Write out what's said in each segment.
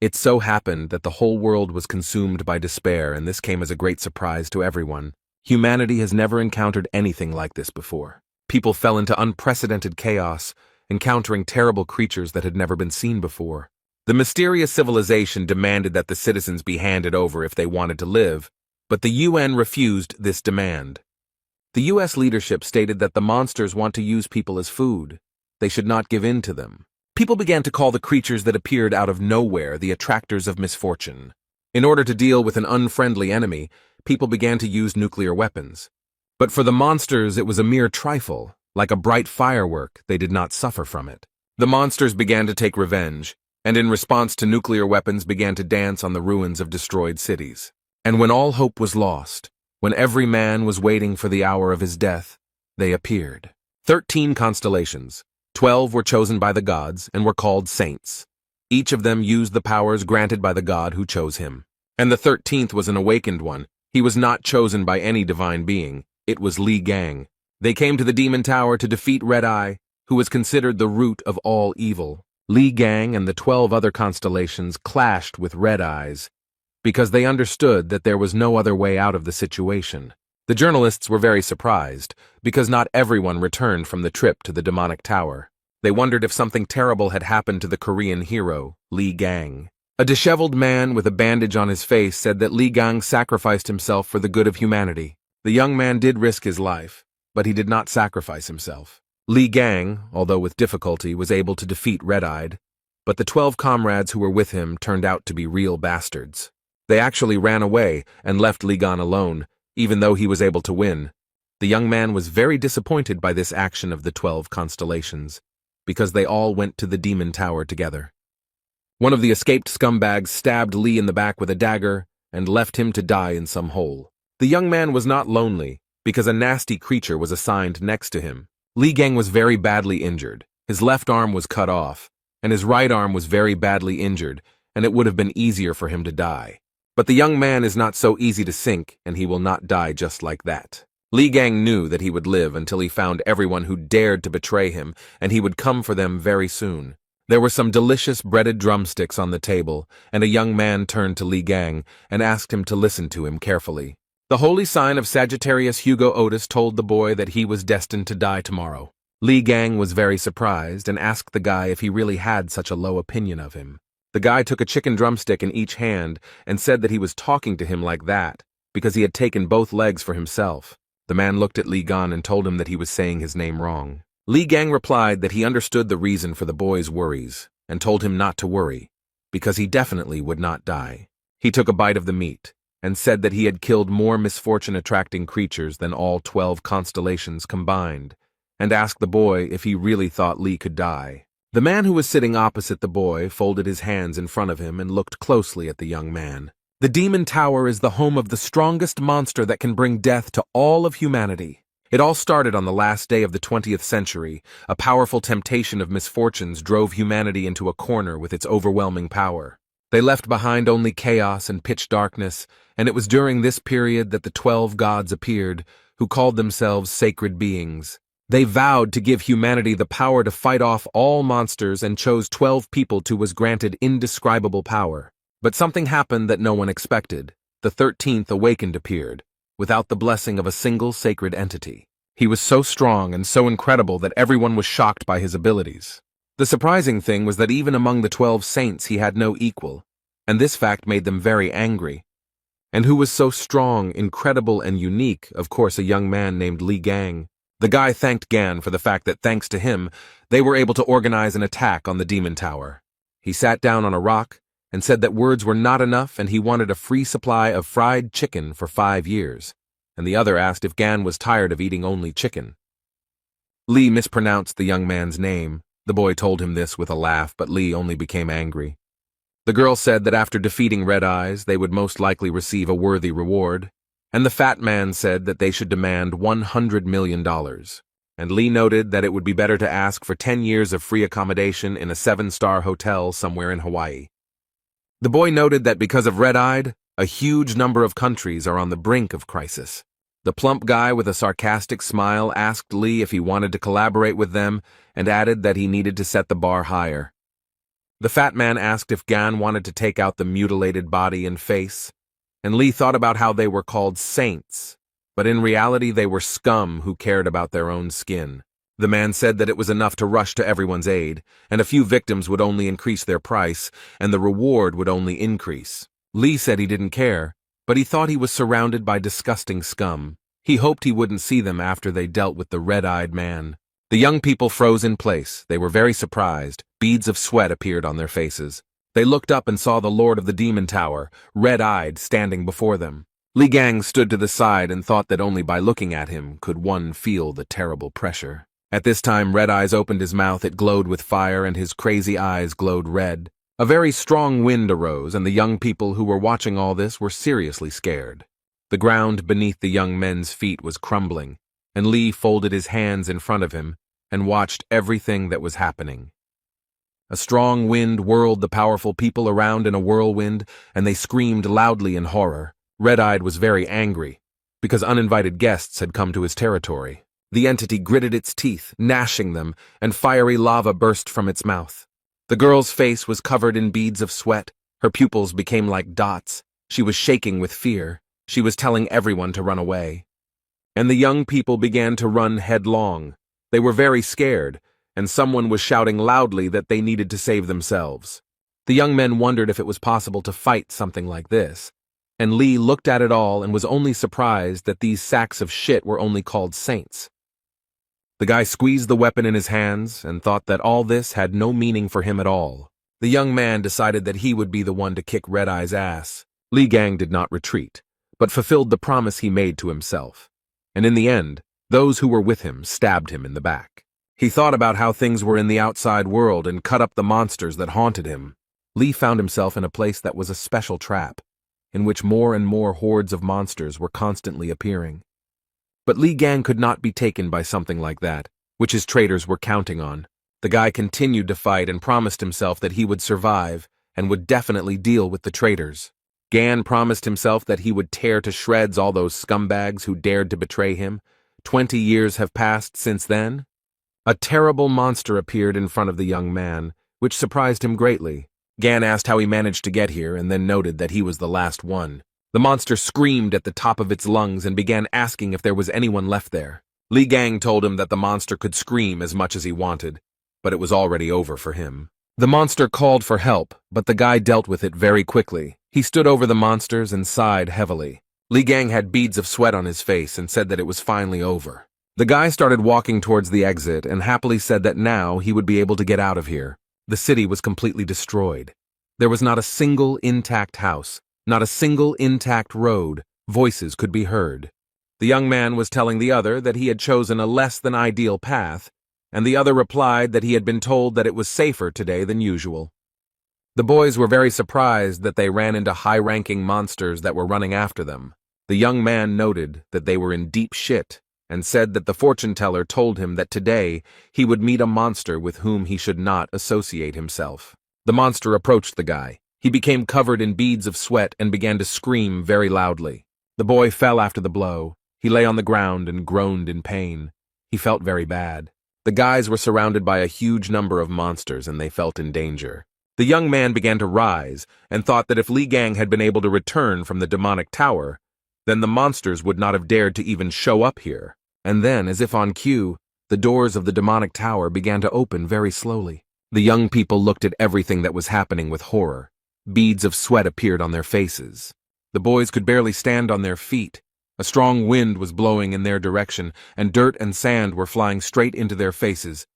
It so happened that the whole world was consumed by despair, and this came as a great surprise to everyone. Humanity has never encountered anything like this before. People fell into unprecedented chaos, encountering terrible creatures that had never been seen before. The mysterious civilization demanded that the citizens be handed over if they wanted to live, but the UN refused this demand. The US leadership stated that the monsters want to use people as food. They should not give in to them. People began to call the creatures that appeared out of nowhere the attractors of misfortune. In order to deal with an unfriendly enemy, people began to use nuclear weapons. But for the monsters, it was a mere trifle. Like a bright firework, they did not suffer from it. The monsters began to take revenge, and in response to nuclear weapons began to dance on the ruins of destroyed cities. And when all hope was lost, when every man was waiting for the hour of his death, they appeared. 13 constellations. 12 were chosen by the gods and were called saints. Each of them used the powers granted by the god who chose him. And the 13th was an awakened one. He was not chosen by any divine being. It was Li Gang. They came to the Demon Tower to defeat Red Eye, who was considered the root of all evil. Li Gang and the 12 other constellations clashed with Red Eyes because they understood that there was no other way out of the situation. The journalists were very surprised because not everyone returned from the trip to the demonic tower. They wondered if something terrible had happened to the Korean hero, Li Gang. A disheveled man with a bandage on his face said that Li Gang sacrificed himself for the good of humanity. The young man did risk his life, but he did not sacrifice himself. Li Gang, although with difficulty, was able to defeat Red-Eyed, but the 12 comrades who were with him turned out to be real bastards. They actually ran away and left Li Gang alone, even though he was able to win. The young man was very disappointed by this action of the 12 constellations, because they all went to the Demon Tower together. One of the escaped scumbags stabbed Li in the back with a dagger and left him to die in some hole. The young man was not lonely, because a nasty creature was assigned next to him. Li Gang was very badly injured. His left arm was cut off, and his right arm was very badly injured, and it would have been easier for him to die. But the young man is not so easy to sink, and he will not die just like that. Li Gang knew that he would live until he found everyone who dared to betray him, and he would come for them very soon. There were some delicious breaded drumsticks on the table, and a young man turned to Li Gang and asked him to listen to him carefully. The holy sign of Sagittarius Hugo Otis told the boy that he was destined to die tomorrow. Li Gang was very surprised and asked the guy if he really had such a low opinion of him. The guy took a chicken drumstick in each hand and said that he was talking to him like that because he had taken both legs for himself. The man looked at Li Gang and told him that he was saying his name wrong. Li Gang replied that he understood the reason for the boy's worries and told him not to worry, because he definitely would not die. He took a bite of the meat and said that he had killed more misfortune-attracting creatures than all 12 constellations combined, and asked the boy if he really thought Li could die. The man who was sitting opposite the boy folded his hands in front of him and looked closely at the young man. The Demon Tower is the home of the strongest monster that can bring death to all of humanity. It all started on the last day of the 20th century. A powerful temptation of misfortunes drove humanity into a corner with its overwhelming power. They left behind only chaos and pitch darkness, and it was during this period that the 12 gods appeared, who called themselves sacred beings. They vowed to give humanity the power to fight off all monsters and chose 12 people who was granted indescribable power. But something happened that no one expected. The 13th awakened appeared, without the blessing of a single sacred entity. He was so strong and so incredible that everyone was shocked by his abilities. The surprising thing was that even among the 12 saints he had no equal, and this fact made them very angry. And who was so strong, incredible, and unique? Of course, a young man named Li Gang. The guy thanked Gan for the fact that thanks to him, they were able to organize an attack on the Demon Tower. He sat down on a rock and said that words were not enough and he wanted a free supply of fried chicken for 5 years, and the other asked if Gan was tired of eating only chicken. Li mispronounced the young man's name. The boy told him this with a laugh, but Li only became angry. The girl said that after defeating Red Eyes, they would most likely receive a worthy reward, and the fat man said that they should demand $100 million. And Li noted that it would be better to ask for 10 years of free accommodation in a 7-star hotel somewhere in Hawaii. The boy noted that because of Red-Eyed, a huge number of countries are on the brink of crisis. The plump guy with a sarcastic smile asked Li if he wanted to collaborate with them and added that he needed to set the bar higher. The fat man asked if Gan wanted to take out the mutilated body and face, and Lee thought about how they were called saints, but in reality they were scum who cared about their own skin. The man said that it was enough to rush to everyone's aid, and a few victims would only increase their price, and the reward would only increase. Lee said he didn't care, but he thought he was surrounded by disgusting scum. He hoped he wouldn't see them after they dealt with the red-eyed man. The young people froze in place. They were very surprised. Beads of sweat appeared on their faces. They looked up and saw the Lord of the Demon Tower, red-eyed, standing before them. Li Gang stood to the side and thought that only by looking at him could one feel the terrible pressure. At this time, Red Eyes opened his mouth. It glowed with fire, and his crazy eyes glowed red. A very strong wind arose, and the young people who were watching all this were seriously scared. The ground beneath the young men's feet was crumbling, and Lee folded his hands in front of him and watched everything that was happening. A strong wind whirled the powerful people around in a whirlwind, and they screamed loudly in horror. Red-Eyed was very angry, because uninvited guests had come to his territory. The entity gritted its teeth, gnashing them, and fiery lava burst from its mouth. The girl's face was covered in beads of sweat. Her pupils became like dots. She was shaking with fear. She was telling everyone to run away. And the young people began to run headlong. They were very scared, and someone was shouting loudly that they needed to save themselves. The young men wondered if it was possible to fight something like this, and Lee looked at it all and was only surprised that these sacks of shit were only called saints. The guy squeezed the weapon in his hands and thought that all this had no meaning for him at all. The young man decided that he would be the one to kick Red Eye's ass. Li Gang did not retreat, but fulfilled the promise he made to himself. And in the end, those who were with him stabbed him in the back. He thought about how things were in the outside world and cut up the monsters that haunted him. Lee found himself in a place that was a special trap, in which more and more hordes of monsters were constantly appearing. But Li Gang could not be taken by something like that, which his traders were counting on. The guy continued to fight and promised himself that he would survive and would definitely deal with the traders. Gan promised himself that he would tear to shreds all those scumbags who dared to betray him. 20 years have passed since then. A terrible monster appeared in front of the young man, which surprised him greatly. Gan asked how he managed to get here and then noted that he was the last one. The monster screamed at the top of its lungs and began asking if there was anyone left there. Li Gang told him that the monster could scream as much as he wanted, but it was already over for him. The monster called for help, but the guy dealt with it very quickly. He stood over the monsters and sighed heavily. Li Gang had beads of sweat on his face and said that it was finally over. The guy started walking towards the exit and happily said that now he would be able to get out of here. The city was completely destroyed. There was not a single intact house. Not a single intact road. Voices could be heard. The young man was telling the other that he had chosen a less than ideal path, and the other replied that he had been told that it was safer today than usual. The boys were very surprised that they ran into high-ranking monsters that were running after them. The young man noted that they were in deep shit and said that the fortune-teller told him that today he would meet a monster with whom he should not associate himself. The monster approached the guy. He became covered in beads of sweat and began to scream very loudly. The boy fell after the blow. He lay on the ground and groaned in pain. He felt very bad. The guys were surrounded by a huge number of monsters and they felt in danger. The young man began to rise and thought that if Li Gang had been able to return from the demonic tower, then the monsters would not have dared to even show up here. And then, as if on cue, the doors of the demonic tower began to open very slowly. The young people looked at everything that was happening with horror. Beads of sweat appeared on their faces. The boys could barely stand on their feet. A strong wind was blowing in their direction, and dirt and sand were flying straight into their faces.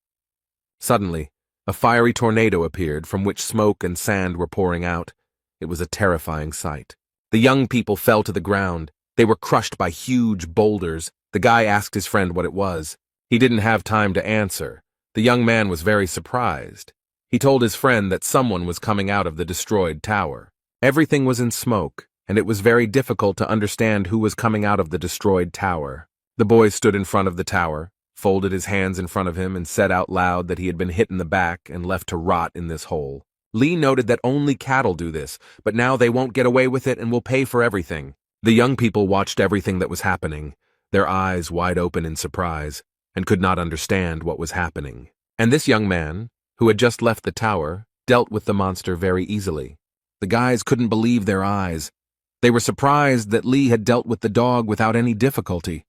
Suddenly, a fiery tornado appeared from which smoke and sand were pouring out. It was a terrifying sight. The young people fell to the ground. They were crushed by huge boulders. The guy asked his friend what it was. He didn't have time to answer. The young man was very surprised. He told his friend that someone was coming out of the destroyed tower. Everything was in smoke, and it was very difficult to understand who was coming out of the destroyed tower. The boy stood in front of the tower, folded his hands in front of him, and said out loud that he had been hit in the back and left to rot in this hole. Lee noted that only cattle do this, but now they won't get away with it and will pay for everything. The young people watched everything that was happening, their eyes wide open in surprise, and could not understand what was happening. And this young man, who had just left the tower, dealt with the monster very easily. The guys couldn't believe their eyes. They were surprised that Li had dealt with the dog without any difficulty.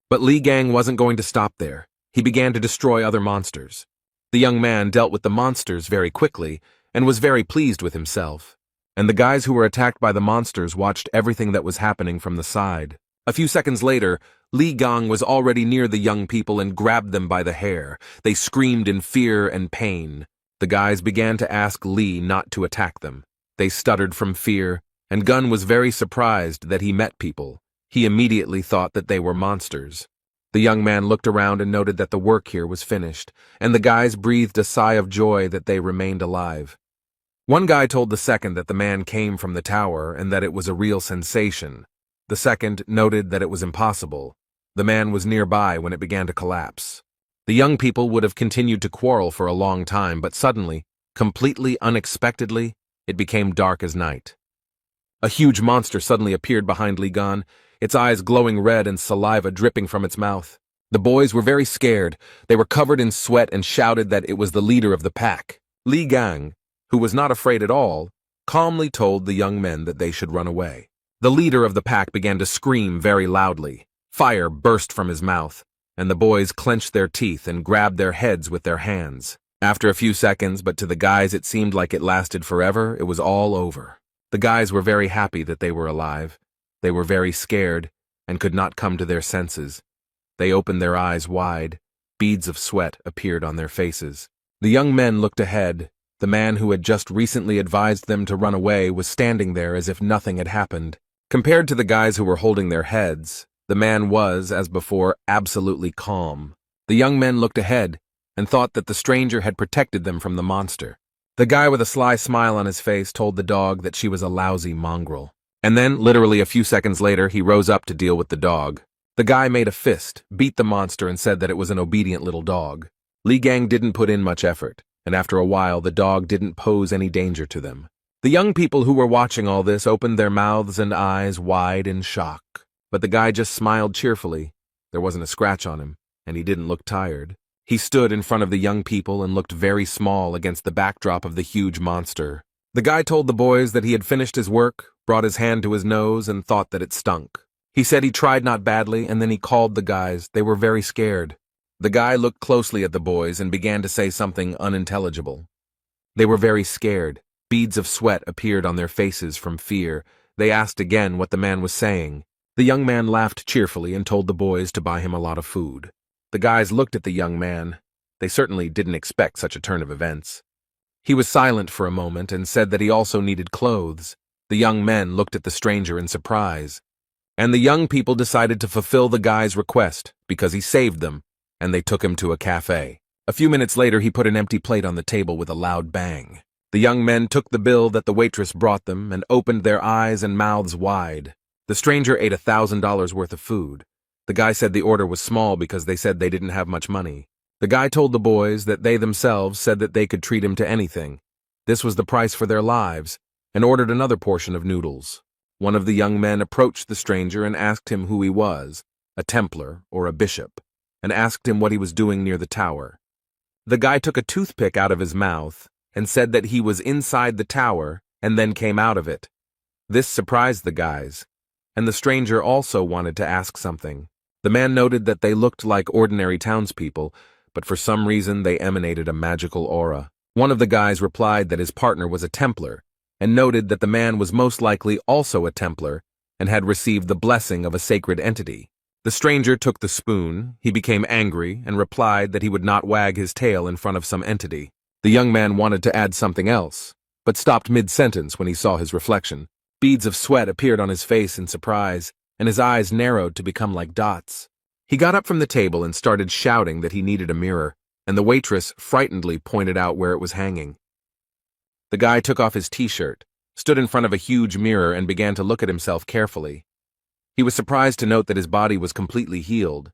But Li Gang wasn't going to stop there. He began to destroy other monsters. The young man dealt with the monsters very quickly and was very pleased with himself. And the guys who were attacked by the monsters watched everything that was happening from the side. A few seconds later, Li Gang was already near the young people and grabbed them by the hair. They screamed in fear and pain. The guys began to ask Li not to attack them. They stuttered from fear, and Gun was very surprised that he met people. He immediately thought that they were monsters. The young man looked around and noted that the work here was finished, and the guys breathed a sigh of joy that they remained alive. One guy told the second that the man came from the tower and that it was a real sensation. The second noted that it was impossible. The man was nearby when it began to collapse. The young people would have continued to quarrel for a long time, but suddenly, completely unexpectedly, it became dark as night. A huge monster suddenly appeared behind Li Gan, its eyes glowing red and saliva dripping from its mouth. The boys were very scared. They were covered in sweat and shouted that it was the leader of the pack. Li Gang, who was not afraid at all, calmly told the young men that they should run away. The leader of the pack began to scream very loudly. Fire burst from his mouth, and the boys clenched their teeth and grabbed their heads with their hands. After a few seconds, but to the guys it seemed like it lasted forever, it was all over. The guys were very happy that they were alive. They were very scared and could not come to their senses. They opened their eyes wide. Beads of sweat appeared on their faces. The young men looked ahead. The man who had just recently advised them to run away was standing there as if nothing had happened. Compared to the guys who were holding their heads, the man was, as before, absolutely calm. The young men looked ahead and thought that the stranger had protected them from the monster. The guy with a sly smile on his face told the dog that she was a lousy mongrel. And then, literally a few seconds later, he rose up to deal with the dog. The guy made a fist, beat the monster, and said that it was an obedient little dog. Li Gang didn't put in much effort, and after a while the dog didn't pose any danger to them. The young people who were watching all this opened their mouths and eyes wide in shock. But the guy just smiled cheerfully. There wasn't a scratch on him, and he didn't look tired. He stood in front of the young people and looked very small against the backdrop of the huge monster. The guy told the boys that he had finished his work, brought his hand to his nose, and thought that it stunk. He said he tried not badly, and then he called the guys. They were very scared. The guy looked closely at the boys and began to say something unintelligible. They were very scared. Beads of sweat appeared on their faces from fear. They asked again what the man was saying. The young man laughed cheerfully and told the boys to buy him a lot of food. The guys looked at the young man. They certainly didn't expect such a turn of events. He was silent for a moment and said that he also needed clothes. The young men looked at the stranger in surprise. And the young people decided to fulfill the guy's request because he saved them, and they took him to a cafe. A few minutes later, he put an empty plate on the table with a loud bang. The young men took the bill that the waitress brought them and opened their eyes and mouths wide. The stranger ate $1,000 worth of food. The guy said the order was small because they said they didn't have much money. The guy told the boys that they themselves said that they could treat him to anything. This was the price for their lives, and ordered another portion of noodles. One of the young men approached the stranger and asked him who he was, a Templar or a bishop, and asked him what he was doing near the tower. The guy took a toothpick out of his mouth and said that he was inside the tower and then came out of it. This surprised the guys, and the stranger also wanted to ask something. The man noted that they looked like ordinary townspeople, but for some reason they emanated a magical aura. One of the guys replied that his partner was a Templar, and noted that the man was most likely also a Templar and had received the blessing of a sacred entity. The stranger took the spoon. He became angry and replied that he would not wag his tail in front of some entity. The young man wanted to add something else, but stopped mid-sentence when he saw his reflection. Beads of sweat appeared on his face in surprise, and his eyes narrowed to become like dots. He got up from the table and started shouting that he needed a mirror, and the waitress frightenedly pointed out where it was hanging. The guy took off his t-shirt, stood in front of a huge mirror, and began to look at himself carefully. He was surprised to note that his body was completely healed.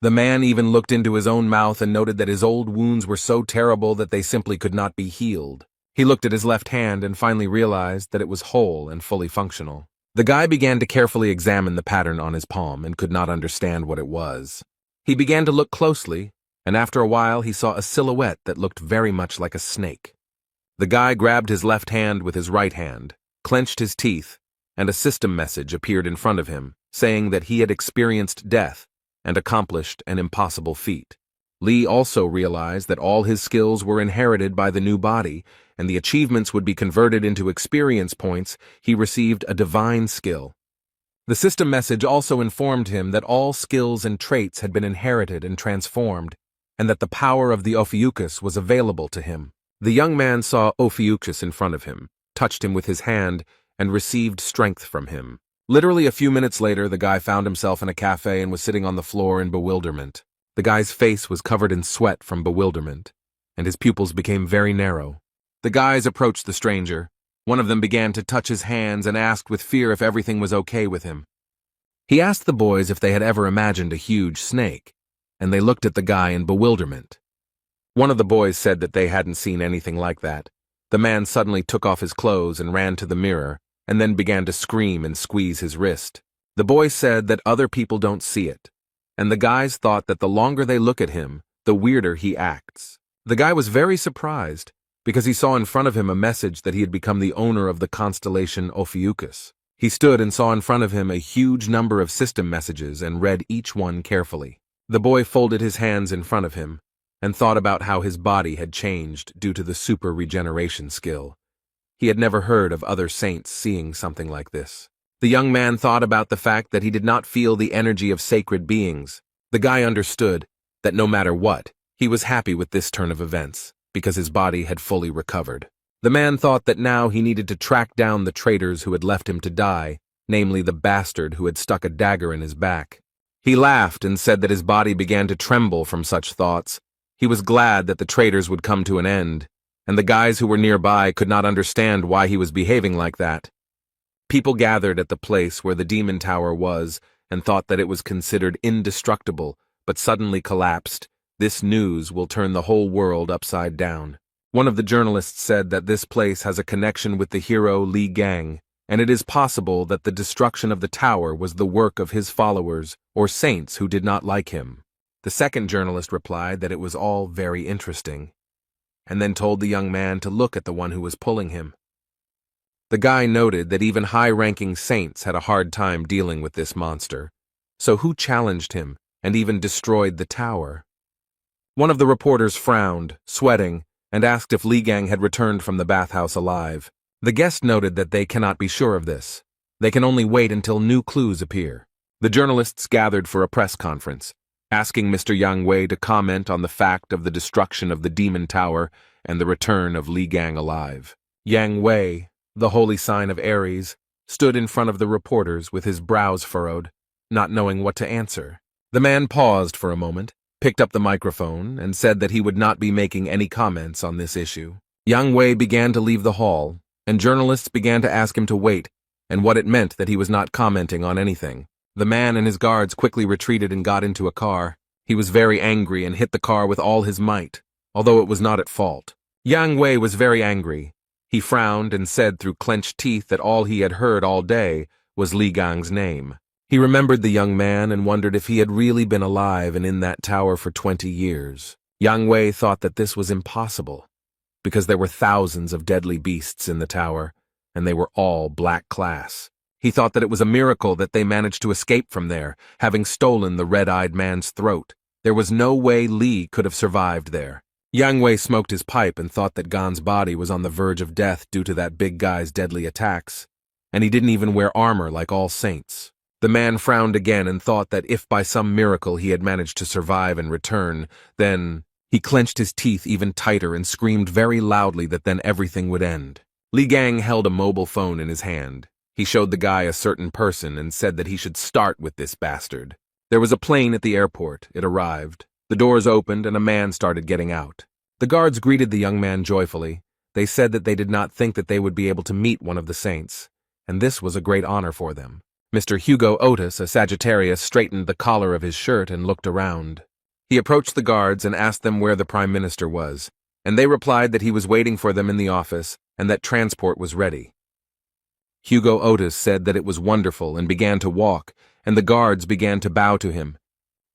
The man even looked into his own mouth and noted that his old wounds were so terrible that they simply could not be healed. He looked at his left hand and finally realized that it was whole and fully functional. The guy began to carefully examine the pattern on his palm and could not understand what it was. He began to look closely, and after a while he saw a silhouette that looked very much like a snake. The guy grabbed his left hand with his right hand, clenched his teeth, and a system message appeared in front of him, saying that he had experienced death and accomplished an impossible feat. Lee also realized that all his skills were inherited by the new body, and the achievements would be converted into experience points. He received a divine skill. The system message also informed him that all skills and traits had been inherited and transformed, and that the power of the Ophiuchus was available to him. The young man saw Ophiuchus in front of him, touched him with his hand, and received strength from him. Literally a few minutes later, the guy found himself in a cafe and was sitting on the floor in bewilderment. The guy's face was covered in sweat from bewilderment, and his pupils became very narrow. The guys approached the stranger. One of them began to touch his hands and asked with fear if everything was okay with him. He asked the boys if they had ever imagined a huge snake, and they looked at the guy in bewilderment. One of the boys said that they hadn't seen anything like that. The man suddenly took off his clothes and ran to the mirror, and then began to scream and squeeze his wrist. The boy said that other people don't see it, and the guys thought that the longer they look at him, the weirder he acts. The guy was very surprised, because he saw in front of him a message that he had become the owner of the constellation Ophiuchus. He stood and saw in front of him a huge number of system messages and read each one carefully. The boy folded his hands in front of him and thought about how his body had changed due to the super regeneration skill. He had never heard of other saints seeing something like this. The young man thought about the fact that he did not feel the energy of sacred beings. The guy understood that no matter what, he was happy with this turn of events, because his body had fully recovered. The man thought that now he needed to track down the traitors who had left him to die, namely the bastard who had stuck a dagger in his back. He laughed and said that his body began to tremble from such thoughts. He was glad that the traitors would come to an end, and the guys who were nearby could not understand why he was behaving like that. People gathered at the place where the demon tower was and thought that it was considered indestructible, but suddenly collapsed. This news will turn the whole world upside down. One of the journalists said that this place has a connection with the hero Li Gang, and it is possible that the destruction of the tower was the work of his followers or saints who did not like him. The second journalist replied that it was all very interesting, and then told the young man to look at the one who was pulling him. The guy noted that even high-ranking saints had a hard time dealing with this monster, so who challenged him and even destroyed the tower? One of the reporters frowned, sweating, and asked if Li Gang had returned from the bathhouse alive. The guest noted that they cannot be sure of this. They can only wait until new clues appear. The journalists gathered for a press conference, asking Mr. Yang Wei to comment on the fact of the destruction of the demon tower and the return of Li Gang alive. Yang Wei, the holy sign of Aries, stood in front of the reporters with his brows furrowed, not knowing what to answer. The man paused for a moment, picked up the microphone, and said that he would not be making any comments on this issue. Yang Wei began to leave the hall, and journalists began to ask him to wait, and what it meant that he was not commenting on anything. The man and his guards quickly retreated and got into a car. He was very angry and hit the car with all his might, although it was not at fault. Yang Wei was very angry. He frowned and said through clenched teeth that all he had heard all day was Li Gang's name. He remembered the young man and wondered if he had really been alive and in that tower for 20 years. Yang Wei thought that this was impossible, because there were thousands of deadly beasts in the tower, and they were all black class. He thought that it was a miracle that they managed to escape from there, having stolen the red-eyed man's throat. There was no way Li could have survived there. Yang Wei smoked his pipe and thought that Gan's body was on the verge of death due to that big guy's deadly attacks, and he didn't even wear armor like all saints. The man frowned again and thought that if by some miracle he had managed to survive and return, then he clenched his teeth even tighter and screamed very loudly that then everything would end. Li Gang held a mobile phone in his hand. He showed the guy a certain person and said that he should start with this bastard. There was a plane at the airport. It arrived. The doors opened and a man started getting out. The guards greeted the young man joyfully. They said that they did not think that they would be able to meet one of the saints, and this was a great honor for them. Mr. Hugo Otis, a Sagittarius, straightened the collar of his shirt and looked around. He approached the guards and asked them where the Prime Minister was, and they replied that he was waiting for them in the office and that transport was ready. Hugo Otis said that it was wonderful and began to walk, and the guards began to bow to him.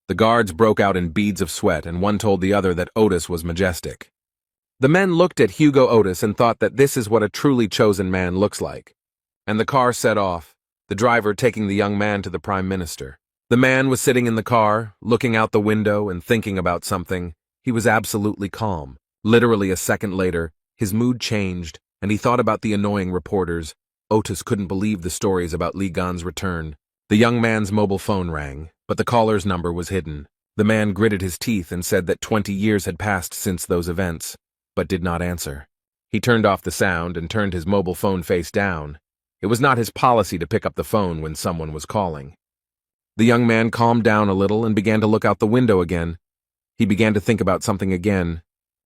The guards broke out in beads of sweat, and one told the other that Otis was majestic. The men looked at Hugo Otis and thought that this is what a truly chosen man looks like. And the car set off, the driver taking the young man to the Prime Minister. The man was sitting in the car, looking out the window and thinking about something. He was absolutely calm. Literally a second later, his mood changed, and he thought about the annoying reporters. Otis couldn't believe the stories about Li Gan's return. The young man's mobile phone rang, but the caller's number was hidden. The man gritted his teeth and said that 20 years had passed since those events, but did not answer. He turned off the sound and turned his mobile phone face down. It was not his policy to pick up the phone when someone was calling. The young man calmed down a little and began to look out the window again. He began to think about something again.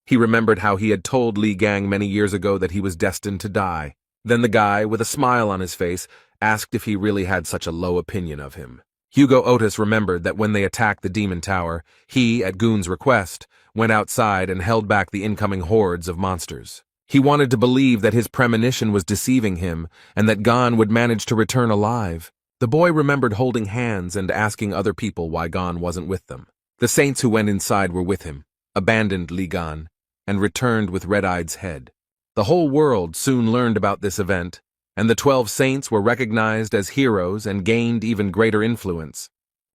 He remembered how he had told Li Gang many years ago that he was destined to die. Then the guy, with a smile on his face, asked if he really had such a low opinion of him. Hugo Otis remembered that when they attacked the Demon Tower, he, at Goon's request, went outside and held back the incoming hordes of monsters. He wanted to believe that his premonition was deceiving him and that Gon would manage to return alive. The boy remembered holding hands and asking other people why Gon wasn't with them. The saints who went inside were with him, abandoned Li Gan, and returned with Red-Eye's head. The whole world soon learned about this event, and the 12 saints were recognized as heroes and gained even greater influence.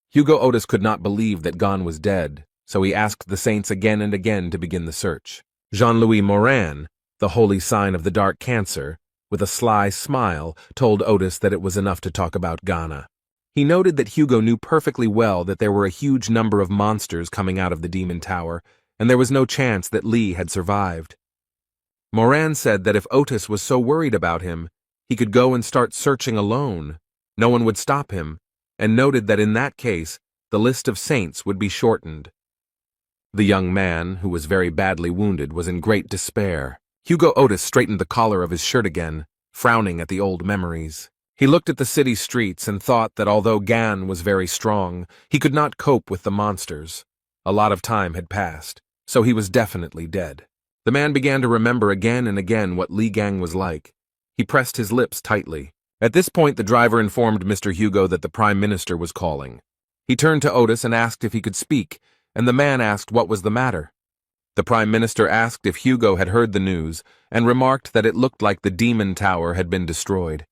Hugo Otis could not believe that Gon was dead, so he asked the saints again and again to begin the search. Jean-Louis Morin, the holy sign of the dark cancer, with a sly smile, told Otis that it was enough to talk about Ghana. He noted that Hugo knew perfectly well that there were a huge number of monsters coming out of the Demon Tower, and there was no chance that Li had survived. Morin said that if Otis was so worried about him, he could go and start searching alone. No one would stop him, and noted that in that case, the list of saints would be shortened. The young man, who was very badly wounded, was in great despair. Hugo Otis straightened the collar of his shirt again, frowning at the old memories. He looked at the city streets and thought that although Gan was very strong, he could not cope with the monsters. A lot of time had passed, so he was definitely dead. The man began to remember again and again what Li Gang was like. He pressed his lips tightly. At this point, the driver informed Mr. Hugo that the Prime Minister was calling. He turned to Otis and asked if he could speak, and the man asked what was the matter. The Prime Minister asked if Hugo had heard the news, and remarked that it looked like the Demon Tower had been destroyed.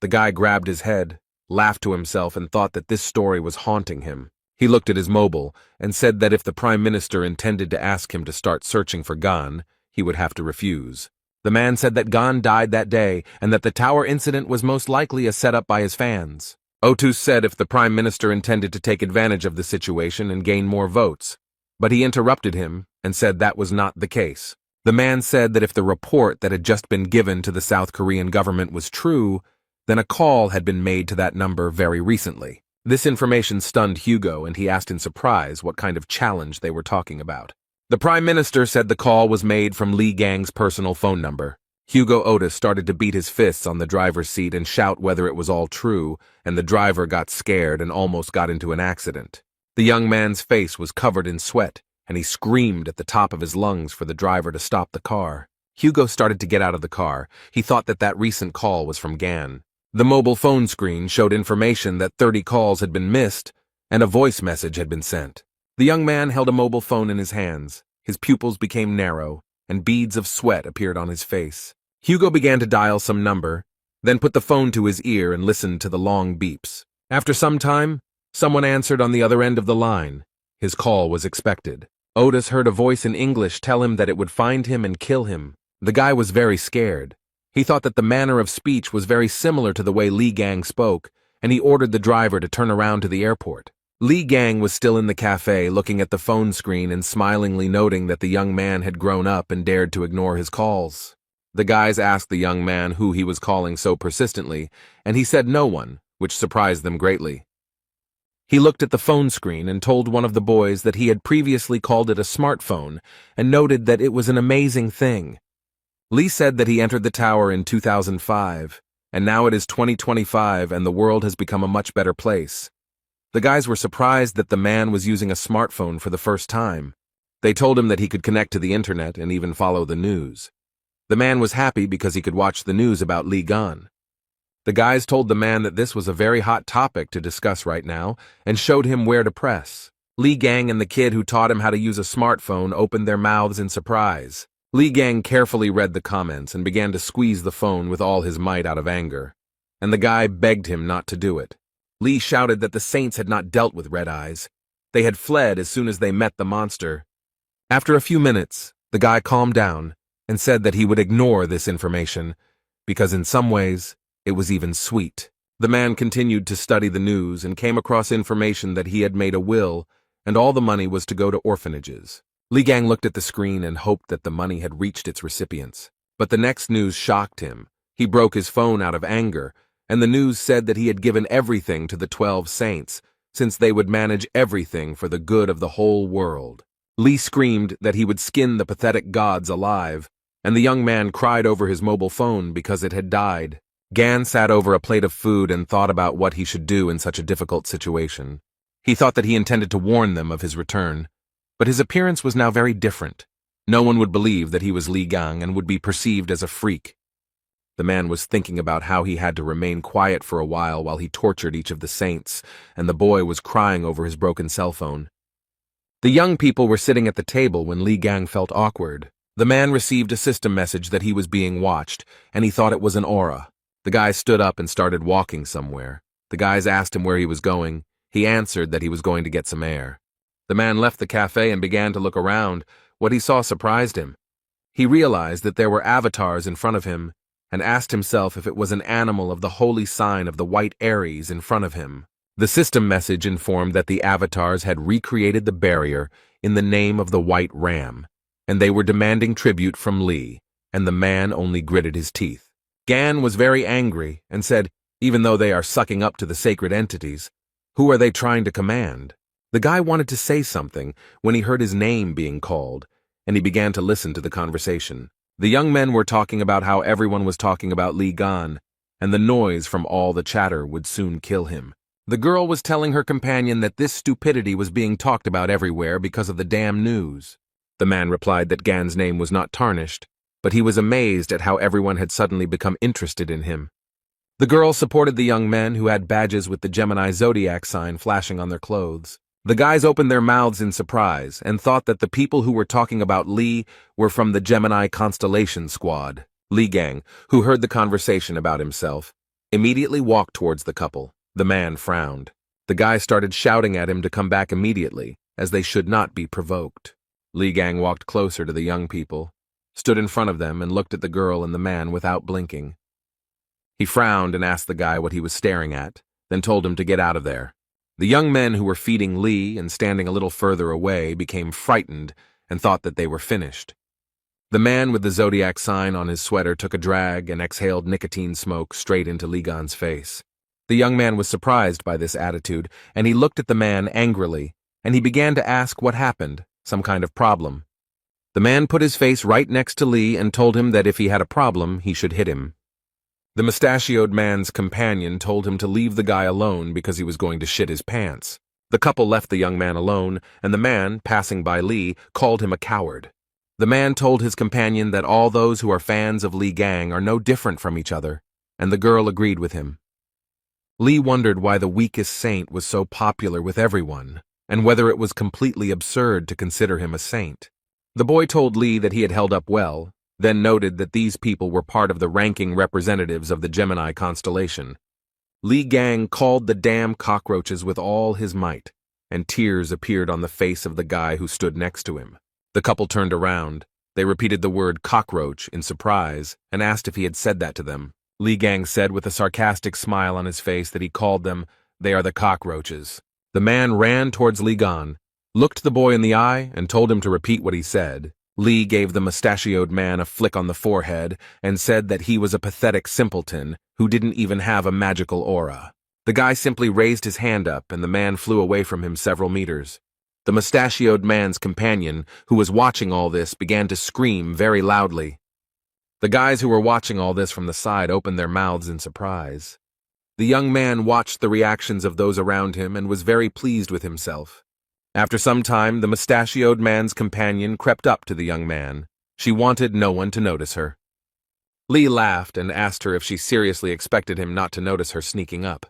The guy grabbed his head, laughed to himself, and thought that this story was haunting him. He looked at his mobile, and said that if the Prime Minister intended to ask him to start searching for Gon, he would have to refuse. The man said that Gon died that day, and that the tower incident was most likely a setup by his fans. Otis said if the Prime Minister intended to take advantage of the situation and gain more votes, but he interrupted him and said that was not the case. The man said that if the report that had just been given to the South Korean government was true, then a call had been made to that number very recently. This information stunned Hugo, and he asked in surprise what kind of challenge they were talking about. The Prime Minister said the call was made from Li Gang's personal phone number. Hugo Otis started to beat his fists on the driver's seat and shout whether it was all true, and the driver got scared and almost got into an accident. The young man's face was covered in sweat, and he screamed at the top of his lungs for the driver to stop the car. Hugo started to get out of the car. He thought that that recent call was from Gan. The mobile phone screen showed information that 30 calls had been missed, and a voice message had been sent. The young man held a mobile phone in his hands. His pupils became narrow, and beads of sweat appeared on his face. Hugo began to dial some number, then put the phone to his ear and listened to the long beeps. After some time, someone answered on the other end of the line. His call was expected. Otis heard a voice in English tell him that it would find him and kill him. The guy was very scared. He thought that the manner of speech was very similar to the way Li Gang spoke, and he ordered the driver to turn around to the airport. Li Gang was still in the cafe looking at the phone screen and smilingly noting that the young man had grown up and dared to ignore his calls. The guys asked the young man who he was calling so persistently, and he said no one, which surprised them greatly. He looked at the phone screen and told one of the boys that he had previously called it a smartphone and noted that it was an amazing thing. Lee said that he entered the tower in 2005, and now it is 2025 and the world has become a much better place. The guys were surprised that the man was using a smartphone for the first time. They told him that he could connect to the internet and even follow the news. The man was happy because he could watch the news about Li Gan. The guys told the man that this was a very hot topic to discuss right now and showed him where to press. Li Gang and the kid who taught him how to use a smartphone opened their mouths in surprise. Li Gang carefully read the comments and began to squeeze the phone with all his might out of anger, and the guy begged him not to do it. Li shouted that the saints had not dealt with Red Eyes. They had fled as soon as they met the monster. After a few minutes, the guy calmed down and said that he would ignore this information because in some ways it was even sweet. The man continued to study the news and came across information that he had made a will and all the money was to go to orphanages. Li Gang looked at the screen and hoped that the money had reached its recipients. But the next news shocked him. He broke his phone out of anger, and the news said that he had given everything to the 12 saints, since they would manage everything for the good of the whole world. Li screamed that he would skin the pathetic gods alive, and the young man cried over his mobile phone because it had died. Gan sat over a plate of food and thought about what he should do in such a difficult situation. He thought that he intended to warn them of his return, but his appearance was now very different. No one would believe that he was Li Gang and would be perceived as a freak. The man was thinking about how he had to remain quiet for a while he tortured each of the saints, and the boy was crying over his broken cell phone. The young people were sitting at the table when Li Gang felt awkward. The man received a system message that he was being watched, and he thought it was an aura. The guy stood up and started walking somewhere. The guys asked him where he was going. He answered that he was going to get some air. The man left the cafe and began to look around. What he saw surprised him. He realized that there were avatars in front of him, and asked himself if it was an animal of the holy sign of the white Aries in front of him. The system message informed that the avatars had recreated the barrier in the name of the white ram, and they were demanding tribute from Li, and the man only gritted his teeth. Gan was very angry and said, even though they are sucking up to the sacred entities, who are they trying to command? The guy wanted to say something when he heard his name being called, and he began to listen to the conversation. The young men were talking about how everyone was talking about Li Gan, and the noise from all the chatter would soon kill him. The girl was telling her companion that this stupidity was being talked about everywhere because of the damn news. The man replied that Gan's name was not tarnished, but he was amazed at how everyone had suddenly become interested in him. The girl supported the young men who had badges with the Gemini Zodiac sign flashing on their clothes. The guys opened their mouths in surprise and thought that the people who were talking about Li were from the Gemini constellation squad. Li Gang, who heard the conversation about himself, immediately walked towards the couple. The man frowned. The guy started shouting at him to come back immediately, as they should not be provoked. Li Gang walked closer to the young people, stood in front of them and looked at the girl and the man without blinking. He frowned and asked the guy what he was staring at, then told him to get out of there. The young men who were feeding Li and standing a little further away became frightened and thought that they were finished. The man with the Zodiac sign on his sweater took a drag and exhaled nicotine smoke straight into Li Gan's face. The young man was surprised by this attitude, and he looked at the man angrily, and he began to ask what happened, some kind of problem. The man put his face right next to Li and told him that if he had a problem, he should hit him. The mustachioed man's companion told him to leave the guy alone because he was going to shit his pants. The couple left the young man alone, and the man, passing by Li, called him a coward. The man told his companion that all those who are fans of Li Gang are no different from each other, and the girl agreed with him. Li wondered why the weakest saint was so popular with everyone, and whether it was completely absurd to consider him a saint. The boy told Li that he had held up well, then noted that these people were part of the ranking representatives of the Gemini constellation. Li Gang called the damn cockroaches with all his might, and tears appeared on the face of the guy who stood next to him. The couple turned around. They repeated the word cockroach in surprise and asked if he had said that to them. Li Gang said with a sarcastic smile on his face that he called them, "They are the cockroaches." The man ran towards Li Gan, looked the boy in the eye, and told him to repeat what he said. Li gave the mustachioed man a flick on the forehead and said that he was a pathetic simpleton who didn't even have a magical aura. The guy simply raised his hand up and the man flew away from him several meters. The mustachioed man's companion, who was watching all this, began to scream very loudly. The guys who were watching all this from the side opened their mouths in surprise. The young man watched the reactions of those around him and was very pleased with himself. After some time, the mustachioed man's companion crept up to the young man. She wanted no one to notice her. Li laughed and asked her if she seriously expected him not to notice her sneaking up.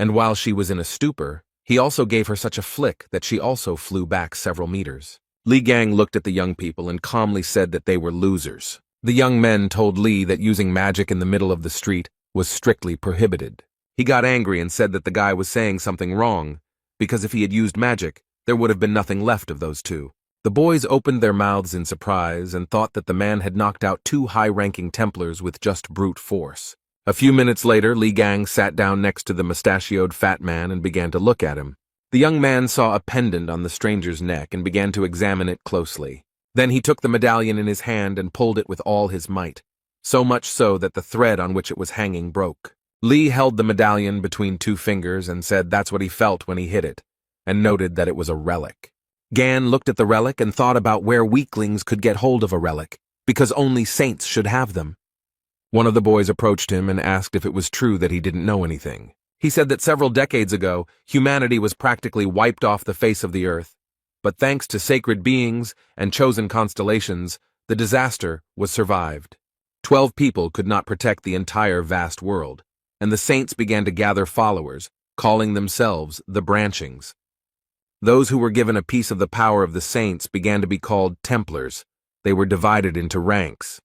And while she was in a stupor, he also gave her such a flick that she also flew back several meters. Li Gang looked at the young people and calmly said that they were losers. The young men told Li that using magic in the middle of the street was strictly prohibited. He got angry and said that the guy was saying something wrong, because if he had used magic, there would have been nothing left of those two. The boys opened their mouths in surprise and thought that the man had knocked out two high-ranking Templars with just brute force. A few minutes later, Li Gang sat down next to the mustachioed fat man and began to look at him. The young man saw a pendant on the stranger's neck and began to examine it closely. Then he took the medallion in his hand and pulled it with all his might, so much so that the thread on which it was hanging broke. Li held the medallion between two fingers and said that's what he felt when he hit it, and noted that it was a relic. Gan looked at the relic and thought about where weaklings could get hold of a relic, because only saints should have them. One of the boys approached him and asked if it was true that he didn't know anything. He said that several decades ago, humanity was practically wiped off the face of the earth, but thanks to sacred beings and chosen constellations, the disaster was survived. 12 people could not protect the entire vast world, and the saints began to gather followers, calling themselves the Branchings. Those who were given a piece of the power of the saints began to be called Templars. They were divided into ranks.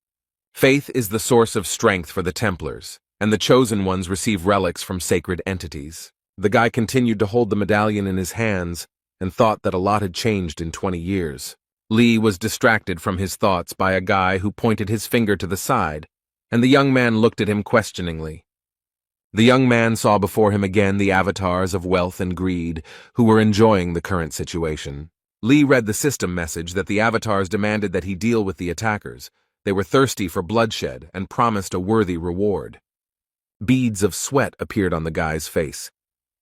Faith is the source of strength for the Templars, and the chosen ones receive relics from sacred entities. The guy continued to hold the medallion in his hands and thought that a lot had changed in 20 years. Li was distracted from his thoughts by a guy who pointed his finger to the side, and the young man looked at him questioningly. The young man saw before him again the avatars of wealth and greed who were enjoying the current situation. Li read the system message that the avatars demanded that he deal with the attackers. They were thirsty for bloodshed and promised a worthy reward. Beads of sweat appeared on the guy's face.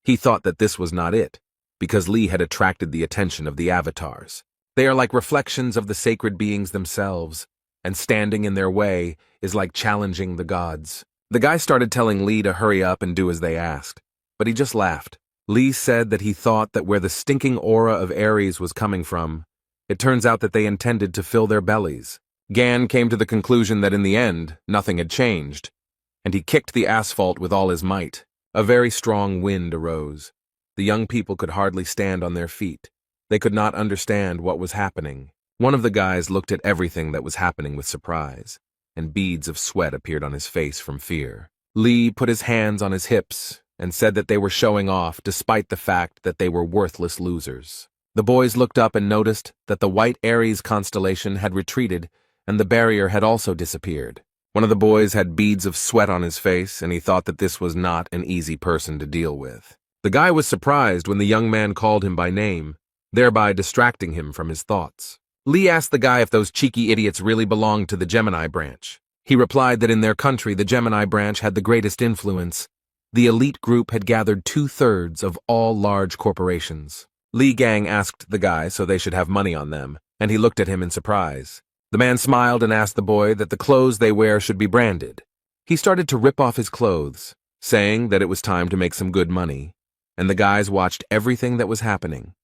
He thought that this was not it, because Li had attracted the attention of the avatars. They are like reflections of the sacred beings themselves, and standing in their way is like challenging the gods. The guy started telling Li to hurry up and do as they asked, but he just laughed. Li said that he thought that where the stinking aura of Aries was coming from, it turns out that they intended to fill their bellies. Gan came to the conclusion that in the end, nothing had changed, and he kicked the asphalt with all his might. A very strong wind arose. The young people could hardly stand on their feet. They could not understand what was happening. One of the guys looked at everything that was happening with surprise, and beads of sweat appeared on his face from fear. Li put his hands on his hips and said that they were showing off despite the fact that they were worthless losers. The boys looked up and noticed that the white Aries constellation had retreated and the barrier had also disappeared. One of the boys had beads of sweat on his face, and he thought that this was not an easy person to deal with. The guy was surprised when the young man called him by name, thereby distracting him from his thoughts. Li asked the guy if those cheeky idiots really belonged to the Gemini branch. He replied that in their country the Gemini branch had the greatest influence. The elite group had gathered 2/3 of all large corporations. Li Gang asked the guy so they should have money on them, and he looked at him in surprise. The man smiled and asked the boy that the clothes they wear should be branded. He started to rip off his clothes, saying that it was time to make some good money, and the guys watched everything that was happening.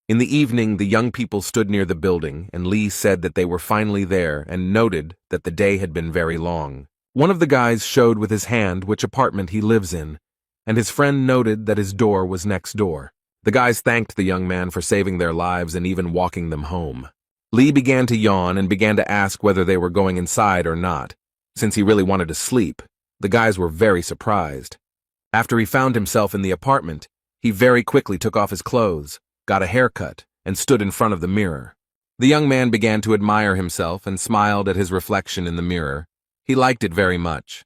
In the evening, the young people stood near the building, and Li said that they were finally there and noted that the day had been very long. One of the guys showed with his hand which apartment he lives in, and his friend noted that his door was next door. The guys thanked the young man for saving their lives and even walking them home. Li began to yawn and began to ask whether they were going inside or not. Since he really wanted to sleep, the guys were very surprised. After he found himself in the apartment, he very quickly took off his clothes, got a haircut, and stood in front of the mirror. The young man began to admire himself and smiled at his reflection in the mirror. He liked it very much.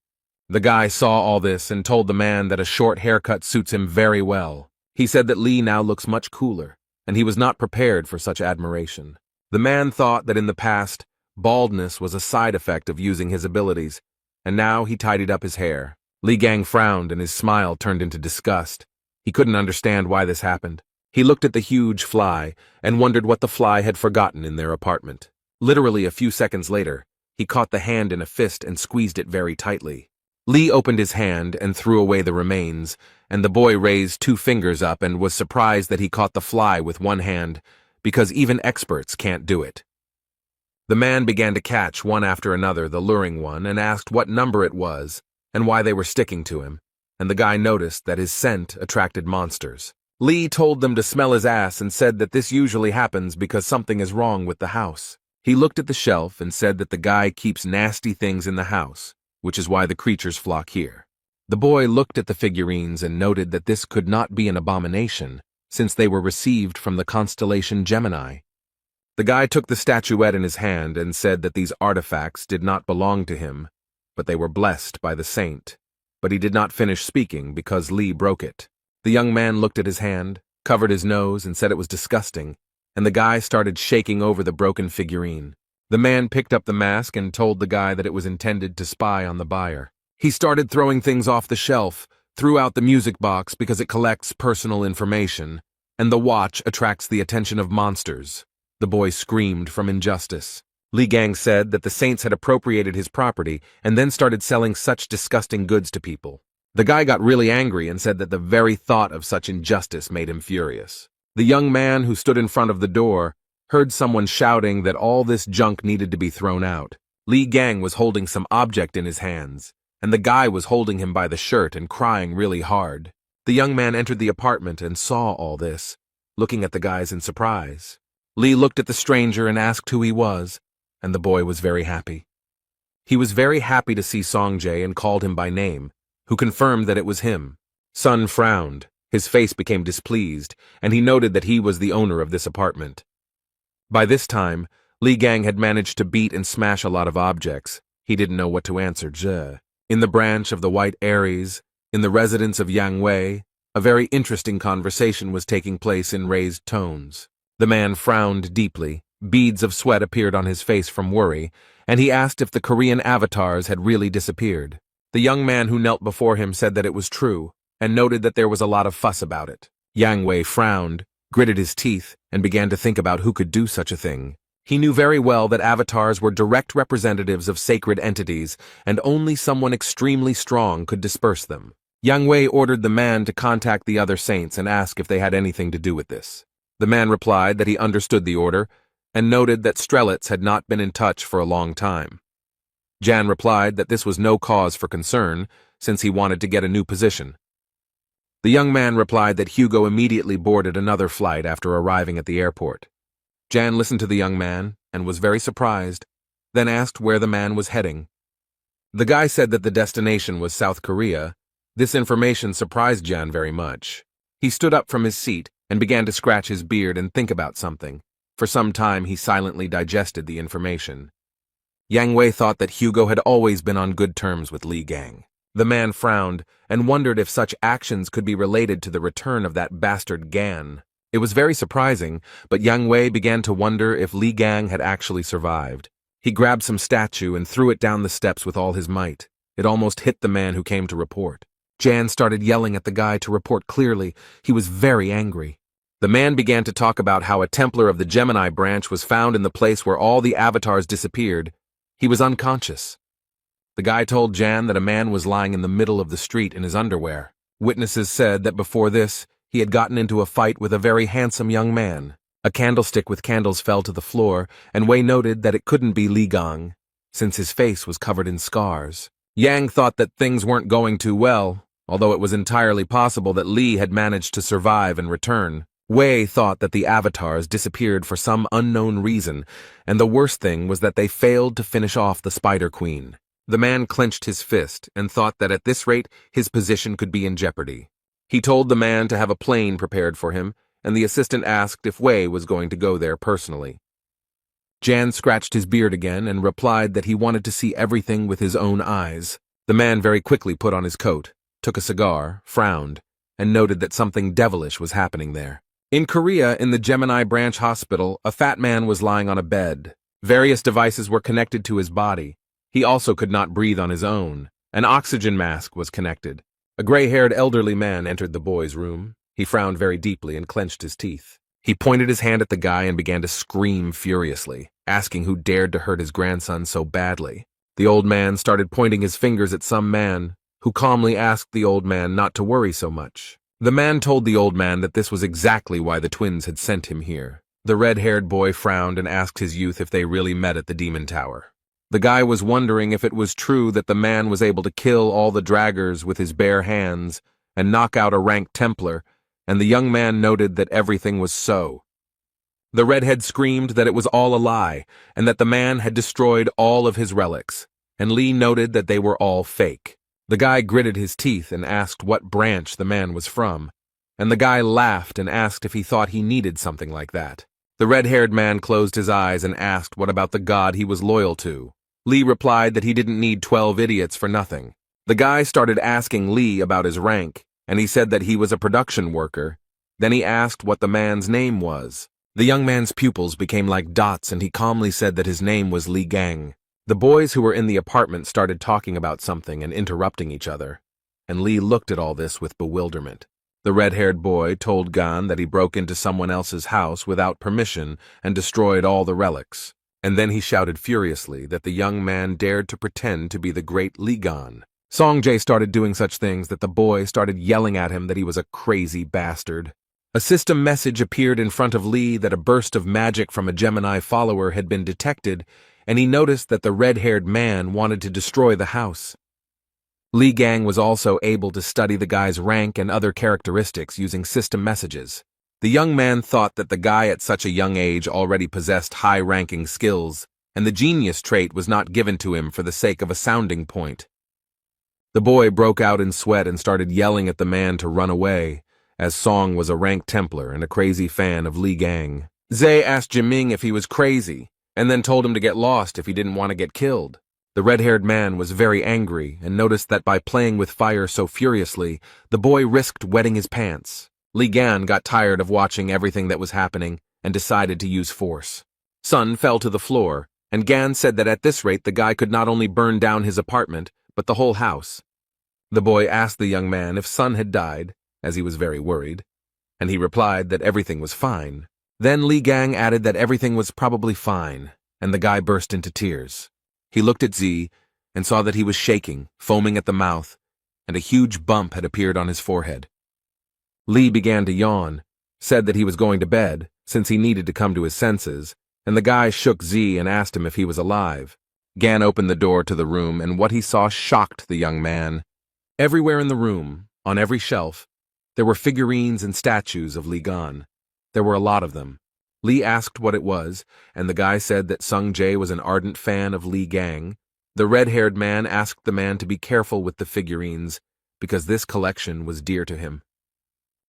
The guy saw all this and told the man that a short haircut suits him very well. He said that Li now looks much cooler, and he was not prepared for such admiration. The man thought that in the past, baldness was a side effect of using his abilities, and now he tidied up his hair. Li Gang frowned and his smile turned into disgust. He couldn't understand why this happened. He looked at the huge fly and wondered what the fly had forgotten in their apartment. Literally a few seconds later, he caught the hand in a fist and squeezed it very tightly. Li opened his hand and threw away the remains, and the boy raised 2 fingers up and was surprised that he caught the fly with one hand, because even experts can't do it. The man began to catch one after another the luring one and asked what number it was and why they were sticking to him, and the guy noticed that his scent attracted monsters. Lee told them to smell his ass and said that this usually happens because something is wrong with the house. He looked at the shelf and said that the guy keeps nasty things in the house, which is why the creatures flock here. The boy looked at the figurines and noted that this could not be an abomination, since they were received from the constellation Gemini. The guy took the statuette in his hand and said that these artifacts did not belong to him, but they were blessed by the saint. But he did not finish speaking because Lee broke it. The young man looked at his hand, covered his nose, and said it was disgusting, and the guy started shaking over the broken figurine. The man picked up the mask and told the guy that it was intended to spy on the buyer. He started throwing things off the shelf, threw out the music box because it collects personal information, and the watch attracts the attention of monsters. The boy screamed from injustice. Li Gang said that the saints had appropriated his property and then started selling such disgusting goods to people. The guy got really angry and said that the very thought of such injustice made him furious. The young man who stood in front of the door heard someone shouting that all this junk needed to be thrown out. Li Gang was holding some object in his hands, and the guy was holding him by the shirt and crying really hard. The young man entered the apartment and saw all this, looking at the guys in surprise. Lee looked at the stranger and asked who he was, and the boy was very happy. He was very happy to see Songjae and called him by name, who confirmed that it was him. Sun frowned, his face became displeased, and he noted that he was the owner of this apartment. By this time, Li Gang had managed to beat and smash a lot of objects. He didn't know what to answer. In the branch of the White Aries, in the residence of Yang Wei, a very interesting conversation was taking place in raised tones. The man frowned deeply. Beads of sweat appeared on his face from worry, and he asked if the Korean avatars had really disappeared. The young man who knelt before him said that it was true, and noted that there was a lot of fuss about it. Yang Wei frowned, gritted his teeth, and began to think about who could do such a thing. He knew very well that avatars were direct representatives of sacred entities, and only someone extremely strong could disperse them. Yang Wei ordered the man to contact the other saints and ask if they had anything to do with this. The man replied that he understood the order, and noted that Strelitz had not been in touch for a long time. Jan replied that this was no cause for concern, since he wanted to get a new position. The young man replied that Hugo immediately boarded another flight after arriving at the airport. Jan listened to the young man and was very surprised, then asked where the man was heading. The guy said that the destination was South Korea. This information surprised Jan very much. He stood up from his seat and began to scratch his beard and think about something. For some time he silently digested the information. Yang Wei thought that Hugo had always been on good terms with Li Gang. The man frowned and wondered if such actions could be related to the return of that bastard Gan. It was very surprising, but Yang Wei began to wonder if Li Gang had actually survived. He grabbed some statue and threw it down the steps with all his might. It almost hit the man who came to report. Jan started yelling at the guy to report clearly. He was very angry. The man began to talk about how a Templar of the Gemini branch was found in the place where all the avatars disappeared. He was unconscious. The guy told Jan that a man was lying in the middle of the street in his underwear. Witnesses said that before this, he had gotten into a fight with a very handsome young man. A candlestick with candles fell to the floor, and Wei noted that it couldn't be Li Gang, since his face was covered in scars. Yang thought that things weren't going too well, although it was entirely possible that Li had managed to survive and return. Wei thought that the avatars disappeared for some unknown reason, and the worst thing was that they failed to finish off the Spider Queen. The man clenched his fist and thought that at this rate his position could be in jeopardy. He told the man to have a plane prepared for him, and the assistant asked if Wei was going to go there personally. Jan scratched his beard again and replied that he wanted to see everything with his own eyes. The man very quickly put on his coat, took a cigar, frowned, and noted that something devilish was happening there. In Korea, in the Gemini Branch Hospital, a fat man was lying on a bed. Various devices were connected to his body. He also could not breathe on his own. An oxygen mask was connected. A gray-haired elderly man entered the boy's room. He frowned very deeply and clenched his teeth. He pointed his hand at the guy and began to scream furiously, asking who dared to hurt his grandson so badly. The old man started pointing his fingers at some man, who calmly asked the old man not to worry so much. The man told the old man that this was exactly why the twins had sent him here. The red-haired boy frowned and asked his youth if they really met at the Demon Tower. The guy was wondering if it was true that the man was able to kill all the draggers with his bare hands and knock out a ranked Templar, and the young man noted that everything was so. The redhead screamed that it was all a lie, and that the man had destroyed all of his relics, and Lee noted that they were all fake. The guy gritted his teeth and asked what branch the man was from, and the guy laughed and asked if he thought he needed something like that. The red-haired man closed his eyes and asked what about the god he was loyal to. Lee replied that he didn't need 12 idiots for nothing. The guy started asking Lee about his rank, and he said that he was a production worker. Then he asked what the man's name was. The young man's pupils became like dots, and he calmly said that his name was Lee Gang. The boys who were in the apartment started talking about something and interrupting each other, and Lee looked at all this with bewilderment. The red-haired boy told Gan that he broke into someone else's house without permission and destroyed all the relics, and then he shouted furiously that the young man dared to pretend to be the great Lee Gan. Songjae started doing such things that the boy started yelling at him that he was a crazy bastard. A system message appeared in front of Lee that a burst of magic from a Gemini follower had been detected, and he noticed that the red-haired man wanted to destroy the house. Lee Gang was also able to study the guy's rank and other characteristics using system messages. The young man thought that the guy at such a young age already possessed high-ranking skills, and the genius trait was not given to him for the sake of a sounding point. The boy broke out in sweat and started yelling at the man to run away, as Song was a rank Templar and a crazy fan of Lee Gang. Zay asked Jiming if he was crazy, and then told him to get lost if he didn't want to get killed. The red-haired man was very angry and noticed that by playing with fire so furiously, the boy risked wetting his pants. Li Gan got tired of watching everything that was happening and decided to use force. Sun fell to the floor, and Gan said that at this rate the guy could not only burn down his apartment, but the whole house. The boy asked the young man if Sun had died, as he was very worried, and he replied that everything was fine. Then Li Gang added that everything was probably fine, and the guy burst into tears. He looked at Z and saw that he was shaking, foaming at the mouth, and a huge bump had appeared on his forehead. Lee began to yawn, said that he was going to bed, since he needed to come to his senses, and the guy shook Z and asked him if he was alive. Gan opened the door to the room, and what he saw shocked the young man. Everywhere in the room, on every shelf, there were figurines and statues of Li Gan. There were a lot of them. Lee asked what it was, and the guy said that Sung Jae was an ardent fan of Lee Gang. The red-haired man asked the man to be careful with the figurines, because this collection was dear to him.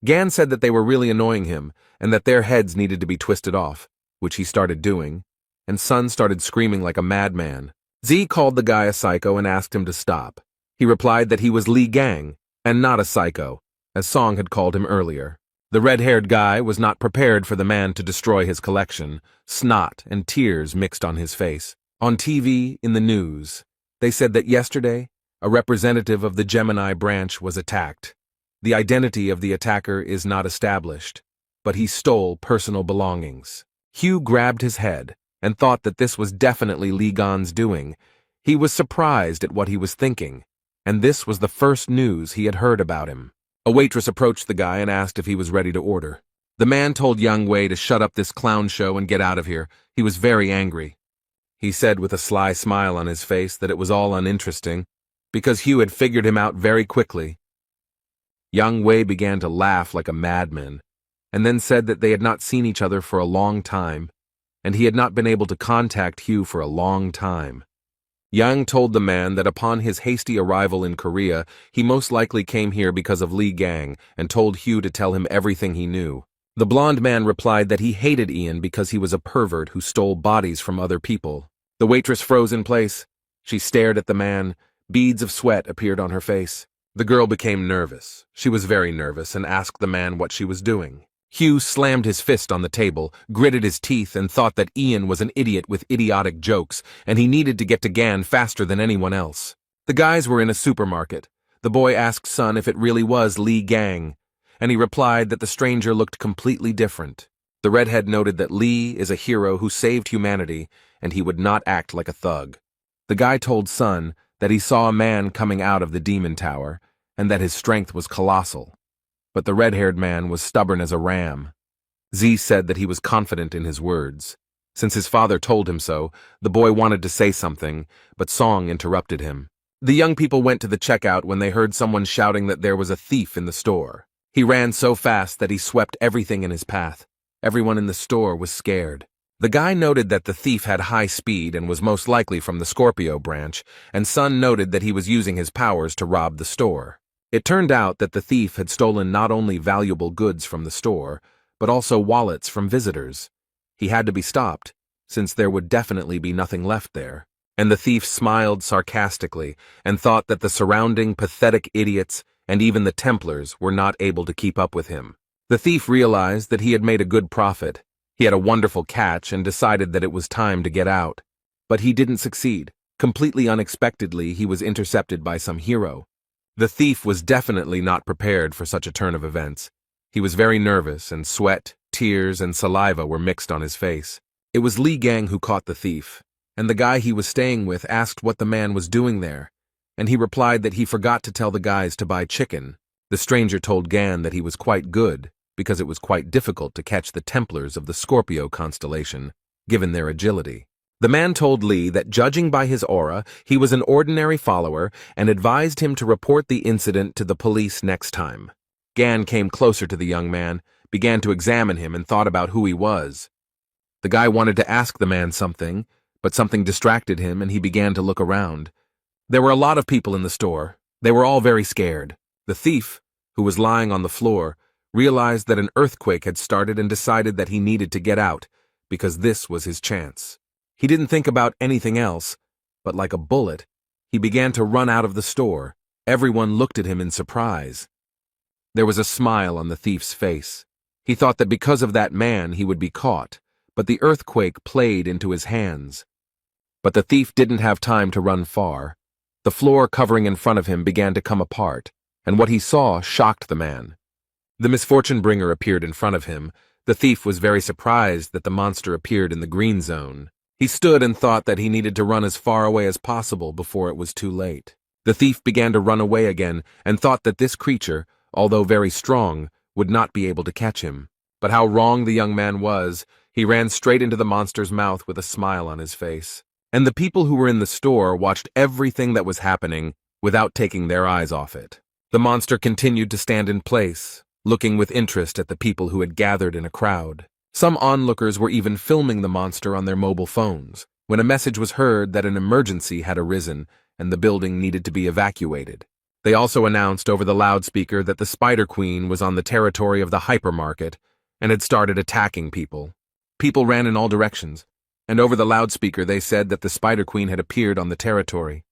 Gan said that they were really annoying him, and that their heads needed to be twisted off, which he started doing, and Sun started screaming like a madman. Z called the guy a psycho and asked him to stop. He replied that he was Lee Gang, and not a psycho, as Song had called him earlier. The red-haired guy was not prepared for the man to destroy his collection. Snot and tears mixed on his face. On TV, in the news, they said that yesterday, a representative of the Gemini branch was attacked. The identity of the attacker is not established, but he stole personal belongings. Hugh grabbed his head and thought that this was definitely Lee Gan's doing. He was surprised at what he was thinking, and this was the first news he had heard about him. A waitress approached the guy and asked if he was ready to order. The man told Young Wei to shut up this clown show and get out of here. He was very angry. He said with a sly smile on his face that it was all uninteresting, because Hugh had figured him out very quickly. Young Wei began to laugh like a madman, and then said that they had not seen each other for a long time, and he had not been able to contact Hugh for a long time. Yang told the man that upon his hasty arrival in Korea, he most likely came here because of Lee Gang, and told Hugh to tell him everything he knew. The blonde man replied that he hated Ian because he was a pervert who stole bodies from other people. The waitress froze in place. She stared at the man. Beads of sweat appeared on her face. The girl became nervous. She was very nervous and asked the man what she was doing. Hugh slammed his fist on the table, gritted his teeth, and thought that Ian was an idiot with idiotic jokes, and he needed to get to Gan faster than anyone else. The guys were in a supermarket. The boy asked Sun if it really was Lee Gang, and he replied that the stranger looked completely different. The redhead noted that Lee is a hero who saved humanity, and he would not act like a thug. The guy told Sun that he saw a man coming out of the demon tower, and that his strength was colossal. But the red-haired man was stubborn as a ram. Z said that he was confident in his words. Since his father told him so, the boy wanted to say something, but Song interrupted him. The young people went to the checkout when they heard someone shouting that there was a thief in the store. He ran so fast that he swept everything in his path. Everyone in the store was scared. The guy noted that the thief had high speed and was most likely from the Scorpio branch, and Sun noted that he was using his powers to rob the store. It turned out that the thief had stolen not only valuable goods from the store, but also wallets from visitors. He had to be stopped, since there would definitely be nothing left there. And the thief smiled sarcastically and thought that the surrounding pathetic idiots and even the Templars were not able to keep up with him. The thief realized that he had made a good profit. He had a wonderful catch and decided that it was time to get out. But he didn't succeed. Completely unexpectedly, he was intercepted by some hero. The thief was definitely not prepared for such a turn of events. He was very nervous, and sweat, tears, and saliva were mixed on his face. It was Li Gang who caught the thief, and the guy he was staying with asked what the man was doing there, and he replied that he forgot to tell the guys to buy chicken. The stranger told Gan that he was quite good, because it was quite difficult to catch the Templars of the Scorpio constellation, given their agility. The man told Li that judging by his aura, he was an ordinary follower and advised him to report the incident to the police next time. Gan came closer to the young man, began to examine him, and thought about who he was. The guy wanted to ask the man something, but something distracted him and he began to look around. There were a lot of people in the store. They were all very scared. The thief, who was lying on the floor, realized that an earthquake had started and decided that he needed to get out, because this was his chance. He didn't think about anything else, but like a bullet, he began to run out of the store. Everyone looked at him in surprise. There was a smile on the thief's face. He thought that because of that man he would be caught, but the earthquake played into his hands. But the thief didn't have time to run far. The floor covering in front of him began to come apart, and what he saw shocked the man. The misfortune bringer appeared in front of him. The thief was very surprised that the monster appeared in the green zone. He stood and thought that he needed to run as far away as possible before it was too late. The thief began to run away again and thought that this creature, although very strong, would not be able to catch him. But how wrong the young man was. He ran straight into the monster's mouth with a smile on his face. And the people who were in the store watched everything that was happening without taking their eyes off it. The monster continued to stand in place, looking with interest at the people who had gathered in a crowd. Some onlookers were even filming the monster on their mobile phones, when a message was heard that an emergency had arisen and the building needed to be evacuated. They also announced over the loudspeaker that the Spider Queen was on the territory of the hypermarket and had started attacking people. People ran in all directions, and over the loudspeaker they said that the Spider Queen had appeared on the territory.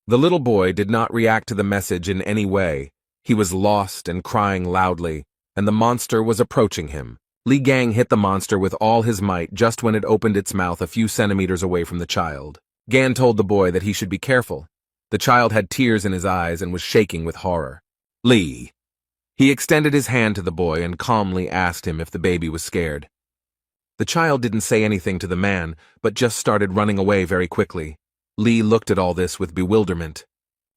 The little boy did not react to the message in any way. He was lost and crying loudly, and the monster was approaching him. Li Gang hit the monster with all his might just when it opened its mouth a few centimeters away from the child. Gan told the boy that he should be careful. The child had tears in his eyes and was shaking with horror. Li. He extended his hand to the boy and calmly asked him if the baby was scared. The child didn't say anything to the man, but just started running away very quickly. Li looked at all this with bewilderment.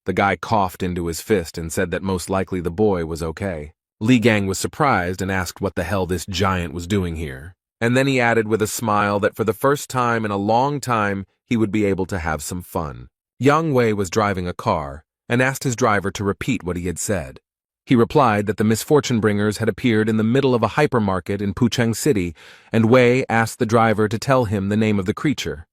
The guy coughed into his fist and said that most likely the boy was okay. Li Gang was surprised and asked what the hell this giant was doing here. And then he added with a smile that for the first time in a long time he would be able to have some fun. Yang Wei was driving a car and asked his driver to repeat what he had said. He replied that the misfortune bringers had appeared in the middle of a hypermarket in Pucheng City, and Wei asked the driver to tell him the name of the creature.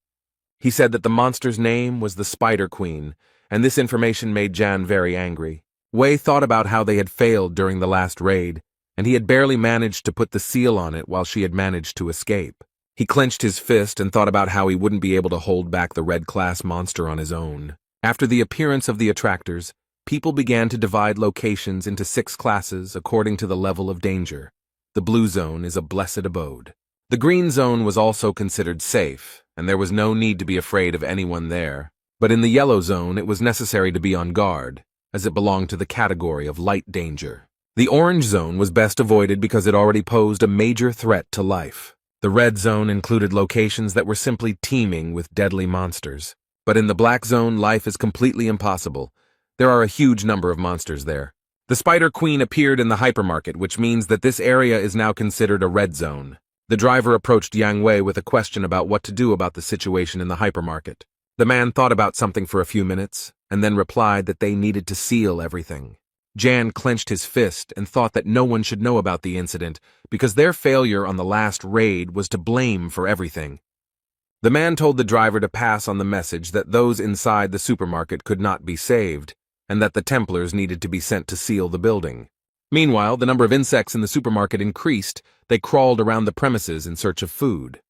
He said that the monster's name was the Spider Queen, and this information made Jan very angry. Wei thought about how they had failed during the last raid, and he had barely managed to put the seal on it while she had managed to escape. He clenched his fist and thought about how he wouldn't be able to hold back the red-class monster on his own. After the appearance of the attractors, people began to divide locations into 6 classes according to the level of danger. The blue zone is a blessed abode. The green zone was also considered safe, and there was no need to be afraid of anyone there. But in the yellow zone, it was necessary to be on guard, as it belonged to the category of light danger. The orange zone was best avoided because it already posed a major threat to life. The red zone included locations that were simply teeming with deadly monsters. But in the black zone, life is completely impossible. There are a huge number of monsters there. The Spider Queen appeared in the hypermarket, which means that this area is now considered a red zone. The driver approached Yang Wei with a question about what to do about the situation in the hypermarket. The man thought about something for a few minutes, and then replied that they needed to seal everything. Jan clenched his fist and thought that no one should know about the incident because their failure on the last raid was to blame for everything. The man told the driver to pass on the message that those inside the supermarket could not be saved, and that the Templars needed to be sent to seal the building. Meanwhile, the number of insects in the supermarket increased. They crawled around the premises in search of food.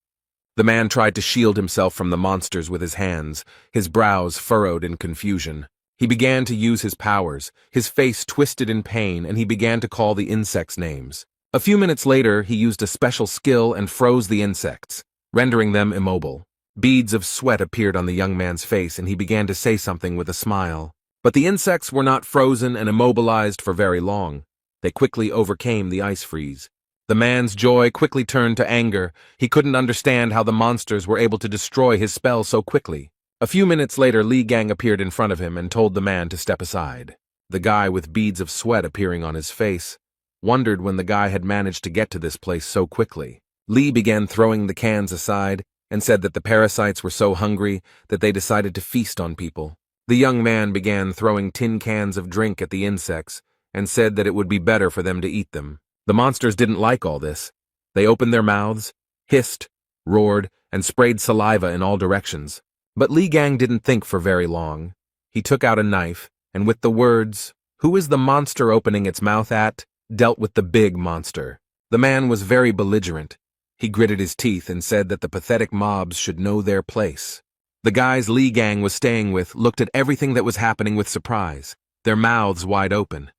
The man tried to shield himself from the monsters with his hands, his brows furrowed in confusion. He began to use his powers, his face twisted in pain, and he began to call the insects names. A few minutes later, he used a special skill and froze the insects, rendering them immobile. Beads of sweat appeared on the young man's face, and he began to say something with a smile. But the insects were not frozen and immobilized for very long. They quickly overcame the ice freeze. The man's joy quickly turned to anger. He couldn't understand how the monsters were able to destroy his spell so quickly. A few minutes later, Li Gang appeared in front of him and told the man to step aside. The guy, with beads of sweat appearing on his face, wondered when the guy had managed to get to this place so quickly. Li began throwing the cans aside and said that the parasites were so hungry that they decided to feast on people. The young man began throwing tin cans of drink at the insects and said that it would be better for them to eat them. The monsters didn't like all this. They opened their mouths, hissed, roared, and sprayed saliva in all directions. But Li Gang didn't think for very long. He took out a knife, and with the words, "Who is the monster opening its mouth at?" dealt with the big monster. The man was very belligerent. He gritted his teeth and said that the pathetic mobs should know their place. The guys Li Gang was staying with looked at everything that was happening with surprise, their mouths wide open.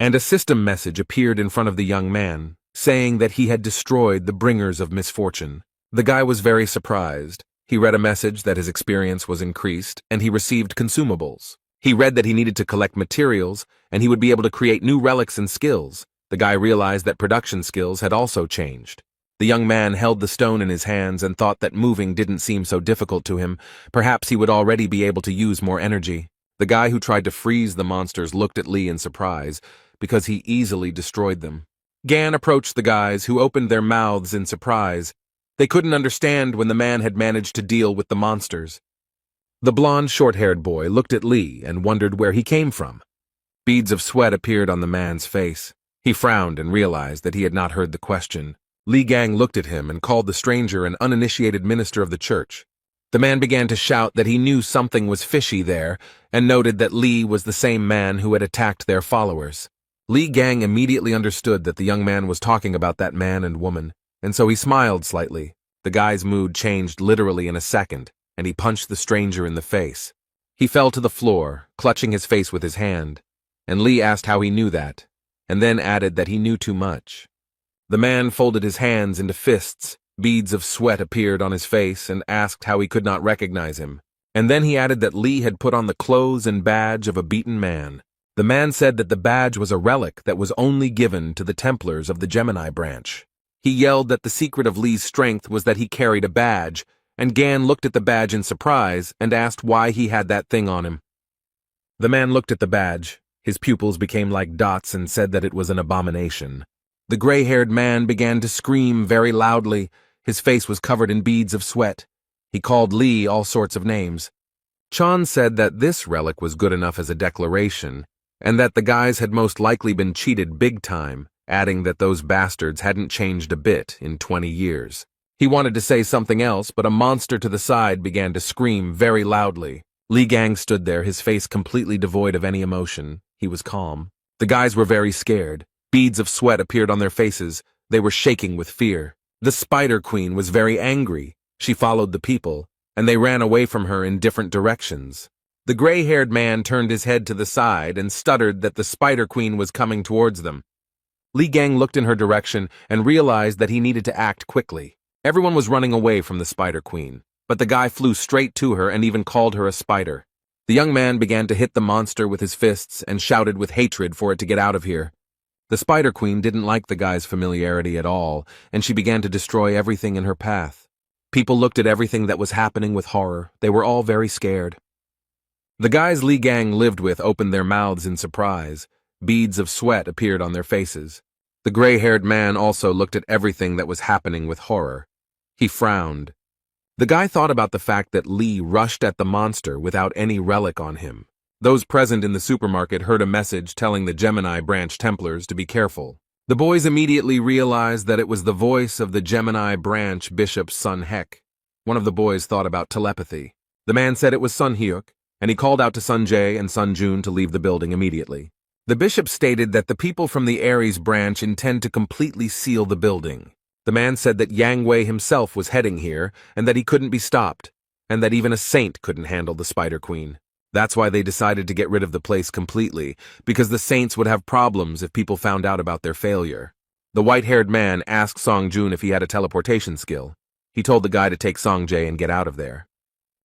And a system message appeared in front of the young man, saying that he had destroyed the bringers of misfortune. The guy was very surprised. He read a message that his experience was increased, and he received consumables. He read that he needed to collect materials, and he would be able to create new relics and skills. The guy realized that production skills had also changed. The young man held the stone in his hands and thought that moving didn't seem so difficult to him. Perhaps he would already be able to use more energy. The guy who tried to freeze the monsters looked at Li in surprise, because he easily destroyed them. Gan approached the guys, who opened their mouths in surprise. They couldn't understand when the man had managed to deal with the monsters. The blond, short-haired boy looked at Li and wondered where he came from. Beads of sweat appeared on the man's face. He frowned and realized that he had not heard the question. Li Gang looked at him and called the stranger an uninitiated minister of the church. The man began to shout that he knew something was fishy there and noted that Li was the same man who had attacked their followers. Li Gang immediately understood that the young man was talking about that man and woman, and so he smiled slightly. The guy's mood changed literally in a second, and he punched the stranger in the face. He fell to the floor, clutching his face with his hand, and Li asked how he knew that, and then added that he knew too much. The man folded his hands into fists. Beads of sweat appeared on his face and asked how he could not recognize him. And then he added that Li had put on the clothes and badge of a beaten man. The man said that the badge was a relic that was only given to the Templars of the Gemini branch. He yelled that the secret of Li's strength was that he carried a badge, and Gan looked at the badge in surprise and asked why he had that thing on him. The man looked at the badge. His pupils became like dots and said that it was an abomination. The gray-haired man began to scream very loudly. His face was covered in beads of sweat. He called Li all sorts of names. Chan said that this relic was good enough as a declaration, and that the guys had most likely been cheated big time, adding that those bastards hadn't changed a bit in 20 years. He wanted to say something else, but a monster to the side began to scream very loudly. Li Gang stood there, his face completely devoid of any emotion. He was calm. The guys were very scared. Beads of sweat appeared on their faces. They were shaking with fear. The Spider Queen was very angry. She followed the people, and they ran away from her in different directions. The gray-haired man turned his head to the side and stuttered that the Spider Queen was coming towards them. Li Gang looked in her direction and realized that he needed to act quickly. Everyone was running away from the Spider Queen, but the guy flew straight to her and even called her a spider. The young man began to hit the monster with his fists and shouted with hatred for it to get out of here. The Spider Queen didn't like the guy's familiarity at all, and she began to destroy everything in her path. People looked at everything that was happening with horror. They were all very scared. The guys Li Gang lived with opened their mouths in surprise. Beads of sweat appeared on their faces. The gray-haired man also looked at everything that was happening with horror. He frowned. The guy thought about the fact that Li rushed at the monster without any relic on him. Those present in the supermarket heard a message telling the Gemini branch Templars to be careful. The boys immediately realized that it was the voice of the Gemini branch bishop's son Hek. One of the boys thought about telepathy. The man said it was Sun Hyuk, and he called out to Sun Jae and Sun Jun to leave the building immediately. The bishop stated that the people from the Aries branch intend to completely seal the building. The man said that Yang Wei himself was heading here, and that he couldn't be stopped, and that even a saint couldn't handle the Spider Queen. That's why they decided to get rid of the place completely, because the saints would have problems if people found out about their failure. The white-haired man asked Song Jun if he had a teleportation skill. He told the guy to take Song Jae and get out of there.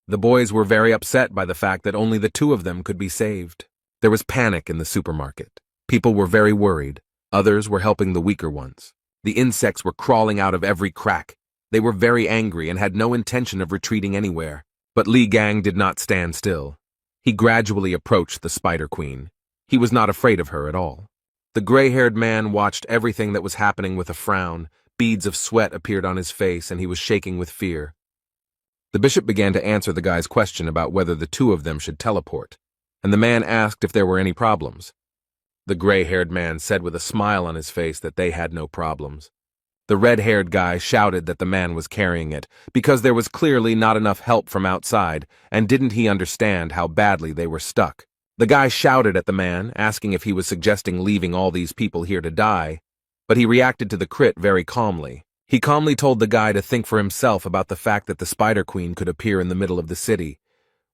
The boys were very upset by the fact that only the two of them could be saved. There was panic in the supermarket. People were very worried. Others were helping the weaker ones. The insects were crawling out of every crack. They were very angry and had no intention of retreating anywhere. But Li Gang did not stand still. He gradually approached the Spider Queen. He was not afraid of her at all. The gray-haired man watched everything that was happening with a frown. Beads of sweat appeared on his face, and he was shaking with fear. The bishop began to answer the guy's question about whether the two of them should teleport, and the man asked if there were any problems. The gray-haired man said with a smile on his face that they had no problems. The red-haired guy shouted that the man was carrying it, because there was clearly not enough help from outside, and didn't he understand how badly they were stuck. The guy shouted at the man, asking if he was suggesting leaving all these people here to die, but he reacted to the crit very calmly. He calmly told the guy to think for himself about the fact that the Spider Queen could appear in the middle of the city.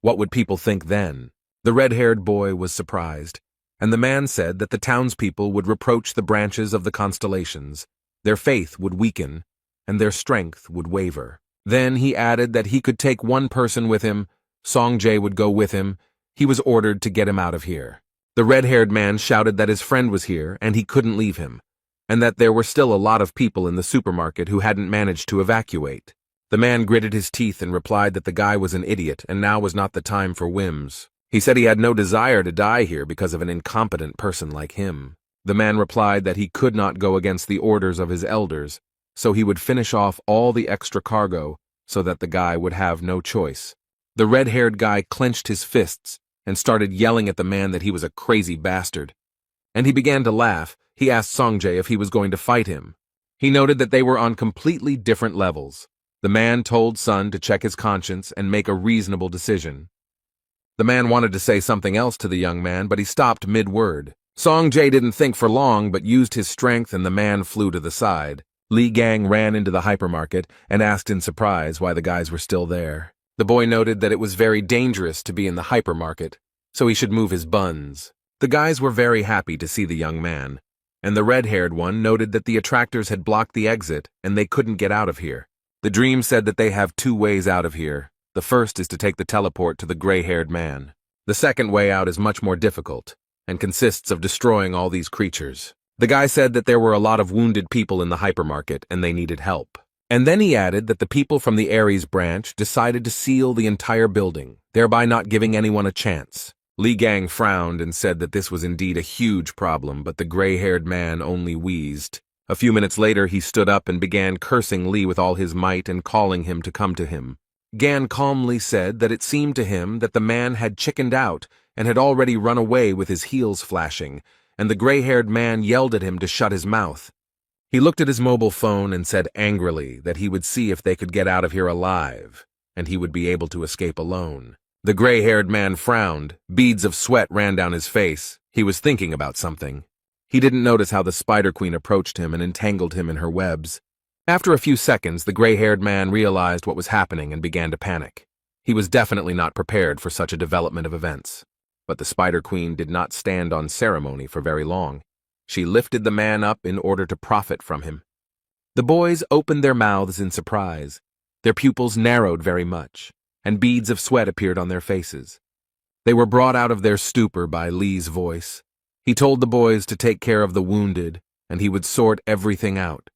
What would people think then? The red-haired boy was surprised, and the man said that the townspeople would reproach the branches of the constellations. Their faith would weaken, and their strength would waver. Then he added that he could take one person with him. Song Jae would go with him. He was ordered to get him out of here. The red-haired man shouted that his friend was here and he couldn't leave him, and that there were still a lot of people in the supermarket who hadn't managed to evacuate. The man gritted his teeth and replied that the guy was an idiot and now was not the time for whims. He said he had no desire to die here because of an incompetent person like him. The man replied that he could not go against the orders of his elders, so he would finish off all the extra cargo so that the guy would have no choice. The red-haired guy clenched his fists and started yelling at the man that he was a crazy bastard. And he began to laugh. He asked Song Jae if he was going to fight him. He noted that they were on completely different levels. The man told Sun to check his conscience and make a reasonable decision. The man wanted to say something else to the young man, but he stopped mid-word. Song Jae didn't think for long, but used his strength and the man flew to the side. Li Gang ran into the hypermarket and asked in surprise why the guys were still there. The boy noted that it was very dangerous to be in the hypermarket, so he should move his buns. The guys were very happy to see the young man, and the red-haired one noted that the attractors had blocked the exit and they couldn't get out of here. The dream said that they have two ways out of here. The first is to take the teleport to the gray-haired man. The second way out is much more difficult and consists of destroying all these creatures. The guy said that there were a lot of wounded people in the hypermarket and they needed help. And then he added that the people from the Aries branch decided to seal the entire building, thereby not giving anyone a chance. Li Gang frowned and said that this was indeed a huge problem, but the gray-haired man only wheezed. A few minutes later, he stood up and began cursing Li with all his might and calling him to come to him. Gan calmly said that it seemed to him that the man had chickened out and had already run away with his heels flashing, and the gray-haired man yelled at him to shut his mouth. He looked at his mobile phone and said angrily that he would see if they could get out of here alive, and he would be able to escape alone. The gray-haired man frowned. Beads of sweat ran down his face. He was thinking about something. He didn't notice how the Spider Queen approached him and entangled him in her webs. After a few seconds, the gray-haired man realized what was happening and began to panic. He was definitely not prepared for such a development of events. But the Spider Queen did not stand on ceremony for very long. She lifted the man up in order to profit from him. The boys opened their mouths in surprise. Their pupils narrowed very much, and beads of sweat appeared on their faces. They were brought out of their stupor by Li's voice. He told the boys to take care of the wounded, and he would sort everything out.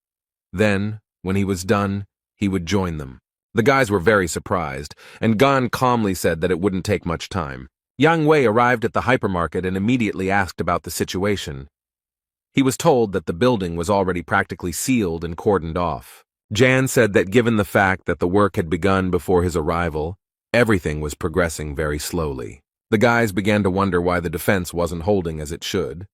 Then, when he was done, he would join them. The guys were very surprised, and Gan calmly said that it wouldn't take much time. Yang Wei arrived at the hypermarket and immediately asked about the situation. He was told that the building was already practically sealed and cordoned off. Jan said that given the fact that the work had begun before his arrival, everything was progressing very slowly. The guys began to wonder why the defense wasn't holding as it should.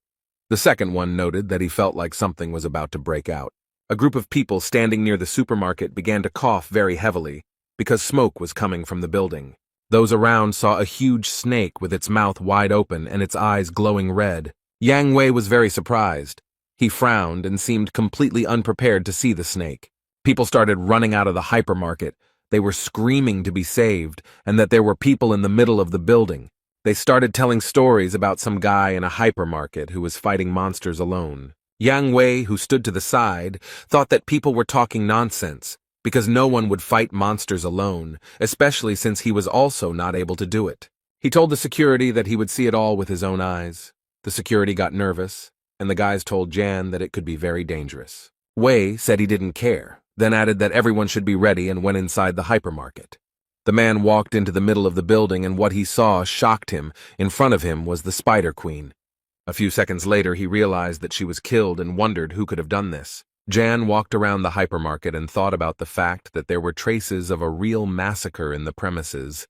The second one noted that he felt like something was about to break out. A group of people standing near the supermarket began to cough very heavily because smoke was coming from the building. Those around saw a huge snake with its mouth wide open and its eyes glowing red. Yang Wei was very surprised. He frowned and seemed completely unprepared to see the snake. People started running out of the hypermarket. They were screaming to be saved and that there were people in the middle of the building. They started telling stories about some guy in a hypermarket who was fighting monsters alone. Yang Wei, who stood to the side, thought that people were talking nonsense because no one would fight monsters alone, especially since he was also not able to do it. He told the security that he would see it all with his own eyes. The security got nervous, and the guys told Jan that it could be very dangerous. Wei said he didn't care, then added that everyone should be ready and went inside the hypermarket. The man walked into the middle of the building and what he saw shocked him. In front of him was the Spider Queen. A few seconds later, he realized that she was killed and wondered who could have done this. Jan walked around the hypermarket and thought about the fact that there were traces of a real massacre in the premises.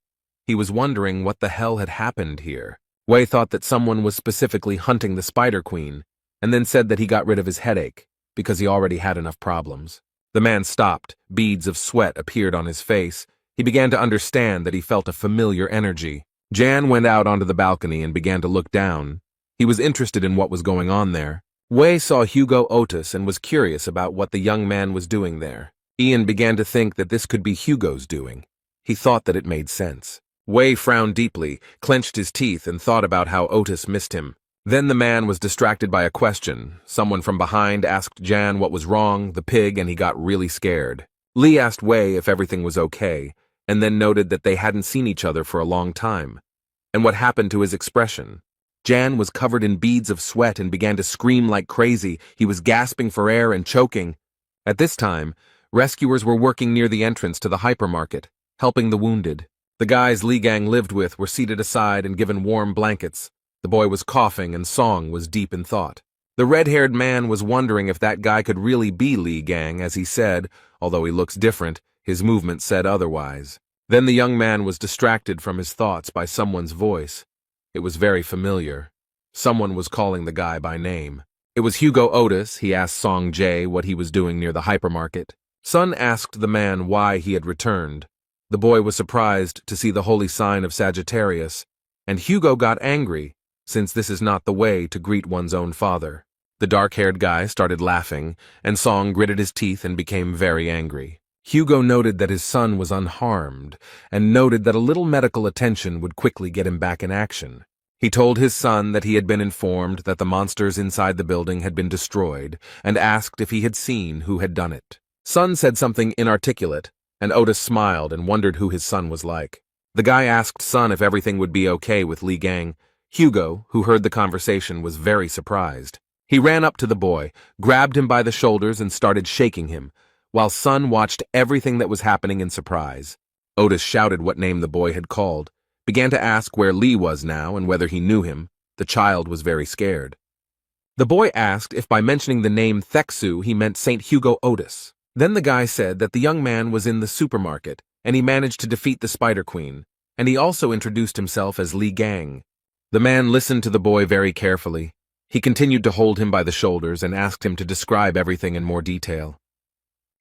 He was wondering what the hell had happened here. Wei thought that someone was specifically hunting the Spider Queen, and then said that he got rid of his headache because he already had enough problems. The man stopped. Beads of sweat appeared on his face. He began to understand that he felt a familiar energy. Jan went out onto the balcony and began to look down. He was interested in what was going on there. Wei saw Hugo Otis and was curious about what the young man was doing there. Ian began to think that this could be Hugo's doing. He thought that it made sense. Wei frowned deeply, clenched his teeth, and thought about how Otis missed him. Then the man was distracted by a question. Someone from behind asked Jan what was wrong, the pig, and he got really scared. Lee asked Wei if everything was okay, and then noted that they hadn't seen each other for a long time. And what happened to his expression? Jan was covered in beads of sweat and began to scream like crazy. He was gasping for air and choking. At this time, rescuers were working near the entrance to the hypermarket, helping the wounded. The guys Li Gang lived with were seated aside and given warm blankets. The boy was coughing and Song was deep in thought. The red-haired man was wondering if that guy could really be Li Gang, as he said, although he looks different, his movement said otherwise. Then the young man was distracted from his thoughts by someone's voice. It was very familiar. Someone was calling the guy by name. It was Hugo Otis. He asked Song Jae what he was doing near the hypermarket. Sun asked the man why he had returned. The boy was surprised to see the holy sign of Sagittarius, and Hugo got angry, since this is not the way to greet one's own father. The dark-haired guy started laughing, and Song gritted his teeth and became very angry. Hugo noted that his son was unharmed, and noted that a little medical attention would quickly get him back in action. He told his son that he had been informed that the monsters inside the building had been destroyed, and asked if he had seen who had done it. Sun said something inarticulate, and Otis smiled and wondered who his son was like. The guy asked Sun if everything would be okay with Li Gang. Hugo, who heard the conversation, was very surprised. He ran up to the boy, grabbed him by the shoulders, and started shaking him, while Sun watched everything that was happening in surprise. Otis shouted what name the boy had called, began to ask where Lee was now and whether he knew him. The child was very scared. The boy asked if by mentioning the name Theksu he meant St. Hugo Otis. Then the guy said that the young man was in the supermarket, and he managed to defeat the Spider Queen, and he also introduced himself as Li Gang. The man listened to the boy very carefully. He continued to hold him by the shoulders and asked him to describe everything in more detail.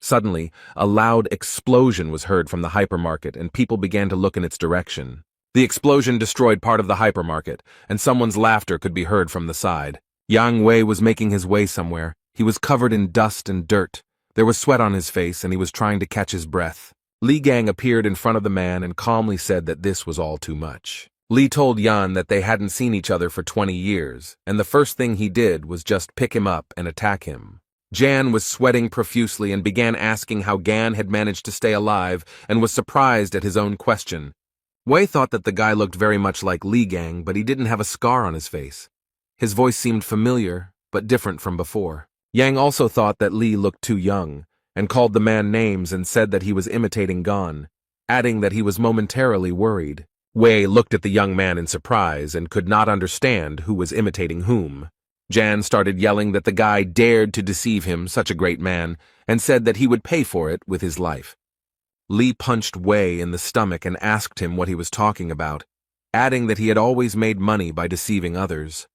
Suddenly, a loud explosion was heard from the hypermarket, and people began to look in its direction. The explosion destroyed part of the hypermarket, and someone's laughter could be heard from the side. Yang Wei was making his way somewhere. He was covered in dust and dirt. There was sweat on his face, and he was trying to catch his breath. Li Gang appeared in front of the man and calmly said that this was all too much. Li told Yan that they hadn't seen each other for 20 years, and the first thing he did was just pick him up and attack him. Jan was sweating profusely and began asking how Gan had managed to stay alive and was surprised at his own question. Wei thought that the guy looked very much like Li Gang, but he didn't have a scar on his face. His voice seemed familiar, but different from before. Yang also thought that Li looked too young, and called the man names and said that he was imitating Gan, adding that he was momentarily worried. Wei looked at the young man in surprise and could not understand who was imitating whom. Jan started yelling that the guy dared to deceive him, such a great man, and said that he would pay for it with his life. Li punched Wei in the stomach and asked him what he was talking about. adding that he had always made money by deceiving others.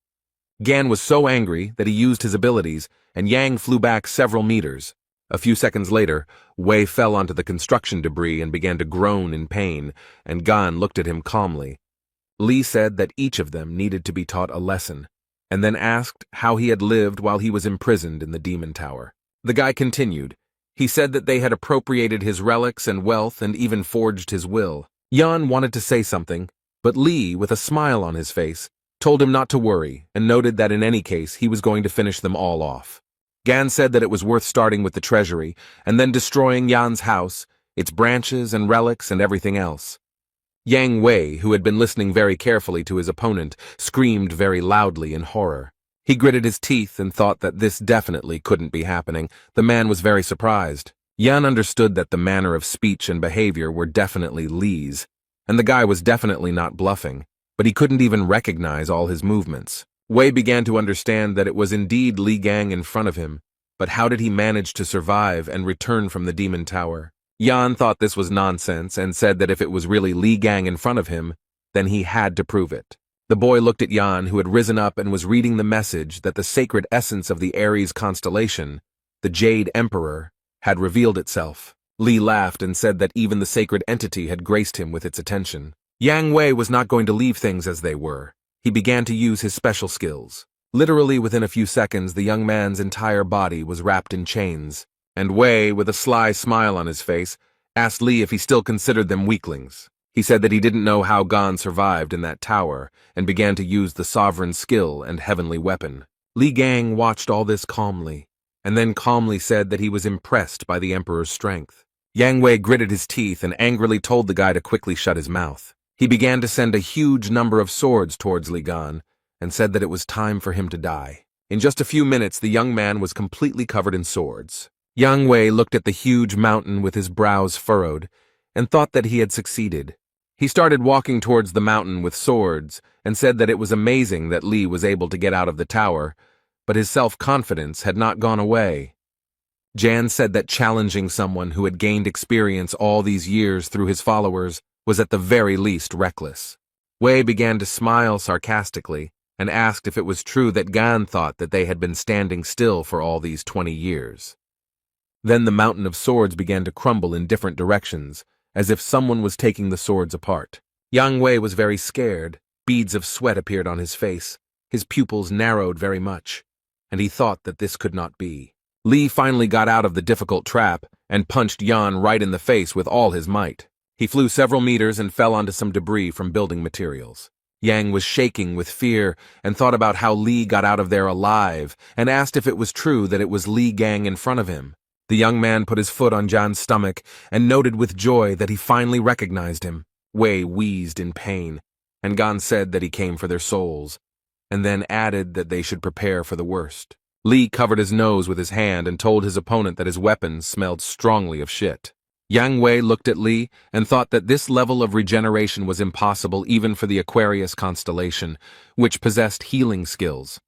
Gan was so angry that he used his abilities, and Yang flew back several meters. A few seconds later, Wei fell onto the construction debris and began to groan in pain, and Gan looked at him calmly. Li said that each of them needed to be taught a lesson, and then asked how he had lived while he was imprisoned in the demon tower. The guy continued. He said that they had appropriated his relics and wealth and even forged his will. Yan wanted to say something, but Li, with a smile on his face, told him not to worry and noted that in any case he was going to finish them all off. Gan said that it was worth starting with the treasury and then destroying Yan's house, its branches and relics and everything else. Yang Wei, who had been listening very carefully to his opponent, screamed very loudly in horror. He gritted his teeth and thought that this definitely couldn't be happening. The man was very surprised. Yan understood that the manner of speech and behavior were definitely Li's, and the guy was definitely not bluffing, but he couldn't even recognize all his movements. Wei began to understand that it was indeed Li Gang in front of him, but how did he manage to survive and return from the demon tower? Yan thought this was nonsense and said that if it was really Li Gang in front of him, then he had to prove it. The boy looked at Yan, who had risen up and was reading the message that the sacred essence of the Aries constellation, the Jade Emperor, had revealed itself. Li laughed and said that even the sacred entity had graced him with its attention. Yang Wei was not going to leave things as they were. He began to use his special skills. Literally within a few seconds, the young man's entire body was wrapped in chains, and Wei, with a sly smile on his face, asked Li if he still considered them weaklings. He said that he didn't know how Gan survived in that tower, and began to use the sovereign skill and heavenly weapon. Li Gang watched all this calmly, and then calmly said that he was impressed by the Emperor's strength. Yang Wei gritted his teeth and angrily told the guy to quickly shut his mouth. He began to send a huge number of swords towards Li Gan, and said that it was time for him to die. In just a few minutes, the young man was completely covered in swords. Yang Wei looked at the huge mountain with his brows furrowed, and thought that he had succeeded. He started walking towards the mountain with swords, and said that it was amazing that Li was able to get out of the tower, but his self-confidence had not gone away. Jan said that challenging someone who had gained experience all these years through his followers was at the very least reckless. Wei began to smile sarcastically, and asked if it was true that Gan thought that they had been standing still for all these 20 years. Then the mountain of swords began to crumble in different directions, as if someone was taking the swords apart. Yang Wei was very scared. Beads of sweat appeared on his face. His pupils narrowed very much, and he thought that this could not be. Li finally got out of the difficult trap and punched Yan right in the face with all his might. He flew several meters and fell onto some debris from building materials. Yang was shaking with fear and thought about how Li got out of there alive and asked if it was true that it was Li Gang in front of him. The young man put his foot on Jan's stomach and noted with joy that he finally recognized him. Wei wheezed in pain, and Gan said that he came for their souls, and then added that they should prepare for the worst. Li covered his nose with his hand and told his opponent that his weapons smelled strongly of shit. Yang Wei looked at Li and thought that this level of regeneration was impossible even for the Aquarius constellation, which possessed healing skills.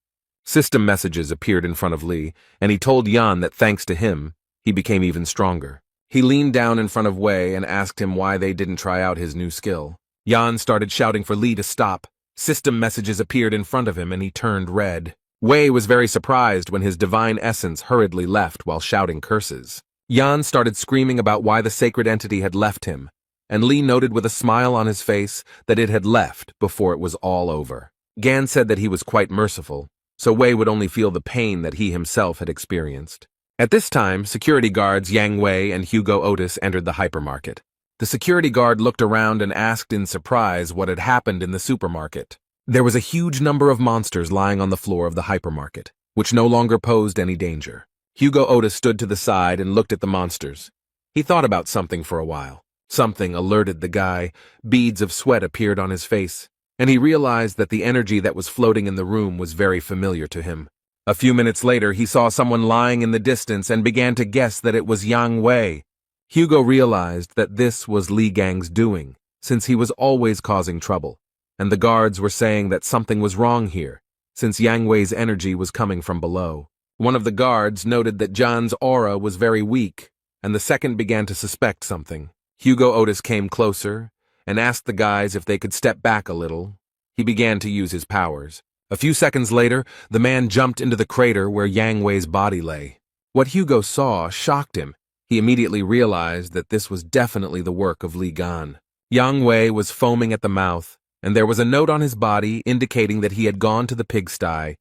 System messages appeared in front of Li, and he told Yan that thanks to him, he became even stronger. He leaned down in front of Wei and asked him why they didn't try out his new skill. Yan started shouting for Li to stop. System messages appeared in front of him and he turned red. Wei was very surprised when his divine essence hurriedly left while shouting curses. Yan started screaming about why the sacred entity had left him, and Li noted with a smile on his face that it had left before it was all over. Gan said that he was quite merciful, so Wei would only feel the pain that he himself had experienced. At this time, security guards Yang Wei and Hugo Otis entered the hypermarket. The security guard looked around and asked in surprise what had happened in the supermarket. There was a huge number of monsters lying on the floor of the hypermarket, which no longer posed any danger. Hugo Otis stood to the side and looked at the monsters. He thought about something for a while. Something alerted the guy. Beads of sweat appeared on his face, and he realized that the energy that was floating in the room was very familiar to him. A few minutes later, he saw someone lying in the distance and began to guess that it was Yang Wei. Hugo realized that this was Li Gang's doing, since he was always causing trouble, and the guards were saying that something was wrong here, since Yang Wei's energy was coming from below. One of the guards noted that Jan's aura was very weak, and the second began to suspect something. Hugo Otis came closer and asked the guys if they could step back a little. He began to use his powers. A few seconds later, the man jumped into the crater where Yang Wei's body lay. What Hugo saw shocked him. He immediately realized that this was definitely the work of Li Gan. Yang Wei was foaming at the mouth, and there was a note on his body indicating that he had gone to the pigsty.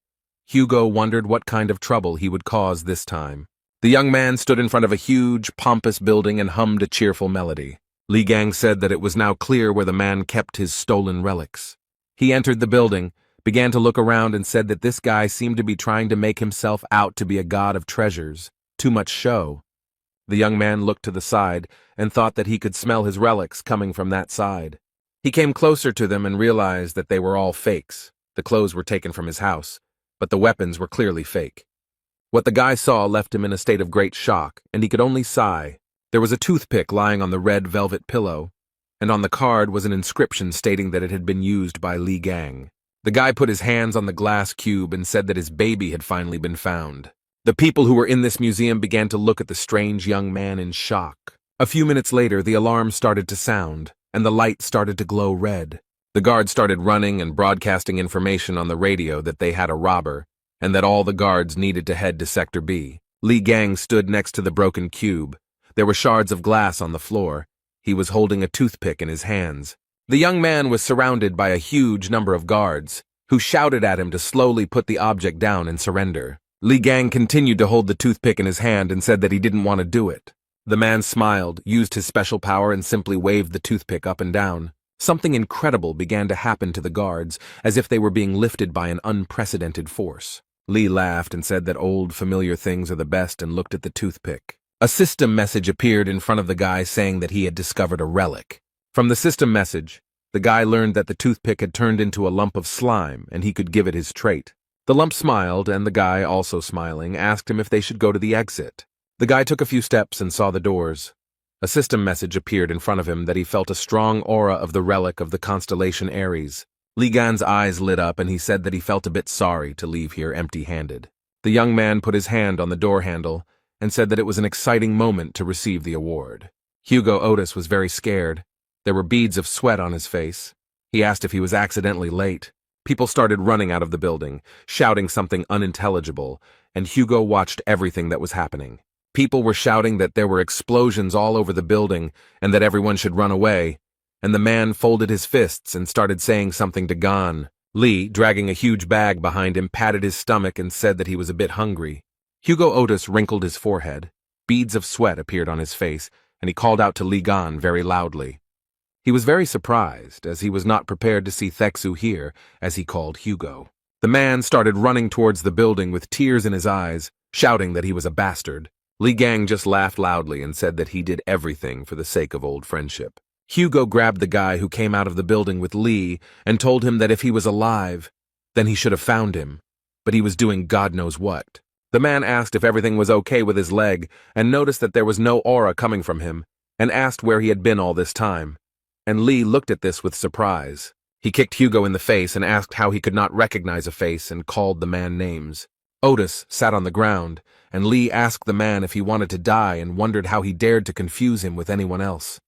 Hugo wondered what kind of trouble he would cause this time. The young man stood in front of a huge, pompous building and hummed a cheerful melody. Li Gang said that it was now clear where the man kept his stolen relics. He entered the building, began to look around, and said that this guy seemed to be trying to make himself out to be a god of treasures. Too much show. The young man looked to the side and thought that he could smell his relics coming from that side. He came closer to them and realized that they were all fakes. The clothes were taken from his house, but the weapons were clearly fake. What the guy saw left him in a state of great shock, and he could only sigh. There was a toothpick lying on the red velvet pillow, and on the card was an inscription stating that it had been used by Li Gang. The guy put his hands on the glass cube and said that his baby had finally been found. The people who were in this museum began to look at the strange young man in shock. A few minutes later, the alarm started to sound, and the light started to glow red. The guards started running and broadcasting information on the radio that they had a robber, and that all the guards needed to head to Sector B. Li Gang stood next to the broken cube. There were shards of glass on the floor. He was holding a toothpick in his hands. The young man was surrounded by a huge number of guards, who shouted at him to slowly put the object down and surrender. Li Gang continued to hold the toothpick in his hand and said that he didn't want to do it. The man smiled, used his special power, and simply waved the toothpick up and down. Something incredible began to happen to the guards, as if they were being lifted by an unprecedented force. Li laughed and said that old familiar things are the best and looked at the toothpick. A system message appeared in front of the guy saying that he had discovered a relic. From the system message, the guy learned that the toothpick had turned into a lump of slime and he could give it his trait. The lump smiled, and the guy, also smiling, asked him if they should go to the exit. The guy took a few steps and saw the doors. A system message appeared in front of him that he felt a strong aura of the relic of the constellation Aries. Li Gan's eyes lit up and he said that he felt a bit sorry to leave here empty-handed. The young man put his hand on the door handle and said that it was an exciting moment to receive the award. Hugo Otis was very scared. There were beads of sweat on his face. He asked if he was accidentally late. People started running out of the building, shouting something unintelligible, and Hugo watched everything that was happening. People were shouting that there were explosions all over the building and that everyone should run away, and the man folded his fists and started saying something to Gan. Li, dragging a huge bag behind him, patted his stomach and said that he was a bit hungry. Hugo Otis wrinkled his forehead. Beads of sweat appeared on his face, and he called out to Li Gan very loudly. He was very surprised, as he was not prepared to see Thexu here, as he called Hugo. The man started running towards the building with tears in his eyes, shouting that he was a bastard. Li Gang just laughed loudly and said that he did everything for the sake of old friendship. Hugo grabbed the guy who came out of the building with Li and told him that if he was alive, then he should have found him, but he was doing God knows what. The man asked if everything was okay with his leg and noticed that there was no aura coming from him, and asked where he had been all this time. And Li looked at this with surprise. He kicked Hugo in the face and asked how he could not recognize a face and called the man names. Otis sat on the ground, and Li asked the man if he wanted to die and wondered how he dared to confuse him with anyone else.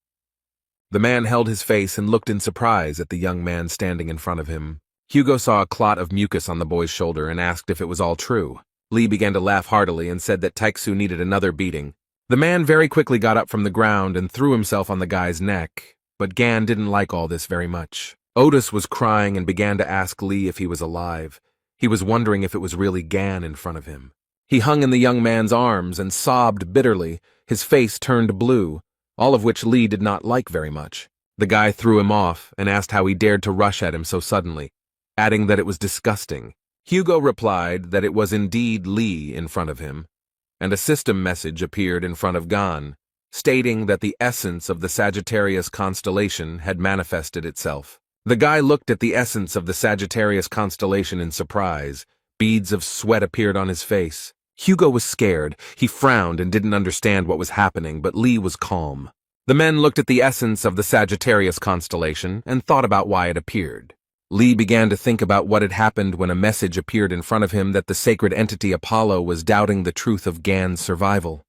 The man held his face and looked in surprise at the young man standing in front of him. Hugo saw a clot of mucus on the boy's shoulder and asked if it was all true. Li began to laugh heartily and said that Taixu needed another beating. The man very quickly got up from the ground and threw himself on the guy's neck, but Gan didn't like all this very much. Otis was crying and began to ask Li if he was alive. He was wondering if it was really Gan in front of him. He hung in the young man's arms and sobbed bitterly, his face turned blue, all of which Li did not like very much. The guy threw him off and asked how he dared to rush at him so suddenly, adding that it was disgusting. Hugo replied that it was indeed Li in front of him, and a system message appeared in front of Gan, stating that the essence of the Sagittarius constellation had manifested itself. The guy looked at the essence of the Sagittarius constellation in surprise. Beads of sweat appeared on his face. Hugo was scared. He frowned and didn't understand what was happening, but Li was calm. The men looked at the essence of the Sagittarius constellation and thought about why it appeared. Li began to think about what had happened when a message appeared in front of him that the sacred entity Apollo was doubting the truth of Gan's survival.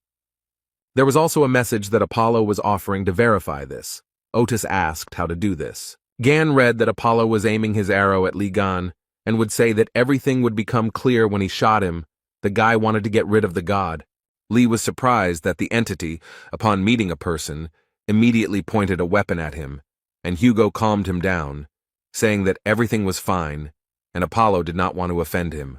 There was also a message that Apollo was offering to verify this. Otis asked how to do this. Gan read that Apollo was aiming his arrow at Li Gan and would say that everything would become clear when he shot him. The guy wanted to get rid of the god. Li was surprised that the entity, upon meeting a person, immediately pointed a weapon at him, and Hugo calmed him down, saying that everything was fine, and Apollo did not want to offend him.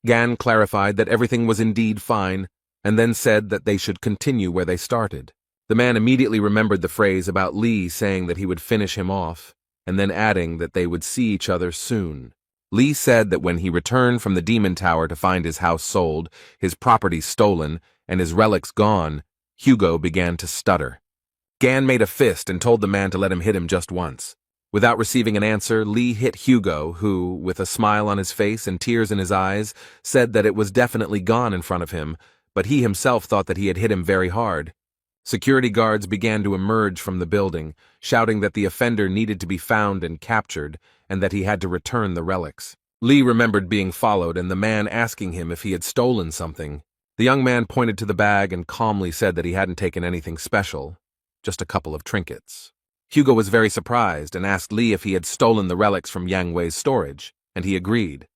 Gan clarified that everything was indeed fine, and then said that they should continue where they started. The man immediately remembered the phrase about Li saying that he would finish him off, and then adding that they would see each other soon. Li said that when he returned from the Demon Tower to find his house sold, his property stolen, and his relics gone, Hugo began to stutter. Gan made a fist and told the man to let him hit him just once. Without receiving an answer, Li hit Hugo, who, with a smile on his face and tears in his eyes, said that it was definitely gone in front of him, but he himself thought that he had hit him very hard. Security guards began to emerge from the building, shouting that the offender needed to be found and captured, and that he had to return the relics. Li remembered being followed and the man asking him if he had stolen something. The young man pointed to the bag and calmly said that he hadn't taken anything special, just a couple of trinkets. Hugo was very surprised and asked Li if he had stolen the relics from Yang Wei's storage, and he agreed.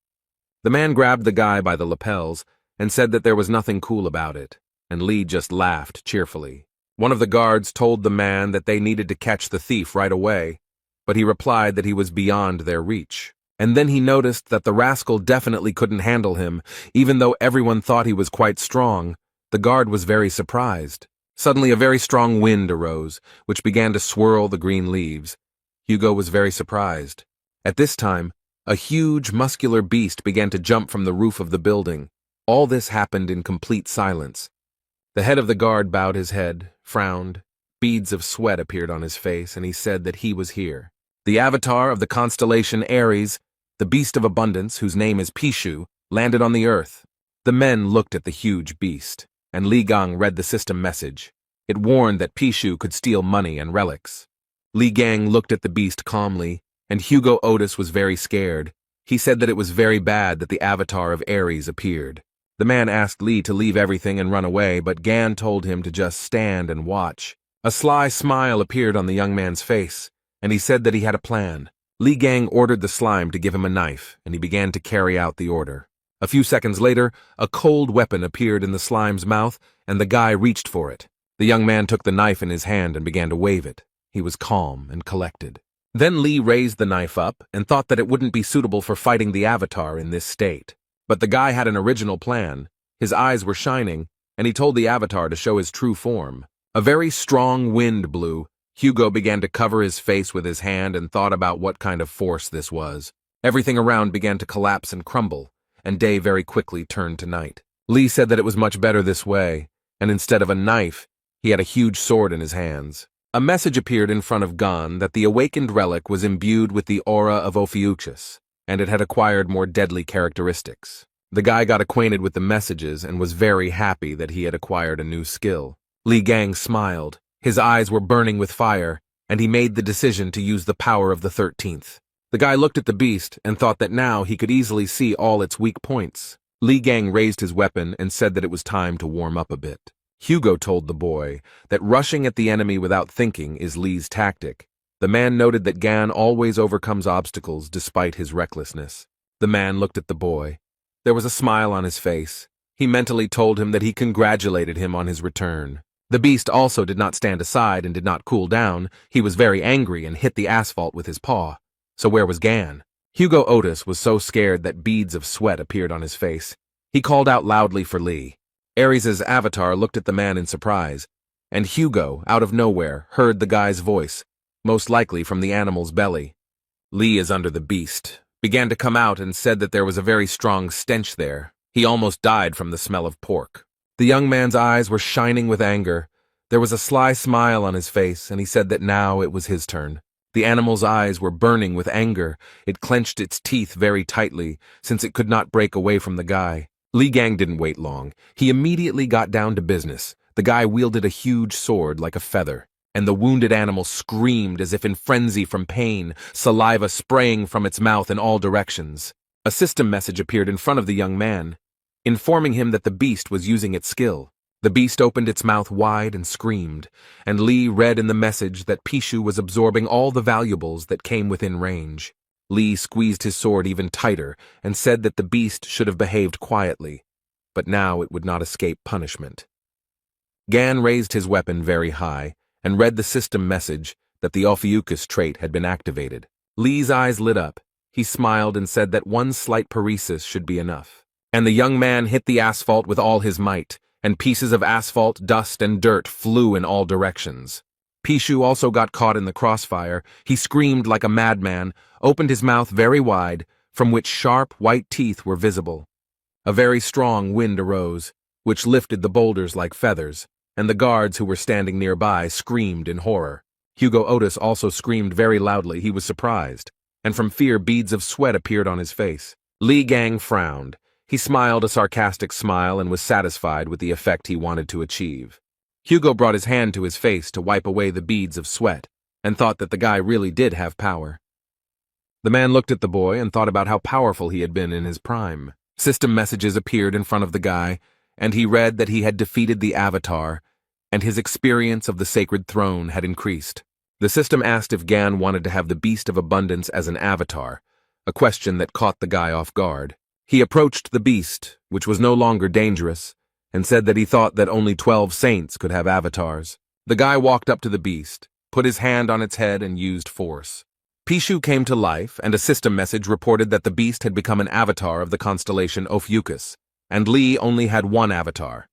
The man grabbed the guy by the lapels and said that there was nothing cool about it, and Li just laughed cheerfully. One of the guards told the man that they needed to catch the thief right away, but he replied that he was beyond their reach. And then he noticed that the rascal definitely couldn't handle him, even though everyone thought he was quite strong. The guard was very surprised. Suddenly a very strong wind arose, which began to swirl the green leaves. Hugo was very surprised. At this time, a huge, muscular beast began to jump from the roof of the building. All this happened in complete silence. The head of the guard bowed his head, frowned. Beads of sweat appeared on his face, and he said that he was here. The avatar of the constellation Aries, the beast of abundance, whose name is Pishu, landed on the earth. The men looked at the huge beast, and Li Gang read the system message. It warned that Pishu could steal money and relics. Li Gang looked at the beast calmly, and Hugo Otis was very scared. He said that it was very bad that the avatar of Aries appeared. The man asked Li to leave everything and run away, but Gan told him to just stand and watch. A sly smile appeared on the young man's face, and he said that he had a plan. Li Gang ordered the slime to give him a knife, and he began to carry out the order. A few seconds later, a cold weapon appeared in the slime's mouth, and the guy reached for it. The young man took the knife in his hand and began to wave it. He was calm and collected. Then Li raised the knife up and thought that it wouldn't be suitable for fighting the avatar in this state. But the guy had an original plan. His eyes were shining, and he told the avatar to show his true form. A very strong wind blew. Hugo began to cover his face with his hand and thought about what kind of force this was. Everything around began to collapse and crumble, and day very quickly turned to night. Li said that it was much better this way, and instead of a knife, he had a huge sword in his hands. A message appeared in front of Gan that the awakened relic was imbued with the aura of Ophiuchus, and it had acquired more deadly characteristics. The guy got acquainted with the messages and was very happy that he had acquired a new skill. Li Gang smiled. His eyes were burning with fire, and he made the decision to use the power of the 13th. The guy looked at the beast and thought that now he could easily see all its weak points. Li Gang raised his weapon and said that it was time to warm up a bit. Hugo told the boy that rushing at the enemy without thinking is Li's tactic. The man noted that Gan always overcomes obstacles despite his recklessness. The man looked at the boy. There was a smile on his face. He mentally told him that he congratulated him on his return. The beast also did not stand aside and did not cool down. He was very angry and hit the asphalt with his paw. So where was Gan? Hugo Otis was so scared that beads of sweat appeared on his face. He called out loudly for Li. Aries' avatar looked at the man in surprise, and Hugo, out of nowhere, heard the guy's voice, most likely from the animal's belly. Li is under the beast, began to come out and said that there was a very strong stench there. He almost died from the smell of pork. The young man's eyes were shining with anger. There was a sly smile on his face, and he said that now it was his turn. The animal's eyes were burning with anger. It clenched its teeth very tightly, since it could not break away from the guy. Li Gang didn't wait long. He immediately got down to business. The guy wielded a huge sword like a feather, and the wounded animal screamed as if in frenzy from pain, saliva spraying from its mouth in all directions. A system message appeared in front of the young man, informing him that the beast was using its skill. The beast opened its mouth wide and screamed, and Lee read in the message that Pishu was absorbing all the valuables that came within range. Lee squeezed his sword even tighter and said that the beast should have behaved quietly, but now it would not escape punishment. Gan raised his weapon very high and read the system message that the Ophiuchus trait had been activated. Lee's eyes lit up. He smiled and said that one slight paresis should be enough. And the young man hit the asphalt with all his might, and pieces of asphalt, dust, and dirt flew in all directions. Pishu also got caught in the crossfire. He screamed like a madman, opened his mouth very wide, from which sharp, white teeth were visible. A very strong wind arose, which lifted the boulders like feathers, and the guards who were standing nearby screamed in horror. Hugo Otis also screamed very loudly. He was surprised, and from fear beads of sweat appeared on his face. Li Gang frowned. He smiled a sarcastic smile and was satisfied with the effect he wanted to achieve. Hugo brought his hand to his face to wipe away the beads of sweat, and thought that the guy really did have power. The man looked at the boy and thought about how powerful he had been in his prime. System messages appeared in front of the guy, and he read that he had defeated the Avatar, and his experience of the sacred throne had increased. The system asked if Gan wanted to have the Beast of Abundance as an avatar, a question that caught the guy off guard. He approached the beast, which was no longer dangerous, and said that he thought that only 12 saints could have avatars. The guy walked up to the beast, put his hand on its head, and used force. Pishu came to life, and a system message reported that the beast had become an avatar of the constellation Ophiuchus, and Lee only had one avatar.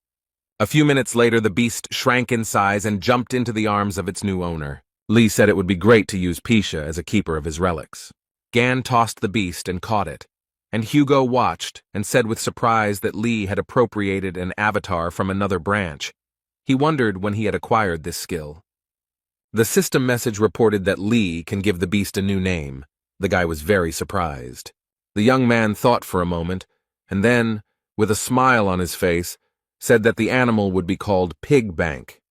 A few minutes later, the beast shrank in size and jumped into the arms of its new owner. Lee said it would be great to use Pisha as a keeper of his relics. Gan tossed the beast and caught it, and Hugo watched and said with surprise that Lee had appropriated an avatar from another branch. He wondered when he had acquired this skill. The system message reported that Lee can give the beast a new name. The guy was very surprised. The young man thought for a moment, and then, with a smile on his face, said that the animal would be called Pig Bank.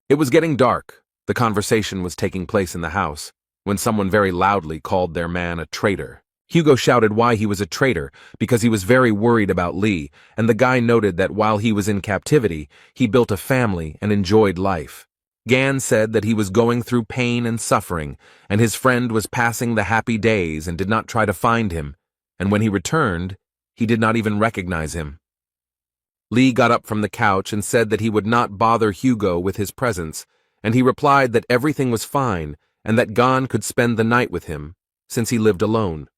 It was getting dark. The conversation was taking place in the house, when someone very loudly called their man a traitor. Hugo shouted why he was a traitor, because he was very worried about Lee, and the guy noted that while he was in captivity, he built a family and enjoyed life. Gan said that he was going through pain and suffering, and his friend was passing the happy days and did not try to find him, and when he returned, he did not even recognize him. Lee got up from the couch and said that he would not bother Hugo with his presence, and he replied that everything was fine and that Gan could spend the night with him, since he lived alone.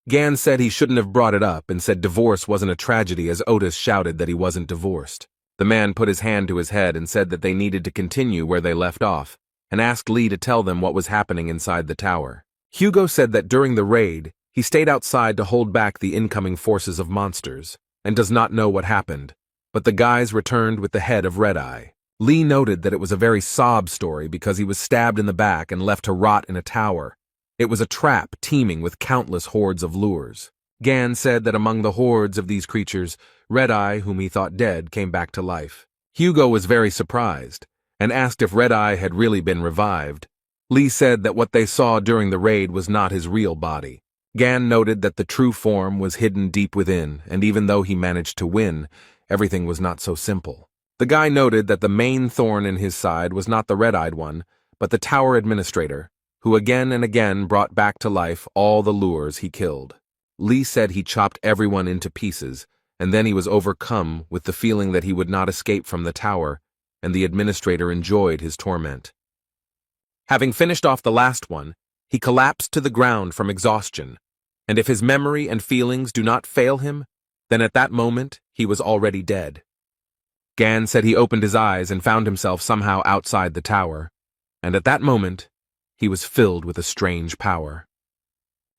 Gan said he shouldn't have brought it up and said divorce wasn't a tragedy as Otis shouted that he wasn't divorced. The man put his hand to his head and said that they needed to continue where they left off, and asked Lee to tell them what was happening inside the tower. Hugo said that during the raid, he stayed outside to hold back the incoming forces of monsters, and does not know what happened, but the guys returned with the head of Red Eye. Lee noted that it was a very sob story because he was stabbed in the back and left to rot in a tower. It was a trap teeming with countless hordes of lures. Gan said that among the hordes of these creatures, Red Eye, whom he thought dead, came back to life. Hugo was very surprised, and asked if Red Eye had really been revived. Lee said that what they saw during the raid was not his real body. Gan noted that the true form was hidden deep within, and even though he managed to win, everything was not so simple. The guy noted that the main thorn in his side was not the red-eyed one, but the tower administrator, who again and again brought back to life all the lures he killed. Lee said he chopped everyone into pieces, and then he was overcome with the feeling that he would not escape from the tower, and the administrator enjoyed his torment. Having finished off the last one, he collapsed to the ground from exhaustion, and if his memory and feelings do not fail him, then at that moment he was already dead. Gan said he opened his eyes and found himself somehow outside the tower, and at that moment, he was filled with a strange power.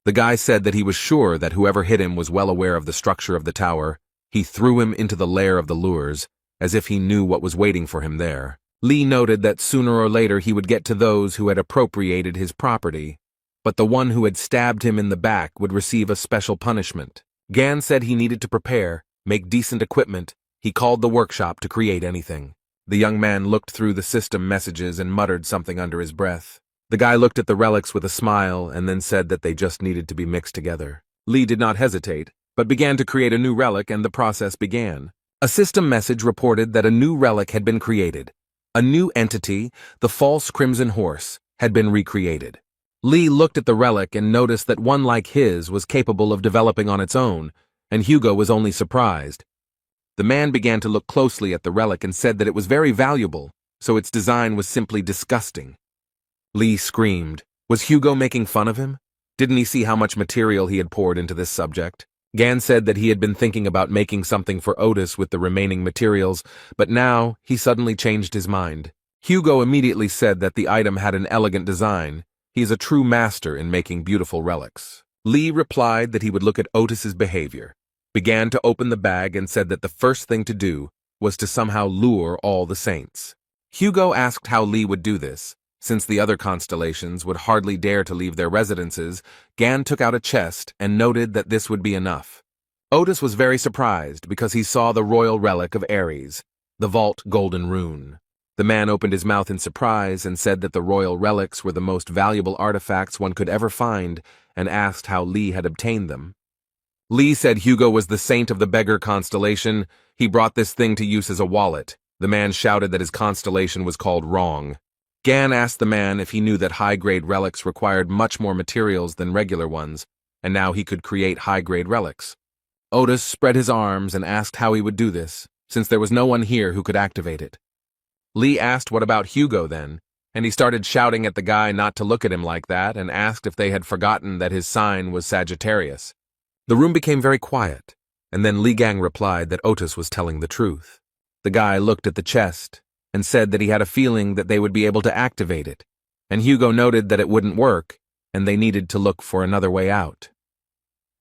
The guy said that he was sure that whoever hit him was well aware of the structure of the tower. He threw him into the lair of the lures, as if he knew what was waiting for him there. Lee noted that sooner or later he would get to those who had appropriated his property, but the one who had stabbed him in the back would receive a special punishment. Gan said he needed to prepare, make decent equipment. He called the workshop to create anything. The young man looked through the system messages and muttered something under his breath. The guy looked at the relics with a smile and then said that they just needed to be mixed together. Lee did not hesitate, but began to create a new relic, and the process began. A system message reported that a new relic had been created. A new entity, the false Crimson Horse, had been recreated. Lee looked at the relic and noticed that one like his was capable of developing on its own, and Hugo was only surprised. The man began to look closely at the relic and said that it was very valuable, so its design was simply disgusting. Lee screamed. Was Hugo making fun of him? Didn't he see how much material he had poured into this subject? Gan said that he had been thinking about making something for Otis with the remaining materials, but now he suddenly changed his mind. Hugo immediately said that the item had an elegant design. He is a true master in making beautiful relics. Lee replied that he would look at Otis's behavior, began to open the bag and said that the first thing to do was to somehow lure all the saints. Hugo asked how Lee would do this. Since the other constellations would hardly dare to leave their residences, Gan took out a chest and noted that this would be enough. Otis was very surprised because he saw the royal relic of Ares, the vault golden rune. The man opened his mouth in surprise and said that the royal relics were the most valuable artifacts one could ever find, and asked how Lee had obtained them. Lee said Hugo was the saint of the beggar constellation. He brought this thing to use as a wallet. The man shouted that his constellation was called Wrong. Gan asked the man if he knew that high-grade relics required much more materials than regular ones, and now he could create high-grade relics. Otis spread his arms and asked how he would do this, since there was no one here who could activate it. Lee asked what about Hugo then, and he started shouting at the guy not to look at him like that and asked if they had forgotten that his sign was Sagittarius. The room became very quiet, and then Li Gang replied that Otis was telling the truth. The guy looked at the chest and said that he had a feeling that they would be able to activate it, and Hugo noted that it wouldn't work, and they needed to look for another way out.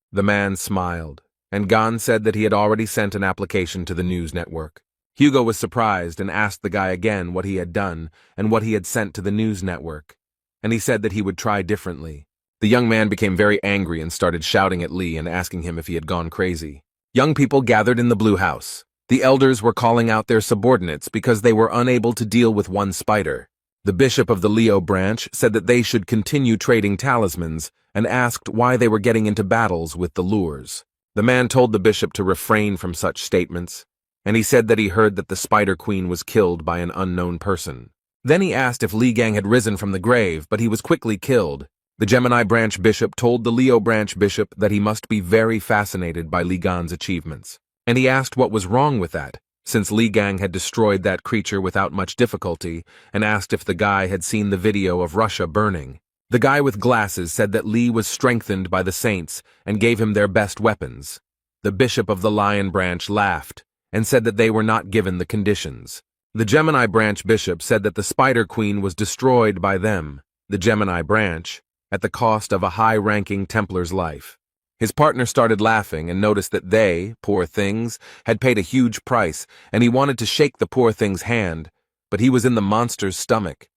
The man smiled, and Gan said that he had already sent an application to the news network. Hugo was surprised and asked the guy again what he had done and what he had sent to the news network, and he said that he would try differently. The young man became very angry and started shouting at Lee and asking him if he had gone crazy. Young people gathered in the Blue House. The elders were calling out their subordinates because they were unable to deal with one spider. The bishop of the Leo branch said that they should continue trading talismans and asked why they were getting into battles with the lures. The man told the bishop to refrain from such statements, and he said that he heard that the Spider Queen was killed by an unknown person. Then he asked if Li Gang had risen from the grave, but he was quickly killed. The Gemini branch bishop told the Leo branch bishop that he must be very fascinated by Li Gan's achievements. And he asked what was wrong with that, since Li Gang had destroyed that creature without much difficulty, and asked if the guy had seen the video of Russia burning. The guy with glasses said that Li was strengthened by the saints and gave him their best weapons. The bishop of the Lion branch laughed and said that they were not given the conditions. The Gemini branch bishop said that the Spider Queen was destroyed by them, the Gemini branch, at the cost of a high-ranking Templar's life. His partner started laughing and noticed that they, poor things, had paid a huge price, and he wanted to shake the poor thing's hand, but he was in the monster's stomach.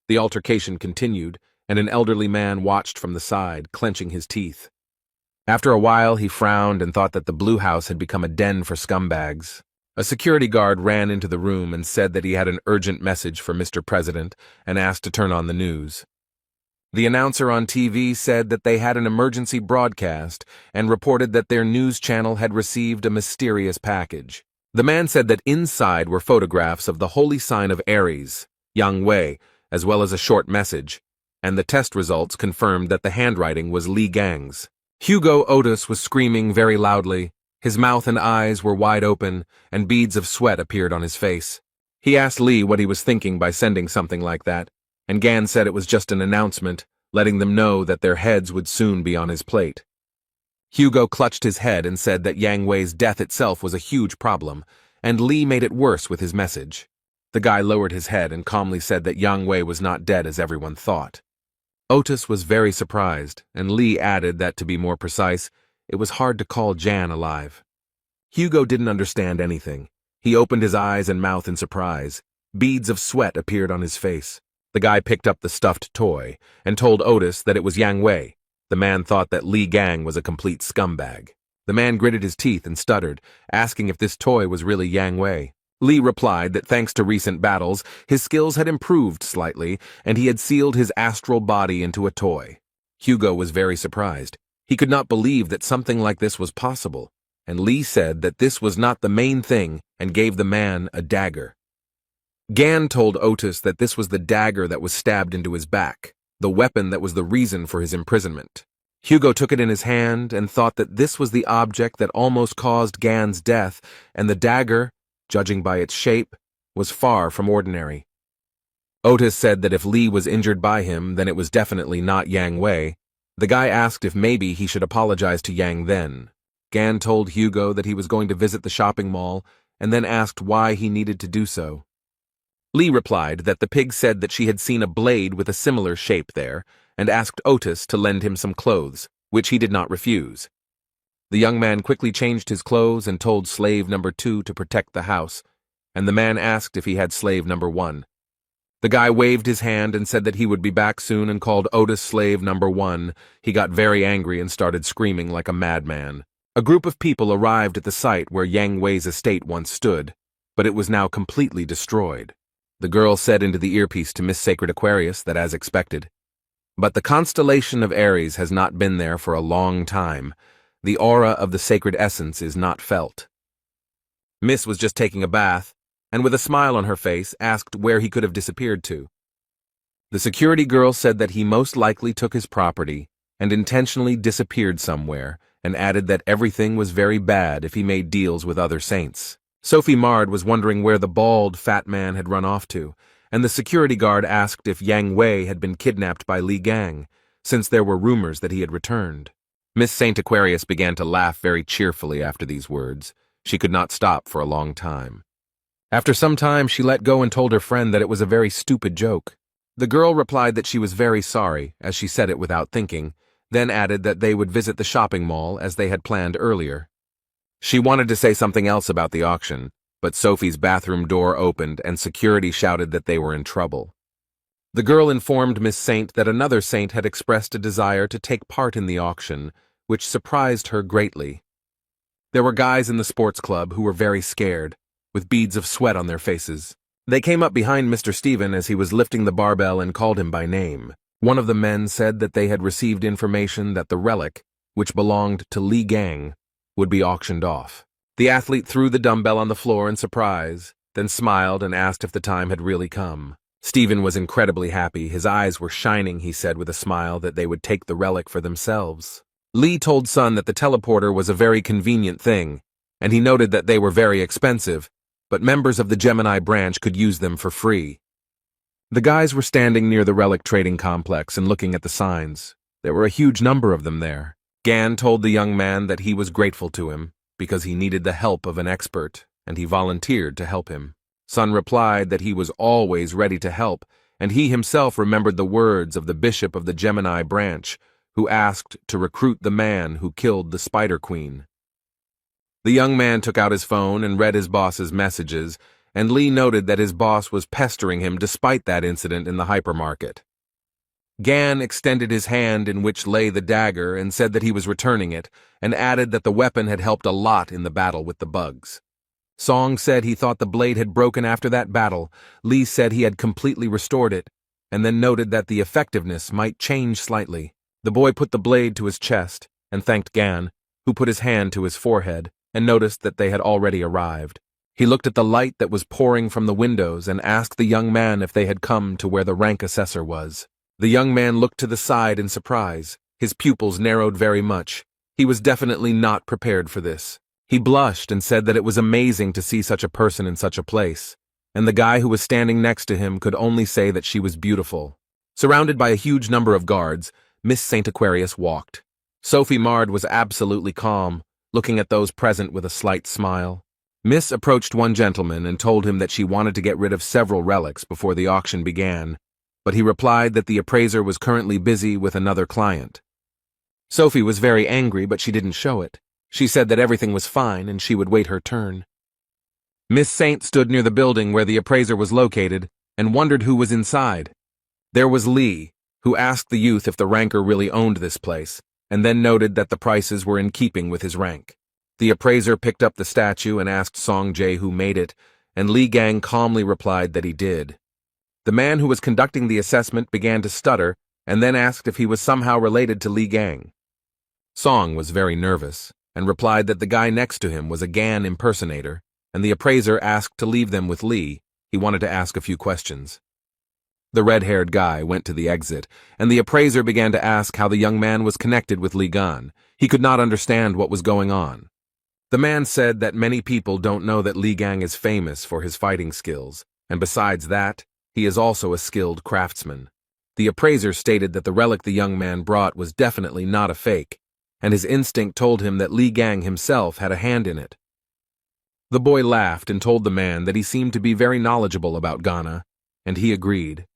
The altercation continued, and an elderly man watched from the side, clenching his teeth. After a while, he frowned and thought that the Blue House had become a den for scumbags. A security guard ran into the room and said that he had an urgent message for Mr. President and asked to turn on the news. The announcer on TV said that they had an emergency broadcast and reported that their news channel had received a mysterious package. The man said that inside were photographs of the holy sign of Ares, Yang Wei, as well as a short message, and the test results confirmed that the handwriting was Li Gang's. Hugo Otis was screaming very loudly. His mouth and eyes were wide open, and beads of sweat appeared on his face. He asked Lee what he was thinking by sending something like that, and Gan said it was just an announcement, letting them know that their heads would soon be on his plate. Hugo clutched his head and said that Yang Wei's death itself was a huge problem, and Lee made it worse with his message. The guy lowered his head and calmly said that Yang Wei was not dead as everyone thought. Otis was very surprised, and Lee added that, to be more precise, it was hard to call Jan alive. Hugo didn't understand anything. He opened his eyes and mouth in surprise. Beads of sweat appeared on his face. The guy picked up the stuffed toy and told Otis that it was Yang Wei. The man thought that Li Gang was a complete scumbag. The man gritted his teeth and stuttered, asking if this toy was really Yang Wei. Li replied that thanks to recent battles, his skills had improved slightly, and he had sealed his astral body into a toy. Hugo was very surprised. He could not believe that something like this was possible. and Lee said that this was not the main thing and gave the man a dagger. Gan told Otis that this was the dagger that was stabbed into his back, the weapon that was the reason for his imprisonment. Hugo took it in his hand and thought that this was the object that almost caused Gan's death, and the dagger, judging by its shape, was far from ordinary. Otis said that if Lee was injured by him, then it was definitely not Yang Wei. The guy asked if maybe he should apologize to Yang then. Gan told Hugo that he was going to visit the shopping mall, and then asked why he needed to do so. Lee replied that the pig said that she had seen a blade with a similar shape there, and asked Otis to lend him some clothes, which he did not refuse. The young man quickly changed his clothes and told slave number 2 to protect the house, and the man asked if he had slave number 1. The guy waved his hand and said that he would be back soon and called Otis slave number 1. He got very angry and started screaming like a madman. A group of people arrived at the site where Yang Wei's estate once stood, but it was now completely destroyed. The girl said into the earpiece to Miss Sacred Aquarius that as expected. But the constellation of Aries has not been there for a long time. The aura of the sacred essence is not felt. Miss was just taking a bath, and with a smile on her face, asked where he could have disappeared to. The security girl said that he most likely took his property and intentionally disappeared somewhere, and added that everything was very bad if he made deals with other saints. Sophie Mard was wondering where the bald, fat man had run off to, and the security guard asked if Yang Wei had been kidnapped by Li Gang, since there were rumors that he had returned. Miss Saint Aquarius began to laugh very cheerfully after these words. She could not stop for a long time. After some time, she let go and told her friend that it was a very stupid joke. The girl replied that she was very sorry, as she said it without thinking, then added that they would visit the shopping mall as they had planned earlier. She wanted to say something else about the auction, but Sophie's bathroom door opened and security shouted that they were in trouble. The girl informed Miss Saint that another saint had expressed a desire to take part in the auction, which surprised her greatly. There were guys in the sports club who were very scared, with beads of sweat on their faces. They came up behind Mr. Stephen as he was lifting the barbell and called him by name. One of the men said that they had received information that the relic, which belonged to Li Gang, would be auctioned off. The athlete threw the dumbbell on the floor in surprise, then smiled and asked if the time had really come. Stephen was incredibly happy. His eyes were shining, he said with a smile, that they would take the relic for themselves. Lee told Sun that the teleporter was a very convenient thing, and he noted that they were very expensive, but members of the Gemini branch could use them for free. The guys were standing near the relic trading complex and looking at the signs. There were a huge number of them there. Gan told the young man that he was grateful to him, because he needed the help of an expert, and he volunteered to help him. Sun replied that he was always ready to help, and he himself remembered the words of the bishop of the Gemini branch, who asked to recruit the man who killed the Spider Queen. The young man took out his phone and read his boss's messages, and Lee noted that his boss was pestering him despite that incident in the hypermarket. Gan extended his hand in which lay the dagger and said that he was returning it, and added that the weapon had helped a lot in the battle with the bugs. Song said he thought the blade had broken after that battle. Lee said he had completely restored it, and then noted that the effectiveness might change slightly. The boy put the blade to his chest and thanked Gan, who put his hand to his forehead and noticed that they had already arrived. He looked at the light that was pouring from the windows and asked the young man if they had come to where the rank assessor was. The young man looked to the side in surprise. His pupils narrowed very much. He was definitely not prepared for this. He blushed and said that it was amazing to see such a person in such a place, and the guy who was standing next to him could only say that she was beautiful. Surrounded by a huge number of guards, Miss Saint Aquarius walked. Sophie Mard was absolutely calm, looking at those present with a slight smile. Miss approached one gentleman and told him that she wanted to get rid of several relics before the auction began, but he replied that the appraiser was currently busy with another client. Sophie was very angry, but she didn't show it. She said that everything was fine and she would wait her turn. Miss Saint stood near the building where the appraiser was located and wondered who was inside. There was Lee, who asked the youth if the ranker really owned this place, and then noted that the prices were in keeping with his rank. The appraiser picked up the statue and asked Song Jae who made it, and Li Gang calmly replied that he did. The man who was conducting the assessment began to stutter and then asked if he was somehow related to Li Gang. Song was very nervous. and replied that the guy next to him was a Gan impersonator, and the appraiser asked to leave them with Lee. He wanted to ask a few questions. The red-haired guy went to the exit, and the appraiser began to ask how the young man was connected with Lee Gan. He could not understand what was going on. The man said that many people don't know that Lee Gang is famous for his fighting skills, and besides that, he is also a skilled craftsman. The appraiser stated that the relic the young man brought was definitely not a fake, and his instinct told him that Lee Gang himself had a hand in it. The boy laughed and told the man that he seemed to be very knowledgeable about Ghana, and he agreed.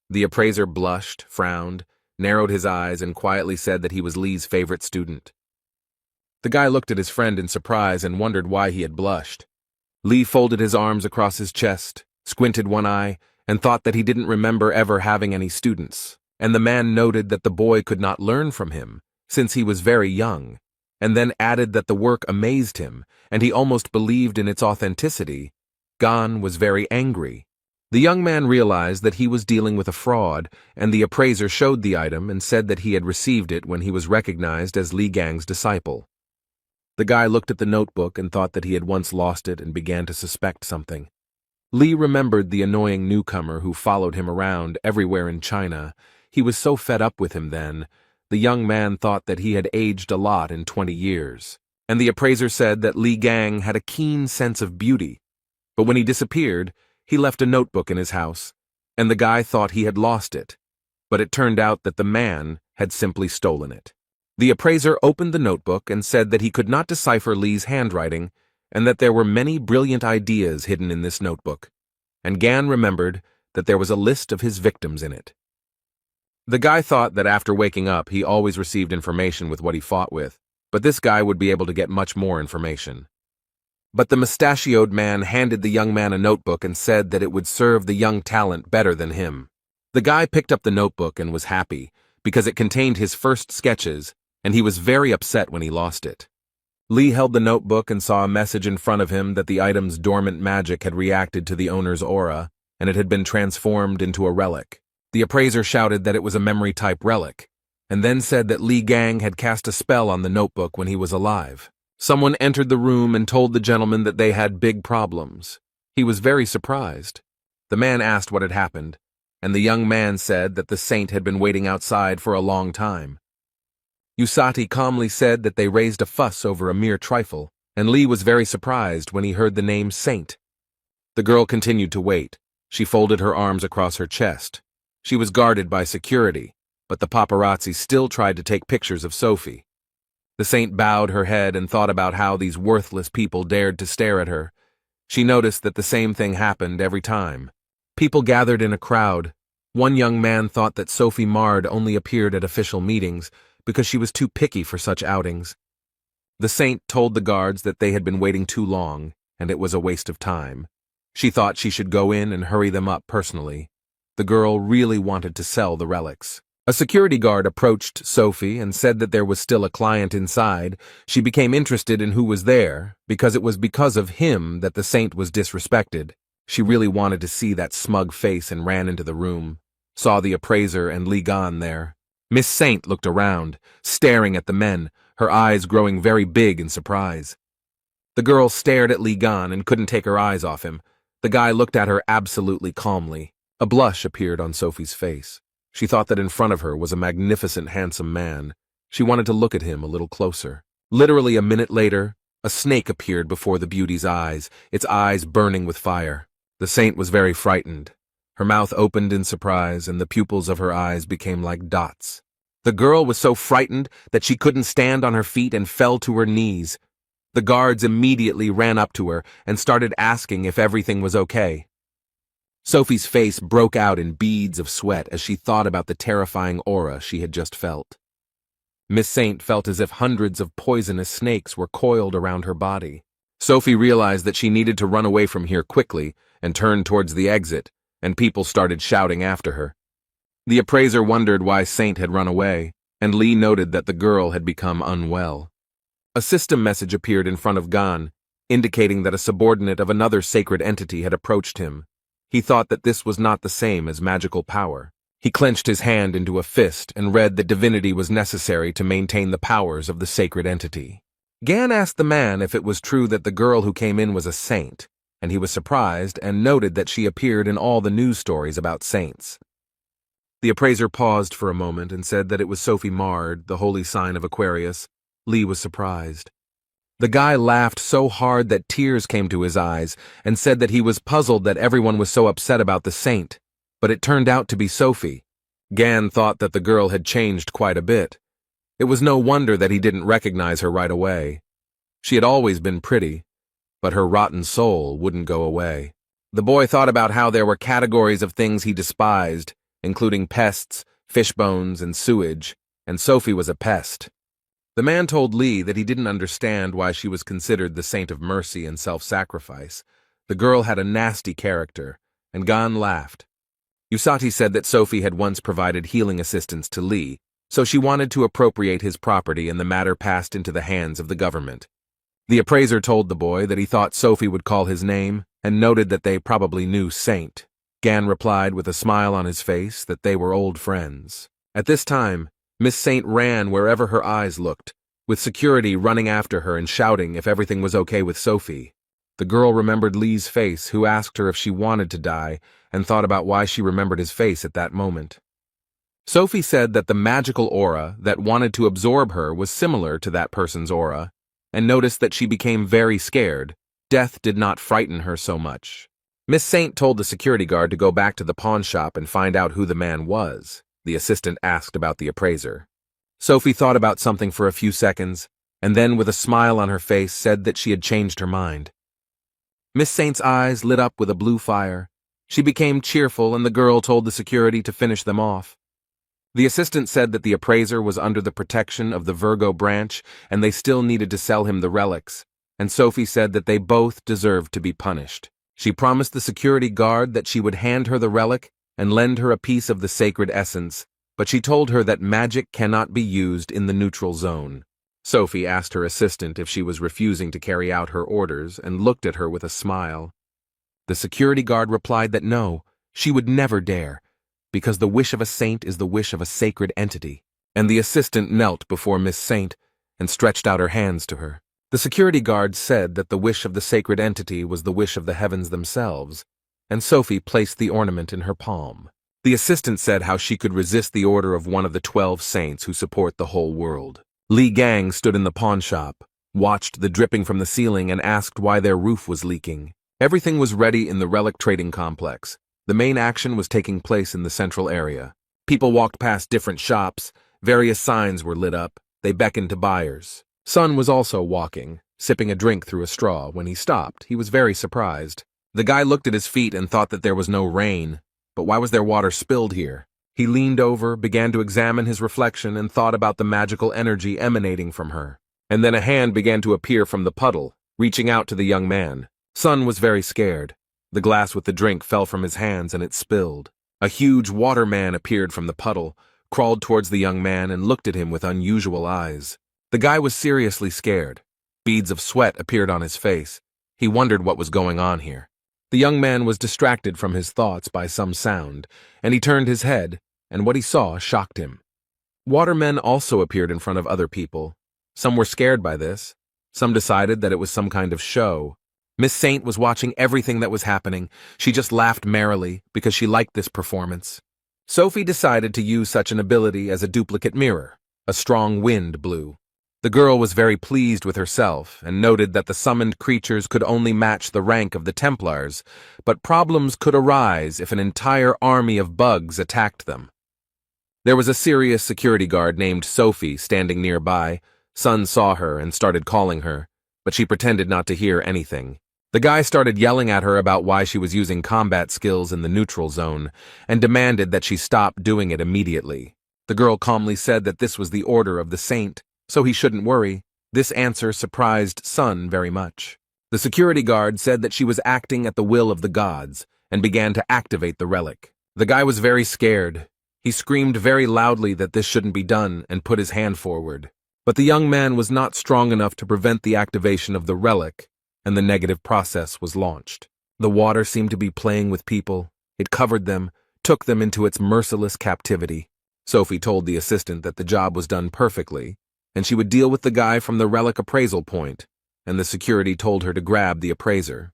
The appraiser blushed, frowned, narrowed his eyes, and quietly said that he was Lee's favorite student. The guy looked at his friend in surprise and wondered why he had blushed. Lee folded his arms across his chest, squinted one eye, and thought that he didn't remember ever having any students, and the man noted that the boy could not learn from him, since he was very young, and then added that the work amazed him, and he almost believed in its authenticity. Gan was very angry. The young man realized that he was dealing with a fraud, and the appraiser showed the item and said that he had received it when he was recognized as Lee Gang's disciple. The guy looked at the notebook and thought that he had once lost it and began to suspect something. Lee remembered the annoying newcomer who followed him around everywhere in China. He was so fed up with him then. The young man thought that he had aged a lot in 20 years. And the appraiser said that Lee Gang had a keen sense of beauty. But when he disappeared, he left a notebook in his house, and the guy thought he had lost it. But it turned out that the man had simply stolen it. The appraiser opened the notebook and said that he could not decipher Lee's handwriting and that there were many brilliant ideas hidden in this notebook, and Gan remembered that there was a list of his victims in it. The guy thought that after waking up he always received information with what he fought with, but this guy would be able to get much more information. But the mustachioed man handed the young man a notebook and said that it would serve the young talent better than him. The guy picked up the notebook and was happy, because it contained his first sketches, and he was very upset when he lost it. Lee held the notebook and saw a message in front of him that the item's dormant magic had reacted to the owner's aura, and it had been transformed into a relic. The appraiser shouted that it was a memory-type relic, and then said that Lee Gang had cast a spell on the notebook when he was alive. Someone entered the room and told the gentleman that they had big problems. He was very surprised. The man asked what had happened, and the young man said that the saint had been waiting outside for a long time. Usati calmly said that they raised a fuss over a mere trifle, and Lee was very surprised when he heard the name Saint. The girl continued to wait. She folded her arms across her chest. She was guarded by security, but the paparazzi still tried to take pictures of Sophie. The saint bowed her head and thought about how these worthless people dared to stare at her. She noticed that the same thing happened every time. People gathered in a crowd. One young man thought that Sophie Mard only appeared at official meetings because she was too picky for such outings. The saint told the guards that they had been waiting too long, and it was a waste of time. She thought she should go in and hurry them up personally. The girl really wanted to sell the relics. A security guard approached Sophie and said that there was still a client inside. She became interested in who was there, because it was because of him that the saint was disrespected. She really wanted to see that smug face and ran into the room, saw the appraiser and Lee Gan there. Miss Saint looked around, staring at the men, her eyes growing very big in surprise. The girl stared at Lee Gan and couldn't take her eyes off him. The guy looked at her absolutely calmly. A blush appeared on Sophie's face. She thought that in front of her was a magnificent, handsome man. She wanted to look at him a little closer. Literally a minute later, a snake appeared before the beauty's eyes, its eyes burning with fire. The saint was very frightened. Her mouth opened in surprise, and the pupils of her eyes became like dots. The girl was so frightened that she couldn't stand on her feet and fell to her knees. The guards immediately ran up to her and started asking if everything was okay. Sophie's face broke out in beads of sweat as she thought about the terrifying aura she had just felt. Miss Saint felt as if hundreds of poisonous snakes were coiled around her body. Sophie realized that she needed to run away from here quickly and turned towards the exit, and people started shouting after her. The appraiser wondered why Saint had run away, and Lee noted that the girl had become unwell. A system message appeared in front of Gan, indicating that a subordinate of another sacred entity had approached him. He thought that this was not the same as magical power. He clenched his hand into a fist and read that divinity was necessary to maintain the powers of the sacred entity. Gan asked the man if it was true that the girl who came in was a saint, and he was surprised and noted that she appeared in all the news stories about saints. The appraiser paused for a moment and said that it was Sophie Mard, the holy sign of Aquarius. Lee was surprised. The guy laughed so hard that tears came to his eyes and said that he was puzzled that everyone was so upset about the saint, but it turned out to be Sophie. Gan thought that the girl had changed quite a bit. It was no wonder that he didn't recognize her right away. She had always been pretty, but her rotten soul wouldn't go away. The boy thought about how there were categories of things he despised, including pests, fish bones, and sewage, and Sophie was a pest. The man told Lee that he didn't understand why she was considered the saint of mercy and self-sacrifice. The girl had a nasty character, and Gan laughed. Usati said that Sophie had once provided healing assistance to Lee, so she wanted to appropriate his property and the matter passed into the hands of the government. The appraiser told the boy that he thought Sophie would call his name and noted that they probably knew Saint. Gan replied with a smile on his face that they were old friends. At this time, Miss Saint ran wherever her eyes looked, with security running after her and shouting if everything was okay with Sophie. The girl remembered Lee's face, who asked her if she wanted to die, and thought about why she remembered his face at that moment. Sophie said that the magical aura that wanted to absorb her was similar to that person's aura, and noticed that she became very scared. Death did not frighten her so much. Miss Saint told the security guard to go back to the pawn shop and find out who the man was. The assistant asked about the appraiser. Sophie thought about something for a few seconds, and then with a smile on her face said that she had changed her mind. Miss Saint's eyes lit up with a blue fire. She became cheerful, and the girl told the security to finish them off. The assistant said that the appraiser was under the protection of the Virgo branch, and they still needed to sell him the relics, and Sophie said that they both deserved to be punished. She promised the security guard that she would hand her the relic and lend her a piece of the sacred essence, but she told her that magic cannot be used in the neutral zone. Sophie asked her assistant if she was refusing to carry out her orders and looked at her with a smile. The security guard replied that no, she would never dare, because the wish of a saint is the wish of a sacred entity, and the assistant knelt before Miss Saint and stretched out her hands to her. The security guard said that the wish of the sacred entity was the wish of the heavens themselves, and Sophie placed the ornament in her palm. The assistant said how she could resist the order of one of the 12 saints who support the whole world. Li Gang stood in the pawn shop, watched the dripping from the ceiling, and asked why their roof was leaking. Everything was ready in the relic trading complex. The main action was taking place in the central area. People walked past different shops, various signs were lit up, they beckoned to buyers. Sun was also walking, sipping a drink through a straw. When he stopped, he was very surprised. The guy looked at his feet and thought that there was no rain, but why was there water spilled here? He leaned over, began to examine his reflection, and thought about the magical energy emanating from her. And then a hand began to appear from the puddle, reaching out to the young man. Sun was very scared. The glass with the drink fell from his hands and it spilled. A huge water man appeared from the puddle, crawled towards the young man and looked at him with unusual eyes. The guy was seriously scared. Beads of sweat appeared on his face. He wondered what was going on here. The young man was distracted from his thoughts by some sound, and he turned his head, and what he saw shocked him. Watermen also appeared in front of other people. Some were scared by this. Some decided that it was some kind of show. Miss Saint was watching everything that was happening. She just laughed merrily because she liked this performance. Sophie decided to use such an ability as a duplicate mirror. A strong wind blew. The girl was very pleased with herself and noted that the summoned creatures could only match the rank of the Templars, but problems could arise if an entire army of bugs attacked them. There was a serious security guard named Sophie standing nearby. Sun saw her and started calling her, but she pretended not to hear anything. The guy started yelling at her about why she was using combat skills in the neutral zone and demanded that she stop doing it immediately. The girl calmly said that this was the order of the saint, so he shouldn't worry. This answer surprised Sun very much. The security guard said that she was acting at the will of the gods and began to activate the relic. The guy was very scared. He screamed very loudly that this shouldn't be done and put his hand forward. But the young man was not strong enough to prevent the activation of the relic, and the negative process was launched. The water seemed to be playing with people. It covered them, took them into its merciless captivity. Sophie told the assistant that the job was done perfectly, and she would deal with the guy from the relic appraisal point, and the security told her to grab the appraiser.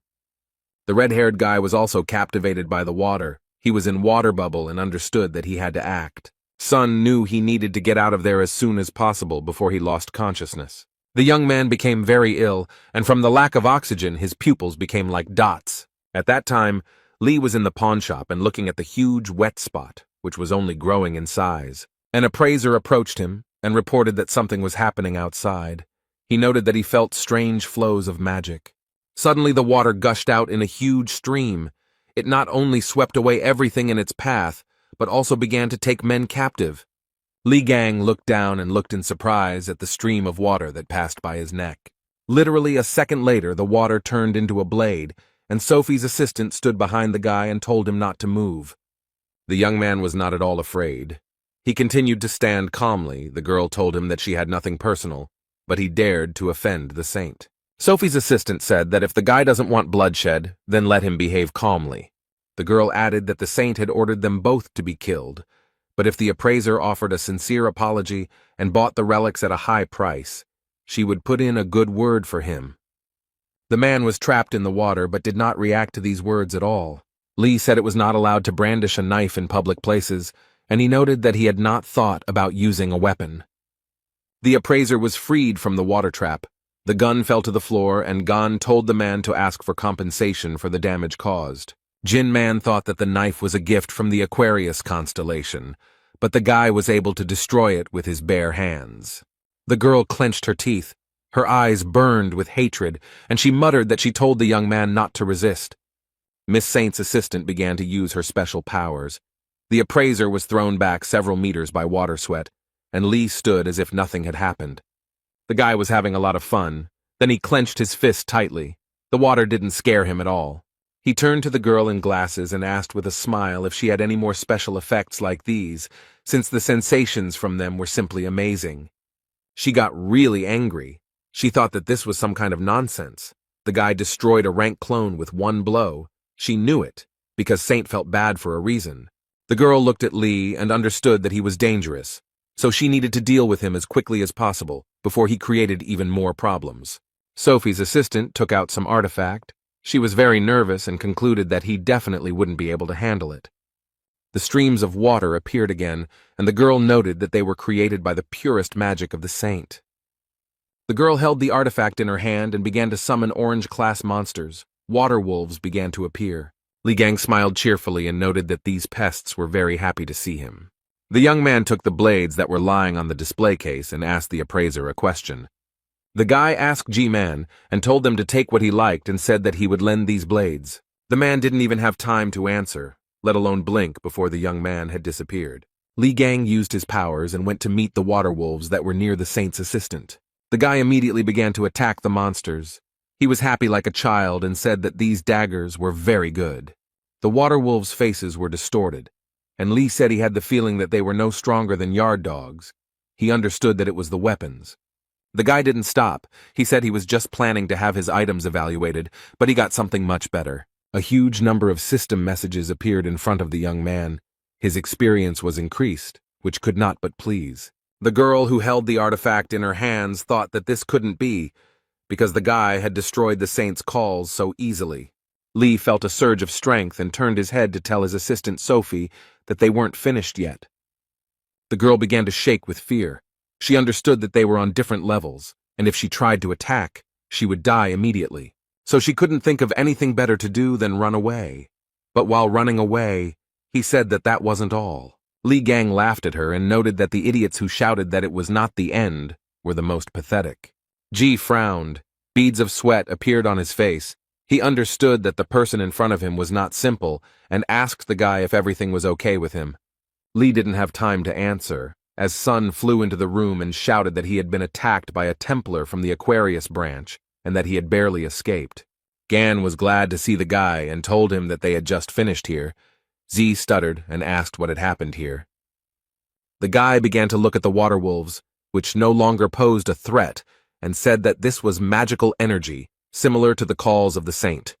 The red-haired guy was also captivated by the water. He was in water bubble and understood that he had to act. Sun knew he needed to get out of there as soon as possible before he lost consciousness. The young man became very ill, and from the lack of oxygen, his pupils became like dots. At that time, Lee was in the pawn shop and looking at the huge wet spot, which was only growing in size. An appraiser approached him and reported that something was happening outside. He noted that he felt strange flows of magic. Suddenly the water gushed out in a huge stream. It not only swept away everything in its path, but also began to take men captive. Li Gang looked down and looked in surprise at the stream of water that passed by his neck. Literally a second later, the water turned into a blade, and Sophie's assistant stood behind the guy and told him not to move. The young man was not at all afraid. He continued to stand calmly. The girl told him that she had nothing personal, but he dared to offend the saint. Sophie's assistant said that if the guy doesn't want bloodshed, then let him behave calmly. The girl added that the saint had ordered them both to be killed, but if the appraiser offered a sincere apology and bought the relics at a high price, she would put in a good word for him. The man was trapped in the water but did not react to these words at all. Lee said it was not allowed to brandish a knife in public places, and he noted that he had not thought about using a weapon. The appraiser was freed from the water trap. The gun fell to the floor, and Gan told the man to ask for compensation for the damage caused. Jin Man thought that the knife was a gift from the Aquarius constellation, but the guy was able to destroy it with his bare hands. The girl clenched her teeth. Her eyes burned with hatred, and she muttered that she told the young man not to resist. Miss Saint's assistant began to use her special powers. The appraiser was thrown back several meters by water sweat, and Lee stood as if nothing had happened. The guy was having a lot of fun. Then he clenched his fist tightly. The water didn't scare him at all. He turned to the girl in glasses and asked with a smile if she had any more special effects like these, since the sensations from them were simply amazing. She got really angry. She thought that this was some kind of nonsense. The guy destroyed a rank clone with one blow. She knew it, because Saint felt bad for a reason. The girl looked at Lee and understood that he was dangerous, so she needed to deal with him as quickly as possible before he created even more problems. Sophie's assistant took out some artifact. She was very nervous and concluded that he definitely wouldn't be able to handle it. The streams of water appeared again, and the girl noted that they were created by the purest magic of the saint. The girl held the artifact in her hand and began to summon orange-class monsters. Water wolves began to appear. Li Gang smiled cheerfully and noted that these pests were very happy to see him. The young man took the blades that were lying on the display case and asked the appraiser a question. The guy asked G-Man and told them to take what he liked and said that he would lend these blades. The man didn't even have time to answer, let alone blink, before the young man had disappeared. Li Gang used his powers and went to meet the water wolves that were near the saint's assistant. The guy immediately began to attack the monsters. He was happy like a child and said that these daggers were very good. The water wolves' faces were distorted, and Lee said he had the feeling that they were no stronger than yard dogs. He understood that it was the weapons. The guy didn't stop. He said he was just planning to have his items evaluated, but he got something much better. A huge number of system messages appeared in front of the young man. His experience was increased, which could not but please. The girl who held the artifact in her hands thought that this couldn't be, because the guy had destroyed the saint's calls so easily. Lee felt a surge of strength and turned his head to tell his assistant Sophie that they weren't finished yet. The girl began to shake with fear. She understood that they were on different levels, and if she tried to attack, she would die immediately. So she couldn't think of anything better to do than run away. But while running away, he said that that wasn't all. Li Gang laughed at her and noted that the idiots who shouted that it was not the end were the most pathetic. G frowned. Beads of sweat appeared on his face. He understood that the person in front of him was not simple and asked the guy if everything was okay with him. Lee didn't have time to answer, as Sun flew into the room and shouted that he had been attacked by a Templar from the Aquarius branch and that he had barely escaped. Gan was glad to see the guy and told him that they had just finished here. Z stuttered and asked what had happened here. The guy began to look at the water wolves, which no longer posed a threat, and said that this was magical energy, similar to the calls of the saint.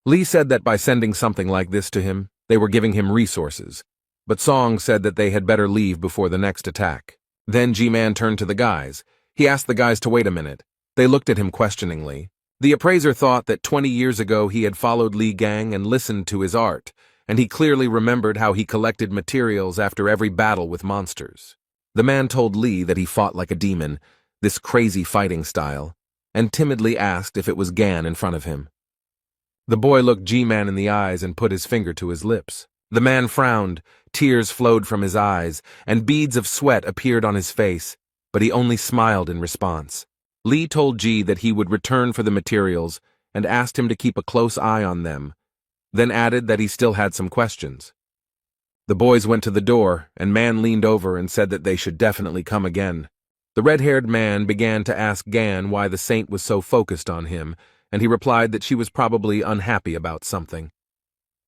Lee said that by sending something like this to him, they were giving him resources, but Song said that they had better leave before the next attack. Then G-Man turned to the guys. He asked the guys to wait a minute. They looked at him questioningly. The appraiser thought that 20 years ago he had followed Li Gang and listened to his art, and he clearly remembered how he collected materials after every battle with monsters. The man told Li that he fought like a demon, this crazy fighting style, and timidly asked if it was Gan in front of him. The boy looked G-Man in the eyes and put his finger to his lips. The man frowned, tears flowed from his eyes, and beads of sweat appeared on his face, but he only smiled in response. Li told G that he would return for the materials and asked him to keep a close eye on them, then added that he still had some questions. The boys went to the door, and Man leaned over and said that they should definitely come again. The red-haired man began to ask Gan why the saint was so focused on him, and he replied that she was probably unhappy about something.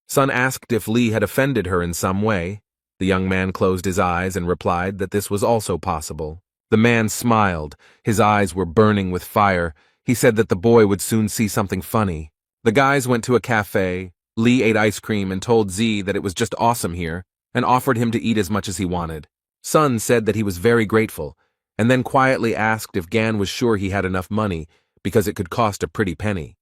Sun asked if Li had offended her in some way. The young man closed his eyes and replied that this was also possible. The man smiled. His eyes were burning with fire. He said that the boy would soon see something funny. The guys went to a cafe. Li ate ice cream and told Z that it was just awesome here, and offered him to eat as much as he wanted. Sun said that he was very grateful, and then quietly asked if Gan was sure he had enough money, because it could cost a pretty penny.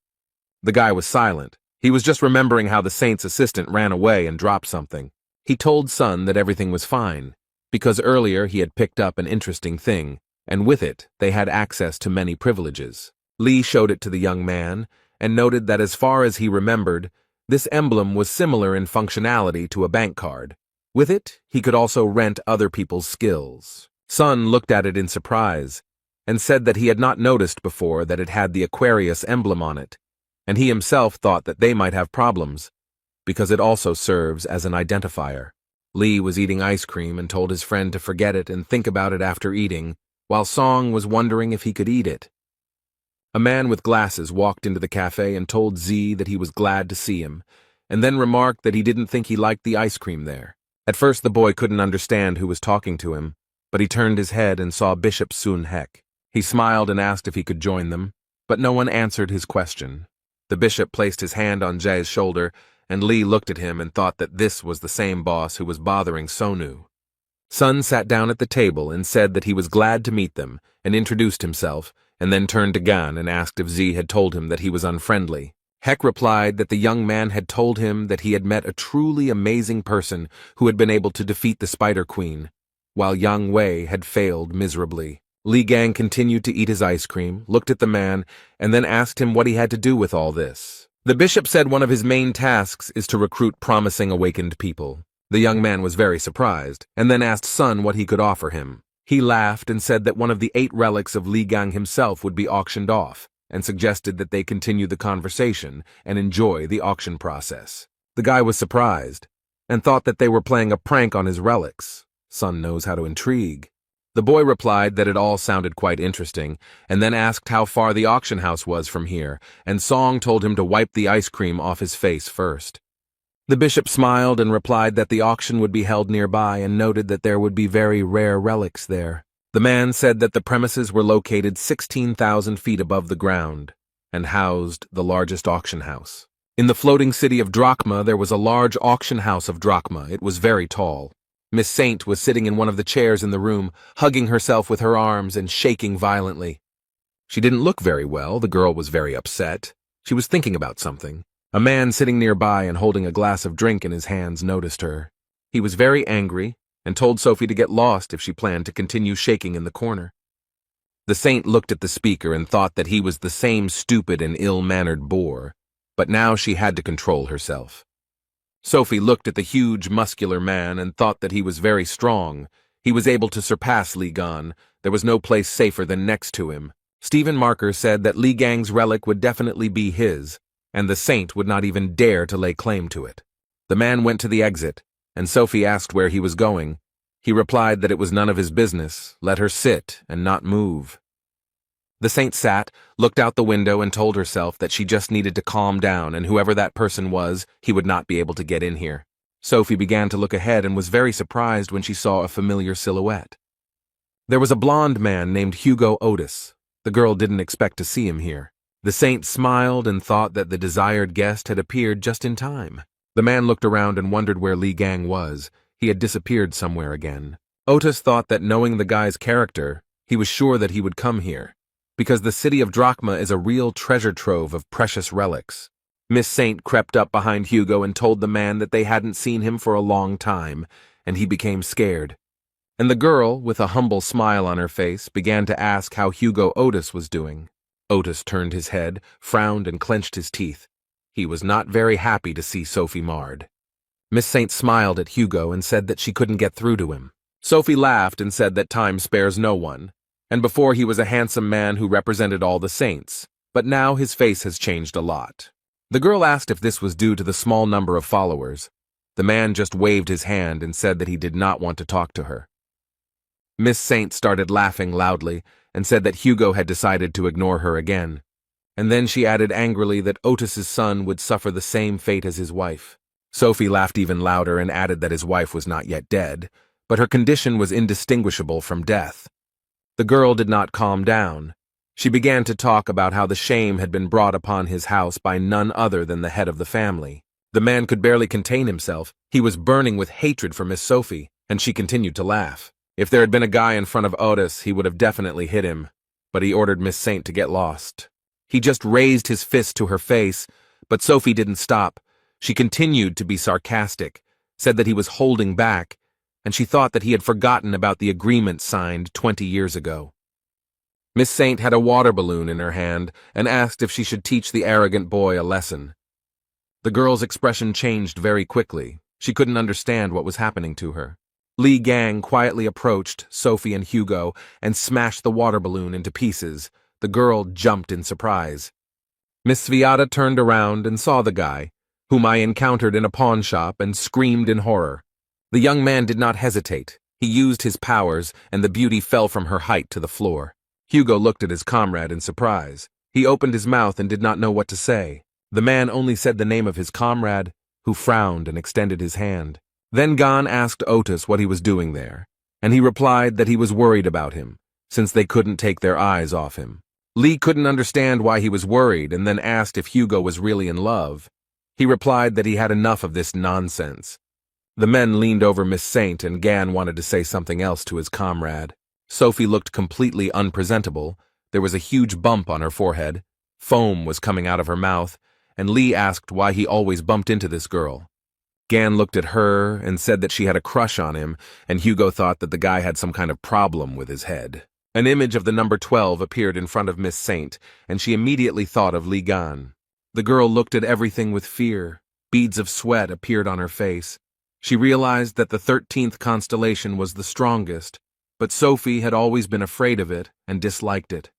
The guy was silent. He was just remembering how the saint's assistant ran away and dropped something. He told Sun that everything was fine, because earlier he had picked up an interesting thing, and with it they had access to many privileges. Li showed it to the young man, and noted that as far as he remembered, this emblem was similar in functionality to a bank card. With it, he could also rent other people's skills. Sun looked at it in surprise, and said that he had not noticed before that it had the Aquarius emblem on it, and he himself thought that they might have problems, because it also serves as an identifier. Li was eating ice cream and told his friend to forget it and think about it after eating, while Song was wondering if he could eat it. A man with glasses walked into the cafe and told Z that he was glad to see him, and then remarked that he didn't think he liked the ice cream there. At first the boy couldn't understand who was talking to him, but he turned his head and saw Bishop Sun Hek. He smiled and asked if he could join them, but no one answered his question. The bishop placed his hand on Jae's shoulder, and Li looked at him and thought that this was the same boss who was bothering Sonu. Sun sat down at the table and said that he was glad to meet them, and introduced himself, and then turned to Gan and asked if Z had told him that he was unfriendly. Hek replied that the young man had told him that he had met a truly amazing person who had been able to defeat the Spider Queen, while Yang Wei had failed miserably. Li Gang continued to eat his ice cream, looked at the man, and then asked him what he had to do with all this. The bishop said one of his main tasks is to recruit promising awakened people. The young man was very surprised, and then asked Sun what he could offer him. He laughed and said that one of the 8 relics of Li Gang himself would be auctioned off, and suggested that they continue the conversation and enjoy the auction process. The guy was surprised, and thought that they were playing a prank on his relics. Sun knows how to intrigue. The boy replied that it all sounded quite interesting, and then asked how far the auction house was from here, and Song told him to wipe the ice cream off his face first. The bishop smiled and replied that the auction would be held nearby and noted that there would be very rare relics there. The man said that the premises were located 16,000 feet above the ground and housed the largest auction house. In the floating city of Drachma, there was a large auction house of Drachma. It was very tall. Miss Saint was sitting in one of the chairs in the room, hugging herself with her arms and shaking violently. She didn't look very well. The girl was very upset. She was thinking about something. A man sitting nearby and holding a glass of drink in his hands noticed her. He was very angry and told Sophie to get lost if she planned to continue shaking in the corner. The saint looked at the speaker and thought that he was the same stupid and ill-mannered bore, but now she had to control herself. Sophie looked at the huge, muscular man and thought that he was very strong. He was able to surpass Li Gan. There was no place safer than next to him. Stephen Marker said that Li Gang's relic would definitely be his, and the saint would not even dare to lay claim to it. The man went to the exit, and Sophie asked where he was going. He replied that it was none of his business, let her sit and not move. The saint sat, looked out the window, and told herself that she just needed to calm down, and whoever that person was, he would not be able to get in here. Sophie began to look ahead and was very surprised when she saw a familiar silhouette. There was a blond man named Hugo Otis. The girl didn't expect to see him here. The saint smiled and thought that the desired guest had appeared just in time. The man looked around and wondered where Li Gang was. He had disappeared somewhere again. Otis thought that knowing the guy's character, He was sure that he would come here, because the city of Drachma is a real treasure trove of precious relics. Miss Saint crept up behind Hugo and told the man that they hadn't seen him for a long time, and he became scared. And the girl, with a humble smile on her face, began to ask how Hugo Otis was doing. Otis turned his head, frowned, and clenched his teeth. He was not very happy to see Sophie marred. Miss Saint smiled at Hugo and said that she couldn't get through to him. Sophie laughed and said that time spares no one, and before he was a handsome man who represented all the saints, but now his face has changed a lot. The girl asked if this was due to the small number of followers. The man just waved his hand and said that he did not want to talk to her. Miss Saint started laughing loudly and said that Hugo had decided to ignore her again. And then she added angrily that Otis's son would suffer the same fate as his wife. Sophie laughed even louder and added that his wife was not yet dead, but her condition was indistinguishable from death. The girl did not calm down. She began to talk about how the shame had been brought upon his house by none other than the head of the family. The man could barely contain himself. He was burning with hatred for Miss Sophie, and she continued to laugh. If there had been a guy in front of Otis, he would have definitely hit him, but he ordered Miss Saint to get lost. He just raised his fist to her face, but Sophie didn't stop. She continued to be sarcastic, said that he was holding back, and she thought that he had forgotten about the agreement signed 20 years ago. Miss Saint had a water balloon in her hand and asked if she should teach the arrogant boy a lesson. The girl's expression changed very quickly. She couldn't understand what was happening to her. Li Gang quietly approached Sophie and Hugo and smashed the water balloon into pieces. The girl jumped in surprise. Miss Sviata turned around and saw the guy, whom I encountered in a pawn shop, and screamed in horror. The young man did not hesitate. He used his powers, and the beauty fell from her height to the floor. Hugo looked at his comrade in surprise. He opened his mouth and did not know what to say. The man only said the name of his comrade, who frowned and extended his hand. Then Gan asked Otis what he was doing there, and he replied that he was worried about him, since they couldn't take their eyes off him. Lee couldn't understand why he was worried and then asked if Hugo was really in love. He replied that he had enough of this nonsense. The men leaned over Miss Saint, and Gan wanted to say something else to his comrade. Sophie looked completely unpresentable. There was a huge bump on her forehead. Foam was coming out of her mouth, and Lee asked why he always bumped into this girl. Gan looked at her and said that she had a crush on him, and Hugo thought that the guy had some kind of problem with his head. An image of the number 12 appeared in front of Miss Saint, and she immediately thought of Li Gan. The girl looked at everything with fear. Beads of sweat appeared on her face. She realized that the 13th constellation was the strongest, but Sophie had always been afraid of it and disliked it.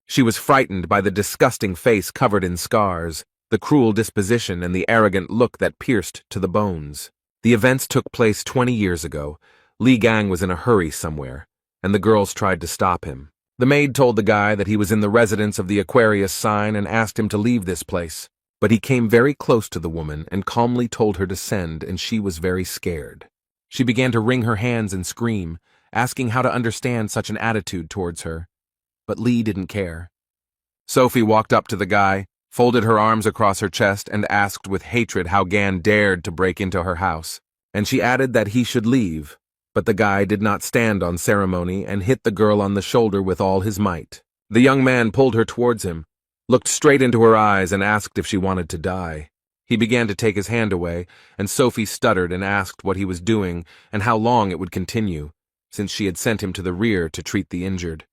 She was frightened by the disgusting face covered in scars, the cruel disposition, and the arrogant look that pierced to the bones. The events took place 20 years ago. Li Gang was in a hurry somewhere, and the girls tried to stop him. The maid told the guy that he was in the residence of the Aquarius sign and asked him to leave this place. But he came very close to the woman and calmly told her to send, and she was very scared. She began to wring her hands and scream, asking how to understand such an attitude towards her. But Lee didn't care. Sophie walked up to the guy, folded her arms across her chest, and asked with hatred how Gan dared to break into her house. And she added that he should leave, but the guy did not stand on ceremony and hit the girl on the shoulder with all his might. The young man pulled her towards him, looked straight into her eyes, and asked if she wanted to die. He began to take his hand away, and Sophie stuttered and asked what he was doing and how long it would continue, since she had sent him to the rear to treat the injured.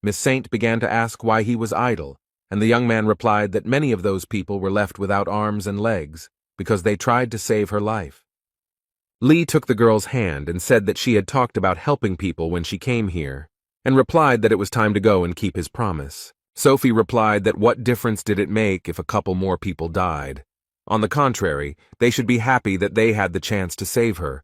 Miss Saint began to ask why he was idle, and the young man replied that many of those people were left without arms and legs because they tried to save her life. Lee took the girl's hand and said that she had talked about helping people when she came here, and replied that it was time to go and keep his promise. Sophie replied that what difference did it make if a couple more people died? On the contrary, they should be happy that they had the chance to save her,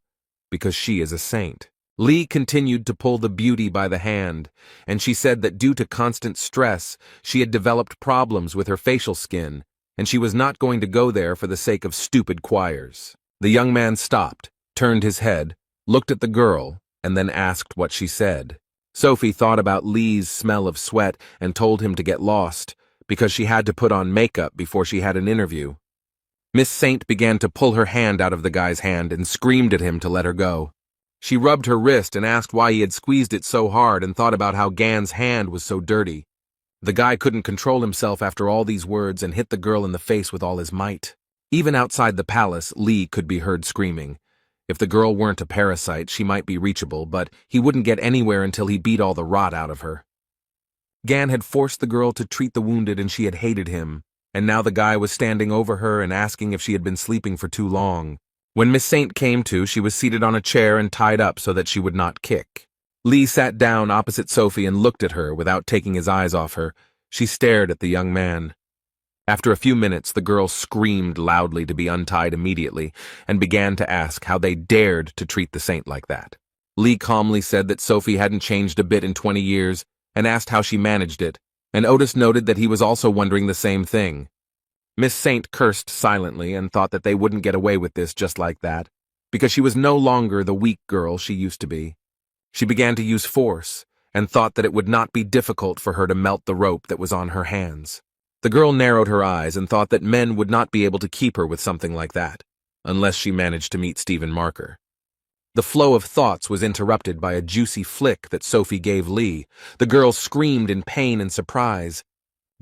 because she is a saint. Lee continued to pull the beauty by the hand, and she said that due to constant stress, she had developed problems with her facial skin, and she was not going to go there for the sake of stupid choirs. The young man stopped, turned his head, looked at the girl, and then asked what she said. Sophie thought about Lee's smell of sweat and told him to get lost, because she had to put on makeup before she had an interview. Miss Saint began to pull her hand out of the guy's hand and screamed at him to let her go. She rubbed her wrist and asked why he had squeezed it so hard and thought about how Gan's hand was so dirty. The guy couldn't control himself after all these words and hit the girl in the face with all his might. Even outside the palace, Lee could be heard screaming. If the girl weren't a parasite, she might be reachable, but he wouldn't get anywhere until he beat all the rot out of her. Gan had forced the girl to treat the wounded and she had hated him, and now the guy was standing over her and asking if she had been sleeping for too long. When Miss Saint came to, she was seated on a chair and tied up so that she would not kick. Lee sat down opposite Sophie and looked at her without taking his eyes off her. She stared at the young man. After a few minutes, the girl screamed loudly to be untied immediately and began to ask how they dared to treat the saint like that. Lee calmly said that Sophie hadn't changed a bit in 20 years and asked how she managed it, and Otis noted that he was also wondering the same thing. Miss Saint cursed silently and thought that they wouldn't get away with this just like that, because she was no longer the weak girl she used to be. She began to use force and thought that it would not be difficult for her to melt the rope that was on her hands. The girl narrowed her eyes and thought that men would not be able to keep her with something like that, unless she managed to meet Stephen Marker. The flow of thoughts was interrupted by a juicy flick that Sophie gave Lee. The girl screamed in pain and surprise.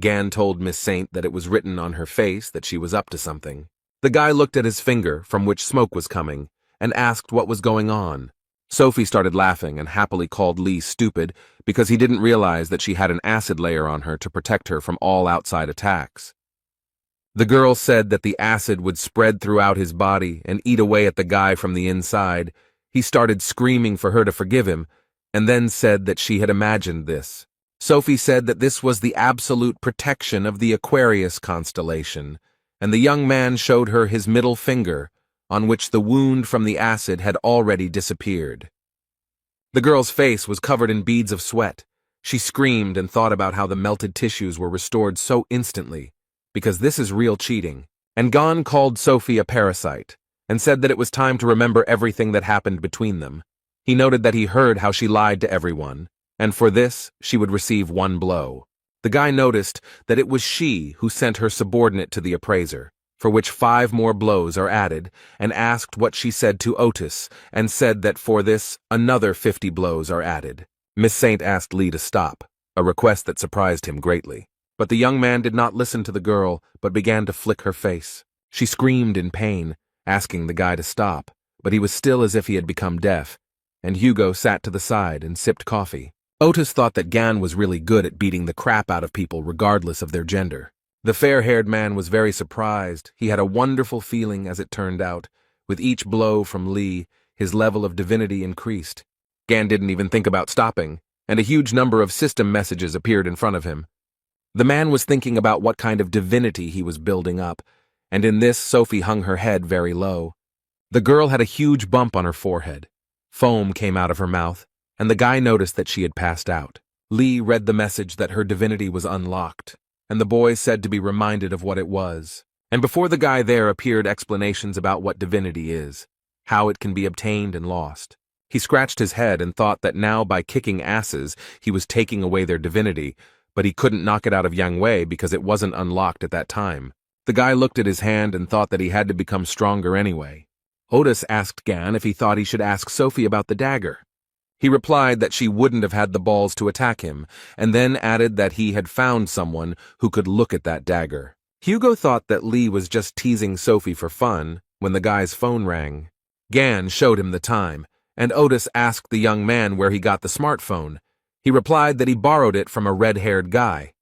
Gan told Miss Saint that it was written on her face that she was up to something. The guy looked at his finger, from which smoke was coming, and asked what was going on. Sophie started laughing and happily called Lee stupid because he didn't realize that she had an acid layer on her to protect her from all outside attacks. The girl said that the acid would spread throughout his body and eat away at the guy from the inside. He started screaming for her to forgive him, and then said that she had imagined this. Sophie said that this was the absolute protection of the Aquarius constellation, and the young man showed her his middle finger, on which the wound from the acid had already disappeared. The girl's face was covered in beads of sweat. She screamed and thought about how the melted tissues were restored so instantly, because this is real cheating. And Gan called Sophie a parasite, and said that it was time to remember everything that happened between them. He noted that he heard how she lied to everyone, and for this she would receive one blow. The guy noticed that it was she who sent her subordinate to the appraiser, for which 5 more blows are added, and asked what she said to Otis, and said that for this another 50 blows are added. Miss Saint asked Lee to stop, a request that surprised him greatly. But the young man did not listen to the girl, but began to flick her face. She screamed in pain, asking the guy to stop, but he was still as if he had become deaf, and Hugo sat to the side and sipped coffee. Otis thought that Gan was really good at beating the crap out of people regardless of their gender. The fair-haired man was very surprised. He had a wonderful feeling, as it turned out. With each blow from Lee, his level of divinity increased. Gan didn't even think about stopping, and a huge number of system messages appeared in front of him. The man was thinking about what kind of divinity he was building up, and in this Sophie hung her head very low. The girl had a huge bump on her forehead. Foam came out of her mouth, and the guy noticed that she had passed out. Lee read the message that her divinity was unlocked, and the boy said to be reminded of what it was. And before the guy there appeared explanations about what divinity is, how it can be obtained and lost. He scratched his head and thought that now by kicking asses he was taking away their divinity, but he couldn't knock it out of Yang Wei because it wasn't unlocked at that time. The guy looked at his hand and thought that he had to become stronger anyway. Otis asked Gan if he thought he should ask Sophie about the dagger. He replied that she wouldn't have had the balls to attack him, and then added that he had found someone who could look at that dagger. Hugo thought that Lee was just teasing Sophie for fun when the guy's phone rang. Gan showed him the time, and Otis asked the young man where he got the smartphone. He replied that he borrowed it from a red-haired guy.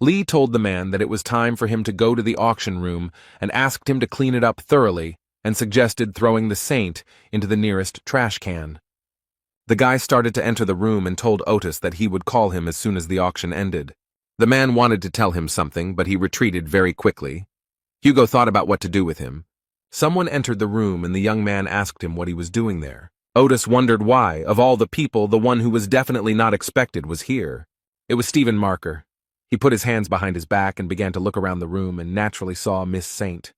Lee told the man that it was time for him to go to the auction room and asked him to clean it up thoroughly and suggested throwing the saint into the nearest trash can. The guy started to enter the room and told Otis that he would call him as soon as the auction ended. The man wanted to tell him something, but he retreated very quickly. Hugo thought about what to do with him. Someone entered the room and the young man asked him what he was doing there. Otis wondered why, of all the people, the one who was definitely not expected was here. It was Stephen Marker. He put his hands behind his back and began to look around the room and naturally saw Miss Saint.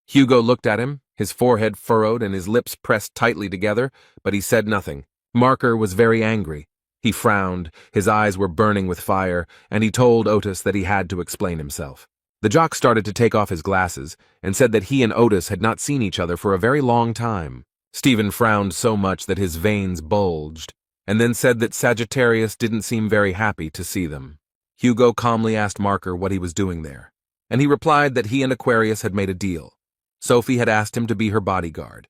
Hugo looked at him, his forehead furrowed and his lips pressed tightly together, but he said nothing. Marker was very angry. He frowned, his eyes were burning with fire, and he told Otis that he had to explain himself. The jock started to take off his glasses and said that he and Otis had not seen each other for a very long time. Stephen frowned so much that his veins bulged, and then said that Sagittarius didn't seem very happy to see them. Hugo calmly asked Marker what he was doing there, and he replied that he and Aquarius had made a deal. Sophie had asked him to be her bodyguard.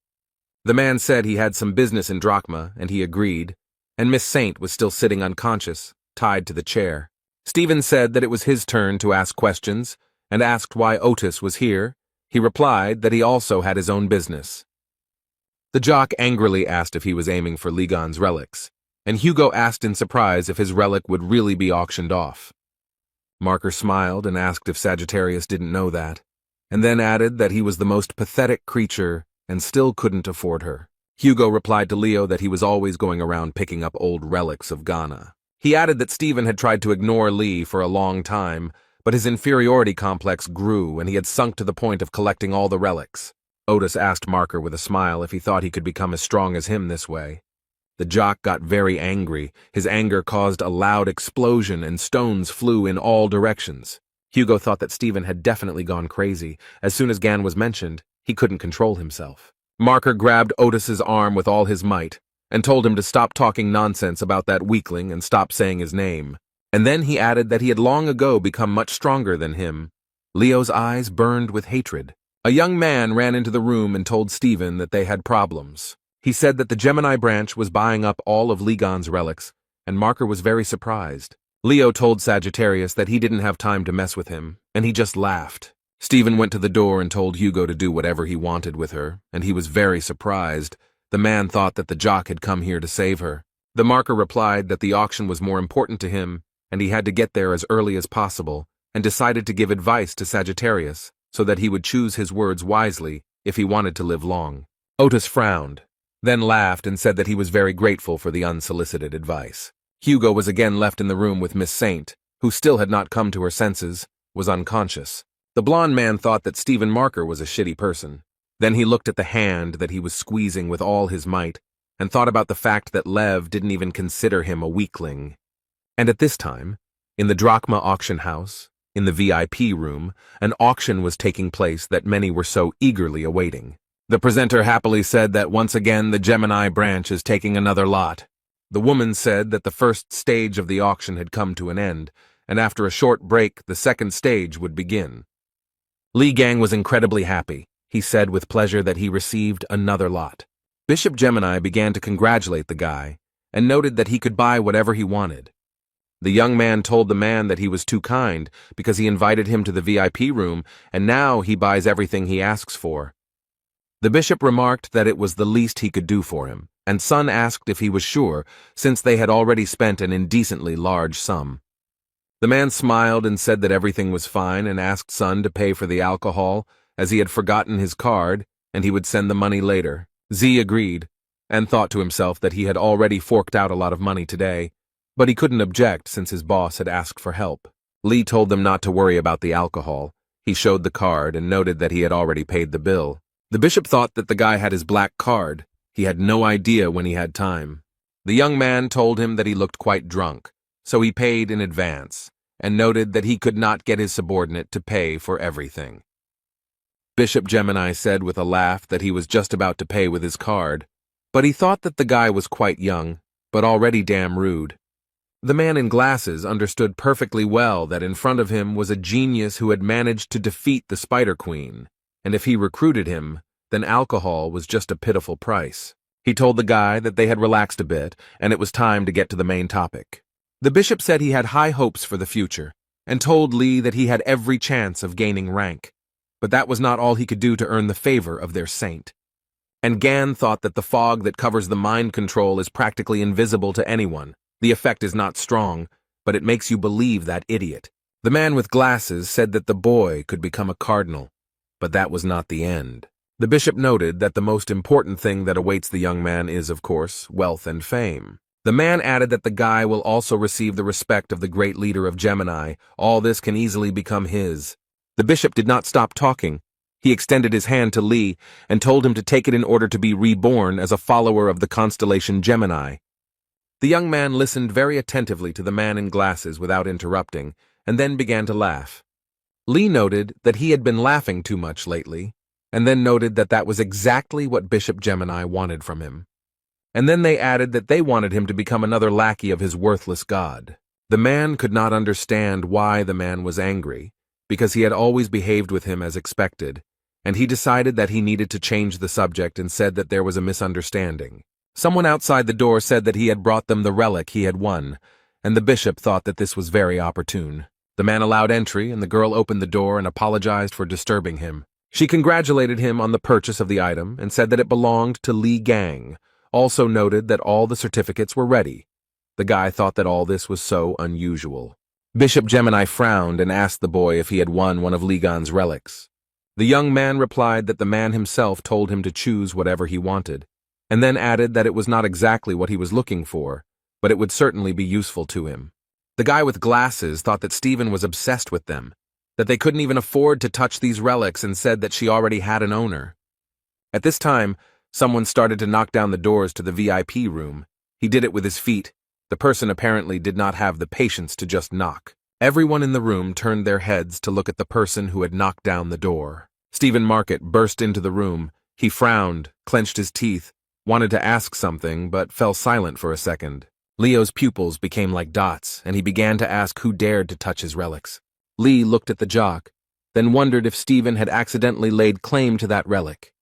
The man said he had some business in Drachma, and he agreed, and Miss Saint was still sitting unconscious, tied to the chair. Stephen said that it was his turn to ask questions, and asked why Otis was here. He replied that he also had his own business. The jock angrily asked if he was aiming for Ligon's relics, and Hugo asked in surprise if his relic would really be auctioned off. Marker smiled and asked if Sagittarius didn't know that, and then added that he was the most pathetic creature and still couldn't afford her. Hugo replied to Leo that he was always going around picking up old relics of Ghana. He added that Stephen had tried to ignore Lee for a long time, but his inferiority complex grew and he had sunk to the point of collecting all the relics. Otis asked Marker with a smile if he thought he could become as strong as him this way. The jock got very angry. His anger caused a loud explosion and stones flew in all directions. Hugo thought that Stephen had definitely gone crazy. As soon as Gan was mentioned, he couldn't control himself. Marker grabbed Otis's arm with all his might and told him to stop talking nonsense about that weakling and stop saying his name. And then he added that he had long ago become much stronger than him. Leo's eyes burned with hatred. A young man ran into the room and told Stephen that they had problems. He said that the Gemini branch was buying up all of Ligon's relics, and Marker was very surprised. Leo told Sagittarius that he didn't have time to mess with him, and he just laughed. Stephen went to the door and told Hugo to do whatever he wanted with her, and he was very surprised. The man thought that the jock had come here to save her. The Marker replied that the auction was more important to him, and he had to get there as early as possible, and decided to give advice to Sagittarius so that he would choose his words wisely if he wanted to live long. Otis frowned, then laughed and said that he was very grateful for the unsolicited advice. Hugo was again left in the room with Miss Saint, who still had not come to her senses, was unconscious. The blonde man thought that Stephen Marker was a shitty person. Then he looked at the hand that he was squeezing with all his might, and thought about the fact that Lev didn't even consider him a weakling. And at this time, in the Drachma auction house, in the VIP room, an auction was taking place that many were so eagerly awaiting. The presenter happily said that once again the Gemini branch is taking another lot. The woman said that the first stage of the auction had come to an end, and after a short break the second stage would begin. Li Gang was incredibly happy. He said with pleasure that he received another lot. Bishop Gemini began to congratulate the guy, and noted that he could buy whatever he wanted. The young man told the man that he was too kind because he invited him to the VIP room, and now he buys everything he asks for. The bishop remarked that it was the least he could do for him, and Sun asked if he was sure, since they had already spent an indecently large sum. The man smiled and said that everything was fine and asked Sun to pay for the alcohol, as he had forgotten his card, and he would send the money later. Z agreed, and thought to himself that he had already forked out a lot of money today, but he couldn't object since his boss had asked for help. Lee told them not to worry about the alcohol. He showed the card and noted that he had already paid the bill. The bishop thought that the guy had his black card. He had no idea when he had time. The young man told him that he looked quite drunk, so he paid in advance, and noted that he could not get his subordinate to pay for everything. Bishop Gemini said with a laugh that he was just about to pay with his card, but he thought that the guy was quite young, but already damn rude. The man in glasses understood perfectly well that in front of him was a genius who had managed to defeat the Spider Queen, and if he recruited him, then alcohol was just a pitiful price. He told the guy that they had relaxed a bit, and it was time to get to the main topic. The bishop said he had high hopes for the future, and told Lee that he had every chance of gaining rank, but that was not all he could do to earn the favor of their saint. And Gan thought that the fog that covers the mind control is practically invisible to anyone. The effect is not strong, but it makes you believe that idiot. The man with glasses said that the boy could become a cardinal, but that was not the end. The bishop noted that the most important thing that awaits the young man is, of course, wealth and fame. The man added that the guy will also receive the respect of the great leader of Gemini. All this can easily become his. The bishop did not stop talking. He extended his hand to Lee and told him to take it in order to be reborn as a follower of the constellation Gemini. The young man listened very attentively to the man in glasses without interrupting, and then began to laugh. Lee noted that he had been laughing too much lately, and then noted that that was exactly what Bishop Gemini wanted from him. And then they added that they wanted him to become another lackey of his worthless god. The man could not understand why the man was angry, because he had always behaved with him as expected, and he decided that he needed to change the subject and said that there was a misunderstanding. Someone outside the door said that he had brought them the relic he had won, and the bishop thought that this was very opportune. The man allowed entry, and the girl opened the door and apologized for disturbing him. She congratulated him on the purchase of the item and said that it belonged to Li Gang, also noted that all the certificates were ready. The guy thought that all this was so unusual. Bishop Gemini frowned and asked the boy if he had won one of Li Gan's relics. The young man replied that the man himself told him to choose whatever he wanted, and then added that it was not exactly what he was looking for, but it would certainly be useful to him. The guy with glasses thought that Stephen was obsessed with them, that they couldn't even afford to touch these relics, and said that she already had an owner. At this time, someone started to knock down the doors to the VIP room. He did it with his feet. The person apparently did not have the patience to just knock. Everyone in the room turned their heads to look at the person who had knocked down the door. Stephen Market burst into the room. He frowned, clenched his teeth, wanted to ask something, but fell silent for a second. Leo's pupils became like dots, and he began to ask who dared to touch his relics. Lee looked at the jock, then wondered if Stephen had accidentally laid claim to that relic.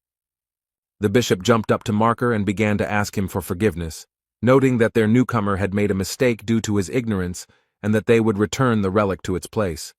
The bishop jumped up to Marker and began to ask him for forgiveness, noting that their newcomer had made a mistake due to his ignorance and that they would return the relic to its place.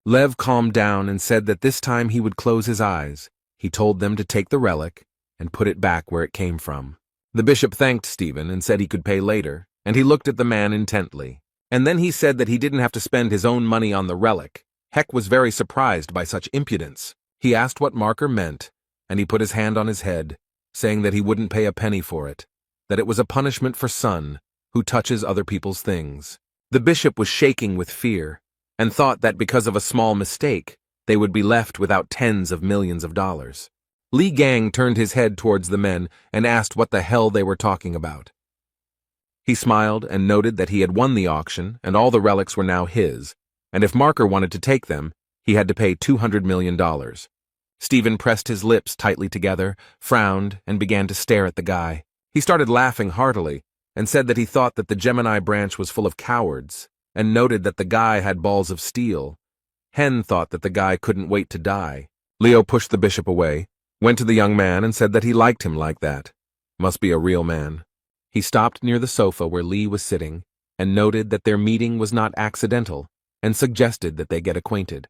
Lev calmed down and said that this time he would close his eyes. He told them to take the relic and put it back where it came from. The bishop thanked Stephen and said he could pay later, and he looked at the man intently. And then he said that he didn't have to spend his own money on the relic. Heck was very surprised by such impudence. He asked what Marker meant, and he put his hand on his head, saying that he wouldn't pay a penny for it, that it was a punishment for son who touches other people's things. The bishop was shaking with fear, and thought that because of a small mistake, they would be left without tens of millions of dollars. Li Gang turned his head towards the men and asked what the hell they were talking about. He smiled and noted that he had won the auction and all the relics were now his, and if Marker wanted to take them, he had to pay $200 million. Stephen pressed his lips tightly together, frowned, and began to stare at the guy. He started laughing heartily and said that he thought that the Gemini branch was full of cowards, and noted that the guy had balls of steel. Hen thought that the guy couldn't wait to die. Leo pushed the bishop away, went to the young man and said that he liked him like that. Must be a real man. He stopped near the sofa where Lee was sitting and noted that their meeting was not accidental and suggested that they get acquainted.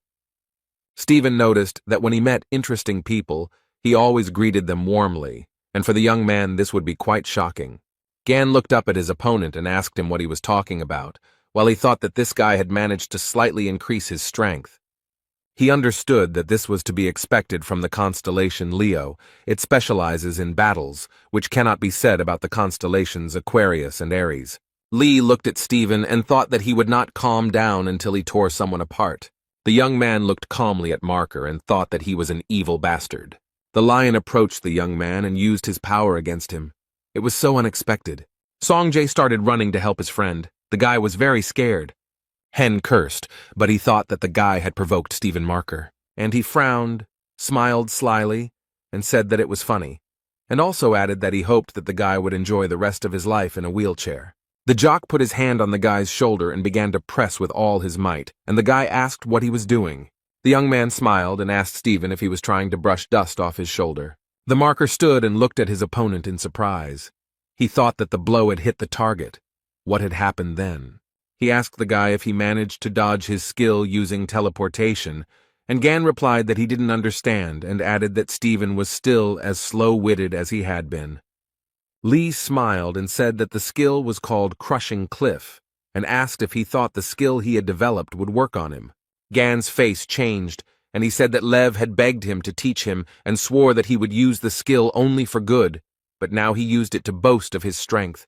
Stephen noticed that when he met interesting people, he always greeted them warmly, and for the young man this would be quite shocking. Gan looked up at his opponent and asked him what he was talking about, while he thought that this guy had managed to slightly increase his strength. He understood that this was to be expected from the constellation Leo. It specializes in battles, which cannot be said about the constellations Aquarius and Aries. Lee looked at Stephen and thought that he would not calm down until he tore someone apart. The young man looked calmly at Marker and thought that he was an evil bastard. The lion approached the young man and used his power against him. It was so unexpected. Songjay started running to help his friend. The guy was very scared. Hen cursed, but he thought that the guy had provoked Stephen Marker, and he frowned, smiled slyly, and said that it was funny, and also added that he hoped that the guy would enjoy the rest of his life in a wheelchair. The jock put his hand on the guy's shoulder and began to press with all his might, and the guy asked what he was doing. The young man smiled and asked Stephen if he was trying to brush dust off his shoulder. The Marker stood and looked at his opponent in surprise. He thought that the blow had hit the target. What had happened then? He asked the guy if he managed to dodge his skill using teleportation, and Gan replied that he didn't understand and added that Stephen was still as slow-witted as he had been. Lee smiled and said that the skill was called Crushing Cliff, and asked if he thought the skill he had developed would work on him. Gan's face changed, and he said that Lev had begged him to teach him and swore that he would use the skill only for good, but now he used it to boast of his strength.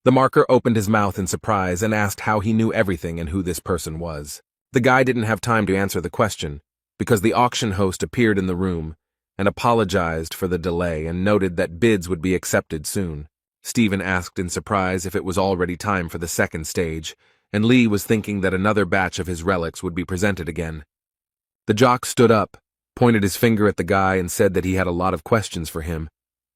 The Marker opened his mouth in surprise and asked how he knew everything and who this person was. The guy didn't have time to answer the question, because the auction host appeared in the room and apologized for the delay and noted that bids would be accepted soon. Stephen asked in surprise if it was already time for the second stage, and Lee was thinking that another batch of his relics would be presented again. The jock stood up, pointed his finger at the guy and said that he had a lot of questions for him,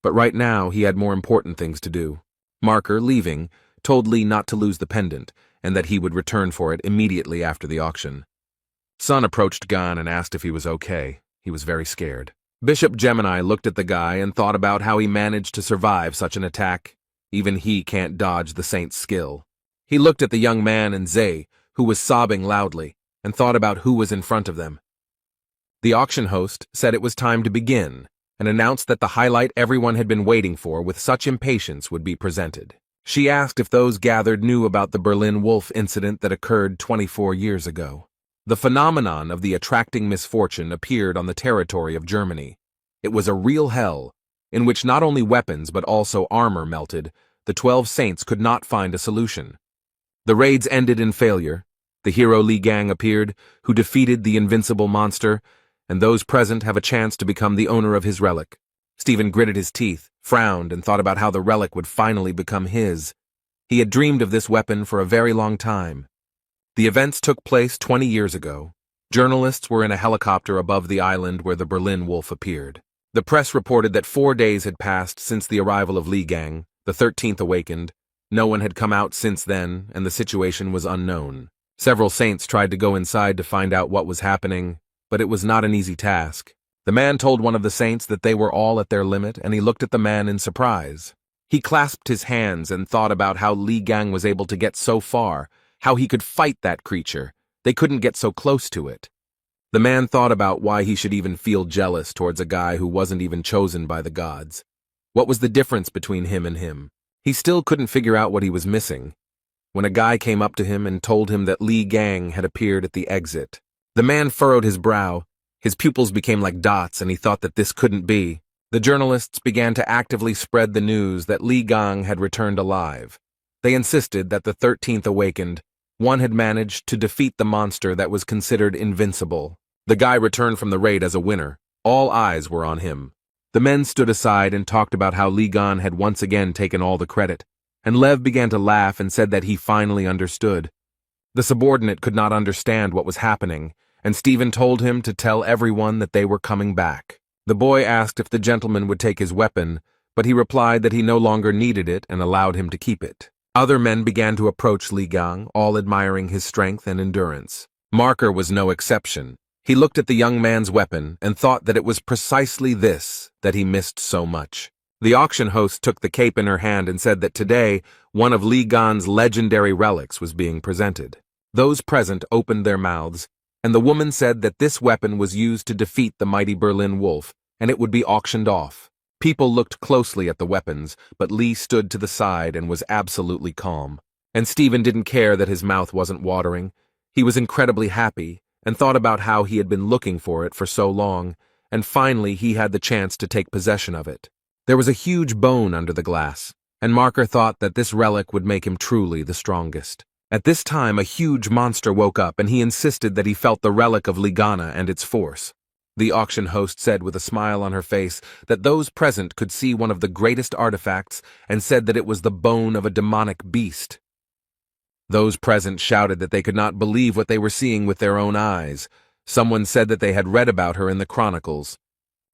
but right now he had more important things to do. Marker, leaving, told Lee not to lose the pendant and that he would return for it immediately after the auction. Sun approached Gan and asked if he was okay. He was very scared. Bishop Gemini looked at the guy and thought about how he managed to survive such an attack. Even he can't dodge the saint's skill. He looked at the young man and Zay, who was sobbing loudly, and thought about who was in front of them. The auction host said it was time to begin, and announced that the highlight everyone had been waiting for with such impatience would be presented. She asked if those gathered knew about the Berlin Wolf incident that occurred 24 years ago. The phenomenon of the attracting misfortune appeared on the territory of Germany. It was a real hell, in which not only weapons but also armor melted. The 12 saints could not find a solution. The raids ended in failure. The hero Li Gang appeared, who defeated the invincible monster, and those present have a chance to become the owner of his relic. Stephen gritted his teeth, frowned, and thought about how the relic would finally become his. He had dreamed of this weapon for a very long time. The events took place 20 years ago. Journalists were in a helicopter above the island where the Berlin Wolf appeared. The press reported that 4 days had passed since the arrival of Li Gang, the 13th awakened. No one had come out since then, and the situation was unknown. Several saints tried to go inside to find out what was happening, but it was not an easy task. The man told one of the saints that they were all at their limit, and he looked at the man in surprise. He clasped his hands and thought about how Li Gang was able to get so far, how he could fight that creature. They couldn't get so close to it. The man thought about why he should even feel jealous towards a guy who wasn't even chosen by the gods. What was the difference between him and him? He still couldn't figure out what he was missing. When a guy came up to him and told him that Li Gang had appeared at the exit, the man furrowed his brow. His pupils became like dots, and he thought that this couldn't be. The journalists began to actively spread the news that Li Gang had returned alive. They insisted that the 13th awakened. One had managed to defeat the monster that was considered invincible. The guy returned from the raid as a winner. All eyes were on him. The men stood aside and talked about how Li Gang had once again taken all the credit, and Lev began to laugh and said that he finally understood. The subordinate could not understand what was happening, and Stephen told him to tell everyone that they were coming back. The boy asked if the gentleman would take his weapon, but he replied that he no longer needed it and allowed him to keep it. Other men began to approach Li Gang, all admiring his strength and endurance. Marker was no exception. He looked at the young man's weapon and thought that it was precisely this that he missed so much. The auction host took the cape in her hand and said that today, one of Li Gang's legendary relics was being presented. Those present opened their mouths, and the woman said that this weapon was used to defeat the mighty Berlin Wolf, and it would be auctioned off. People looked closely at the weapons, but Lee stood to the side and was absolutely calm. And Stephen didn't care that his mouth wasn't watering. He was incredibly happy and thought about how he had been looking for it for so long, and finally he had the chance to take possession of it. There was a huge bone under the glass, and Marker thought that this relic would make him truly the strongest. At this time, a huge monster woke up, and he insisted that he felt the relic of Ligana and its force. The auction host said with a smile on her face that those present could see one of the greatest artifacts and said that it was the bone of a demonic beast. Those present shouted that they could not believe what they were seeing with their own eyes. Someone said that they had read about her in the chronicles.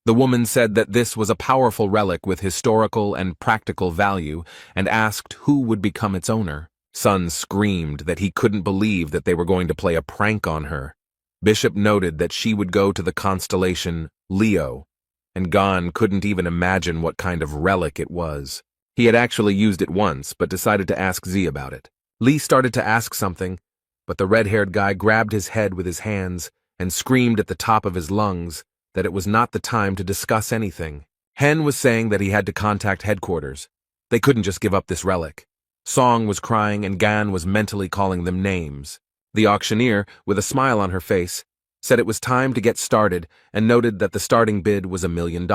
The woman said that this was a powerful relic with historical and practical value and asked who would become its owner. Sun screamed that he couldn't believe that they were going to play a prank on her. Bishop noted that she would go to the constellation Leo, and Gon couldn't even imagine what kind of relic it was. He had actually used it once, but decided to ask Z about it. Lee started to ask something, but the red-haired guy grabbed his head with his hands and screamed at the top of his lungs that it was not the time to discuss anything. Hen was saying that he had to contact headquarters. They couldn't just give up this relic. Song was crying and Gan was mentally calling them names. The auctioneer, with a smile on her face, said it was time to get started and noted that the starting bid was $1 million.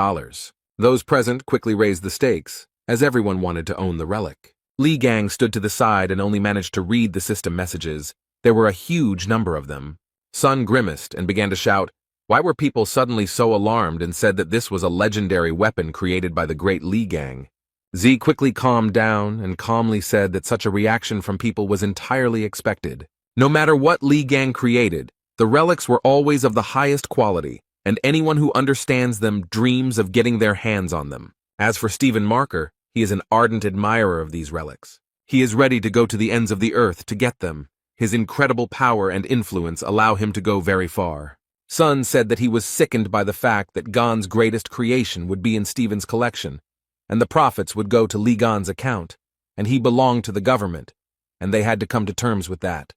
Those present quickly raised the stakes, as everyone wanted to own the relic. Li Gang stood to the side and only managed to read the system messages. There were a huge number of them. Sun grimaced and began to shout, why were people suddenly so alarmed and said that this was a legendary weapon created by the great Li Gang? Z quickly calmed down and calmly said that such a reaction from people was entirely expected. No matter what Li Gang created, the relics were always of the highest quality, and anyone who understands them dreams of getting their hands on them. As for Stephen Marker, he is an ardent admirer of these relics. He is ready to go to the ends of the earth to get them. His incredible power and influence allow him to go very far. Sun said that he was sickened by the fact that Gon's greatest creation would be in Stephen's collection, and the profits would go to Lee Gon's account, and he belonged to the government, and they had to come to terms with that.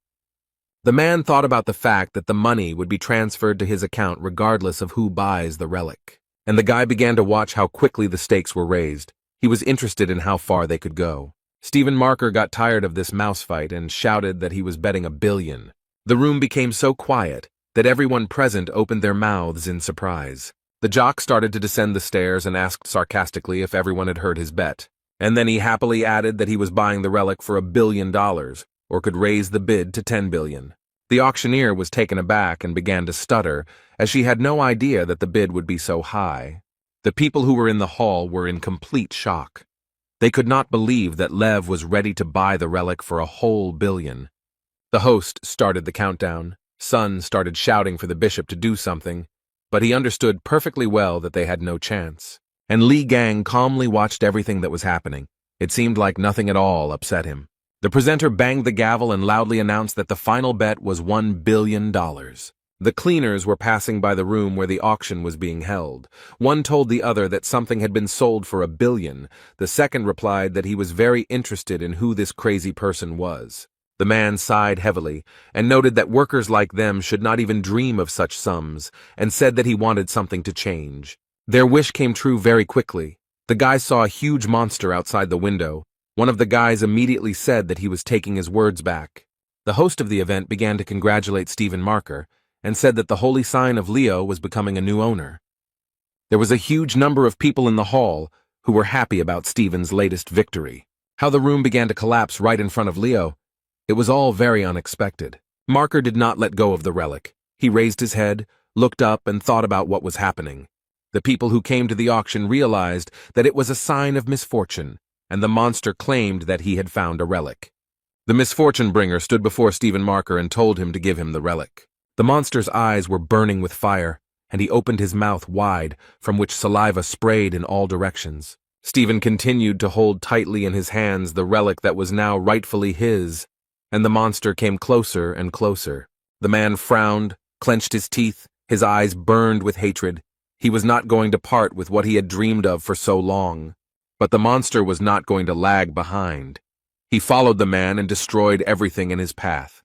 The man thought about the fact that the money would be transferred to his account regardless of who buys the relic, and the guy began to watch how quickly the stakes were raised. He was interested in how far they could go. Stephen Marker got tired of this mouse fight and shouted that he was betting $1 billion. The room became so quiet that everyone present opened their mouths in surprise. The jock started to descend the stairs and asked sarcastically if everyone had heard his bet. And then he happily added that he was buying the relic for $1 billion, or could raise the bid to $10 billion. The auctioneer was taken aback and began to stutter, as she had no idea that the bid would be so high. The people who were in the hall were in complete shock. They could not believe that Lev was ready to buy the relic for a whole $1 billion. The host started the countdown. Sun started shouting for the bishop to do something, but he understood perfectly well that they had no chance. And Li Gang calmly watched everything that was happening. It seemed like nothing at all upset him. The presenter banged the gavel and loudly announced that the final bet was $1 billion. The cleaners were passing by the room where the auction was being held. One told the other that something had been sold for $1 billion. The second replied that he was very interested in who this crazy person was. The man sighed heavily and noted that workers like them should not even dream of such sums, and said that he wanted something to change. Their wish came true very quickly. The guy saw a huge monster outside the window. One of the guys immediately said that he was taking his words back. The host of the event began to congratulate Stephen Marker, and said that the holy sign of Leo was becoming a new owner. There was a huge number of people in the hall who were happy about Stephen's latest victory. How the room began to collapse right in front of Leo, it was all very unexpected. Marker did not let go of the relic. He raised his head, looked up, and thought about what was happening. The people who came to the auction realized that it was a sign of misfortune, and the monster claimed that he had found a relic. The misfortune bringer stood before Stephen Marker and told him to give him the relic. The monster's eyes were burning with fire, and he opened his mouth wide, from which saliva sprayed in all directions. Stephen continued to hold tightly in his hands the relic that was now rightfully his, and the monster came closer and closer. The man frowned, clenched his teeth, his eyes burned with hatred. He was not going to part with what he had dreamed of for so long. But the monster was not going to lag behind. He followed the man and destroyed everything in his path.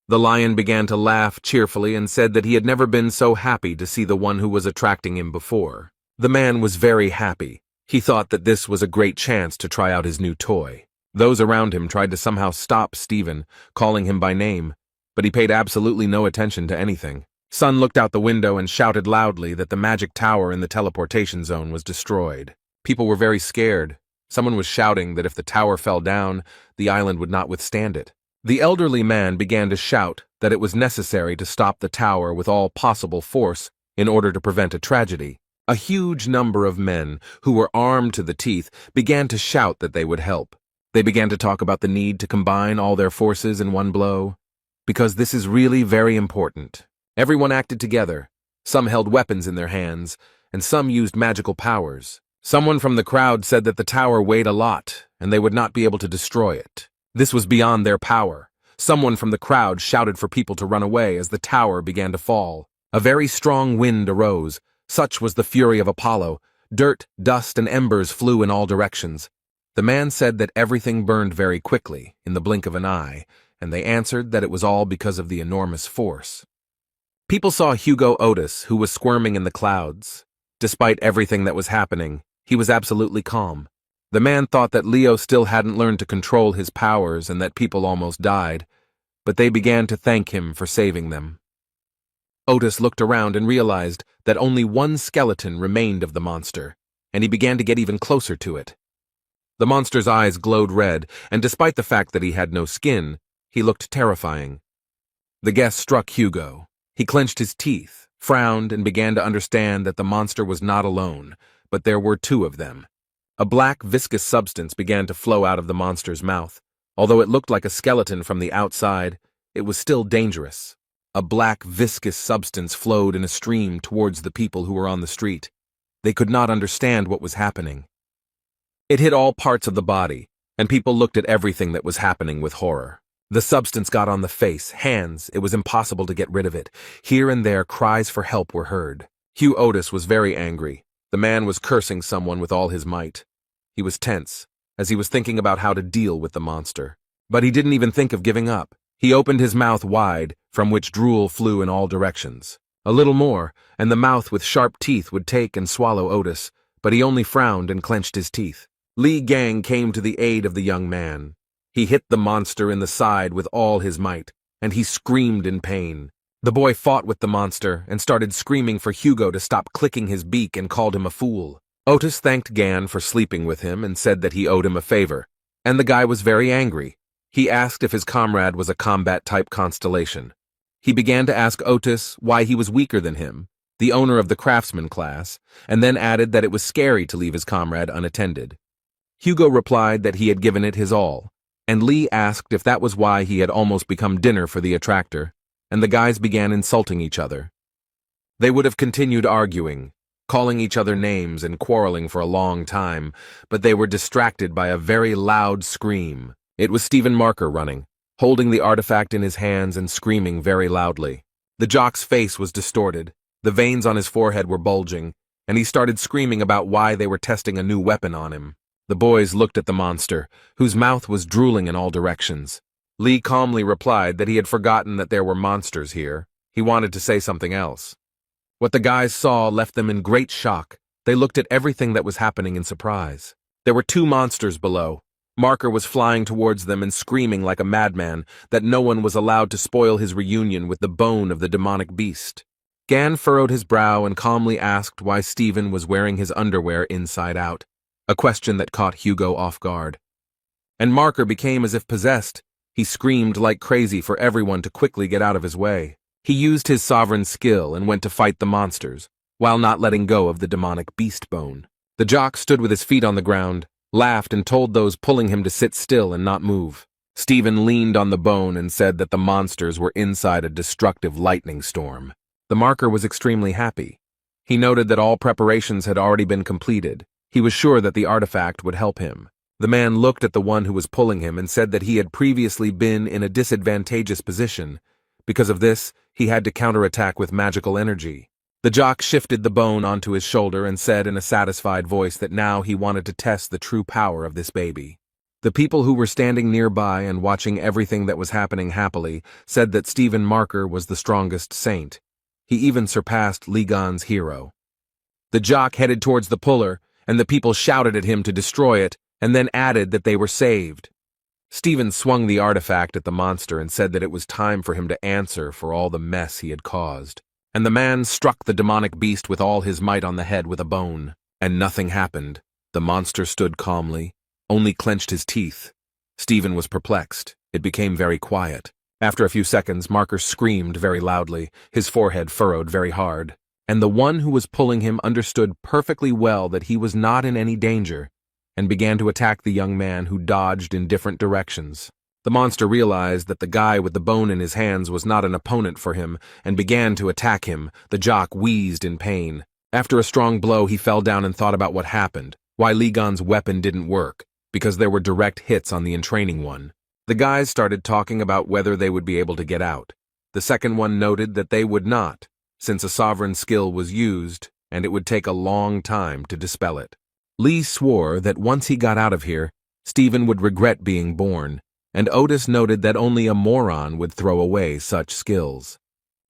The lion began to laugh cheerfully and said that he had never been so happy to see the one who was attracting him before. The man was very happy. He thought that this was a great chance to try out his new toy. Those around him tried to somehow stop Stephen, calling him by name, but he paid absolutely no attention to anything. Sun looked out the window and shouted loudly that the magic tower in the teleportation zone was destroyed. People were very scared. Someone was shouting that if the tower fell down, the island would not withstand it. The elderly man began to shout that it was necessary to stop the tower with all possible force in order to prevent a tragedy. A huge number of men, who were armed to the teeth, began to shout that they would help. They began to talk about the need to combine all their forces in one blow, because this is really very important. Everyone acted together. Some held weapons in their hands, and some used magical powers. Someone from the crowd said that the tower weighed a lot, and they would not be able to destroy it. This was beyond their power. Someone from the crowd shouted for people to run away as the tower began to fall. A very strong wind arose. Such was the fury of Apollo. Dirt, dust, and embers flew in all directions. The man said that everything burned very quickly, in the blink of an eye, and they answered that it was all because of the enormous force. People saw Hugo Otis, who was squirming in the clouds. Despite everything that was happening, he was absolutely calm. The man thought that Leo still hadn't learned to control his powers and that people almost died, but they began to thank him for saving them. Otis looked around and realized that only one skeleton remained of the monster, and he began to get even closer to it. The monster's eyes glowed red, and despite the fact that he had no skin, he looked terrifying. The guess struck Hugo. He clenched his teeth, frowned, and began to understand that the monster was not alone, but there were two of them. A black, viscous substance began to flow out of the monster's mouth. Although it looked like a skeleton from the outside, it was still dangerous. A black, viscous substance flowed in a stream towards the people who were on the street. They could not understand what was happening. It hit all parts of the body, and people looked at everything that was happening with horror. The substance got on the face, hands, it was impossible to get rid of it. Here and there, cries for help were heard. Hugh Otis was very angry. The man was cursing someone with all his might. He was tense, as he was thinking about how to deal with the monster. But he didn't even think of giving up. He opened his mouth wide, from which drool flew in all directions. A little more, and the mouth with sharp teeth would take and swallow Otis, but he only frowned and clenched his teeth. Li Gang came to the aid of the young man. He hit the monster in the side with all his might, and he screamed in pain. The boy fought with the monster and started screaming for Hugo to stop clicking his beak and called him a fool. Otis thanked Gan for sleeping with him and said that he owed him a favor, and the guy was very angry. He asked if his comrade was a combat-type constellation. He began to ask Otis why he was weaker than him, the owner of the craftsman class, and then added that it was scary to leave his comrade unattended. Hugo replied that he had given it his all, and Lee asked if that was why he had almost become dinner for the attractor, and the guys began insulting each other. They would have continued arguing, calling each other names and quarreling for a long time, but they were distracted by a very loud scream. It was Stephen Marker running, holding the artifact in his hands and screaming very loudly. The jock's face was distorted, the veins on his forehead were bulging, and he started screaming about why they were testing a new weapon on him. The boys looked at the monster, whose mouth was drooling in all directions. Lee calmly replied that he had forgotten that there were monsters here. He wanted to say something else. What the guys saw left them in great shock. They looked at everything that was happening in surprise. There were 2 monsters below. Marker was flying towards them and screaming like a madman that no one was allowed to spoil his reunion with the bone of the demonic beast. Gan furrowed his brow and calmly asked why Stephen was wearing his underwear inside out, a question that caught Hugo off guard. And Marker became as if possessed. He screamed like crazy for everyone to quickly get out of his way. He used his sovereign skill and went to fight the monsters, while not letting go of the demonic beast bone. The jock stood with his feet on the ground, laughed and told those pulling him to sit still and not move. Stephen leaned on the bone and said that the monsters were inside a destructive lightning storm. The Marker was extremely happy. He noted that all preparations had already been completed. He was sure that the artifact would help him. The man looked at the one who was pulling him and said that he had previously been in a disadvantageous position. Because of this, he had to counterattack with magical energy. The jock shifted the bone onto his shoulder and said in a satisfied voice that now he wanted to test the true power of this baby. The people who were standing nearby and watching everything that was happening happily said that Stephen Marker was the strongest saint. He even surpassed Ligon's hero. The jock headed towards the puller, and the people shouted at him to destroy it, and then added that they were saved. Stephen swung the artifact at the monster and said that it was time for him to answer for all the mess he had caused. And the man struck the demonic beast with all his might on the head with a bone. And nothing happened. The monster stood calmly, only clenched his teeth. Stephen was perplexed. It became very quiet. After a few seconds, Marker screamed very loudly, his forehead furrowed very hard. And the one who was pulling him understood perfectly well that he was not in any danger, and began to attack the young man who dodged in different directions. The monster realized that the guy with the bone in his hands was not an opponent for him, and began to attack him. The jock wheezed in pain. After a strong blow, he fell down and thought about what happened, why Ligon's weapon didn't work, because there were direct hits on the entraining one. The guys started talking about whether they would be able to get out. The second one noted that they would not, since a sovereign skill was used, and it would take a long time to dispel it. Lee swore that once he got out of here, Stephen would regret being born, and Otis noted that only a moron would throw away such skills.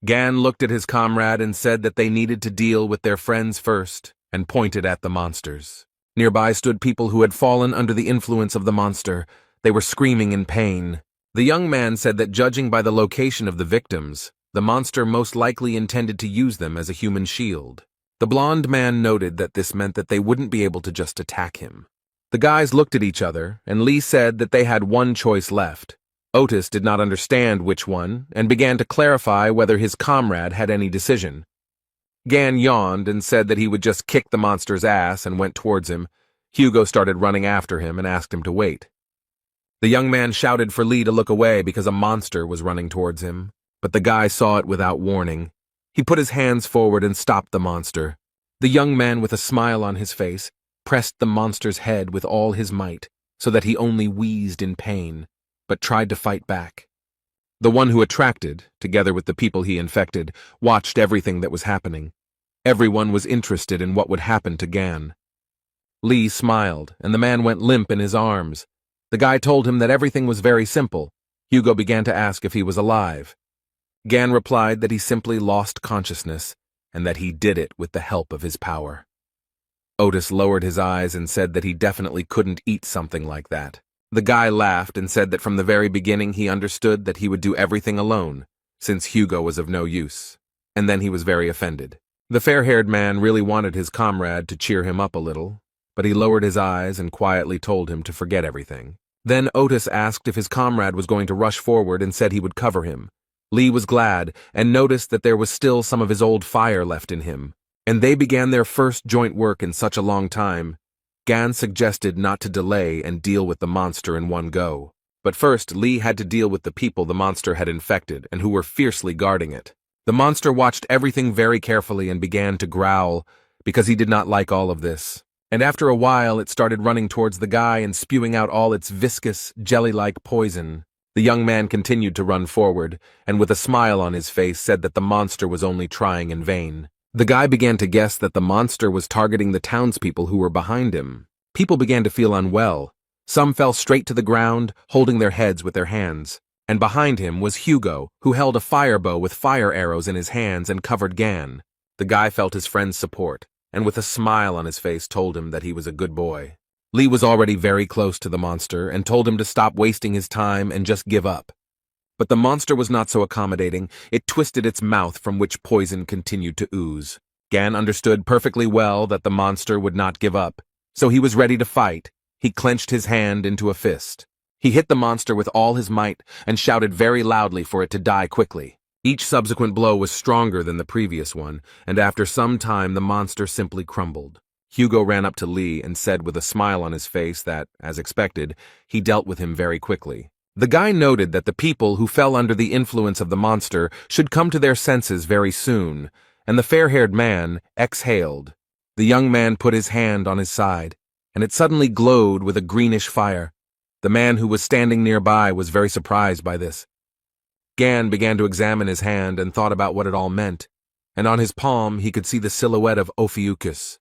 Gan looked at his comrade and said that they needed to deal with their friends first, and pointed at the monsters. Nearby stood people who had fallen under the influence of the monster. They were screaming in pain. The young man said that judging by the location of the victims, the monster most likely intended to use them as a human shield. The blonde man noted that this meant that they wouldn't be able to just attack him. The guys looked at each other, and Lee said that they had one choice left. Otis did not understand which one, and began to clarify whether his comrade had any decision. Gan yawned and said that he would just kick the monster's ass and went towards him. Hugo started running after him and asked him to wait. The young man shouted for Lee to look away because a monster was running towards him. but the guy saw it without warning. He put his hands forward and stopped the monster. The young man, with a smile on his face, pressed the monster's head with all his might, so that he only wheezed in pain, but tried to fight back. The one who attracted, together with the people he infected, watched everything that was happening. Everyone was interested in what would happen to Gan. Lee smiled, and the man went limp in his arms. The guy told him that everything was very simple. Hugo began to ask if he was alive. Gan replied that he simply lost consciousness, and that he did it with the help of his power. Otis lowered his eyes and said that he definitely couldn't eat something like that. The guy laughed and said that from the very beginning he understood that he would do everything alone, since Hugo was of no use. And then he was very offended. The fair-haired man really wanted his comrade to cheer him up a little, but he lowered his eyes and quietly told him to forget everything. Then Otis asked if his comrade was going to rush forward and said he would cover him. Lee was glad and noticed that there was still some of his old fire left in him, and they began their first joint work in such a long time. Gan suggested not to delay and deal with the monster in one go. But first, Lee had to deal with the people the monster had infected and who were fiercely guarding it. The monster watched everything very carefully and began to growl because he did not like all of this. And after a while, it started running towards the guy and spewing out all its viscous, jelly-like poison. The young man continued to run forward, and with a smile on his face said that the monster was only trying in vain. The guy began to guess that the monster was targeting the townspeople who were behind him. People began to feel unwell. Some fell straight to the ground, holding their heads with their hands. And behind him was Hugo, who held a fire bow with fire arrows in his hands and covered Gan. The guy felt his friend's support, and with a smile on his face told him that he was a good boy. Lee was already very close to the monster and told him to stop wasting his time and just give up. But the monster was not so accommodating. It twisted its mouth from which poison continued to ooze. Gan understood perfectly well that the monster would not give up, so he was ready to fight. He clenched his hand into a fist. He hit the monster with all his might and shouted very loudly for it to die quickly. Each subsequent blow was stronger than the previous one, and after some time the monster simply crumbled. Hugo ran up to Lee and said with a smile on his face that, as expected, he dealt with him very quickly. The guy noted that the people who fell under the influence of the monster should come to their senses very soon, and the fair-haired man exhaled. The young man put his hand on his side, and it suddenly glowed with a greenish fire. The man who was standing nearby was very surprised by this. Gan began to examine his hand and thought about what it all meant, and on his palm he could see the silhouette of Ophiuchus.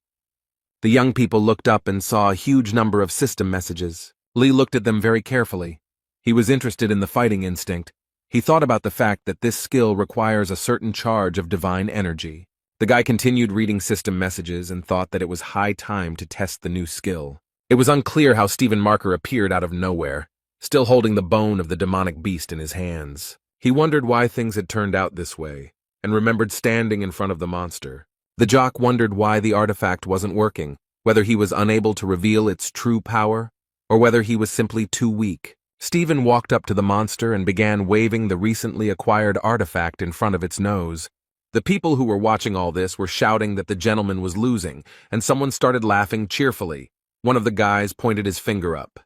The young people looked up and saw a huge number of system messages. Lee looked at them very carefully. He was interested in the fighting instinct. He thought about the fact that this skill requires a certain charge of divine energy. The guy continued reading system messages and thought that it was high time to test the new skill. It was unclear how Stephen Marker appeared out of nowhere, still holding the bone of the demonic beast in his hands. He wondered why things had turned out this way, and remembered standing in front of the monster. The jock wondered why the artifact wasn't working, whether he was unable to reveal its true power, or whether he was simply too weak. Stephen walked up to the monster and began waving the recently acquired artifact in front of its nose. The people who were watching all this were shouting that the gentleman was losing, and someone started laughing cheerfully. One of the guys pointed his finger up.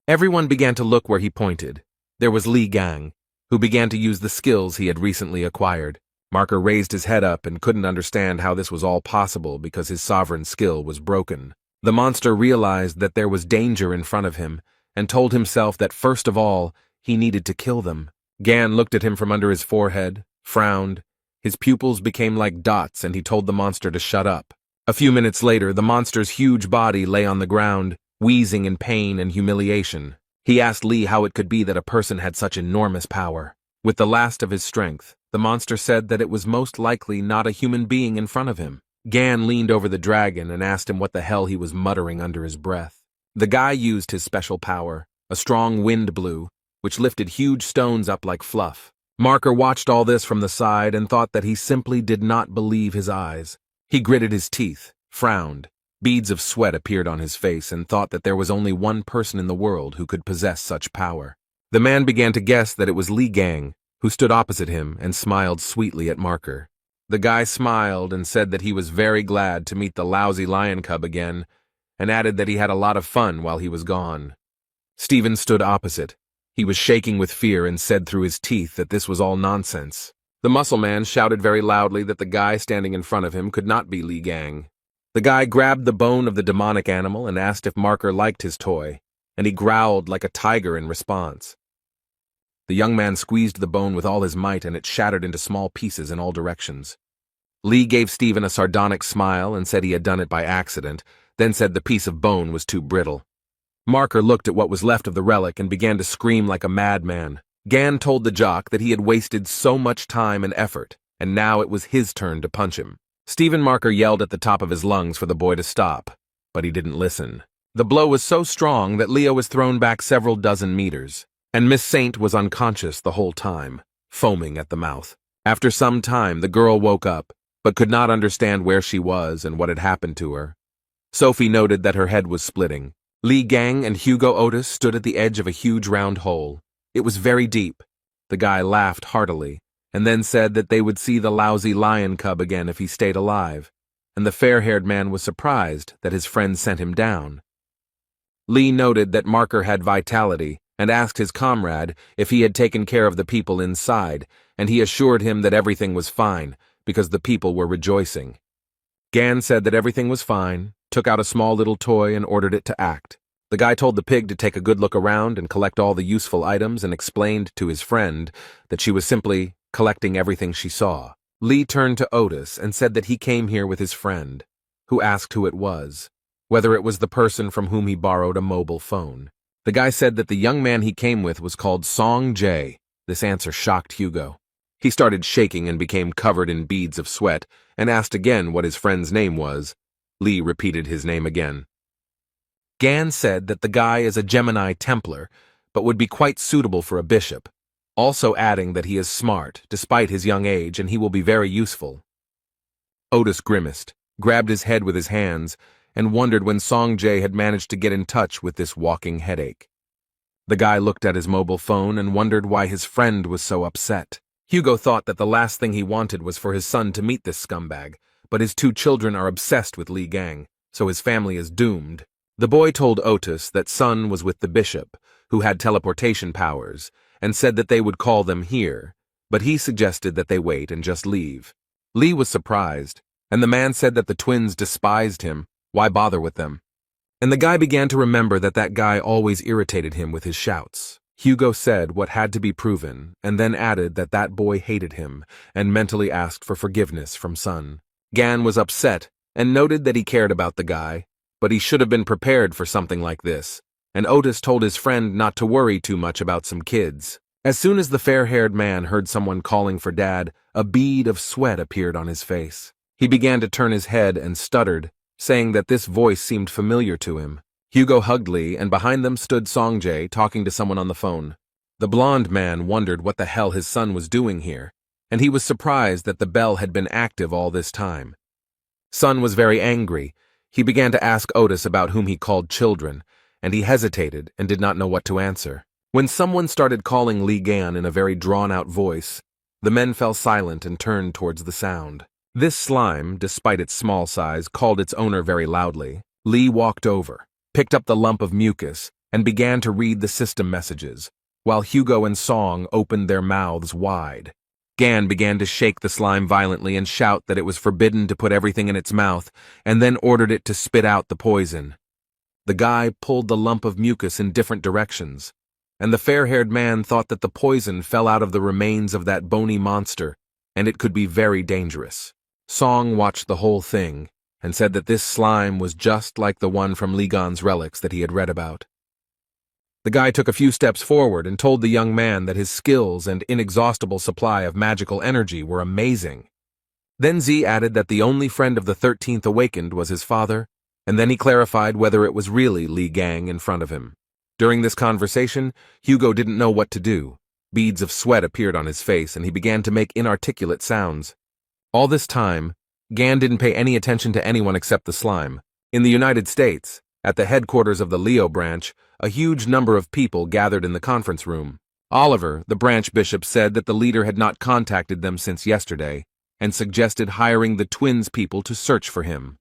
Everyone began to look where he pointed. There was Li Gang, who began to use the skills he had recently acquired. Marker raised his head up and couldn't understand how this was all possible because his sovereign skill was broken. The monster realized that there was danger in front of him and told himself that first of all, he needed to kill them. Gan looked at him from under his forehead, frowned. His pupils became like dots and he told the monster to shut up. A few minutes later, the monster's huge body lay on the ground, wheezing in pain and humiliation. He asked Lee how it could be that a person had such enormous power. With the last of his strength, the monster said that it was most likely not a human being in front of him. Gan leaned over the dragon and asked him what the hell he was muttering under his breath. The guy used his special power. A strong wind blew, which lifted huge stones up like fluff. Marker watched all this from the side and thought that he simply did not believe his eyes. He gritted his teeth, frowned. Beads of sweat appeared on his face and thought that there was only one person in the world who could possess such power. The man began to guess that it was Li Gang, who stood opposite him and smiled sweetly at Marker. The guy smiled and said that he was very glad to meet the lousy lion cub again, and added that he had a lot of fun while he was gone. Stephen stood opposite. He was shaking with fear and said through his teeth that this was all nonsense. The muscle man shouted very loudly that the guy standing in front of him could not be Li Gang. The guy grabbed the bone of the demonic animal and asked if Marker liked his toy, and he growled like a tiger in response. The young man squeezed the bone with all his might and it shattered into small pieces in all directions. Li gave Stephen a sardonic smile and said he had done it by accident, then said the piece of bone was too brittle. Marker looked at what was left of the relic and began to scream like a madman. Gan told the jock that he had wasted so much time and effort, and now it was his turn to punch him. Stephen Marker yelled at the top of his lungs for the boy to stop, but he didn't listen. The blow was so strong that Leo was thrown back several dozen meters, and Miss Saint was unconscious the whole time, foaming at the mouth. After some time, the girl woke up, but could not understand where she was and what had happened to her. Sophie noted that her head was splitting. Li Gang and Hugo Otis stood at the edge of a huge round hole. It was very deep. The guy laughed heartily, and then said that they would see the lousy lion cub again if he stayed alive, and the fair-haired man was surprised that his friend sent him down. Li noted that Marker had vitality, and asked his comrade if he had taken care of the people inside, and he assured him that everything was fine, because the people were rejoicing. Gan said that everything was fine, took out a small little toy and ordered it to act. The guy told the pig to take a good look around and collect all the useful items and explained to his friend that she was simply collecting everything she saw. Li turned to Otis and said that he came here with his friend, who asked who it was, whether it was the person from whom he borrowed a mobile phone. The guy said that the young man he came with was called Song Jae. This answer shocked Hugo. He started shaking and became covered in beads of sweat and asked again what his friend's name was. Li repeated his name again. Gan said that the guy is a Gemini Templar, but would be quite suitable for a bishop, also adding that he is smart, despite his young age, and he will be very useful. Otis grimaced, grabbed his head with his hands, and wondered when Song Jae had managed to get in touch with this walking headache. The guy looked at his mobile phone and wondered why his friend was so upset. Hugo thought that the last thing he wanted was for his son to meet this scumbag, but his two children are obsessed with Li Gang, so his family is doomed. The boy told Otis that Sun was with the bishop, who had teleportation powers, and said that they would call them here, but he suggested that they wait and just leave. Li was surprised, and the man said that the twins despised him. Why bother with them? And the guy began to remember that that guy always irritated him with his shouts. Hugo said what had to be proven, and then added that that boy hated him, and mentally asked for forgiveness from Sun. Gan was upset, and noted that he cared about the guy, but he should have been prepared for something like this, and Otis told his friend not to worry too much about some kids. As soon as the fair-haired man heard someone calling for Dad, a bead of sweat appeared on his face. He began to turn his head and stuttered, saying that this voice seemed familiar to him. Hugo hugged Li, and behind them stood Song Jae talking to someone on the phone. The blonde man wondered what the hell his son was doing here, and he was surprised that the bell had been active all this time. Sun was very angry. He began to ask Otis about whom he called children, and he hesitated and did not know what to answer. When someone started calling Li Gan in a very drawn-out voice, the men fell silent and turned towards the sound. This slime, despite its small size, called its owner very loudly. Li walked over, picked up the lump of mucus, and began to read the system messages, while Hugo and Song opened their mouths wide. Gan began to shake the slime violently and shout that it was forbidden to put everything in its mouth, and then ordered it to spit out the poison. The guy pulled the lump of mucus in different directions, and the fair-haired man thought that the poison fell out of the remains of that bony monster, and it could be very dangerous. Song watched the whole thing, and said that this slime was just like the one from Li Gan's relics that he had read about. The guy took a few steps forward and told the young man that his skills and inexhaustible supply of magical energy were amazing. Then Z added that the only friend of the 13th awakened was his father, and then he clarified whether it was really Li Gang in front of him. During this conversation, Hugo didn't know what to do. Beads of sweat appeared on his face, and he began to make inarticulate sounds. All this time, Gan didn't pay any attention to anyone except the slime. In the United States, at the headquarters of the Leo branch, a huge number of people gathered in the conference room. Oliver, the branch bishop, said that the leader had not contacted them since yesterday, and suggested hiring the twins people to search for him.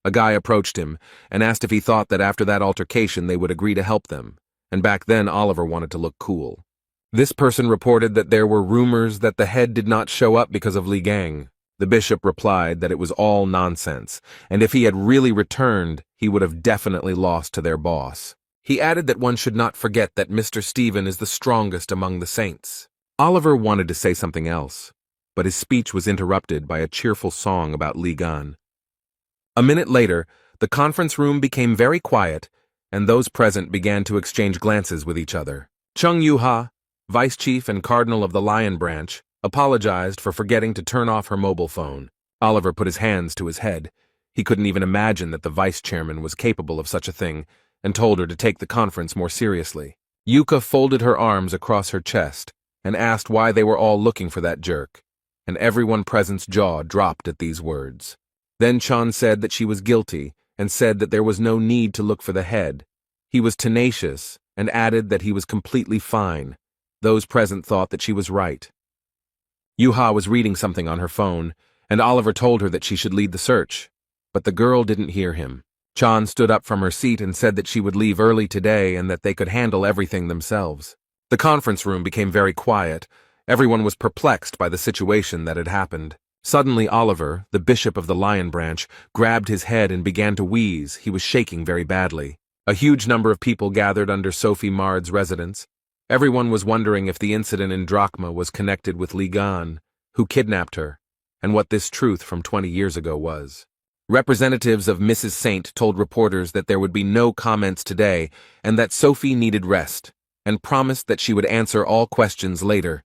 A guy approached him and asked if he thought that after that altercation they would agree to help them, and back then Oliver wanted to look cool. This person reported that there were rumors that the head did not show up because of Li Gang. The bishop replied that it was all nonsense, and if he had really returned, he would have definitely lost to their boss. He added that one should not forget that Mr. Stephen is the strongest among the saints. Oliver wanted to say something else, but his speech was interrupted by a cheerful song about Li Gan. A minute later, the conference room became very quiet, and those present began to exchange glances with each other. Chung Yuha, vice chief and cardinal of the Lion Branch, apologized for forgetting to turn off her mobile phone. Oliver put his hands to his head. He couldn't even imagine that the vice chairman was capable of such a thing, and told her to take the conference more seriously. Yuka folded her arms across her chest and asked why they were all looking for that jerk, and everyone present's jaw dropped at these words. Then Chan said that she was guilty and said that there was no need to look for the head. He was tenacious and added that he was completely fine. Those present thought that she was right. Yuha was reading something on her phone, and Oliver told her that she should lead the search, but the girl didn't hear him. Chan stood up from her seat and said that she would leave early today and that they could handle everything themselves. The conference room became very quiet. Everyone was perplexed by the situation that had happened. Suddenly Oliver, the bishop of the Lion Branch, grabbed his head and began to wheeze. He was shaking very badly. A huge number of people gathered under Sophie Mard's residence. Everyone was wondering if the incident in Drachma was connected with Li Gan, who kidnapped her, and what this truth from 20 years ago was. Representatives of Mrs. Saint told reporters that there would be no comments today and that Sophie needed rest, and promised that she would answer all questions later.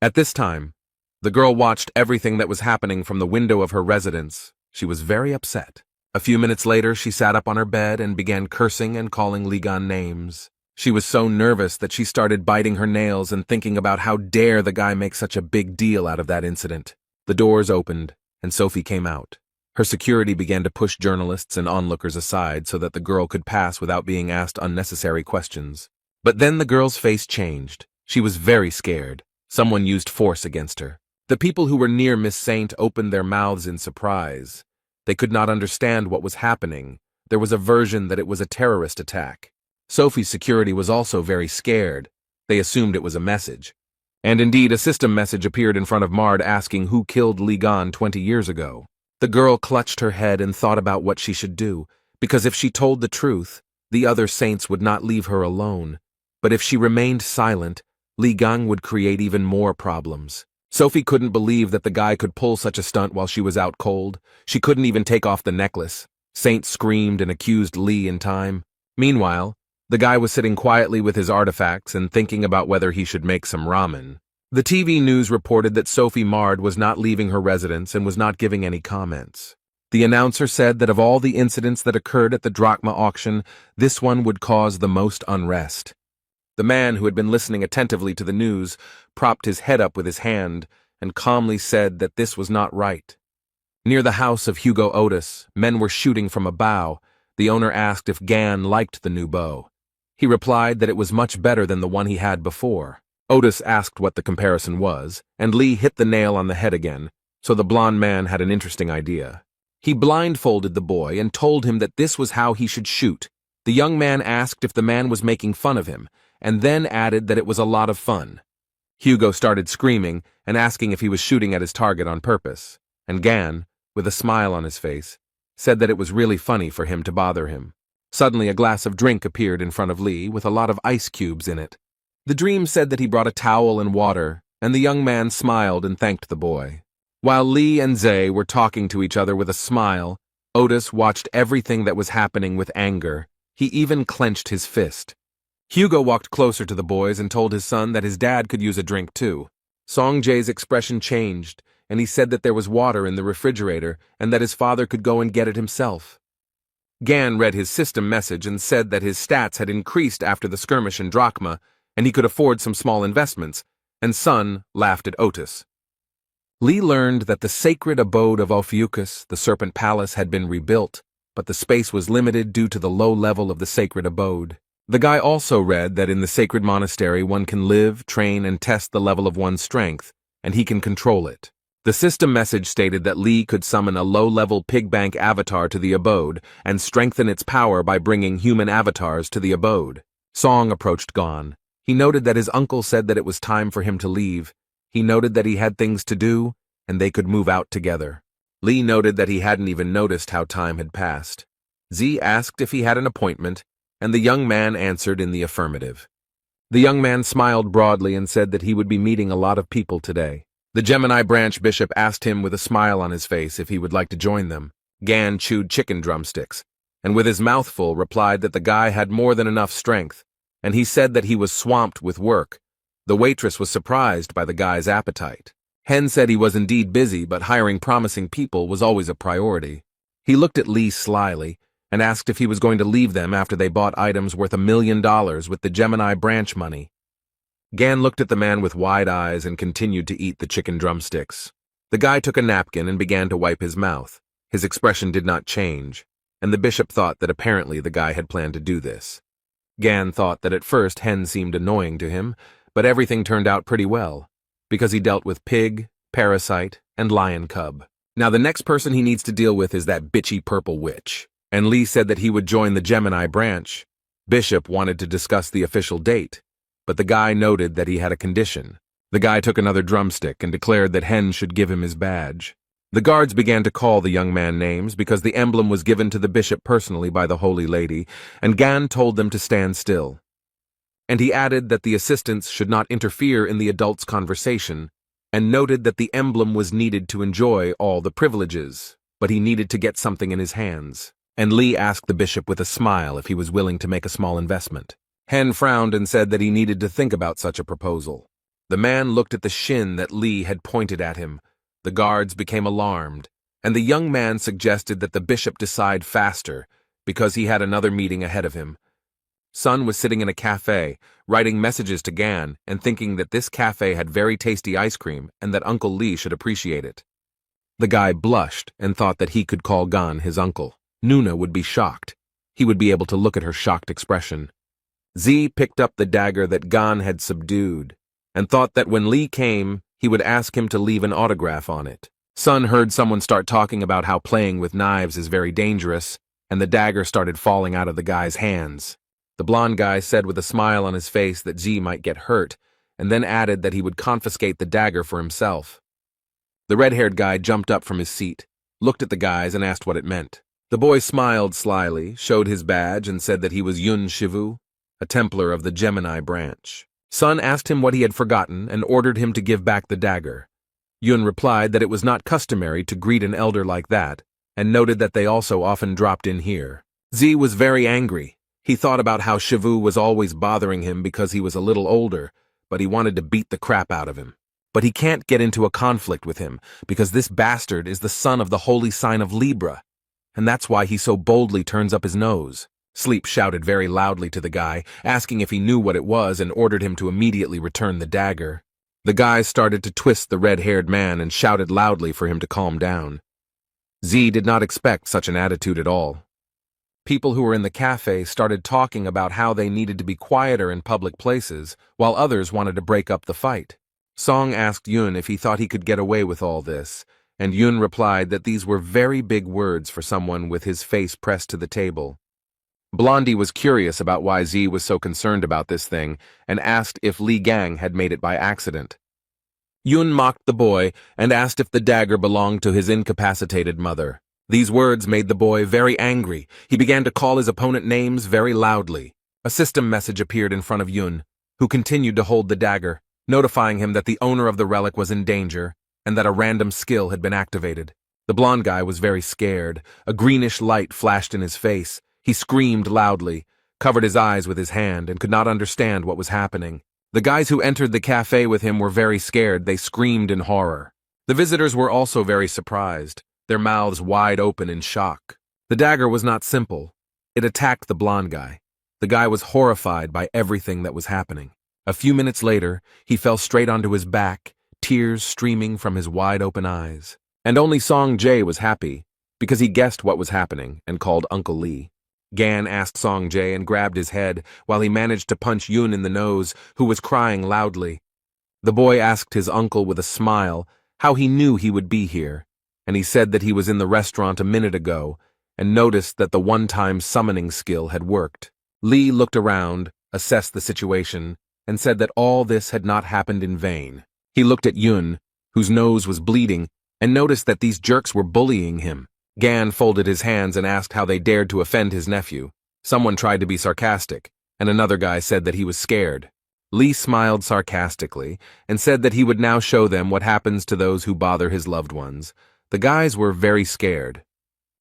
At this time, the girl watched everything that was happening from the window of her residence. She was very upset. A few minutes later, she sat up on her bed and began cursing and calling Li Gan names. She was so nervous that she started biting her nails and thinking about how dare the guy make such a big deal out of that incident. The doors opened, and Sophie came out. Her security began to push journalists and onlookers aside so that the girl could pass without being asked unnecessary questions. But then the girl's face changed. She was very scared. Someone used force against her. The people who were near Miss Saint opened their mouths in surprise. They could not understand what was happening. There was a version that it was a terrorist attack. Sophie's security was also very scared. They assumed it was a message. And indeed, a system message appeared in front of Mard asking who killed Li Gan 20 years ago. The girl clutched her head and thought about what she should do, because if she told the truth, the other saints would not leave her alone. But if she remained silent, Li Gan would create even more problems. Sophie couldn't believe that the guy could pull such a stunt while she was out cold. She couldn't even take off the necklace. Saint screamed and accused Li in time. Meanwhile, the guy was sitting quietly with his artifacts and thinking about whether he should make some ramen. The TV news reported that Sophie Mard was not leaving her residence and was not giving any comments. The announcer said that of all the incidents that occurred at the Drachma auction, this one would cause the most unrest. The man who had been listening attentively to the news propped his head up with his hand and calmly said that this was not right. Near the house of Hugo Otis, men were shooting from a bow. The owner asked if Gan liked the new bow. He replied that it was much better than the one he had before. Otis asked what the comparison was, and Lee hit the nail on the head again, so the blond man had an interesting idea. He blindfolded the boy and told him that this was how he should shoot. The young man asked if the man was making fun of him, and then added that it was a lot of fun. Hugo started screaming and asking if he was shooting at his target on purpose, and Gan, with a smile on his face, said that it was really funny for him to bother him. Suddenly a glass of drink appeared in front of Lee with a lot of ice cubes in it. The dream said that he brought a towel and water, and the young man smiled and thanked the boy. While Lee and Zay were talking to each other with a smile, Otis watched everything that was happening with anger. He even clenched his fist. Hugo walked closer to the boys and told his son that his dad could use a drink too. Song Jae's expression changed, and he said that there was water in the refrigerator and that his father could go and get it himself. Gan read his system message and said that his stats had increased after the skirmish in Drachma, and he could afford some small investments, and Sun laughed at Otis. Lee learned that the sacred abode of Ophiuchus, the Serpent Palace, had been rebuilt, but the space was limited due to the low level of the sacred abode. The guy also read that in the sacred monastery one can live, train, and test the level of one's strength, and he can control it. The system message stated that Lee could summon a low-level pig bank avatar to the abode and strengthen its power by bringing human avatars to the abode. Song approached Gon. He noted that his uncle said that it was time for him to leave. He noted that he had things to do, and they could move out together. Lee noted that he hadn't even noticed how time had passed. Z asked if he had an appointment, and the young man answered in the affirmative. The young man smiled broadly and said that he would be meeting a lot of people today. The Gemini branch bishop asked him with a smile on his face if he would like to join them. Gan chewed chicken drumsticks, and with his mouth full replied that the guy had more than enough strength, and he said that he was swamped with work. The waitress was surprised by the guy's appetite. Hen said he was indeed busy, but hiring promising people was always a priority. He looked at Lee slyly and asked if he was going to leave them after they bought items worth $1 million with the Gemini branch money. Gan looked at the man with wide eyes and continued to eat the chicken drumsticks. The guy took a napkin and began to wipe his mouth. His expression did not change, and the bishop thought that apparently the guy had planned to do this. Gan thought that at first Hen seemed annoying to him, but everything turned out pretty well, because he dealt with pig, parasite, and lion cub. Now the next person he needs to deal with is that bitchy purple witch. And Lee said that he would join the Gemini branch. Bishop wanted to discuss the official date, but the guy noted that he had a condition. The guy took another drumstick and declared that Hen should give him his badge. The guards began to call the young man names because the emblem was given to the bishop personally by the Holy Lady, and Gan told them to stand still. And he added that the assistants should not interfere in the adults' conversation, and noted that the emblem was needed to enjoy all the privileges, but he needed to get something in his hands. And Lee asked the bishop with a smile if he was willing to make a small investment. Hen frowned and said that he needed to think about such a proposal. The man looked at the shin that Lee had pointed at him. The guards became alarmed, and the young man suggested that the bishop decide faster because he had another meeting ahead of him. Sun was sitting in a cafe, writing messages to Gan and thinking that this cafe had very tasty ice cream and that Uncle Lee should appreciate it. The guy blushed and thought that he could call Gan his uncle. Nuna would be shocked. He would be able to look at her shocked expression. Z picked up the dagger that Gan had subdued and thought that when Lee came, he would ask him to leave an autograph on it. Sun heard someone start talking about how playing with knives is very dangerous, and the dagger started falling out of the guy's hands. The blonde guy said with a smile on his face that Z might get hurt, and then added that he would confiscate the dagger for himself. The red-haired guy jumped up from his seat, looked at the guys, and asked what it meant. The boy smiled slyly, showed his badge, and said that he was Yun Shivu, a Templar of the Gemini branch. Sun asked him what he had forgotten and ordered him to give back the dagger. Yun replied that it was not customary to greet an elder like that, and noted that they also often dropped in here. Z was very angry. He thought about how Shivu was always bothering him because he was a little older, but he wanted to beat the crap out of him. But he can't get into a conflict with him, because this bastard is the son of the holy sign of Libra, and that's why he so boldly turns up his nose. Sleep shouted very loudly to the guy, asking if he knew what it was, and ordered him to immediately return the dagger. The guy started to twist the red-haired man and shouted loudly for him to calm down. Z did not expect such an attitude at all. People who were in the cafe started talking about how they needed to be quieter in public places, while others wanted to break up the fight. Song asked Yun if he thought he could get away with all this, and Yun replied that these were very big words for someone with his face pressed to the table. Blondie was curious about why Z was so concerned about this thing and asked if Li Gang had made it by accident. Yun mocked the boy and asked if the dagger belonged to his incapacitated mother. These words made the boy very angry. He began to call his opponent names very loudly. A system message appeared in front of Yun, who continued to hold the dagger, notifying him that the owner of the relic was in danger and that a random skill had been activated. The blonde guy was very scared. A greenish light flashed in his face. He screamed loudly, covered his eyes with his hand, and could not understand what was happening. The guys who entered the cafe with him were very scared. They screamed in horror. The visitors were also very surprised, their mouths wide open in shock. The dagger was not simple. It attacked the blonde guy. The guy was horrified by everything that was happening. A few minutes later, he fell straight onto his back, tears streaming from his wide-open eyes. And only Song Jae was happy, because he guessed what was happening and called Uncle Lee. Gan asked Song Jae and grabbed his head while he managed to punch Yun in the nose, who was crying loudly. The boy asked his uncle with a smile how he knew he would be here, and he said that he was in the restaurant a minute ago and noticed that the one-time summoning skill had worked. Lee looked around, assessed the situation, and said that all this had not happened in vain. He looked at Yun, whose nose was bleeding, and noticed that these jerks were bullying him. Gan folded his hands and asked how they dared to offend his nephew. Someone tried to be sarcastic, and another guy said that he was scared. Lee smiled sarcastically and said that he would now show them what happens to those who bother his loved ones. The guys were very scared.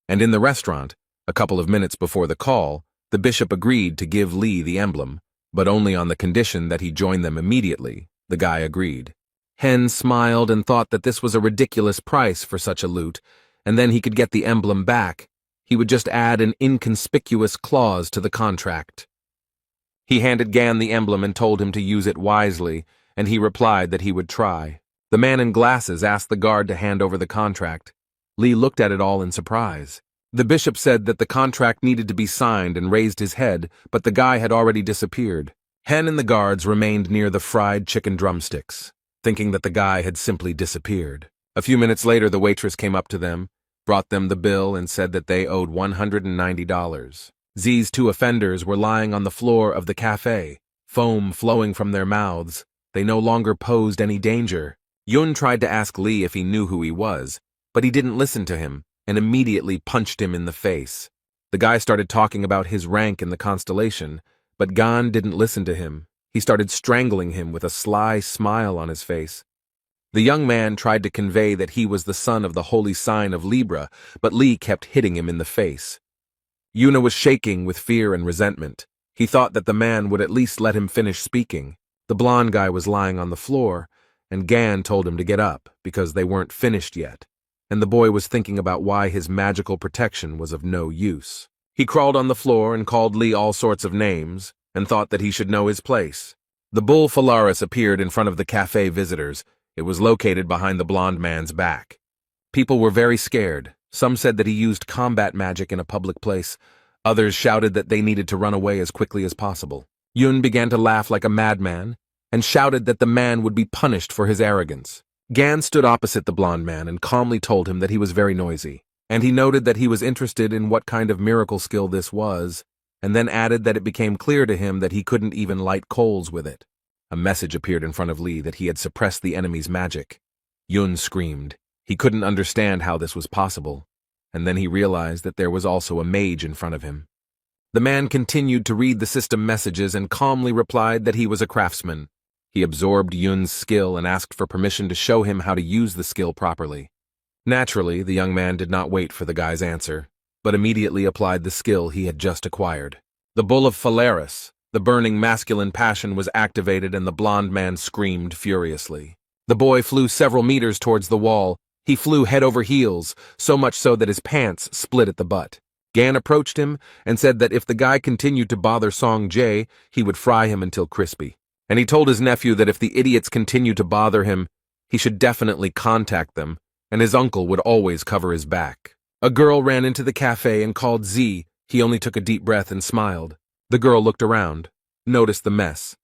And in the restaurant, a couple of minutes before the call, the bishop agreed to give Lee the emblem, but only on the condition that he join them immediately. The guy agreed. Hen smiled and thought that this was a ridiculous price for such a loot, and then he could get the emblem back. He would just add an inconspicuous clause to the contract. He handed Gan the emblem and told him to use it wisely, and he replied that he would try. The man in glasses asked the guard to hand over the contract. Lee looked at it all in surprise. The bishop said that the contract needed to be signed and raised his head, but the guy had already disappeared. Hen and the guards remained near the fried chicken drumsticks, thinking that the guy had simply disappeared. A few minutes later, the waitress came up to them, brought them the bill, and said that they owed $190. Z's two offenders were lying on the floor of the cafe, foam flowing from their mouths. They no longer posed any danger. Yun tried to ask Lee if he knew who he was, but he didn't listen to him and immediately punched him in the face. The guy started talking about his rank in the constellation, but Gan didn't listen to him. He started strangling him with a sly smile on his face. The young man tried to convey that he was the son of the holy sign of Libra, but Lee kept hitting him in the face. Yuna was shaking with fear and resentment. He thought that the man would at least let him finish speaking. The blonde guy was lying on the floor, and Gan told him to get up because they weren't finished yet, and the boy was thinking about why his magical protection was of no use. He crawled on the floor and called Lee all sorts of names, and thought that he should know his place. The bull Phalaris appeared in front of the cafe visitors. It was located behind the blonde man's back. People were very scared. Some said that he used combat magic in a public place. Others shouted that they needed to run away as quickly as possible. Yun began to laugh like a madman and shouted that the man would be punished for his arrogance. Gan stood opposite the blonde man and calmly told him that he was very noisy, and he noted that he was interested in what kind of miracle skill this was, and then added that it became clear to him that he couldn't even light coals with it. A message appeared in front of Lee that he had suppressed the enemy's magic. Yun screamed. He couldn't understand how this was possible, and then he realized that there was also a mage in front of him. The man continued to read the system messages and calmly replied that he was a craftsman. He absorbed Yun's skill and asked for permission to show him how to use the skill properly. Naturally, the young man did not wait for the guy's answer, but immediately applied the skill he had just acquired. The bull of Phalaris, the burning masculine passion, was activated, and the blonde man screamed furiously. The boy flew several meters towards the wall. He flew head over heels, so much so that his pants split at the butt. Gan approached him and said that if the guy continued to bother Song Jae, he would fry him until crispy. And he told his nephew that if the idiots continued to bother him, he should definitely contact them, and his uncle would always cover his back. A girl ran into the cafe and called Z. He only took a deep breath and smiled. The girl looked around, noticed the mess,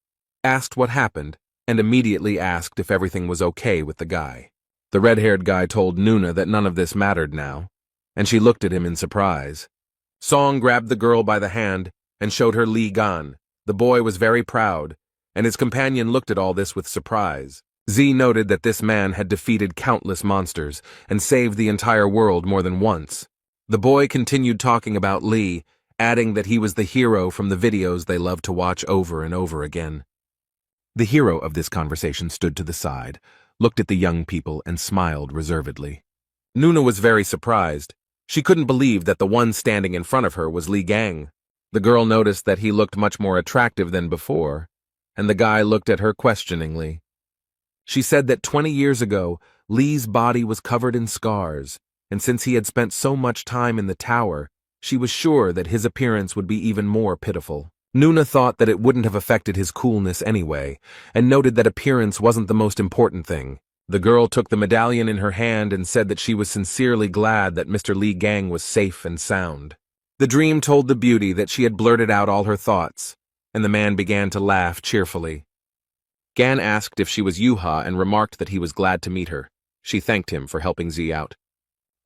asked what happened, and immediately asked if everything was okay with the guy. The red-haired guy told Nuna that none of this mattered now, and she looked at him in surprise. Song grabbed the girl by the hand and showed her Li Gan. The boy was very proud, and his companion looked at all this with surprise. Z noted that this man had defeated countless monsters and saved the entire world more than once. The boy continued talking about Li, adding that he was the hero from the videos they loved to watch over and over again. The hero of this conversation stood to the side, looked at the young people, and smiled reservedly. Nuna was very surprised. She couldn't believe that the one standing in front of her was Li Gang. The girl noticed that he looked much more attractive than before, and the guy looked at her questioningly. She said that 20 years ago, Li's body was covered in scars, and since he had spent so much time in the tower, she was sure that his appearance would be even more pitiful. Nuna thought that it wouldn't have affected his coolness anyway, and noted that appearance wasn't the most important thing. The girl took the medallion in her hand and said that she was sincerely glad that Mr. Li Gang was safe and sound. The dream told the beauty that she had blurted out all her thoughts, and the man began to laugh cheerfully. Gan asked if she was Yuha and remarked that he was glad to meet her. She thanked him for helping Z out.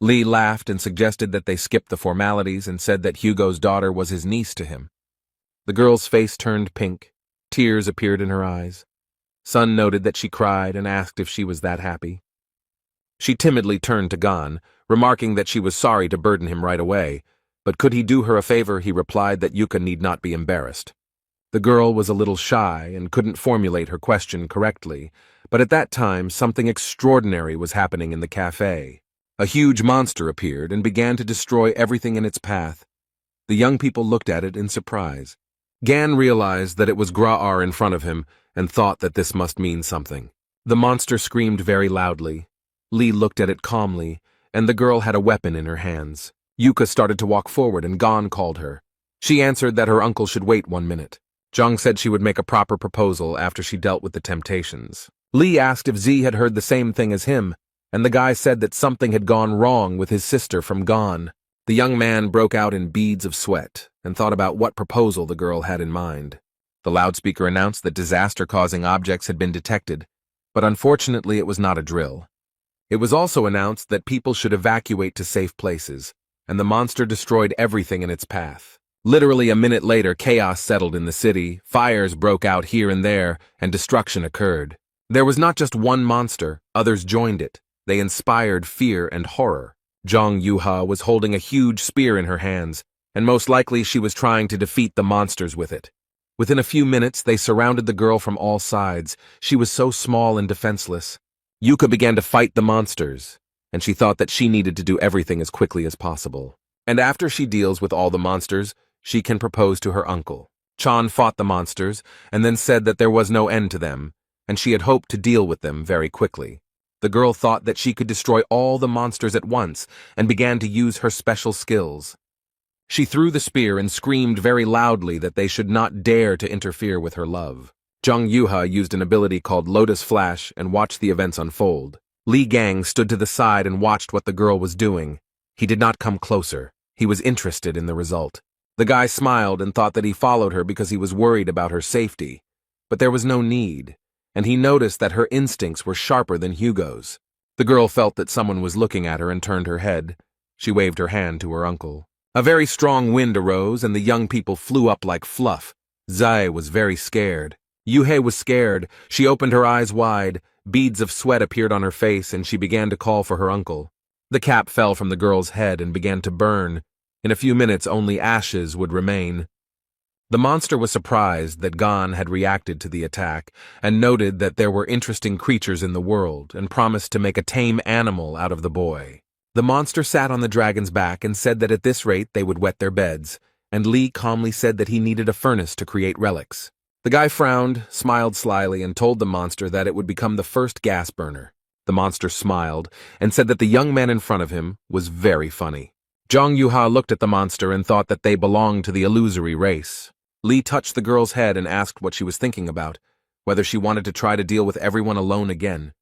Lee laughed and suggested that they skip the formalities and said that Hugo's daughter was his niece to him. The girl's face turned pink. Tears appeared in her eyes. Sun noted that she cried and asked if she was that happy. She timidly turned to Gon, remarking that she was sorry to burden him right away, but could he do her a favor, he replied that Yuka need not be embarrassed. The girl was a little shy and couldn't formulate her question correctly, but at that time something extraordinary was happening in the cafe. A huge monster appeared and began to destroy everything in its path. The young people looked at it in surprise. Gan realized that it was Gra'ar in front of him and thought that this must mean something. The monster screamed very loudly. Lee looked at it calmly, and the girl had a weapon in her hands. Yuka started to walk forward and Gon called her. She answered that her uncle should wait 1 minute. Jung said she would make a proper proposal after she dealt with the temptations. Lee asked if Z had heard the same thing as him, and the guy said that something had gone wrong with his sister from Gon. The young man broke out in beads of sweat and thought about what proposal the girl had in mind. The loudspeaker announced that disaster-causing objects had been detected, but unfortunately it was not a drill. It was also announced that people should evacuate to safe places, and the monster destroyed everything in its path. Literally a minute later, chaos settled in the city, fires broke out here and there, and destruction occurred. There was not just one monster, others joined it. They inspired fear and horror. Zhang Yuha was holding a huge spear in her hands, and most likely she was trying to defeat the monsters with it. Within a few minutes, they surrounded the girl from all sides. She was so small and defenseless. Yuka began to fight the monsters, and she thought that she needed to do everything as quickly as possible. And after she deals with all the monsters, she can propose to her uncle. Chan fought the monsters, and then said that there was no end to them, and she had hoped to deal with them very quickly. The girl thought that she could destroy all the monsters at once, and began to use her special skills. She threw the spear and screamed very loudly that they should not dare to interfere with her love. Zhang Yuha used an ability called Lotus Flash and watched the events unfold. Li Gang stood to the side and watched what the girl was doing. He did not come closer. He was interested in the result. The guy smiled and thought that he followed her because he was worried about her safety. But there was no need, and he noticed that her instincts were sharper than Hugo's. The girl felt that someone was looking at her and turned her head. She waved her hand to her uncle. A very strong wind arose and the young people flew up like fluff. Zai was very scared. Yuhei was scared. She opened her eyes wide. Beads of sweat appeared on her face and she began to call for her uncle. The cap fell from the girl's head and began to burn. In a few minutes, only ashes would remain. The monster was surprised that Gon had reacted to the attack and noted that there were interesting creatures in the world and promised to make a tame animal out of the boy. The monster sat on the dragon's back and said that at this rate they would wet their beds, and Li calmly said that he needed a furnace to create relics. The guy frowned, smiled slyly, and told the monster that it would become the first gas burner. The monster smiled and said that the young man in front of him was very funny. Zhang Yuha looked at the monster and thought that they belonged to the illusory race. Li touched the girl's head and asked what she was thinking about, whether she wanted to try to deal with everyone alone again.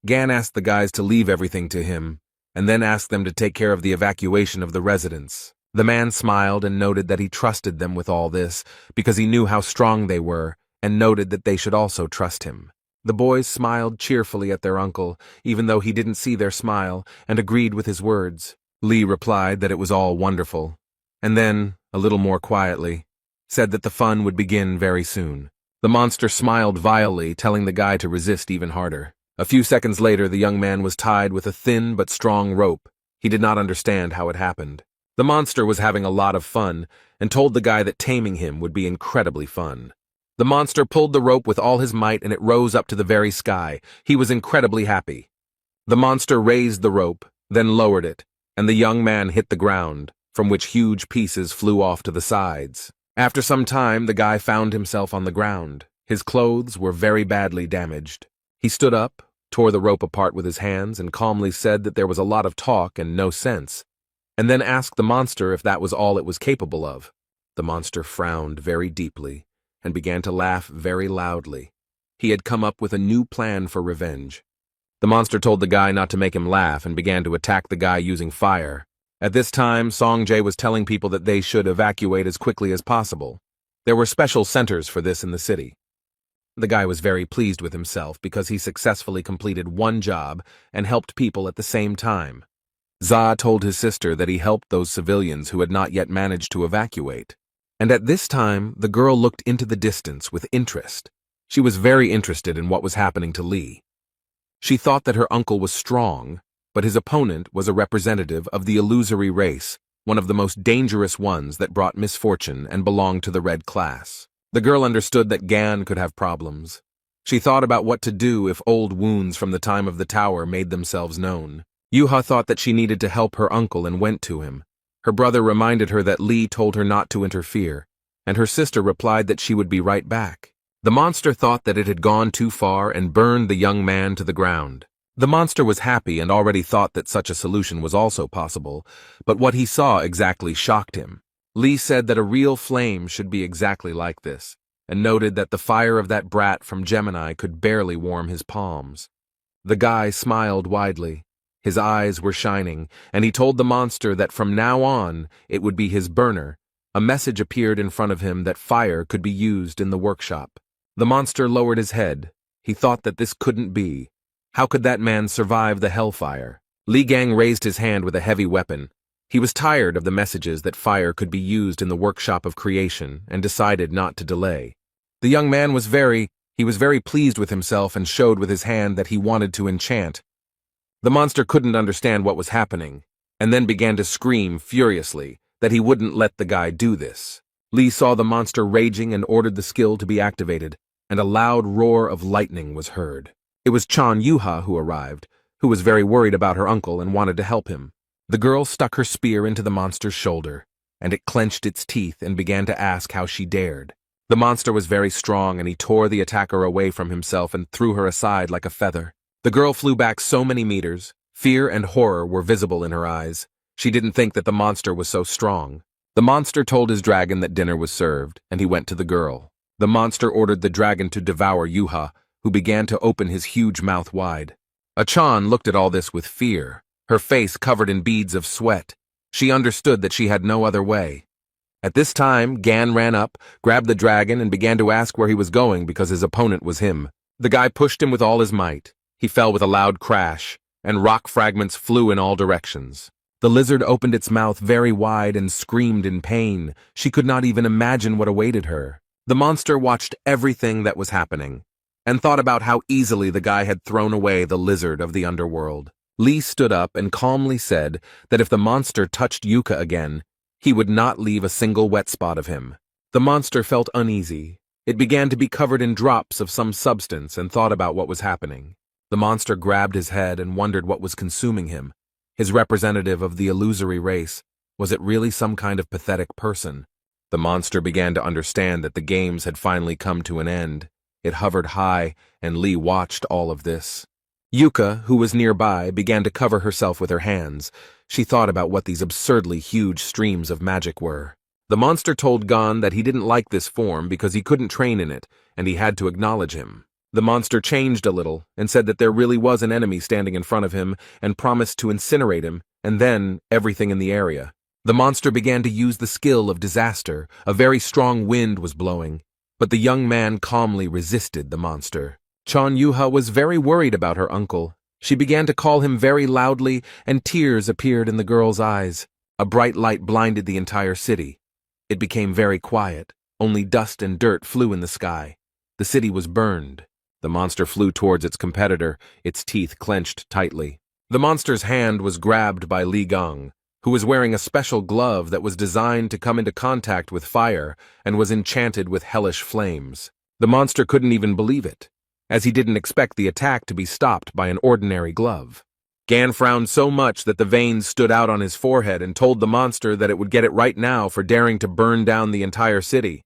Gan asked the guys to leave everything to him, and then asked them to take care of the evacuation of the residents. The man smiled and noted that he trusted them with all this, because he knew how strong they were, and noted that they should also trust him. The boys smiled cheerfully at their uncle, even though he didn't see their smile, and agreed with his words. Li replied that it was all wonderful, and then, a little more quietly, said that the fun would begin very soon. The monster smiled vilely, telling the guy to resist even harder. A few seconds later, the young man was tied with a thin but strong rope. He did not understand how it happened. The monster was having a lot of fun, and told the guy that taming him would be incredibly fun. The monster pulled the rope with all his might and it rose up to the very sky. He was incredibly happy. The monster raised the rope, then lowered it, and the young man hit the ground, from which huge pieces flew off to the sides. After some time, the guy found himself on the ground. His clothes were very badly damaged. He stood up, tore the rope apart with his hands, and calmly said that there was a lot of talk and no sense, and then asked the monster if that was all it was capable of. The monster frowned very deeply and began to laugh very loudly. He had come up with a new plan for revenge. The monster told the guy not to make him laugh and began to attack the guy using fire. At this time, Songjae was telling people that they should evacuate as quickly as possible. There were special centers for this in the city. The guy was very pleased with himself because he successfully completed one job and helped people at the same time. Za told his sister that he helped those civilians who had not yet managed to evacuate. And at this time, the girl looked into the distance with interest. She was very interested in what was happening to Lee. She thought that her uncle was strong, but his opponent was a representative of the illusory race, one of the most dangerous ones that brought misfortune and belonged to the red class. The girl understood that Gan could have problems. She thought about what to do if old wounds from the time of the tower made themselves known. Yuha thought that she needed to help her uncle and went to him. Her brother reminded her that Lee told her not to interfere, and her sister replied that she would be right back. The monster thought that it had gone too far and burned the young man to the ground. The monster was happy and already thought that such a solution was also possible, but what he saw exactly shocked him. Lee said that a real flame should be exactly like this, and noted that the fire of that brat from Gemini could barely warm his palms. The guy smiled widely. His eyes were shining, and he told the monster that from now on it would be his burner. A message appeared in front of him that fire could be used in the workshop. The monster lowered his head. He thought that this couldn't be. How could that man survive the hellfire? Li Gang raised his hand with a heavy weapon. He was tired of the messages that fire could be used in the workshop of creation and decided not to delay. The young man was very pleased with himself and showed with his hand that he wanted to enchant. The monster couldn't understand what was happening, and then began to scream furiously that he wouldn't let the guy do this. Lee saw the monster raging and ordered the skill to be activated, and a loud roar of lightning was heard. It was Chan Yuha who arrived, who was very worried about her uncle and wanted to help him. The girl stuck her spear into the monster's shoulder, and it clenched its teeth and began to ask how she dared. The monster was very strong, and he tore the attacker away from himself and threw her aside like a feather. The girl flew back so many meters. Fear and horror were visible in her eyes. She didn't think that the monster was so strong. The monster told his dragon that dinner was served, and he went to the girl. The monster ordered the dragon to devour Yuha, who began to open his huge mouth wide. Achan looked at all this with fear, her face covered in beads of sweat. She understood that she had no other way. At this time, Gan ran up, grabbed the dragon, and began to ask where he was going because his opponent was him. The guy pushed him with all his might. He fell with a loud crash, and rock fragments flew in all directions. The lizard opened its mouth very wide and screamed in pain. She could not even imagine what awaited her. The monster watched everything that was happening, and thought about how easily the guy had thrown away the lizard of the underworld. Lee stood up and calmly said that if the monster touched Yuka again, he would not leave a single wet spot of him. The monster felt uneasy. It began to be covered in drops of some substance and thought about what was happening. The monster grabbed his head and wondered what was consuming him. His representative of the illusory race, was it really some kind of pathetic person? The monster began to understand that the games had finally come to an end. It hovered high, and Lee watched all of this. Yuka, who was nearby, began to cover herself with her hands. She thought about what these absurdly huge streams of magic were. The monster told Gon that he didn't like this form because he couldn't train in it, and he had to acknowledge him. The monster changed a little and said that there really was an enemy standing in front of him and promised to incinerate him, and then everything in the area. The monster began to use the skill of disaster. A very strong wind was blowing, but the young man calmly resisted the monster. Chan Yuha was very worried about her uncle. She began to call him very loudly, and tears appeared in the girl's eyes. A bright light blinded the entire city. It became very quiet. Only dust and dirt flew in the sky. The city was burned. The monster flew towards its competitor, its teeth clenched tightly. The monster's hand was grabbed by Li Gang, who was wearing a special glove that was designed to come into contact with fire and was enchanted with hellish flames. The monster couldn't even believe it, as he didn't expect the attack to be stopped by an ordinary glove. Gan frowned so much that the veins stood out on his forehead and told the monster that it would get it right now for daring to burn down the entire city.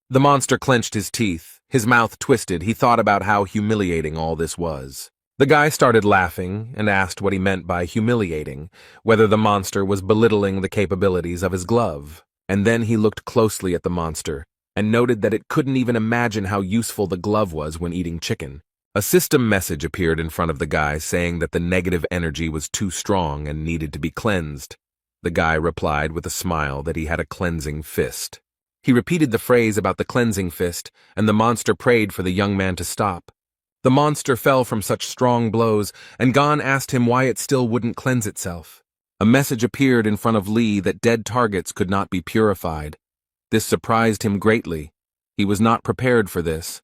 The monster clenched his teeth. His mouth twisted. He thought about how humiliating all this was. The guy started laughing and asked what he meant by humiliating, whether the monster was belittling the capabilities of his glove. And then he looked closely at the monster and noted that it couldn't even imagine how useful the glove was when eating chicken. A system message appeared in front of the guy saying that the negative energy was too strong and needed to be cleansed. The guy replied with a smile that he had a cleansing fist. He repeated the phrase about the cleansing fist, and the monster prayed for the young man to stop. The monster fell from such strong blows, and Gon asked him why it still wouldn't cleanse itself. A message appeared in front of Lee that dead targets could not be purified. This surprised him greatly. He was not prepared for this.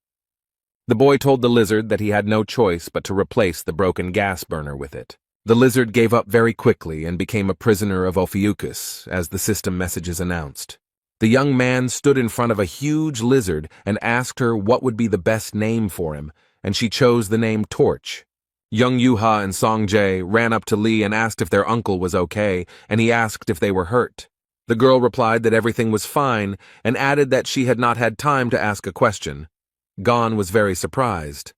The boy told the lizard that he had no choice but to replace the broken gas burner with it. The lizard gave up very quickly and became a prisoner of Ophiuchus, as the system messages announced. The young man stood in front of a huge lizard and asked her what would be the best name for him, and she chose the name Torch. Young Yuha and Songjae ran up to Lee and asked if their uncle was okay, and he asked if they were hurt. The girl replied that everything was fine and added that she had not had time to ask a question. Gon was very surprised.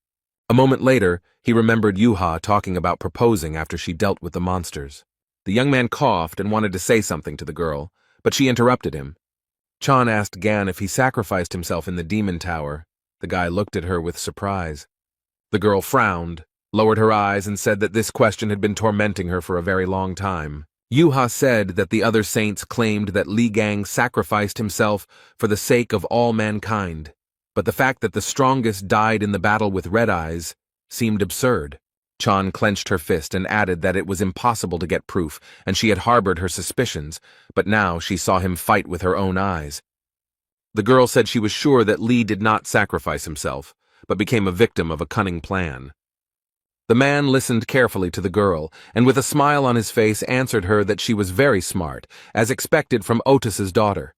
A moment later, he remembered Yuha talking about proposing after she dealt with the monsters. The young man coughed and wanted to say something to the girl, but she interrupted him. Chan asked Gan if he sacrificed himself in the demon tower. The guy looked at her with surprise. The girl frowned, lowered her eyes, and said that this question had been tormenting her for a very long time. Yuha said that the other saints claimed that Li Gang sacrificed himself for the sake of all mankind, but the fact that the strongest died in the battle with Red Eyes seemed absurd. Chan clenched her fist and added that it was impossible to get proof, and she had harbored her suspicions, but now she saw him fight with her own eyes. The girl said she was sure that Li did not sacrifice himself, but became a victim of a cunning plan. The man listened carefully to the girl, and with a smile on his face answered her that she was very smart, as expected from Otis's daughter.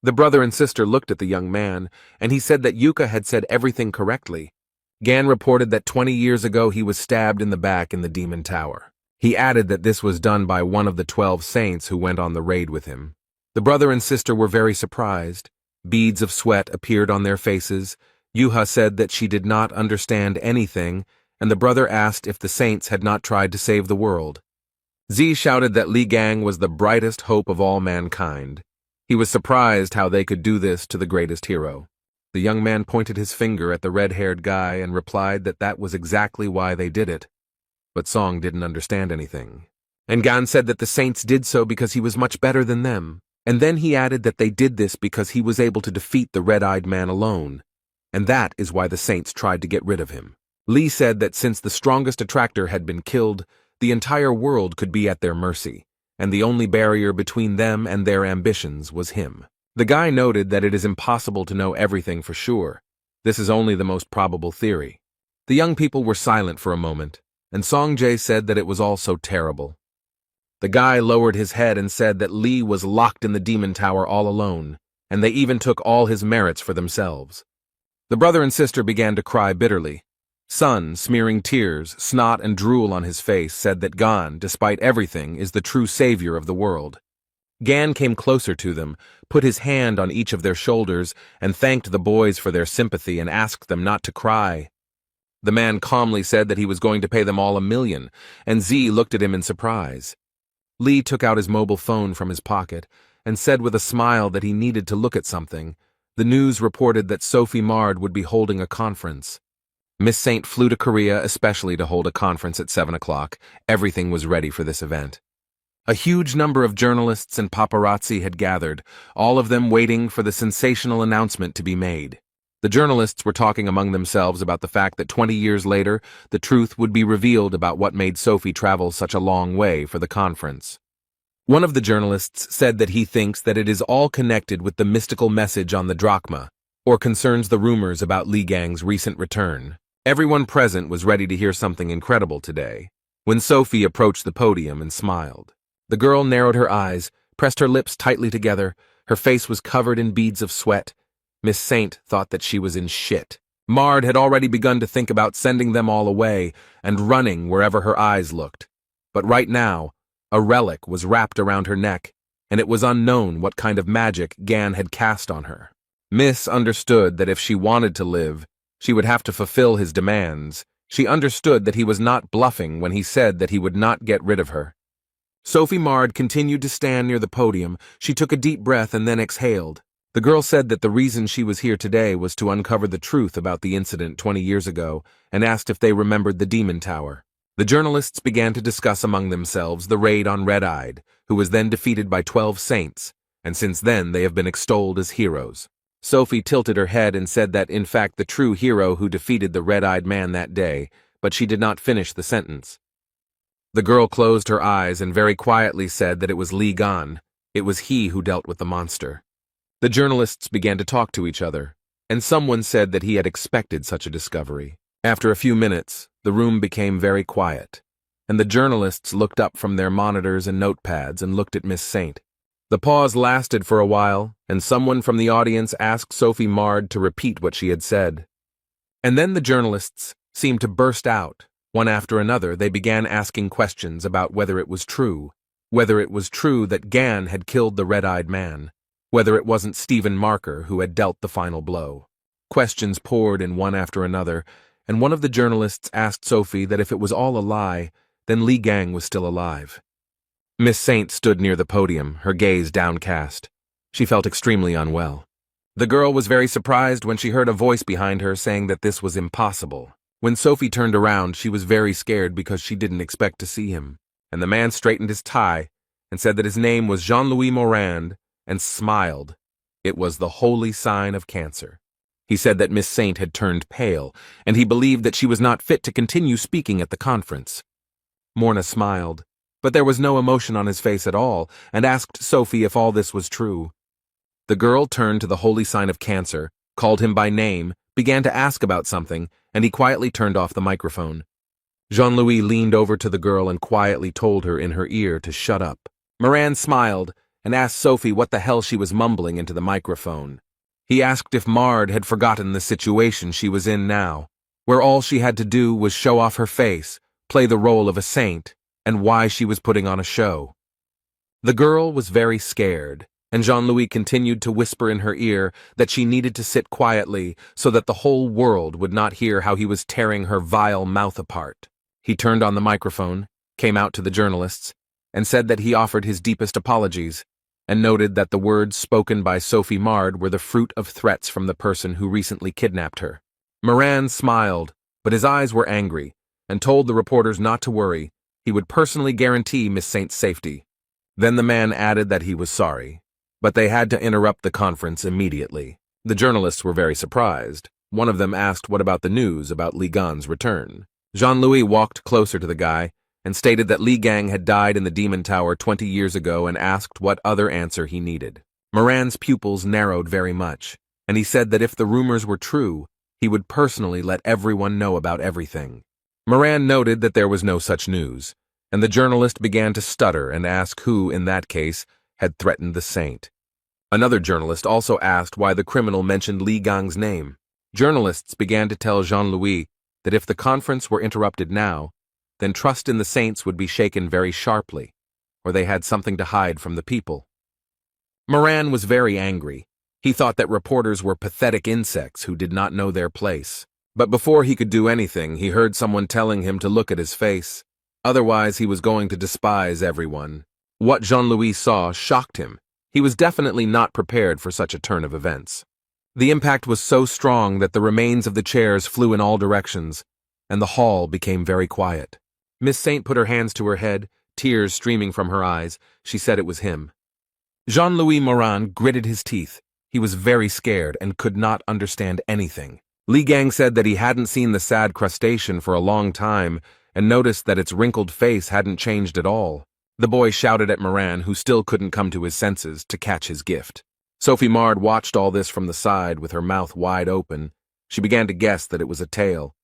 The brother and sister looked at the young man, and he said that Yuka had said everything correctly. Gan reported that 20 years ago he was stabbed in the back in the demon tower. He added that this was done by one of the 12 saints who went on the raid with him. The brother and sister were very surprised. Beads of sweat appeared on their faces. Yuha said that she did not understand anything, and the brother asked if the saints had not tried to save the world. Z shouted that Li Gang was the brightest hope of all mankind. He was surprised how they could do this to the greatest hero. The young man pointed his finger at the red-haired guy and replied that that was exactly why they did it. But Song didn't understand anything. And Gan said that the saints did so because he was much better than them. And then he added that they did this because he was able to defeat the red-eyed man alone. And that is why the saints tried to get rid of him. Lee said that since the strongest attractor had been killed, the entire world could be at their mercy, and the only barrier between them and their ambitions was him. The guy noted that it is impossible to know everything for sure. This is only the most probable theory. The young people were silent for a moment, and Songjae said that it was all so terrible. The guy lowered his head and said that Lee was locked in the demon tower all alone, and they even took all his merits for themselves. The brother and sister began to cry bitterly. Sun, smearing tears, snot, and drool on his face, said that Gan, despite everything, is the true savior of the world. Gan came closer to them, put his hand on each of their shoulders, and thanked the boys for their sympathy and asked them not to cry. The man calmly said that he was going to pay them all $1 million, and Z looked at him in surprise. Lee took out his mobile phone from his pocket and said with a smile that he needed to look at something. The news reported that Sophie Mard would be holding a conference. Miss Saint flew to Korea especially to hold a conference at 7 o'clock. Everything was ready for this event. A huge number of journalists and paparazzi had gathered, all of them waiting for the sensational announcement to be made. The journalists were talking among themselves about the fact that 20 years later, the truth would be revealed about what made Sophie travel such a long way for the conference. One of the journalists said that he thinks that it is all connected with the mystical message on the drachma, or concerns the rumors about Li Gang's recent return. Everyone present was ready to hear something incredible today, when Sophie approached the podium and smiled. The girl narrowed her eyes, pressed her lips tightly together. Her face was covered in beads of sweat. Miss Saint thought that she was in shit. Mard had already begun to think about sending them all away and running wherever her eyes looked. But right now, a relic was wrapped around her neck, and it was unknown what kind of magic Gan had cast on her. Miss understood that if she wanted to live, she would have to fulfill his demands. She understood that he was not bluffing when he said that he would not get rid of her. Sophie Mard continued to stand near the podium. She took a deep breath and then exhaled. The girl said that the reason she was here today was to uncover the truth about the incident 20 years ago and asked if they remembered the demon tower. The journalists began to discuss among themselves the raid on Red-Eyed, who was then defeated by 12 saints, and since then they have been extolled as heroes. Sophie tilted her head and said that, in fact, the true hero who defeated the red-eyed man that day, but she did not finish the sentence. The girl closed her eyes and very quietly said that it was Li Gan. It was he who dealt with the monster. The journalists began to talk to each other, and someone said that he had expected such a discovery. After a few minutes, the room became very quiet, and the journalists looked up from their monitors and notepads and looked at Miss Saint. The pause lasted for a while, and someone from the audience asked Sophie Mard to repeat what she had said. And then the journalists seemed to burst out. One after another, they began asking questions about whether it was true that Gan had killed the red-eyed man, whether it wasn't Stephen Marker who had dealt the final blow. Questions poured in one after another, and one of the journalists asked Sophie that if it was all a lie, then Li Gang was still alive. Miss Saint stood near the podium, her gaze downcast. She felt extremely unwell. The girl was very surprised when she heard a voice behind her saying that this was impossible. When Sophie turned around, she was very scared because she didn't expect to see him, and the man straightened his tie and said that his name was Jean-Louis Morand and smiled. It was the holy sign of cancer. He said that Miss Saint had turned pale, and he believed that she was not fit to continue speaking at the conference. Morna smiled, but there was no emotion on his face at all, and asked Sophie if all this was true. The girl turned to the holy sign of cancer, called him by name, began to ask about something, and he quietly turned off the microphone. Jean-Louis leaned over to the girl and quietly told her in her ear to shut up. Moran smiled and asked Sophie what the hell she was mumbling into the microphone. He asked if Mard had forgotten the situation she was in now, where all she had to do was show off her face, play the role of a saint, and why she was putting on a show. The girl was very scared, and Jean-Louis continued to whisper in her ear that she needed to sit quietly so that the whole world would not hear how he was tearing her vile mouth apart. He turned on the microphone, came out to the journalists, and said that he offered his deepest apologies, and noted that the words spoken by Sophie Mard were the fruit of threats from the person who recently kidnapped her. Moran smiled, but his eyes were angry, and told the reporters not to worry. He would personally guarantee Miss Saint's safety. Then the man added that he was sorry, but they had to interrupt the conference immediately. The journalists were very surprised. One of them asked what about the news about Li Gan's return. Jean-Louis walked closer to the guy and stated that Li Gang had died in the Demon Tower 20 years ago and asked what other answer he needed. Moran's pupils narrowed very much, and he said that if the rumors were true, he would personally let everyone know about everything. Moran noted that there was no such news, and the journalist began to stutter and ask who, in that case, had threatened the saint. Another journalist also asked why the criminal mentioned Li Gang's name. Journalists began to tell Jean-Louis that if the conference were interrupted now, then trust in the saints would be shaken very sharply, or they had something to hide from the people. Moran was very angry. He thought that reporters were pathetic insects who did not know their place. But before he could do anything, he heard someone telling him to look at his face. Otherwise, he was going to despise everyone. What Jean-Louis saw shocked him. He was definitely not prepared for such a turn of events. The impact was so strong that the remains of the chairs flew in all directions, and the hall became very quiet. Miss Saint put her hands to her head, tears streaming from her eyes. She said it was him. Jean-Louis Moran gritted his teeth. He was very scared and could not understand anything. Li Gang said that he hadn't seen the sad crustacean for a long time and noticed that its wrinkled face hadn't changed at all. The boy shouted at Moran, who still couldn't come to his senses, to catch his gift. Sophie Mard watched all this from the side with her mouth wide open. She began to guess that it was a tale.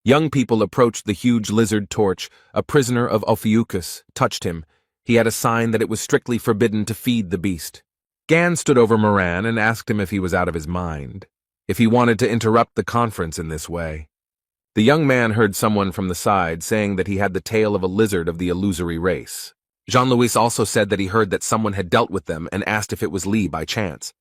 Young people approached the huge lizard torch. A prisoner of Ophiuchus touched him. He had a sign that it was strictly forbidden to feed the beast. Gan stood over Moran and asked him if he was out of his mind, if he wanted to interrupt the conference in this way. The young man heard someone from the side saying that he had the tail of a lizard of the illusory race. Jean-Louis also said that he heard that someone had dealt with them and asked if it was Li by chance.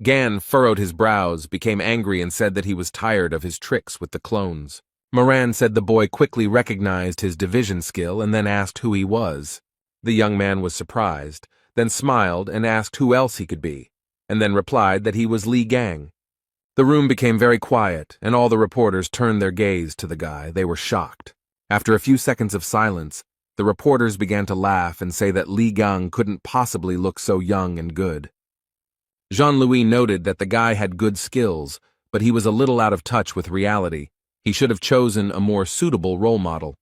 Gan furrowed his brows, became angry, and said that he was tired of his tricks with the clones. Moran said the boy quickly recognized his division skill and then asked who he was. The young man was surprised, then smiled and asked who else he could be, and then replied that he was Li Gang. The room became very quiet, and all the reporters turned their gaze to the guy. They were shocked. After a few seconds of silence, the reporters began to laugh and say that Li Gang couldn't possibly look so young and good. Jean-Louis noted that the guy had good skills, but he was a little out of touch with reality. He should have chosen a more suitable role model.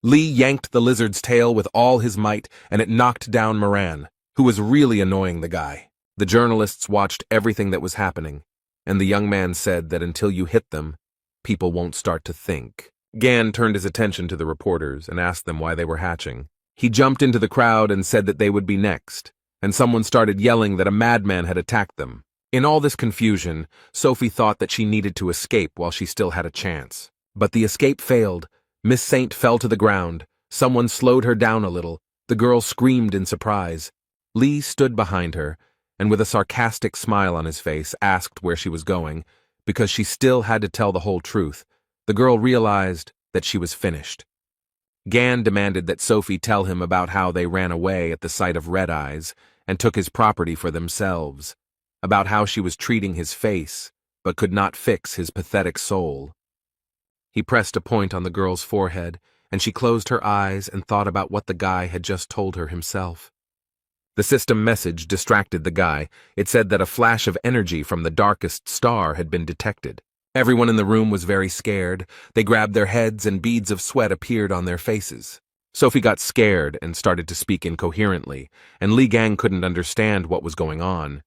Li yanked the lizard's tail with all his might, and it knocked down Moran, who was really annoying the guy. The journalists watched everything that was happening, and the young man said that until you hit them, people won't start to think. Gan turned his attention to the reporters and asked them why they were hatching. He jumped into the crowd and said that they would be next, and someone started yelling that a madman had attacked them. In all this confusion, Sophie thought that she needed to escape while she still had a chance. But the escape failed. Miss Saint fell to the ground. Someone slowed her down a little. The girl screamed in surprise. Lee stood behind her, and with a sarcastic smile on his face, asked where she was going, because she still had to tell the whole truth. The girl realized that she was finished. Gan demanded that Sophie tell him about how they ran away at the sight of Red Eyes and took his property for themselves, about how she was treating his face but could not fix his pathetic soul. He pressed a point on the girl's forehead, and she closed her eyes and thought about what the guy had just told her himself. The system message distracted the guy. It said that a flash of energy from the darkest star had been detected. Everyone in the room was very scared. They grabbed their heads and beads of sweat appeared on their faces. Sophie got scared and started to speak incoherently, and Li Gang couldn't understand what was going on.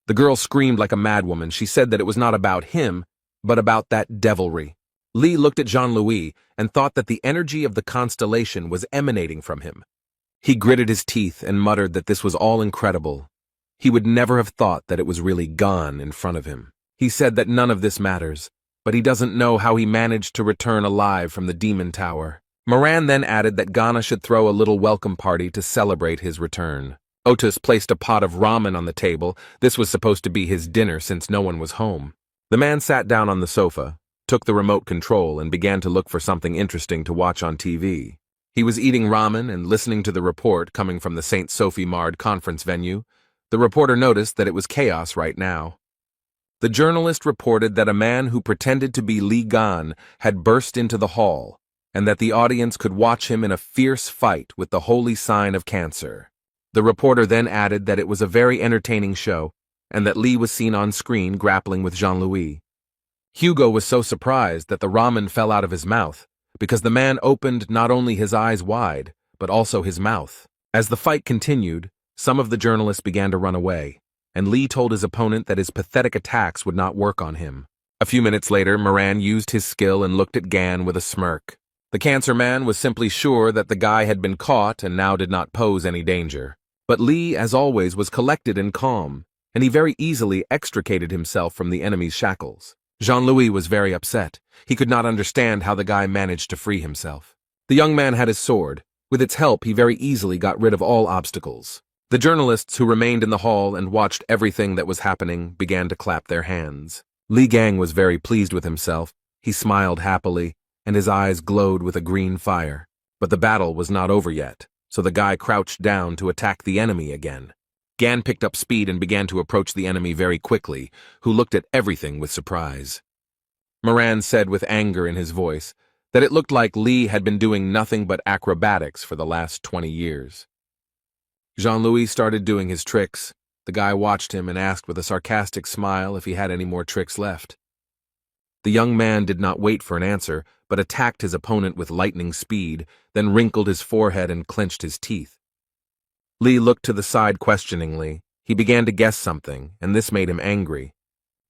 The girl screamed like a madwoman. She said that it was not about him, but about that devilry. Li looked at Jean-Louis and thought that the energy of the constellation was emanating from him. He gritted his teeth and muttered that this was all incredible. He would never have thought that it was really gone in front of him. He said that none of this matters, but he doesn't know how he managed to return alive from the demon tower. Moran then added that Ghana should throw a little welcome party to celebrate his return. Otis placed a pot of ramen on the table. This was supposed to be his dinner since no one was home. The man sat down on the sofa, took the remote control, and began to look for something interesting to watch on TV. He was eating ramen and listening to the report coming from the St. Sophie Mard conference venue. The reporter noticed that it was chaos right now. The journalist reported that a man who pretended to be Li Gan had burst into the hall, and that the audience could watch him in a fierce fight with the holy sign of Cancer. The reporter then added that it was a very entertaining show, and that Li was seen on screen grappling with Jean-Louis. Hugo was so surprised that the ramen fell out of his mouth, because the man opened not only his eyes wide, but also his mouth. As the fight continued, some of the journalists began to run away, and Li told his opponent that his pathetic attacks would not work on him. A few minutes later, Moran used his skill and looked at Gan with a smirk. The Cancer Man was simply sure that the guy had been caught and now did not pose any danger. But Li, as always, was collected and calm, and he very easily extricated himself from the enemy's shackles. Jean-Louis was very upset. He could not understand how the guy managed to free himself. The young man had his sword. With its help, he very easily got rid of all obstacles. The journalists who remained in the hall and watched everything that was happening began to clap their hands. Li Gang was very pleased with himself. He smiled happily, and his eyes glowed with a green fire. But the battle was not over yet, so the guy crouched down to attack the enemy again. Gan picked up speed and began to approach the enemy very quickly, who looked at everything with surprise. Moran said with anger in his voice that it looked like Li had been doing nothing but acrobatics for the last 20 years. Jean-Louis started doing his tricks. The guy watched him and asked with a sarcastic smile if he had any more tricks left. The young man did not wait for an answer, but attacked his opponent with lightning speed, then wrinkled his forehead and clenched his teeth. Li looked to the side questioningly. He began to guess something, and this made him angry.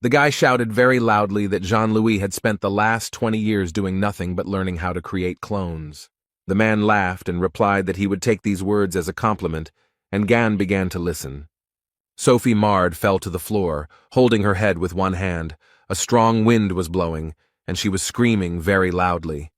The guy shouted very loudly that Jean-Louis had spent the last 20 years doing nothing but learning how to create clones. The man laughed and replied that he would take these words as a compliment, and Gan began to listen. Sophie Mard fell to the floor, holding her head with one hand. A strong wind was blowing, and she was screaming very loudly.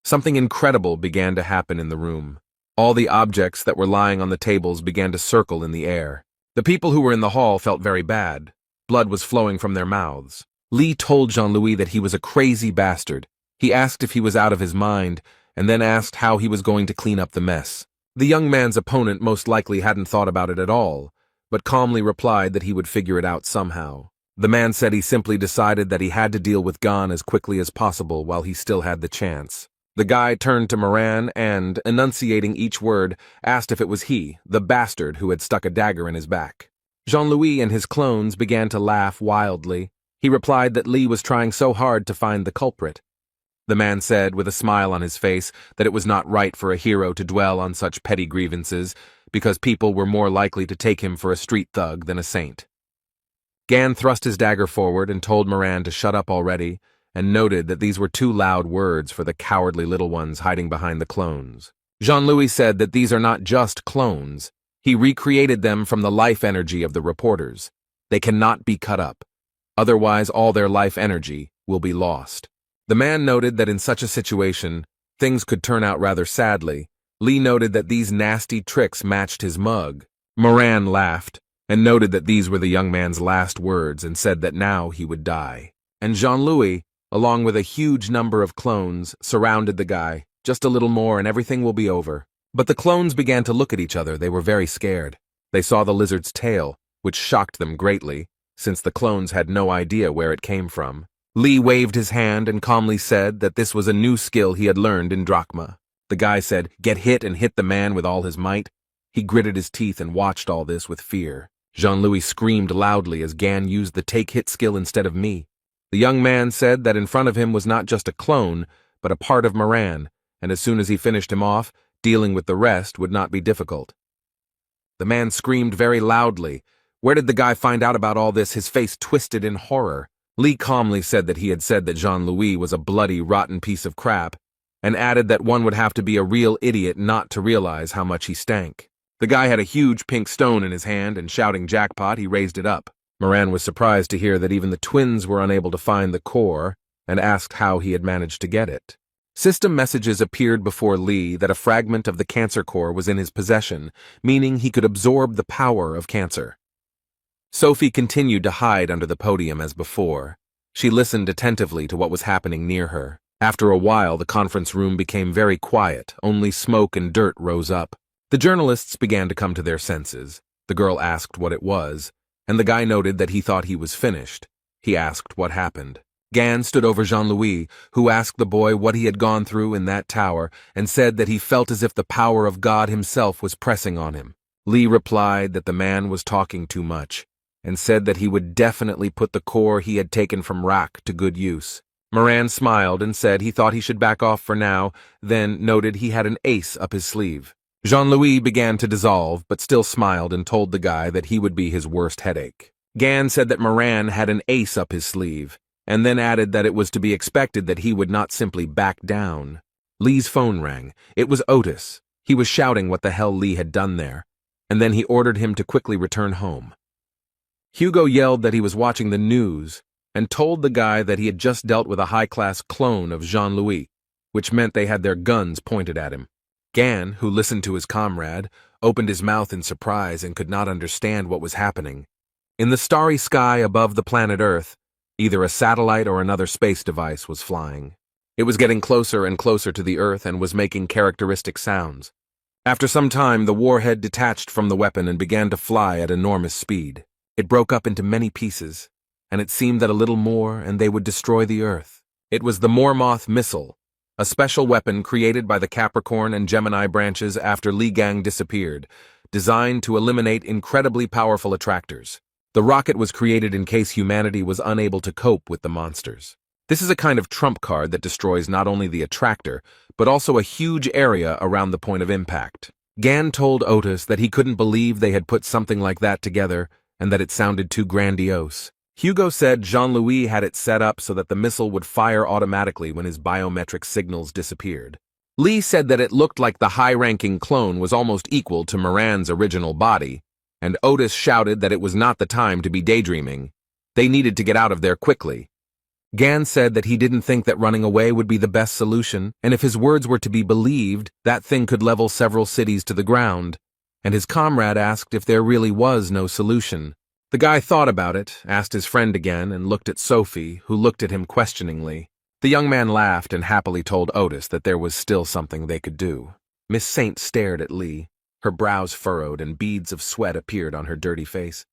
Something incredible began to happen in the room. All the objects that were lying on the tables began to circle in the air. The people who were in the hall felt very bad. Blood was flowing from their mouths. Li told Jean-Louis that he was a crazy bastard. He asked if he was out of his mind, and then asked how he was going to clean up the mess. The young man's opponent most likely hadn't thought about it at all, but calmly replied that he would figure it out somehow. The man said he simply decided that he had to deal with Gan as quickly as possible while he still had the chance. The guy turned to Moran and, enunciating each word, asked if it was he, the bastard who had stuck a dagger in his back. Jean-Louis and his clones began to laugh wildly. He replied that Li was trying so hard to find the culprit. The man said, with a smile on his face, that it was not right for a hero to dwell on such petty grievances, because people were more likely to take him for a street thug than a saint. Gan thrust his dagger forward and told Moran to shut up already, and noted that these were too loud words for the cowardly little ones hiding behind the clones. Jean-Louis said that these are not just clones. He recreated them from the life energy of the reporters. They cannot be cut up. Otherwise, all their life energy will be lost. The man noted that in such a situation, things could turn out rather sadly. Lee noted that these nasty tricks matched his mug. Moran laughed and noted that these were the young man's last words and said that now he would die. And Jean-Louis, along with a huge number of clones, surrounded the guy. Just a little more and everything will be over. But the clones began to look at each other. They were very scared. They saw the lizard's tail, which shocked them greatly, since the clones had no idea where it came from. Lee waved his hand and calmly said that this was a new skill he had learned in Drachma. The guy said, "Get hit," and hit the man with all his might. He gritted his teeth and watched all this with fear. Jean-Louis screamed loudly as Gan used the take-hit skill instead of me. The young man said that in front of him was not just a clone, but a part of Moran, and as soon as he finished him off, dealing with the rest would not be difficult. The man screamed very loudly. Where did the guy find out about all this? His face twisted in horror. Lee calmly said that he had said that Jean-Louis was a bloody, rotten piece of crap, and added that one would have to be a real idiot not to realize how much he stank. The guy had a huge pink stone in his hand, and shouting jackpot, he raised it up. Moran was surprised to hear that even the twins were unable to find the core, and asked how he had managed to get it. System messages appeared before Lee that a fragment of the cancer core was in his possession, meaning he could absorb the power of cancer. Sophie continued to hide under the podium as before. She listened attentively to what was happening near her. After a while, the conference room became very quiet. Only smoke and dirt rose up. The journalists began to come to their senses. The girl asked what it was, and the guy noted that he thought he was finished. He asked what happened. Gan stood over Jean-Louis, who asked the boy what he had gone through in that tower, and said that he felt as if the power of God himself was pressing on him. Lee replied that the man was talking too much, and said that he would definitely put the core he had taken from Rak to good use. Moran smiled and said he thought he should back off for now, then noted he had an ace up his sleeve. Jean-Louis began to dissolve, but still smiled and told the guy that he would be his worst headache. Gan said that Moran had an ace up his sleeve, and then added that it was to be expected that he would not simply back down. Lee's phone rang. It was Otis. He was shouting what the hell Lee had done there, and then he ordered him to quickly return home. Hugo yelled that he was watching the news, and told the guy that he had just dealt with a high-class clone of Jean-Louis, which meant they had their guns pointed at him. Gan, who listened to his comrade, opened his mouth in surprise and could not understand what was happening. In the starry sky above the planet Earth, either a satellite or another space device was flying. It was getting closer and closer to the Earth and was making characteristic sounds. After some time, the warhead detached from the weapon and began to fly at enormous speed. It broke up into many pieces, and it seemed that a little more and they would destroy the Earth. It was the Mormoth missile, a special weapon created by the Capricorn and Gemini branches after Li Gang disappeared, designed to eliminate incredibly powerful attractors. The rocket was created in case humanity was unable to cope with the monsters. This is a kind of trump card that destroys not only the attractor, but also a huge area around the point of impact. Gan told Otis that he couldn't believe they had put something like that together and that it sounded too grandiose. Hugo said Jean-Louis had it set up so that the missile would fire automatically when his biometric signals disappeared. Lee said that it looked like the high-ranking clone was almost equal to Moran's original body, and Otis shouted that it was not the time to be daydreaming. They needed to get out of there quickly. Gan said that he didn't think that running away would be the best solution, and if his words were to be believed, that thing could level several cities to the ground, and his comrade asked if there really was no solution. The guy thought about it, asked his friend again, and looked at Sophie, who looked at him questioningly. The young man laughed and happily told Otis that there was still something they could do. Miss Saint stared at Lee. Her brows furrowed and beads of sweat appeared on her dirty face.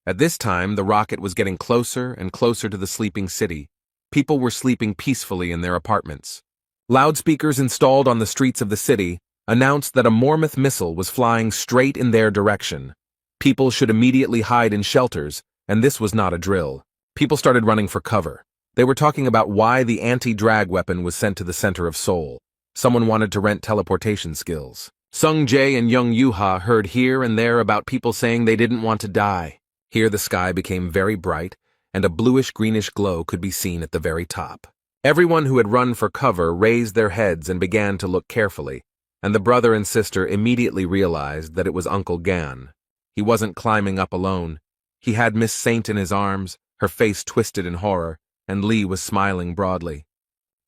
At this time, the rocket was getting closer and closer to the sleeping city. People were sleeping peacefully in their apartments. Loudspeakers installed on the streets of the city announced that a Mormoth missile was flying straight in their direction. People should immediately hide in shelters, and this was not a drill. People started running for cover. They were talking about why the anti-drag weapon was sent to the center of Seoul. Someone wanted to rent teleportation skills. Sung Jae and Young Yuha heard here and there about people saying they didn't want to die. Here the sky became very bright, and a bluish-greenish glow could be seen at the very top. Everyone who had run for cover raised their heads and began to look carefully, and the brother and sister immediately realized that it was Uncle Gan. He wasn't climbing up alone. He had Miss Saint in his arms, her face twisted in horror, and Lee was smiling broadly.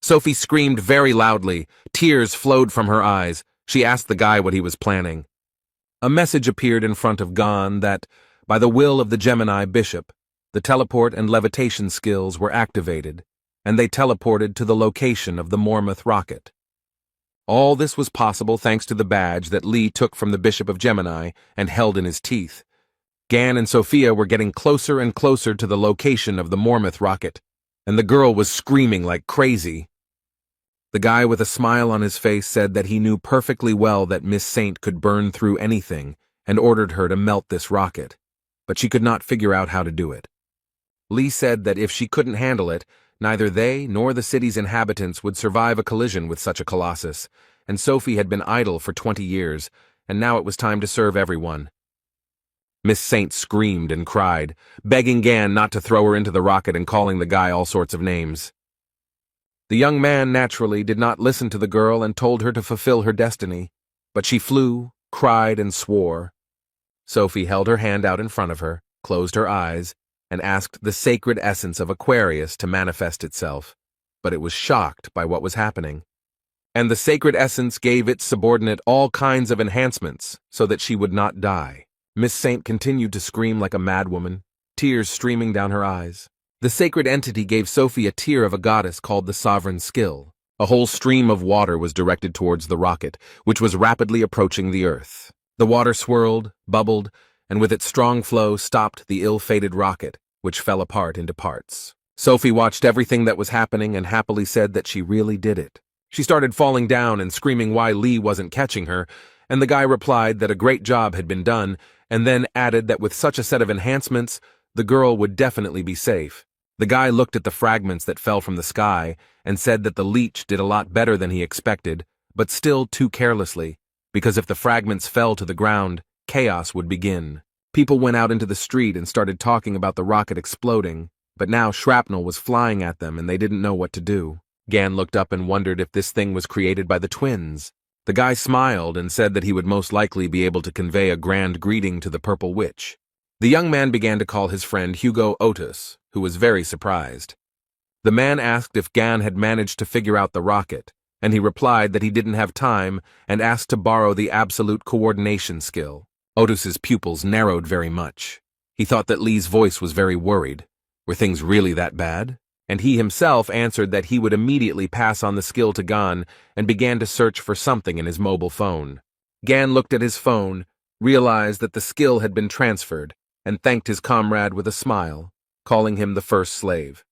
Sophie screamed very loudly. Tears flowed from her eyes. She asked the guy what he was planning. A message appeared in front of Gan that, by the will of the Gemini bishop, the teleport and levitation skills were activated, and they teleported to the location of the Mormouth rocket. All this was possible thanks to the badge that Lee took from the Bishop of Gemini and held in his teeth. Gan and Sophia were getting closer and closer to the location of the Mormouth rocket, and the girl was screaming like crazy. The guy with a smile on his face said that he knew perfectly well that Miss Saint could burn through anything and ordered her to melt this rocket, but she could not figure out how to do it. Lee said that if she couldn't handle it, neither they nor the city's inhabitants would survive a collision with such a colossus, and Sophie had been idle for 20 years, and now it was time to serve everyone. Miss Saint screamed and cried, begging Gan not to throw her into the rocket and calling the guy all sorts of names. The young man naturally did not listen to the girl and told her to fulfill her destiny, but she flew, cried, and swore. Sophie held her hand out in front of her, closed her eyes, and asked the sacred essence of Aquarius to manifest itself, but it was shocked by what was happening. And the sacred essence gave its subordinate all kinds of enhancements so that she would not die. Miss Saint continued to scream like a madwoman, tears streaming down her eyes. The sacred entity gave Sophie a tear of a goddess called the Sovereign Skill. A whole stream of water was directed towards the rocket, which was rapidly approaching the Earth. The water swirled, bubbled, and with its strong flow stopped the ill-fated rocket, which fell apart into parts. Sophie watched everything that was happening and happily said that she really did it. She started falling down and screaming why Lee wasn't catching her, and the guy replied that a great job had been done, and then added that with such a set of enhancements, the girl would definitely be safe. The guy looked at the fragments that fell from the sky and said that the leech did a lot better than he expected, but still too carelessly, because if the fragments fell to the ground, chaos would begin. People went out into the street and started talking about the rocket exploding, but now shrapnel was flying at them and they didn't know what to do. Gan looked up and wondered if this thing was created by the twins. The guy smiled and said that he would most likely be able to convey a grand greeting to the Purple Witch. The young man began to call his friend Hugo Otis, who was very surprised. The man asked if Gan had managed to figure out the rocket, and he replied that he didn't have time and asked to borrow the absolute coordination skill. Otis's pupils narrowed very much. He thought that Lee's voice was very worried. Were things really that bad? And he himself answered that he would immediately pass on the skill to Gan and began to search for something in his mobile phone. Gan looked at his phone, realized that the skill had been transferred, and thanked his comrade with a smile, calling him the first slave.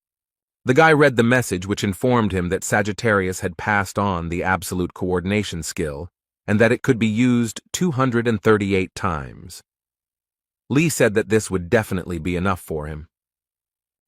The guy read the message which informed him that Sagittarius had passed on the absolute coordination skill, and that it could be used 238 times. Lee said that this would definitely be enough for him.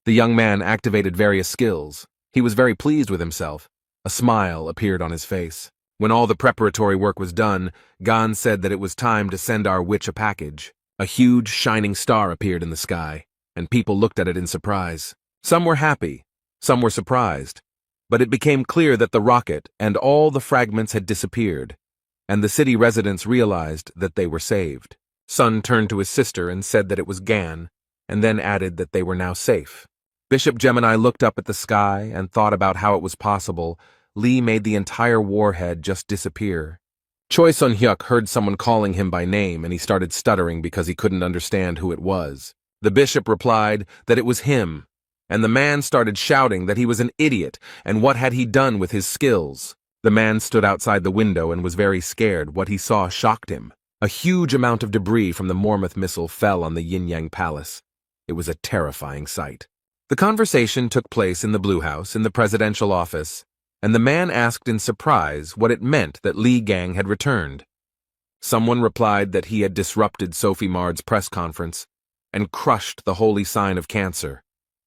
The young man activated various skills. He was very pleased with himself. A smile appeared on his face. When all the preparatory work was done, Gan said that it was time to send our witch a package. A huge, shining star appeared in the sky, and people looked at it in surprise. Some were happy, some were surprised, but it became clear that the rocket and all the fragments had disappeared, and the city residents realized that they were saved. Sun turned to his sister and said that it was Gan, and then added that they were now safe. Bishop Gemini looked up at the sky and thought about how it was possible Lee made the entire warhead just disappear. Choi Sun-hyuk heard someone calling him by name and he started stuttering because he couldn't understand who it was. The bishop replied that it was him, and the man started shouting that he was an idiot and what had he done with his skills. The man stood outside the window and was very scared. What he saw shocked him. A huge amount of debris from the Mormouth missile fell on the Yin-Yang Palace. It was a terrifying sight. The conversation took place in the Blue House in the presidential office, and the man asked in surprise what it meant that Lee Gang had returned. Someone replied that he had disrupted Sophie Mard's press conference and crushed the holy sign of Cancer,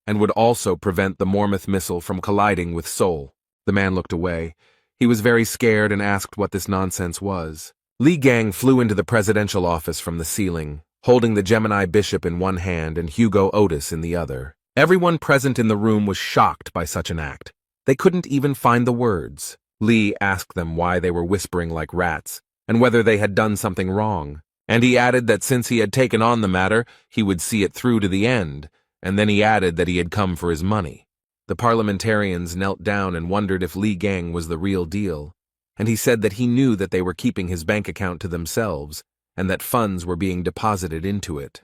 and would also prevent the Mormouth missile from colliding with Seoul. The man looked away. He was very scared and asked what this nonsense was. Li Gang flew into the presidential office from the ceiling, holding the Gemini bishop in one hand and Hugo Otis in the other. Everyone present in the room was shocked by such an act. They couldn't even find the words. Li asked them why they were whispering like rats, and whether they had done something wrong. And he added that since he had taken on the matter, he would see it through to the end, and then he added that he had come for his money. The parliamentarians knelt down and wondered if Li Gang was the real deal, and he said that he knew that they were keeping his bank account to themselves, and that funds were being deposited into it.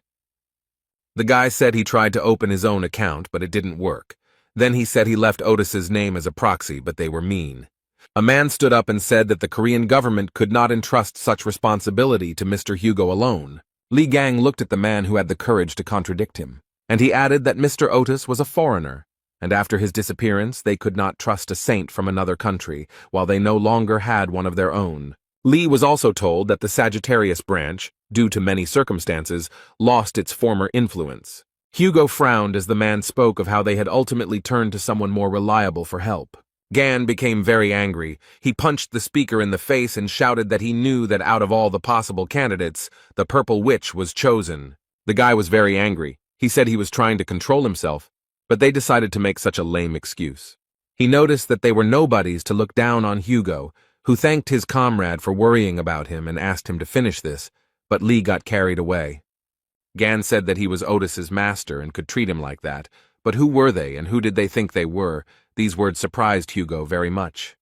The guy said he tried to open his own account, but it didn't work. Then he said he left Otis's name as a proxy, but they were mean. A man stood up and said that the Korean government could not entrust such responsibility to Mr. Hugo alone. Li Gang looked at the man who had the courage to contradict him, and he added that Mr. Otis was a foreigner, and after his disappearance they could not trust a saint from another country, while they no longer had one of their own. Li was also told that the Sagittarius branch, due to many circumstances, lost its former influence. Hugo frowned as the man spoke of how they had ultimately turned to someone more reliable for help. Gan became very angry. He punched the speaker in the face and shouted that he knew that out of all the possible candidates, the Purple Witch was chosen. The guy was very angry. He said he was trying to control himself, but they decided to make such a lame excuse. He noticed that they were nobodies to look down on Hugo, who thanked his comrade for worrying about him and asked him to finish this, but Li got carried away. Gan said that he was Otis's master and could treat him like that, but who were they and who did they think they were? These words surprised Hugo very much.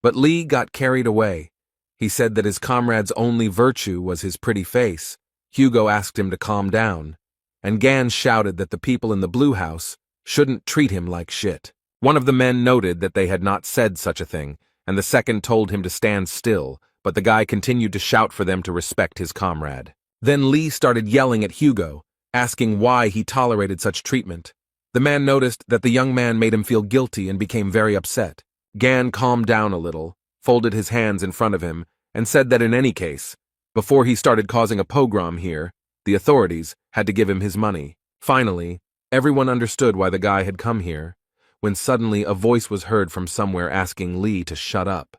But Li got carried away. He said that his comrade's only virtue was his pretty face. Hugo asked him to calm down, and Gan shouted that the people in the blue house shouldn't treat him like shit. One of the men noted that they had not said such a thing, and the second told him to stand still, but the guy continued to shout for them to respect his comrade. Then Li started yelling at Hugo, asking why he tolerated such treatment. The man noticed that the young man made him feel guilty and became very upset. Gan calmed down a little, folded his hands in front of him, and said that in any case, before he started causing a pogrom here, the authorities had to give him his money. Finally, everyone understood why the guy had come here, when suddenly a voice was heard from somewhere asking Li to shut up.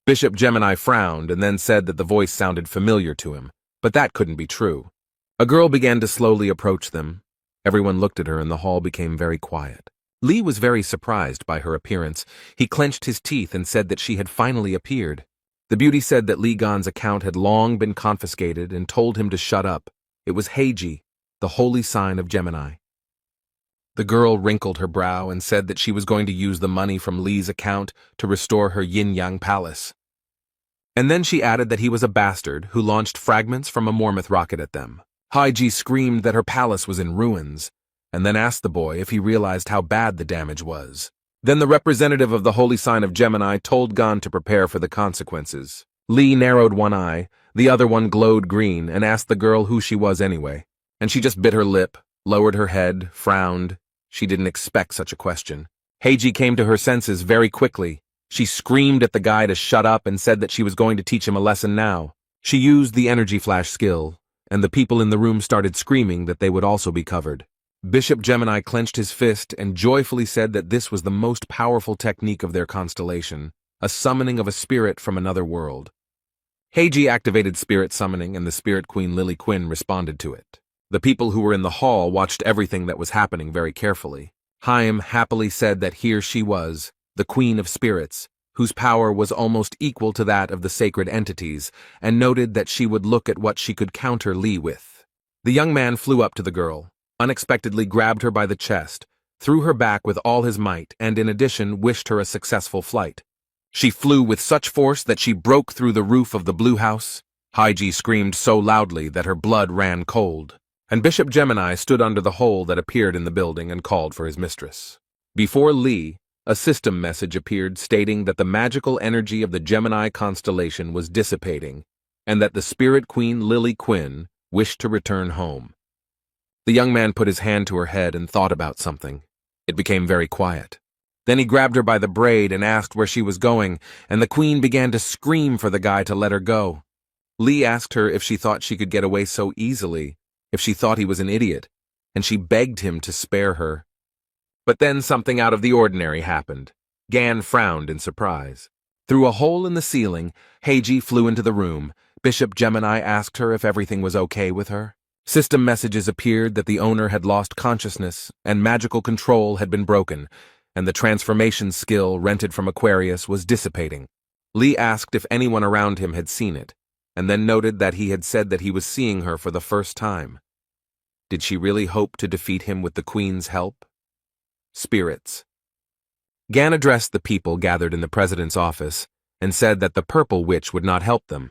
Bishop Gemini frowned and then said that the voice sounded familiar to him, but that couldn't be true. A girl began to slowly approach them. Everyone looked at her and the hall became very quiet. Li was very surprised by her appearance. He clenched his teeth and said that she had finally appeared. The beauty said that Li Gan's account had long been confiscated and told him to shut up. It was Heiji, the holy sign of Gemini. The girl wrinkled her brow and said that she was going to use the money from Li's account to restore her yin-yang palace. And then she added that he was a bastard who launched fragments from a Mormouth rocket at them. Heiji screamed that her palace was in ruins, and then asked the boy if he realized how bad the damage was. Then the representative of the holy sign of Gemini told Gan to prepare for the consequences. Li narrowed one eye, the other one glowed green, and asked the girl who she was anyway. And she just bit her lip, lowered her head, frowned. She didn't expect such a question. Heiji came to her senses very quickly. She screamed at the guy to shut up and said that she was going to teach him a lesson now. She used the energy flash skill, and the people in the room started screaming that they would also be covered. Bishop Gemini clenched his fist and joyfully said that this was the most powerful technique of their constellation, a summoning of a spirit from another world. Heiji activated spirit summoning and the spirit queen Lily Quinn responded to it. The people who were in the hall watched everything that was happening very carefully. Haim happily said that here she was, the queen of spirits, whose power was almost equal to that of the sacred entities, and noted that she would look at what she could counter Li with. The young man flew up to the girl, unexpectedly grabbed her by the chest, threw her back with all his might, and in addition wished her a successful flight. She flew with such force that she broke through the roof of the blue house. Heiji screamed so loudly that her blood ran cold, and Bishop Gemini stood under the hole that appeared in the building and called for his mistress. Before Li, a system message appeared stating that the magical energy of the Gemini constellation was dissipating, and that the spirit queen Lily Quinn wished to return home. The young man put his hand to her head and thought about something. It became very quiet. Then he grabbed her by the braid and asked where she was going, and the queen began to scream for the guy to let her go. Li asked her if she thought she could get away so easily, if she thought he was an idiot, and she begged him to spare her. But then something out of the ordinary happened. Gan frowned in surprise. Through a hole in the ceiling, Heiji flew into the room, Bishop Gemini asked her if everything was okay with her. System messages appeared that the owner had lost consciousness and magical control had been broken, and the transformation skill rented from Aquarius was dissipating. Lee asked if anyone around him had seen it, and then noted that he had said that he was seeing her for the first time. Did she really hope to defeat him with the Queen's help? Spirits. Gan addressed the people gathered in the president's office and said that the purple witch would not help them.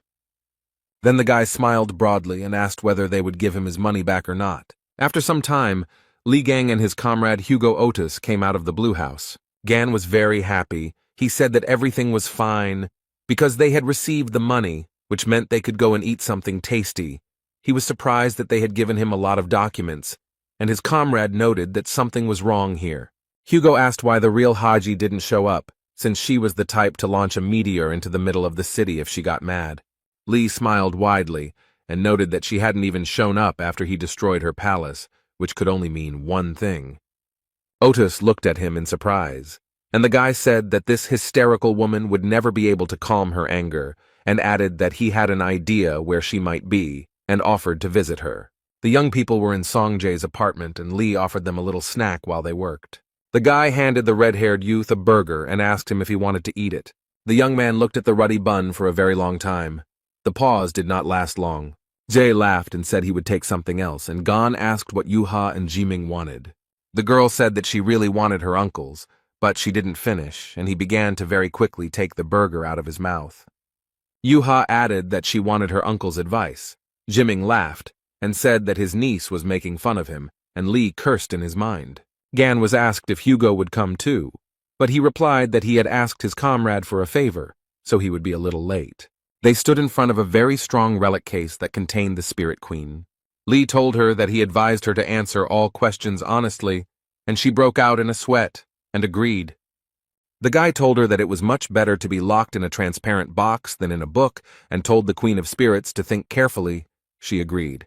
Then the guy smiled broadly and asked whether they would give him his money back or not. After some time, Li Gang and his comrade Hugo Otis came out of the Blue House. Gan was very happy. He said that everything was fine because they had received the money, which meant they could go and eat something tasty. He was surprised that they had given him a lot of documents, and his comrade noted that something was wrong here. Hugo asked why the real Haji didn't show up, since she was the type to launch a meteor into the middle of the city if she got mad. Lee smiled widely and noted that she hadn't even shown up after he destroyed her palace, which could only mean one thing. Otis looked at him in surprise, and the guy said that this hysterical woman would never be able to calm her anger, and added that he had an idea where she might be, and offered to visit her. The young people were in Songjae's apartment, and Lee offered them a little snack while they worked. The guy handed the red-haired youth a burger and asked him if he wanted to eat it. The young man looked at the ruddy bun for a very long time. The pause did not last long. Jay laughed and said he would take something else, and Gon asked what Yuha and Jiming wanted. The girl said that she really wanted her uncle's, but she didn't finish, and he began to very quickly take the burger out of his mouth. Yuha added that she wanted her uncle's advice. Jiming laughed and said that his niece was making fun of him, and Lee cursed in his mind. Gan was asked if Hugo would come too, but he replied that he had asked his comrade for a favor, so he would be a little late. They stood in front of a very strong relic case that contained the Spirit Queen. Lee told her that he advised her to answer all questions honestly, and she broke out in a sweat and agreed. The guy told her that it was much better to be locked in a transparent box than in a book, and told the Queen of Spirits to think carefully. She agreed.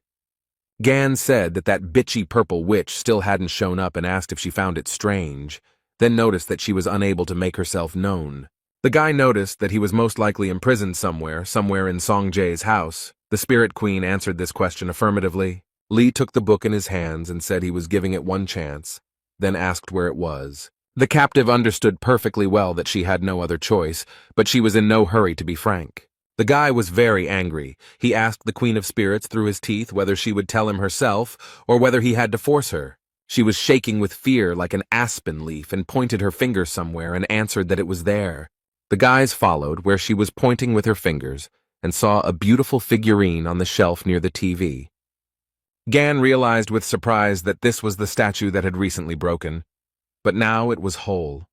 Gan said that bitchy purple witch still hadn't shown up and asked if she found it strange, then noticed that she was unable to make herself known. The guy noticed that he was most likely imprisoned somewhere in Songjae's house. The Spirit Queen answered this question affirmatively. Lee took the book in his hands and said he was giving it one chance, then asked where it was. The captive understood perfectly well that she had no other choice, but she was in no hurry to be frank. The guy was very angry. He asked the Queen of Spirits through his teeth whether she would tell him herself or whether he had to force her. She was shaking with fear like an aspen leaf and pointed her finger somewhere and answered that it was there. The guys followed where she was pointing with her fingers and saw a beautiful figurine on the shelf near the TV. Gan realized with surprise that this was the statue that had recently broken, but now it was whole.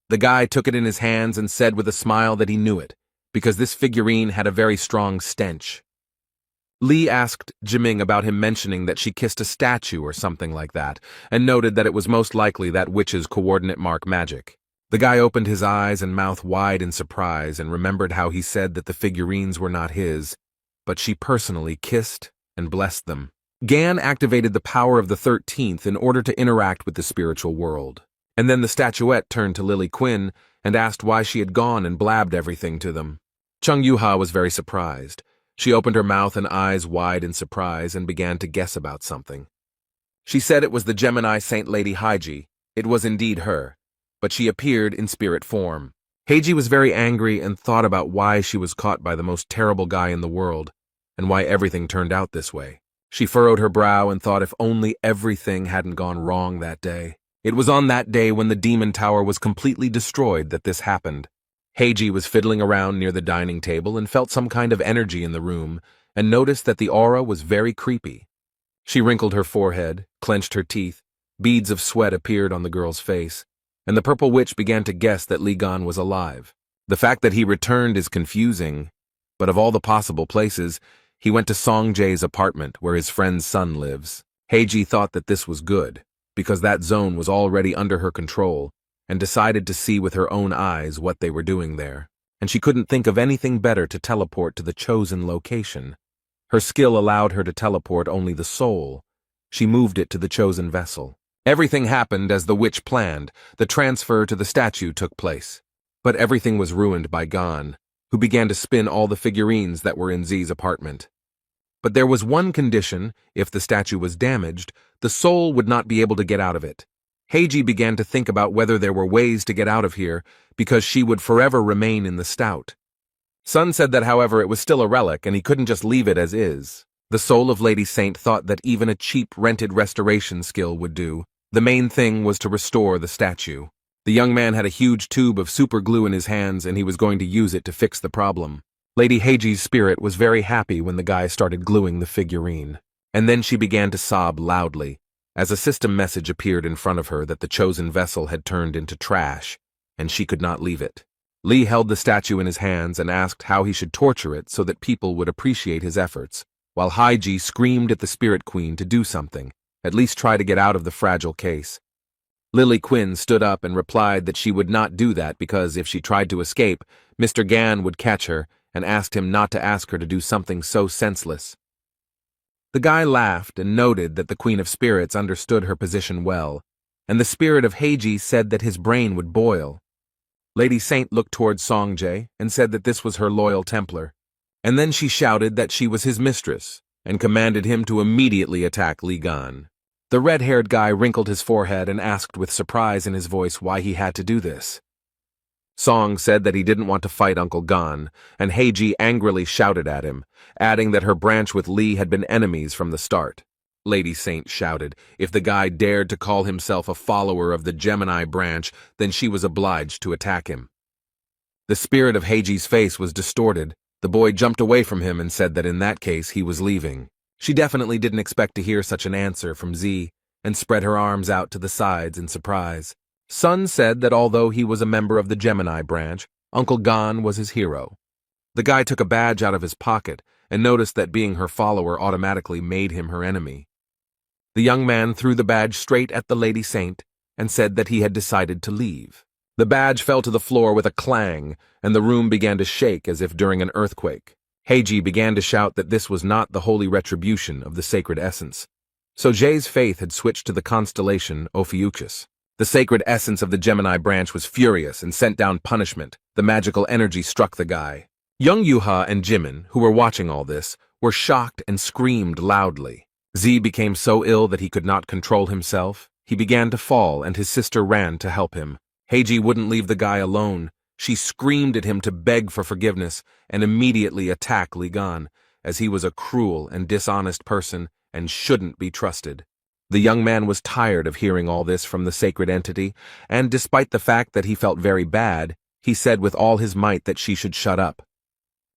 The guy took it in his hands and said with a smile that he knew it, because this figurine had a very strong stench. Lee asked Jiming about him mentioning that she kissed a statue or something like that, and noted that it was most likely that witch's coordinate mark magic. The guy opened his eyes and mouth wide in surprise and remembered how he said that the figurines were not his, but she personally kissed and blessed them. Gan activated the power of the 13th in order to interact with the spiritual world. And then the statuette turned to Lily Quinn and asked why she had gone and blabbed everything to them. Chung Yuha was very surprised. She opened her mouth and eyes wide in surprise and began to guess about something. She said it was the Gemini Saint Lady Haiji. It was indeed her, but she appeared in spirit form. Heiji was very angry and thought about why she was caught by the most terrible guy in the world, and why everything turned out this way. She furrowed her brow and thought if only everything hadn't gone wrong that day. It was on that day when the demon tower was completely destroyed that this happened. Heiji was fiddling around near the dining table and felt some kind of energy in the room, and noticed that the aura was very creepy. She wrinkled her forehead, clenched her teeth, beads of sweat appeared on the girl's face, and the purple witch began to guess that Li Gan was alive. The fact that he returned is confusing, but of all the possible places, he went to Songjae's apartment where his friend's son lives. Heiji thought that this was good, because that zone was already under her control, and decided to see with her own eyes what they were doing there. And she couldn't think of anything better to teleport to the chosen location. Her skill allowed her to teleport only the soul. She moved it to the chosen vessel. Everything happened as the witch planned. The transfer to the statue took place. But everything was ruined by Gan. who began to spin all the figurines that were in Z's apartment. But there was one condition: if the statue was damaged, the soul would not be able to get out of it. Heiji began to think about whether there were ways to get out of here, because she would forever remain in the stout. Sun said that, however, it was still a relic and he couldn't just leave it as is. The soul of Lady Saint thought that even a cheap rented restoration skill would do. The main thing was to restore the statue. The young man had a huge tube of super glue in his hands and he was going to use it to fix the problem. Lady Heiji's spirit was very happy when the guy started gluing the figurine. And then she began to sob loudly, as a system message appeared in front of her that the chosen vessel had turned into trash, and she could not leave it. Lee held the statue in his hands and asked how he should torture it so that people would appreciate his efforts, while Heiji screamed at the Spirit Queen to do something, at least try to get out of the fragile case. Lily Quinn stood up and replied that she would not do that because if she tried to escape, Mr. Gan would catch her and asked him not to ask her to do something so senseless. The guy laughed and noted that the Queen of Spirits understood her position well, and the spirit of Heiji said that his brain would boil. Lady Saint looked towards Songjae and said that this was her loyal Templar, and then she shouted that she was his mistress and commanded him to immediately attack Li Gan. The red-haired guy wrinkled his forehead and asked with surprise in his voice why he had to do this. Song said that he didn't want to fight Uncle Gan, and Heiji angrily shouted at him, adding that her branch with Li had been enemies from the start. Lady Saint shouted if the guy dared to call himself a follower of the Gemini branch, then she was obliged to attack him. The spirit of Heiji's face was distorted. The boy jumped away from him and said that in that case he was leaving. She definitely didn't expect to hear such an answer from Z, and spread her arms out to the sides in surprise. Sun said that although he was a member of the Gemini branch, Uncle Gan was his hero. The guy took a badge out of his pocket and noticed that being her follower automatically made him her enemy. The young man threw the badge straight at the Lady Saint and said that he had decided to leave. The badge fell to the floor with a clang, and the room began to shake as if during an earthquake. Heiji began to shout that this was not the holy retribution of the sacred essence. So Jay's faith had switched to the constellation Ophiuchus. The sacred essence of the Gemini branch was furious and sent down punishment. The magical energy struck the guy. Young Yuha and Jimin, who were watching all this, were shocked and screamed loudly. Z became so ill that he could not control himself. He began to fall, and his sister ran to help him. Heiji wouldn't leave the guy alone. She screamed at him to beg for forgiveness and immediately attack Li Gan, as he was a cruel and dishonest person and shouldn't be trusted. The young man was tired of hearing all this from the sacred entity, and despite the fact that he felt very bad, he said with all his might that she should shut up.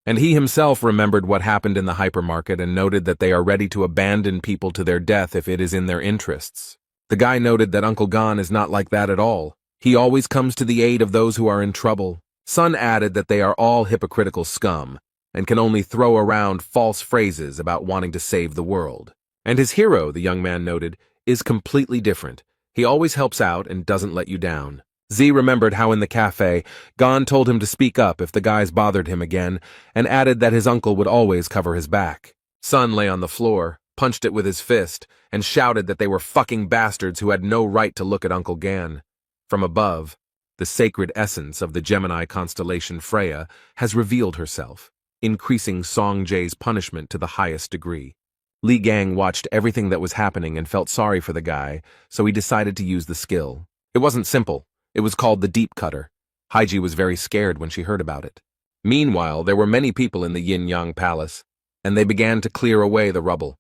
And he himself remembered what happened in the hypermarket and noted that they are ready to abandon people to their death if it is in their interests. The guy noted that Uncle Gan is not like that at all. He always comes to the aid of those who are in trouble. Sun added that they are all hypocritical scum and can only throw around false phrases about wanting to save the world. And his hero, the young man noted, is completely different. He always helps out and doesn't let you down. Z remembered how in the cafe, Gan told him to speak up if the guys bothered him again, and added that his uncle would always cover his back. Sun lay on the floor, punched it with his fist, and shouted that they were fucking bastards who had no right to look at Uncle Gan. From above, the sacred essence of the Gemini constellation Freya has revealed herself, increasing Songjae's punishment to the highest degree. Li Gang watched everything that was happening and felt sorry for the guy, so he decided to use the skill. It wasn't simple. It was called the Deep Cutter. Heiji was very scared when she heard about it. Meanwhile, there were many people in the Yin-Yang Palace, and they began to clear away the rubble.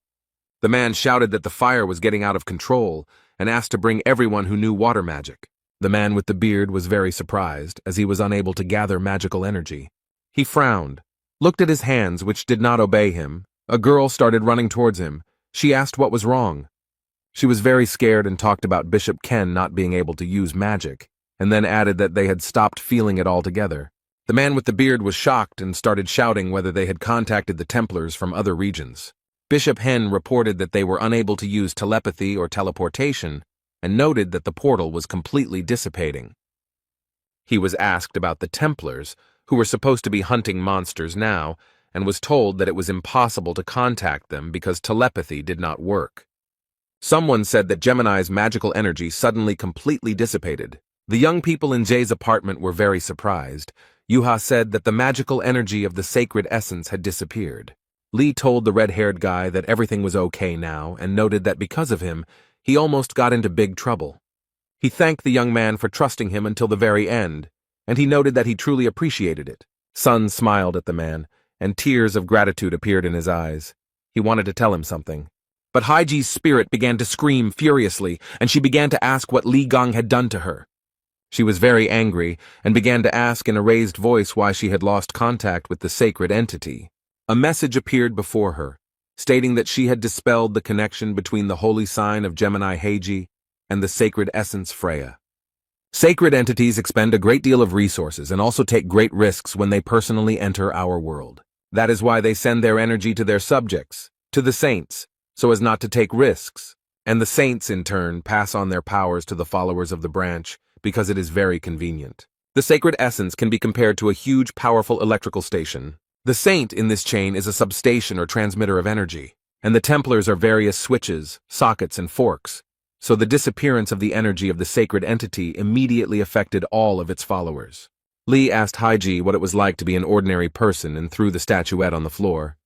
The man shouted that the fire was getting out of control and asked to bring everyone who knew water magic. The man with the beard was very surprised, as he was unable to gather magical energy. He frowned, looked at his hands, which did not obey him. A girl started running towards him. She asked what was wrong. She was very scared and talked about Bishop Ken not being able to use magic, and then added that they had stopped feeling it altogether. The man with the beard was shocked and started shouting whether they had contacted the Templars from other regions. Bishop Hen reported that they were unable to use telepathy or teleportation, and noted that the portal was completely dissipating. He was asked about the Templars, who were supposed to be hunting monsters now, and was told that it was impossible to contact them because telepathy did not work. Someone said that Gemini's magical energy suddenly completely dissipated. The young people in Jay's apartment were very surprised. Yuha said that the magical energy of the sacred essence had disappeared. Lee told the red-haired guy that everything was okay now and noted that because of him, he almost got into big trouble. He thanked the young man for trusting him until the very end, and he noted that he truly appreciated it. Sun smiled at the man, and tears of gratitude appeared in his eyes. He wanted to tell him something. But Haiji's spirit began to scream furiously, and she began to ask what Li Gang had done to her. She was very angry and began to ask in a raised voice why she had lost contact with the sacred entity. A message appeared before her, stating that she had dispelled the connection between the holy sign of Gemini Heiji and the sacred essence Freya. Sacred entities expend a great deal of resources and also take great risks when they personally enter our world. That is why they send their energy to their subjects, to the saints, so as not to take risks, and the saints in turn pass on their powers to the followers of the branch because it is very convenient. The sacred essence can be compared to a huge, powerful electrical station. The saint in this chain is a substation or transmitter of energy, and the Templars are various switches, sockets, and forks, so the disappearance of the energy of the sacred entity immediately affected all of its followers. Lee asked Haiji what it was like to be an ordinary person and threw the statuette on the floor.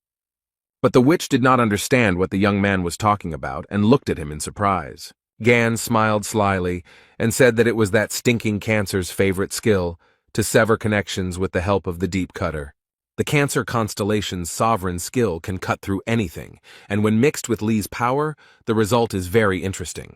But the witch did not understand what the young man was talking about and looked at him in surprise. Gan smiled slyly and said that it was that stinking Cancer's favorite skill, to sever connections with the help of the deep cutter. The Cancer constellation's sovereign skill can cut through anything, and when mixed with Lee's power, the result is very interesting.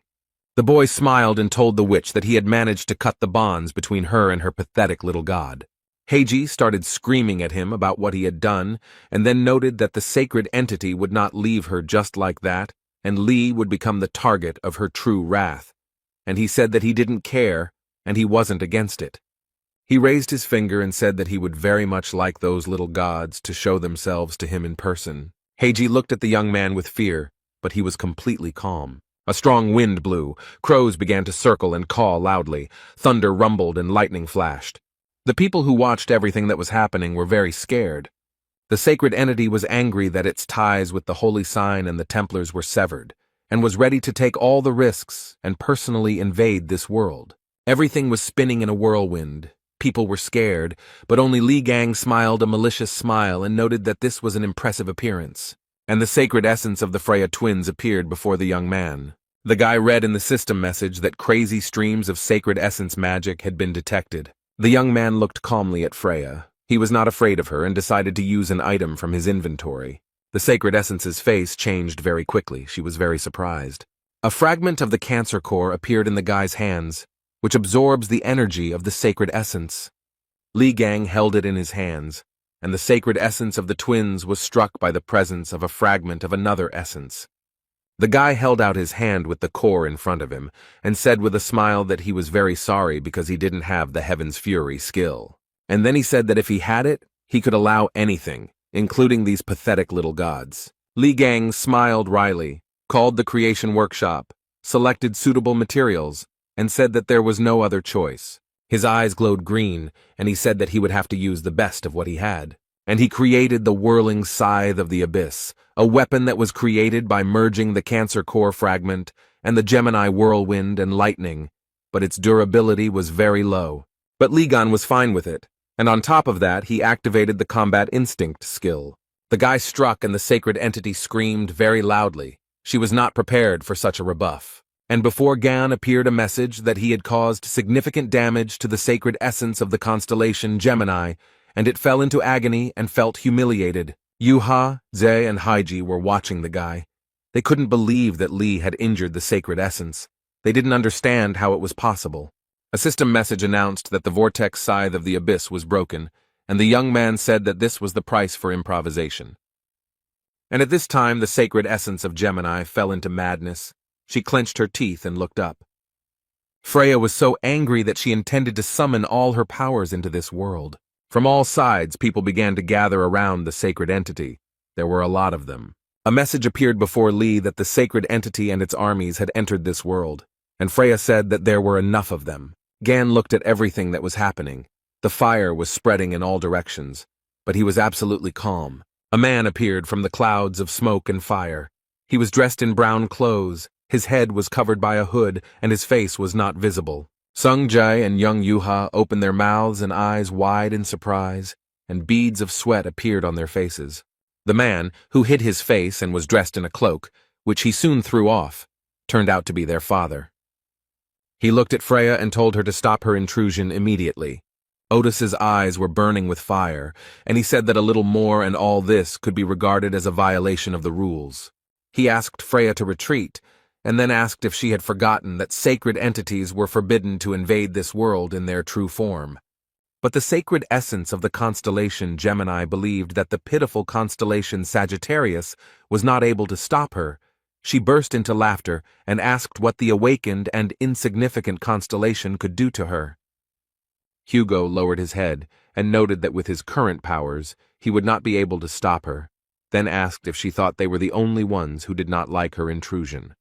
The boy smiled and told the witch that he had managed to cut the bonds between her and her pathetic little god. Heiji started screaming at him about what he had done, and then noted that the sacred entity would not leave her just like that, and Lee would become the target of her true wrath. And he said that he didn't care, and he wasn't against it. He raised his finger and said that he would very much like those little gods to show themselves to him in person. Heiji looked at the young man with fear, but he was completely calm. A strong wind blew, crows began to circle and caw loudly, thunder rumbled and lightning flashed. The people who watched everything that was happening were very scared. The sacred entity was angry that its ties with the holy sign and the Templars were severed, and was ready to take all the risks and personally invade this world. Everything was spinning in a whirlwind. People were scared, but only Li Gang smiled a malicious smile and noted that this was an impressive appearance. And the sacred essence of the Freya twins appeared before the young man. The guy read in the system message that crazy streams of sacred essence magic had been detected. The young man looked calmly at Freya. He was not afraid of her and decided to use an item from his inventory. The sacred essence's face changed very quickly. She was very surprised. A fragment of the Cancer core appeared in the guy's hands, which absorbs the energy of the sacred essence. Li Gang held it in his hands, and the sacred essence of the twins was struck by the presence of a fragment of another essence. The guy held out his hand with the core in front of him, and said with a smile that he was very sorry because he didn't have the Heaven's Fury skill. And then he said that if he had it, he could allow anything, including these pathetic little gods. Li Gang smiled wryly, called the creation workshop, selected suitable materials, and said that there was no other choice. His eyes glowed green, and he said that he would have to use the best of what he had. And he created the whirling scythe of the abyss, a weapon that was created by merging the Cancer core fragment and the Gemini whirlwind and lightning, but its durability was very low. But Li Gan was fine with it, and on top of that he activated the combat instinct skill. The guy struck and the sacred entity screamed very loudly. She was not prepared for such a rebuff. And before Gan appeared a message that he had caused significant damage to the sacred essence of the constellation Gemini, and it fell into agony and felt humiliated. Yuha, Ze, and Haiji were watching the guy. They couldn't believe that Li had injured the sacred essence. They didn't understand how it was possible. A system message announced that the vortex scythe of the abyss was broken, and the young man said that this was the price for improvisation. And at this time the sacred essence of Gemini fell into madness. She clenched her teeth and looked up. Freya was so angry that she intended to summon all her powers into this world. From all sides, people began to gather around the sacred entity. There were a lot of them. A message appeared before Lee that the sacred entity and its armies had entered this world, and Freya said that there were enough of them. Gan looked at everything that was happening. The fire was spreading in all directions, but he was absolutely calm. A man appeared from the clouds of smoke and fire. He was dressed in brown clothes. His head was covered by a hood, and his face was not visible. Sung Jae and young Yuha opened their mouths and eyes wide in surprise, and beads of sweat appeared on their faces. The man, who hid his face and was dressed in a cloak, which he soon threw off, turned out to be their father. He looked at Freya and told her to stop her intrusion immediately. Otis's eyes were burning with fire, and he said that a little more and all this could be regarded as a violation of the rules. He asked Freya to retreat, and then asked if she had forgotten that sacred entities were forbidden to invade this world in their true form. But the sacred essence of the constellation Gemini believed that the pitiful constellation Sagittarius was not able to stop her. She burst into laughter and asked what the awakened and insignificant constellation could do to her. Hugo lowered his head and noted that with his current powers, he would not be able to stop her, then asked if she thought they were the only ones who did not like her intrusion.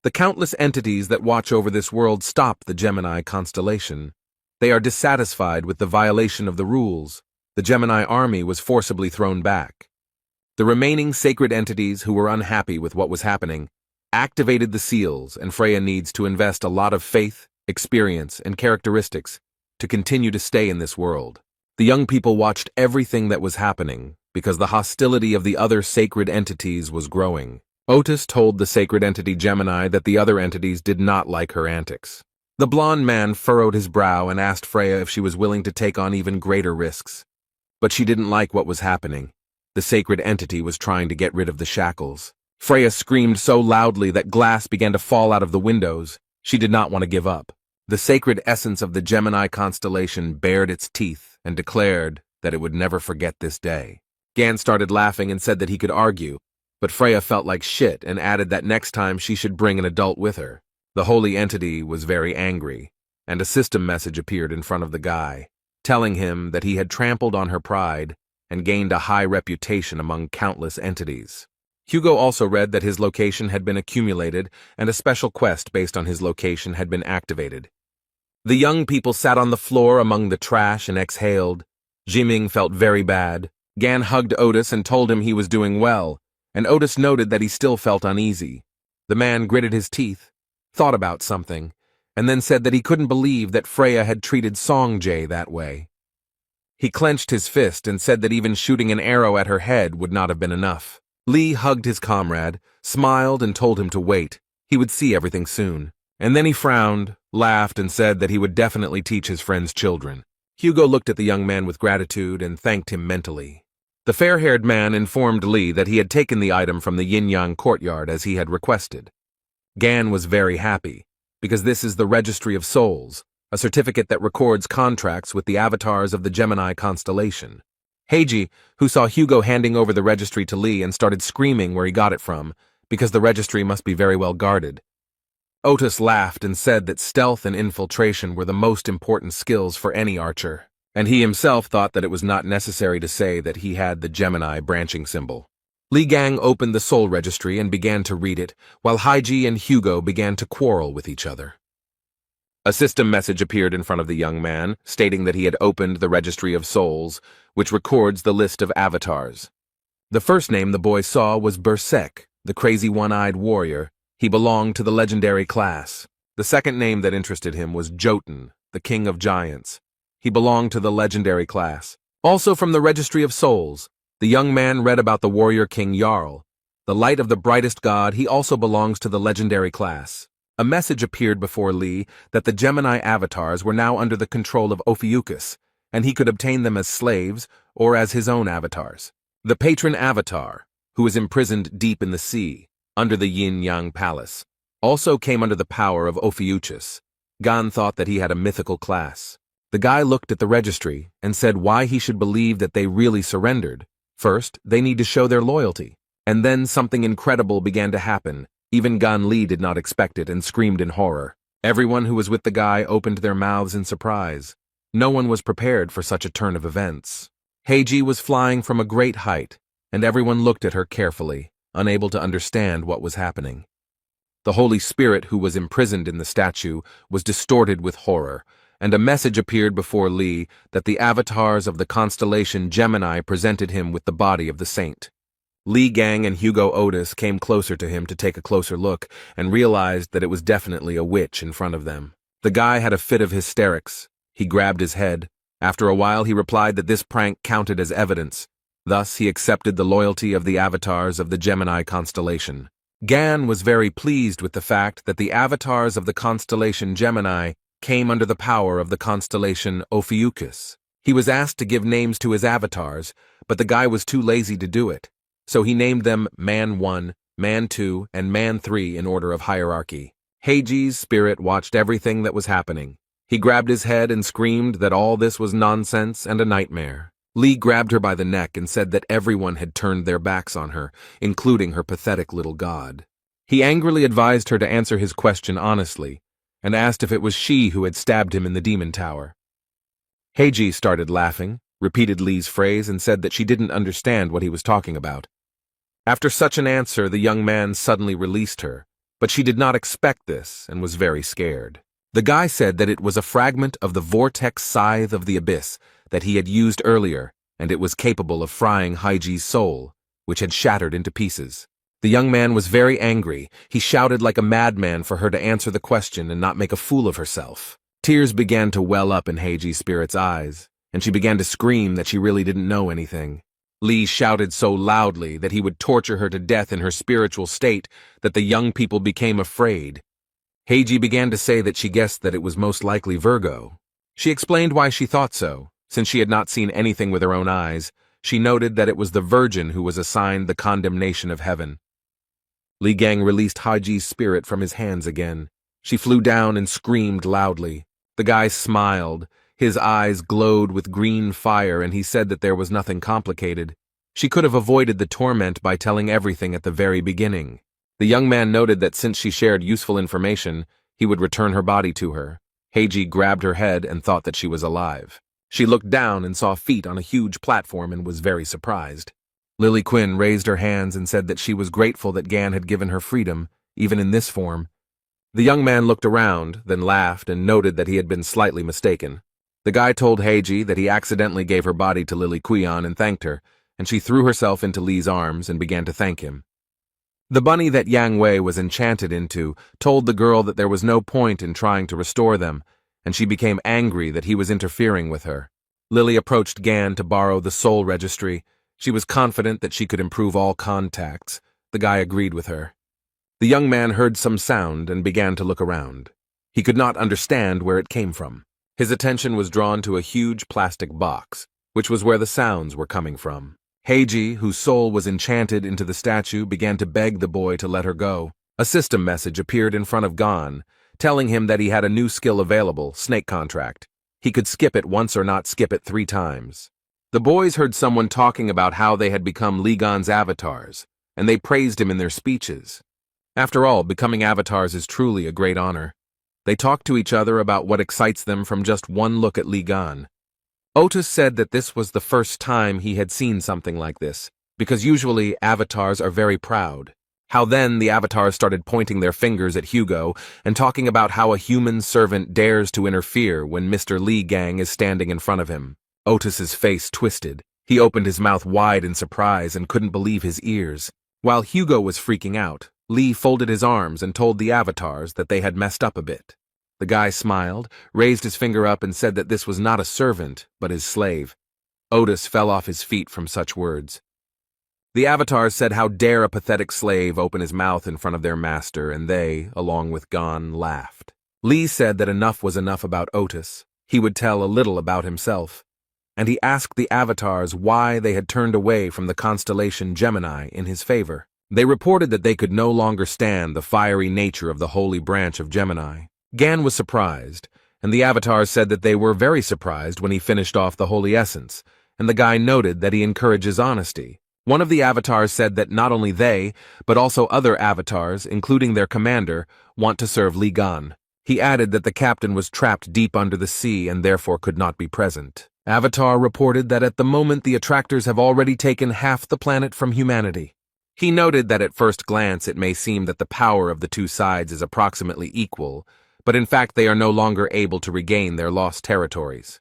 The countless entities that watch over this world stop the Gemini constellation. They are dissatisfied with the violation of the rules. The Gemini army was forcibly thrown back. The remaining sacred entities who were unhappy with what was happening activated the seals, and Freya needs to invest a lot of faith, experience, and characteristics to continue to stay in this world. The young people watched everything that was happening because the hostility of the other sacred entities was growing. Otis told the sacred entity Gemini that the other entities did not like her antics. The blonde man furrowed his brow and asked Freya if she was willing to take on even greater risks. But she didn't like what was happening. The sacred entity was trying to get rid of the shackles. Freya screamed so loudly that glass began to fall out of the windows. She did not want to give up. The sacred essence of the Gemini constellation bared its teeth and declared that it would never forget this day. Gan started laughing and said that he could argue, but Freya felt like shit and added that next time she should bring an adult with her. The holy entity was very angry, and a system message appeared in front of the guy, telling him that he had trampled on her pride and gained a high reputation among countless entities. Hugo also read that his location had been accumulated and a special quest based on his location had been activated. The young people sat on the floor among the trash and exhaled. Jiming felt very bad. Gan hugged Otis and told him he was doing well, and Otis noted that he still felt uneasy. The man gritted his teeth, thought about something, and then said that he couldn't believe that Freya had treated Songjay that way. He clenched his fist and said that even shooting an arrow at her head would not have been enough. Lee hugged his comrade, smiled, and told him to wait. He would see everything soon. And then he frowned, laughed, and said that he would definitely teach his friend's children. Hugo looked at the young man with gratitude and thanked him mentally. The fair-haired man informed Lee that he had taken the item from the yin-yang courtyard as he had requested. Gan was very happy, because this is the Registry of Souls, a certificate that records contracts with the avatars of the Gemini constellation. Heiji, who saw Hugo handing over the registry to Lee and started screaming where he got it from, because the registry must be very well guarded. Otis laughed and said that stealth and infiltration were the most important skills for any archer, and he himself thought that it was not necessary to say that he had the Gemini branching symbol. Li Gang opened the soul registry and began to read it, while Heiji and Hugo began to quarrel with each other. A system message appeared in front of the young man, stating that he had opened the Registry of Souls, which records the list of avatars. The first name the boy saw was Berserk, the crazy one-eyed warrior. He belonged to the legendary class. The second name that interested him was Jotun, the king of giants. He belonged to the legendary class. Also from the Registry of Souls, the young man read about the warrior king Jarl. The light of the brightest god, he also belongs to the legendary class. A message appeared before Lee that the Gemini avatars were now under the control of Ophiuchus, and he could obtain them as slaves or as his own avatars. The patron avatar, who is imprisoned deep in the sea, under the yin-yang palace, also came under the power of Ophiuchus. Gan thought that he had a mythical class. The guy looked at the registry and said why he should believe that they really surrendered. First, they need to show their loyalty. And then something incredible began to happen. Even Gan Li did not expect it and screamed in horror. Everyone who was with the guy opened their mouths in surprise. No one was prepared for such a turn of events. Heiji was flying from a great height, and everyone looked at her carefully, unable to understand what was happening. The Holy Spirit who was imprisoned in the statue was distorted with horror, and a message appeared before Lee that the avatars of the constellation Gemini presented him with the body of the saint. Li Gang and Hugo Otis came closer to him to take a closer look and realized that it was definitely a witch in front of them. The guy had a fit of hysterics. He grabbed his head. After a while, he replied that this prank counted as evidence. Thus, he accepted the loyalty of the avatars of the Gemini constellation. Gan was very pleased with the fact that the avatars of the constellation Gemini came under the power of the constellation Ophiuchus. He was asked to give names to his avatars, but the guy was too lazy to do it. So he named them Man 1, Man 2, and Man 3 in order of hierarchy. Heiji's spirit watched everything that was happening. He grabbed his head and screamed that all this was nonsense and a nightmare. Lee grabbed her by the neck and said that everyone had turned their backs on her, including her pathetic little god. He angrily advised her to answer his question honestly, and asked if it was she who had stabbed him in the demon tower. Heiji started laughing, repeated Lee's phrase, and said that she didn't understand what he was talking about. After such an answer, the young man suddenly released her, but she did not expect this and was very scared. The guy said that it was a fragment of the vortex scythe of the abyss that he had used earlier, and it was capable of frying Heiji's soul, which had shattered into pieces. The young man was very angry. He shouted like a madman for her to answer the question and not make a fool of herself. Tears began to well up in Heiji's spirit's eyes, and she began to scream that she really didn't know anything. Lee shouted so loudly that he would torture her to death in her spiritual state that the young people became afraid. Heiji began to say that she guessed that it was most likely Virgo. She explained why she thought so. Since she had not seen anything with her own eyes, she noted that it was the Virgin who was assigned the condemnation of heaven. Li Gang released Heiji's spirit from his hands again. She flew down and screamed loudly. The guy smiled. His eyes glowed with green fire, and he said that there was nothing complicated. She could have avoided the torment by telling everything at the very beginning. The young man noted that since she shared useful information, he would return her body to her. Heiji grabbed her head and thought that she was alive. She looked down and saw feet on a huge platform and was very surprised. Lily Quinn raised her hands and said that she was grateful that Gan had given her freedom, even in this form. The young man looked around, then laughed and noted that he had been slightly mistaken. The guy told Heiji that he accidentally gave her body to Lily Quion and thanked her, and she threw herself into Lee's arms and began to thank him. The bunny that Yang Wei was enchanted into told the girl that there was no point in trying to restore them, and she became angry that he was interfering with her. Lily approached Gan to borrow the soul registry. She was confident that she could improve all contacts. The guy agreed with her. The young man heard some sound and began to look around. He could not understand where it came from. His attention was drawn to a huge plastic box, which was where the sounds were coming from. Heiji, whose soul was enchanted into the statue, began to beg the boy to let her go. A system message appeared in front of Gan, telling him that he had a new skill available, snake contract. He could skip it once or not skip it 3 times. The boys heard someone talking about how they had become Li Gan's avatars, and they praised him in their speeches. After all, becoming avatars is truly a great honor. They talked to each other about what excites them from just one look at Li Gan. Otis said that this was the first time he had seen something like this, because usually avatars are very proud. How then the avatars started pointing their fingers at Hugo and talking about how a human servant dares to interfere when Mr. Li Gang is standing in front of him. Otis's face twisted. He opened his mouth wide in surprise and couldn't believe his ears. While Hugo was freaking out, Lee folded his arms and told the avatars that they had messed up a bit. The guy smiled, raised his finger up and said that this was not a servant, but his slave. Otis fell off his feet from such words. The avatars said how dare a pathetic slave open his mouth in front of their master, and they, along with Gon, laughed. Lee said that enough was enough about Otis. He would tell a little about himself. And he asked the avatars why they had turned away from the constellation Gemini in his favor. They reported that they could no longer stand the fiery nature of the holy branch of Gemini. Gan was surprised, and the avatars said that they were very surprised when he finished off the holy essence, and the guy noted that he encourages honesty. One of the avatars said that not only they, but also other avatars, including their commander, want to serve Li Gan. He added that the captain was trapped deep under the sea and therefore could not be present. Avatar reported that at the moment the attractors have already taken half the planet from humanity. He noted that at first glance it may seem that the power of the two sides is approximately equal, but in fact they are no longer able to regain their lost territories.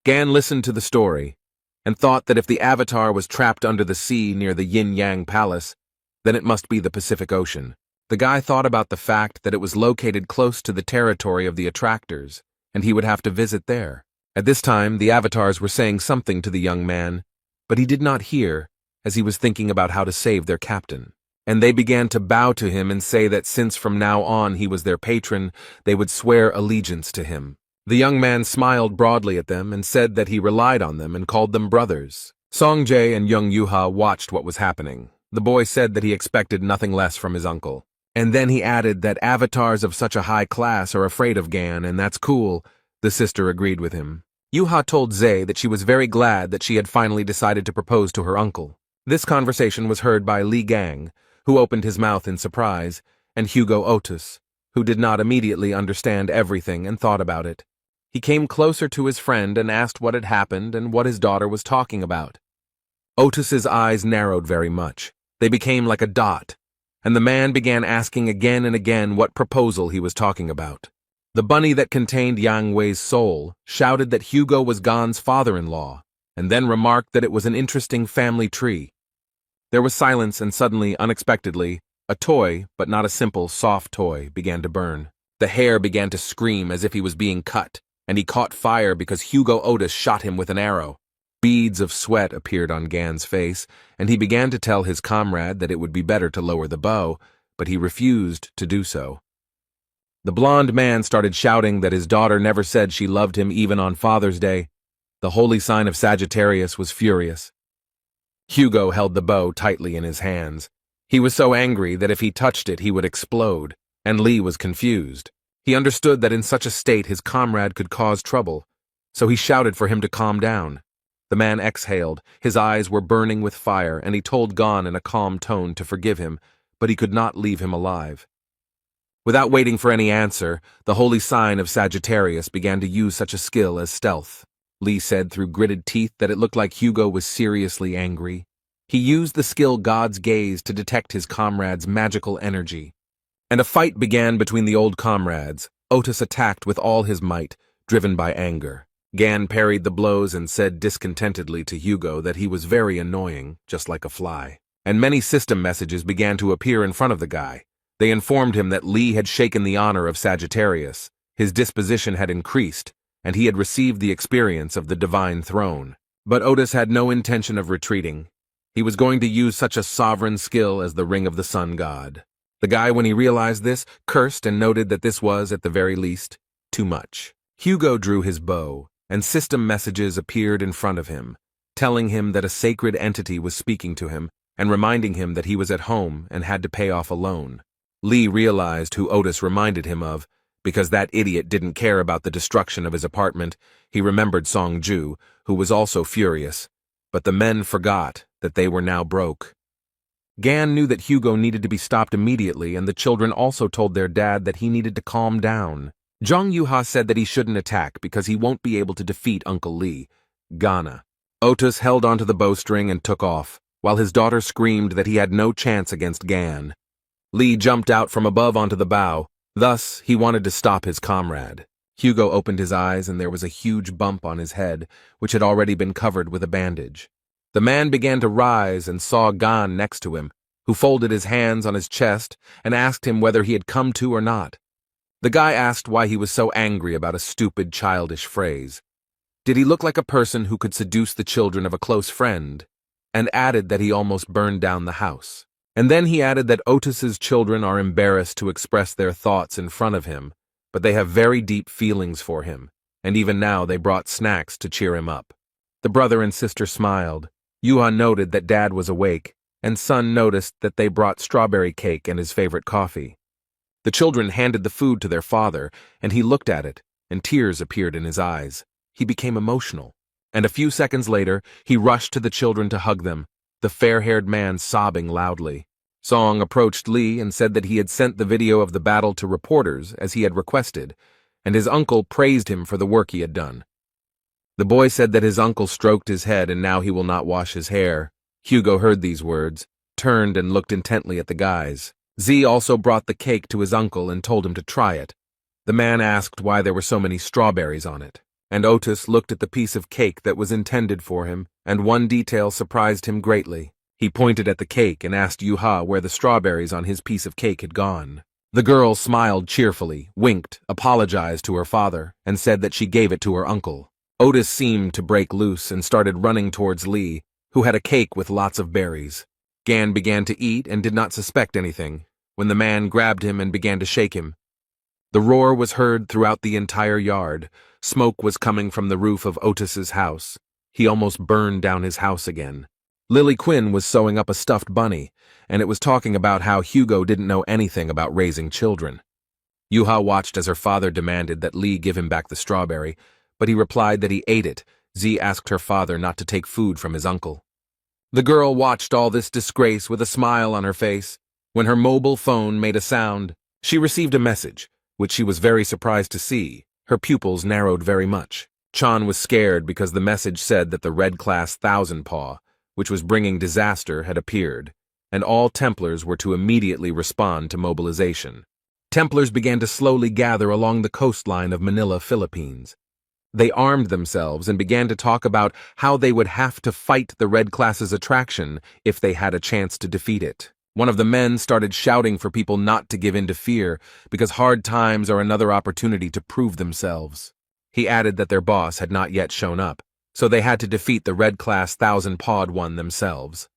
Gan listened to the story, and thought that if the Avatar was trapped under the sea near the Yin-Yang Palace, then it must be the Pacific Ocean. The guy thought about the fact that it was located close to the territory of the attractors, and he would have to visit there. At this time, the avatars were saying something to the young man, but he did not hear, as he was thinking about how to save their captain. And they began to bow to him and say that since from now on he was their patron, they would swear allegiance to him. The young man smiled broadly at them and said that he relied on them and called them brothers. Songjae and young Yuha watched what was happening. The boy said that he expected nothing less from his uncle. And then he added that avatars of such a high class are afraid of Gan, and that's cool. The sister agreed with him. Yuha told Zae that she was very glad that she had finally decided to propose to her uncle. This conversation was heard by Li Gang, who opened his mouth in surprise, and Hugo Otis, who did not immediately understand everything and thought about it. He came closer to his friend and asked what had happened and what his daughter was talking about. Otis's eyes narrowed very much. They became like a dot, and the man began asking again and again what proposal he was talking about. The bunny that contained Yang Wei's soul shouted that Hugo was Gan's father-in-law, and then remarked that it was an interesting family tree. There was silence, and suddenly, unexpectedly, a toy, but not a simple, soft toy, began to burn. The hair began to scream as if he was being cut, and he caught fire because Hugo Otis shot him with an arrow. Beads of sweat appeared on Gan's face, and he began to tell his comrade that it would be better to lower the bow, but he refused to do so. The blond man started shouting that his daughter never said she loved him even on Father's Day. The holy sign of Sagittarius was furious. Hugo held the bow tightly in his hands. He was so angry that if he touched it he would explode, and Lee was confused. He understood that in such a state his comrade could cause trouble, so he shouted for him to calm down. The man exhaled, his eyes were burning with fire, and he told Gan in a calm tone to forgive him, but he could not leave him alive. Without waiting for any answer, the holy sign of Sagittarius began to use such a skill as stealth. Lee said through gritted teeth that it looked like Hugo was seriously angry. He used the skill God's gaze to detect his comrade's magical energy. And a fight began between the old comrades. Otis attacked with all his might, driven by anger. Gan parried the blows and said discontentedly to Hugo that he was very annoying, just like a fly. And many system messages began to appear in front of the guy. They informed him that Lee had shaken the honor of Sagittarius, his disposition had increased, and he had received the experience of the divine throne. But Otis had no intention of retreating. He was going to use such a sovereign skill as the Ring of the Sun God. The guy, when he realized this, cursed and noted that this was, at the very least, too much. Hugo drew his bow, and system messages appeared in front of him, telling him that a sacred entity was speaking to him and reminding him that he was at home and had to pay off a loan. Lee realized who Otis reminded him of. Because that idiot didn't care about the destruction of his apartment, he remembered Song-ju, who was also furious. But the men forgot that they were now broke. Gan knew that Hugo needed to be stopped immediately, and the children also told their dad that he needed to calm down. Jung Yuha said that he shouldn't attack because he won't be able to defeat Uncle Lee. Ghana. Otis held onto the bowstring and took off, while his daughter screamed that he had no chance against Gan. Lee jumped out from above onto the bow. Thus, he wanted to stop his comrade. Hugo opened his eyes and there was a huge bump on his head, which had already been covered with a bandage. The man began to rise and saw Gan next to him, who folded his hands on his chest and asked him whether he had come to or not. The guy asked why he was so angry about a stupid, childish phrase. Did he look like a person who could seduce the children of a close friend? And added that he almost burned down the house. And then he added that Otis's children are embarrassed to express their thoughts in front of him, but they have very deep feelings for him, and even now they brought snacks to cheer him up. The brother and sister smiled. Yuha noted that Dad was awake, and Son noticed that they brought strawberry cake and his favorite coffee. The children handed the food to their father, and he looked at it, and tears appeared in his eyes. He became emotional, and a few seconds later, he rushed to the children to hug them, the fair-haired man sobbing loudly. Song approached Lee and said that he had sent the video of the battle to reporters as he had requested, and his uncle praised him for the work he had done. The boy said that his uncle stroked his head and now he will not wash his hair. Hugo heard these words, turned and looked intently at the guys. Z also brought the cake to his uncle and told him to try it. The man asked why there were so many strawberries on it, and Otis looked at the piece of cake that was intended for him, and one detail surprised him greatly. He pointed at the cake and asked Yuha where the strawberries on his piece of cake had gone. The girl smiled cheerfully, winked, apologized to her father, and said that she gave it to her uncle. Otis seemed to break loose and started running towards Lee, who had a cake with lots of berries. Gan began to eat and did not suspect anything, when the man grabbed him and began to shake him. The roar was heard throughout the entire yard. Smoke was coming from the roof of Otis's house. He almost burned down his house again. Lily Quinn was sewing up a stuffed bunny, and it was talking about how Hugo didn't know anything about raising children. Yuha watched as her father demanded that Lee give him back the strawberry, but he replied that he ate it. Z asked her father not to take food from his uncle. The girl watched all this disgrace with a smile on her face. When her mobile phone made a sound, she received a message, which she was very surprised to see. Her pupils narrowed very much. Chan was scared because the message said that the Red Class Thousand Paw, which was bringing disaster, had appeared, and all Templars were to immediately respond to mobilization. Templars began to slowly gather along the coastline of Manila, Philippines. They armed themselves and began to talk about how they would have to fight the Red Class's attraction if they had a chance to defeat it. One of the men started shouting for people not to give in to fear, because hard times are another opportunity to prove themselves. He added that their boss had not yet shown up, so they had to defeat the Red Class Thousand-Pawed one themselves.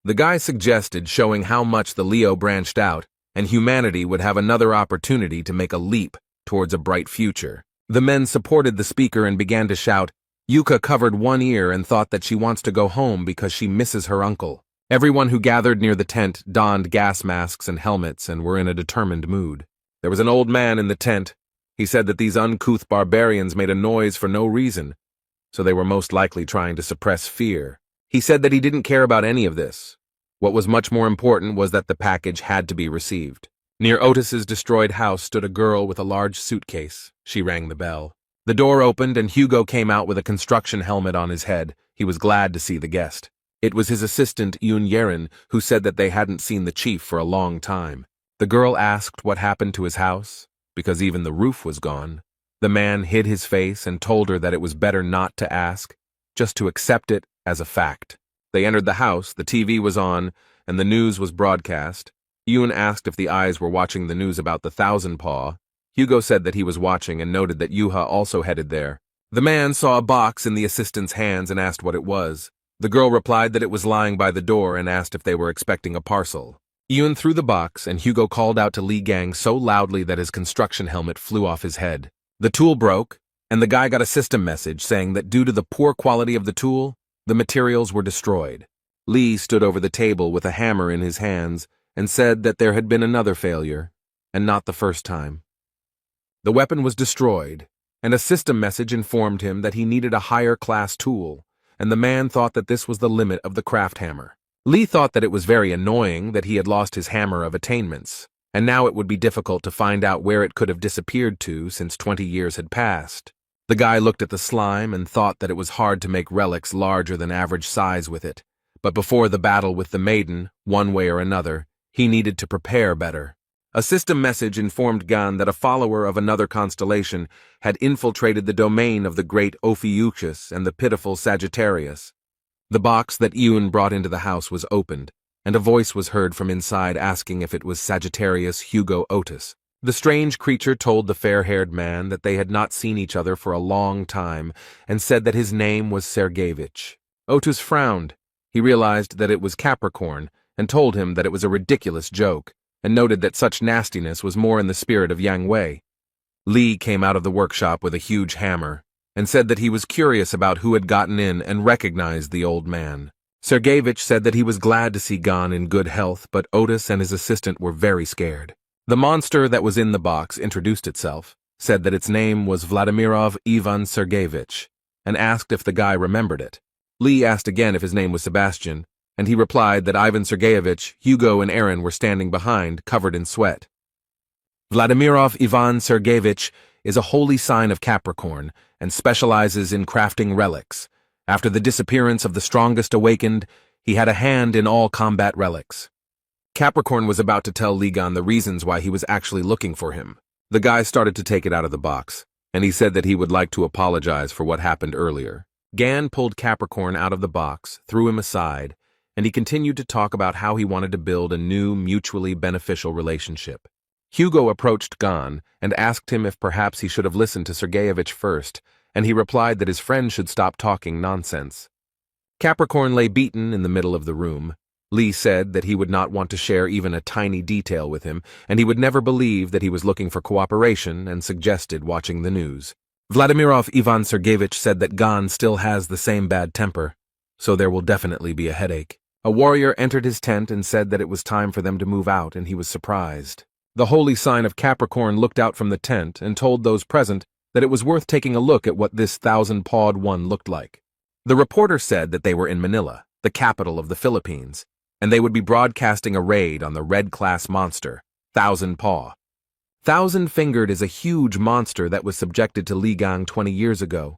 The guy suggested showing how much the Leo branched out, and humanity would have another opportunity to make a leap towards a bright future. The men supported the speaker and began to shout. Yuka covered one ear and thought that she wants to go home because she misses her uncle. Everyone who gathered near the tent donned gas masks and helmets and were in a determined mood. There was an old man in the tent. He said that these uncouth barbarians made a noise for no reason, so they were most likely trying to suppress fear. He said that he didn't care about any of this. What was much more important was that the package had to be received. Near Otis's destroyed house stood a girl with a large suitcase. She rang the bell. The door opened and Hugo came out with a construction helmet on his head. He was glad to see the guest. It was his assistant, Yoon Yerin, who said that they hadn't seen the chief for a long time. The girl asked what happened to his house, because even the roof was gone. The man hid his face and told her that it was better not to ask, just to accept it as a fact. They entered the house, the TV was on, and the news was broadcast. Yoon asked if the eyes were watching the news about the Thousand Paw. Hugo said that he was watching and noted that Yuha also headed there. The man saw a box in the assistant's hands and asked what it was. The girl replied that it was lying by the door and asked if they were expecting a parcel. Yoon threw the box and Hugo called out to Lee Gang so loudly that his construction helmet flew off his head. The tool broke, and the guy got a system message saying that due to the poor quality of the tool, the materials were destroyed. Lee stood over the table with a hammer in his hands and said that there had been another failure, and not the first time. The weapon was destroyed, and a system message informed him that he needed a higher class tool, and the man thought that this was the limit of the craft hammer. Lee thought that it was very annoying that he had lost his hammer of attainments, and now it would be difficult to find out where it could have disappeared to since 20 years had passed. The guy looked at the slime and thought that it was hard to make relics larger than average size with it, but before the battle with the maiden, one way or another, he needed to prepare better. A system message informed Gan that a follower of another constellation had infiltrated the domain of the great Ophiuchus and the pitiful Sagittarius. The box that Yoon brought into the house was opened, and a voice was heard from inside asking if it was Sagittarius Hugo Otis. The strange creature told the fair-haired man that they had not seen each other for a long time and said that his name was Sergeyevich. Otis frowned. He realized that it was Capricorn and told him that it was a ridiculous joke, and noted that such nastiness was more in the spirit of Yang Wei. Lee came out of the workshop with a huge hammer, and said that he was curious about who had gotten in and recognized the old man. Sergeyevich said that he was glad to see Gan in good health, but Otis and his assistant were very scared. The monster that was in the box introduced itself, said that its name was Vladimirov Ivan Sergeyevich, and asked if the guy remembered it. Lee asked again if his name was Sebastian, and he replied that Ivan Sergeyevich, Hugo, and Aaron were standing behind, covered in sweat. Vladimirov Ivan Sergeyevich is a holy sign of Capricorn and specializes in crafting relics. After the disappearance of the strongest awakened, he had a hand in all combat relics. Capricorn was about to tell Lee Gan the reasons why he was actually looking for him. The guy started to take it out of the box, and he said that he would like to apologize for what happened earlier. Gan pulled Capricorn out of the box, threw him aside, and he continued to talk about how he wanted to build a new, mutually beneficial relationship. Hugo approached Gon and asked him if perhaps he should have listened to Sergeyevich first, and he replied that his friend should stop talking nonsense. Capricorn lay beaten in the middle of the room. Lee said that he would not want to share even a tiny detail with him, and he would never believe that he was looking for cooperation and suggested watching the news. Vladimirov Ivan Sergeyevich said that Gon still has the same bad temper, so there will definitely be a headache. A warrior entered his tent and said that it was time for them to move out, and he was surprised. The holy sign of Capricorn looked out from the tent and told those present that it was worth taking a look at what this thousand-pawed one looked like. The reporter said that they were in Manila, the capital of the Philippines, and they would be broadcasting a raid on the red-class monster, Thousand Paw. Thousand-fingered is a huge monster that was subjected to Ligang 20 years ago.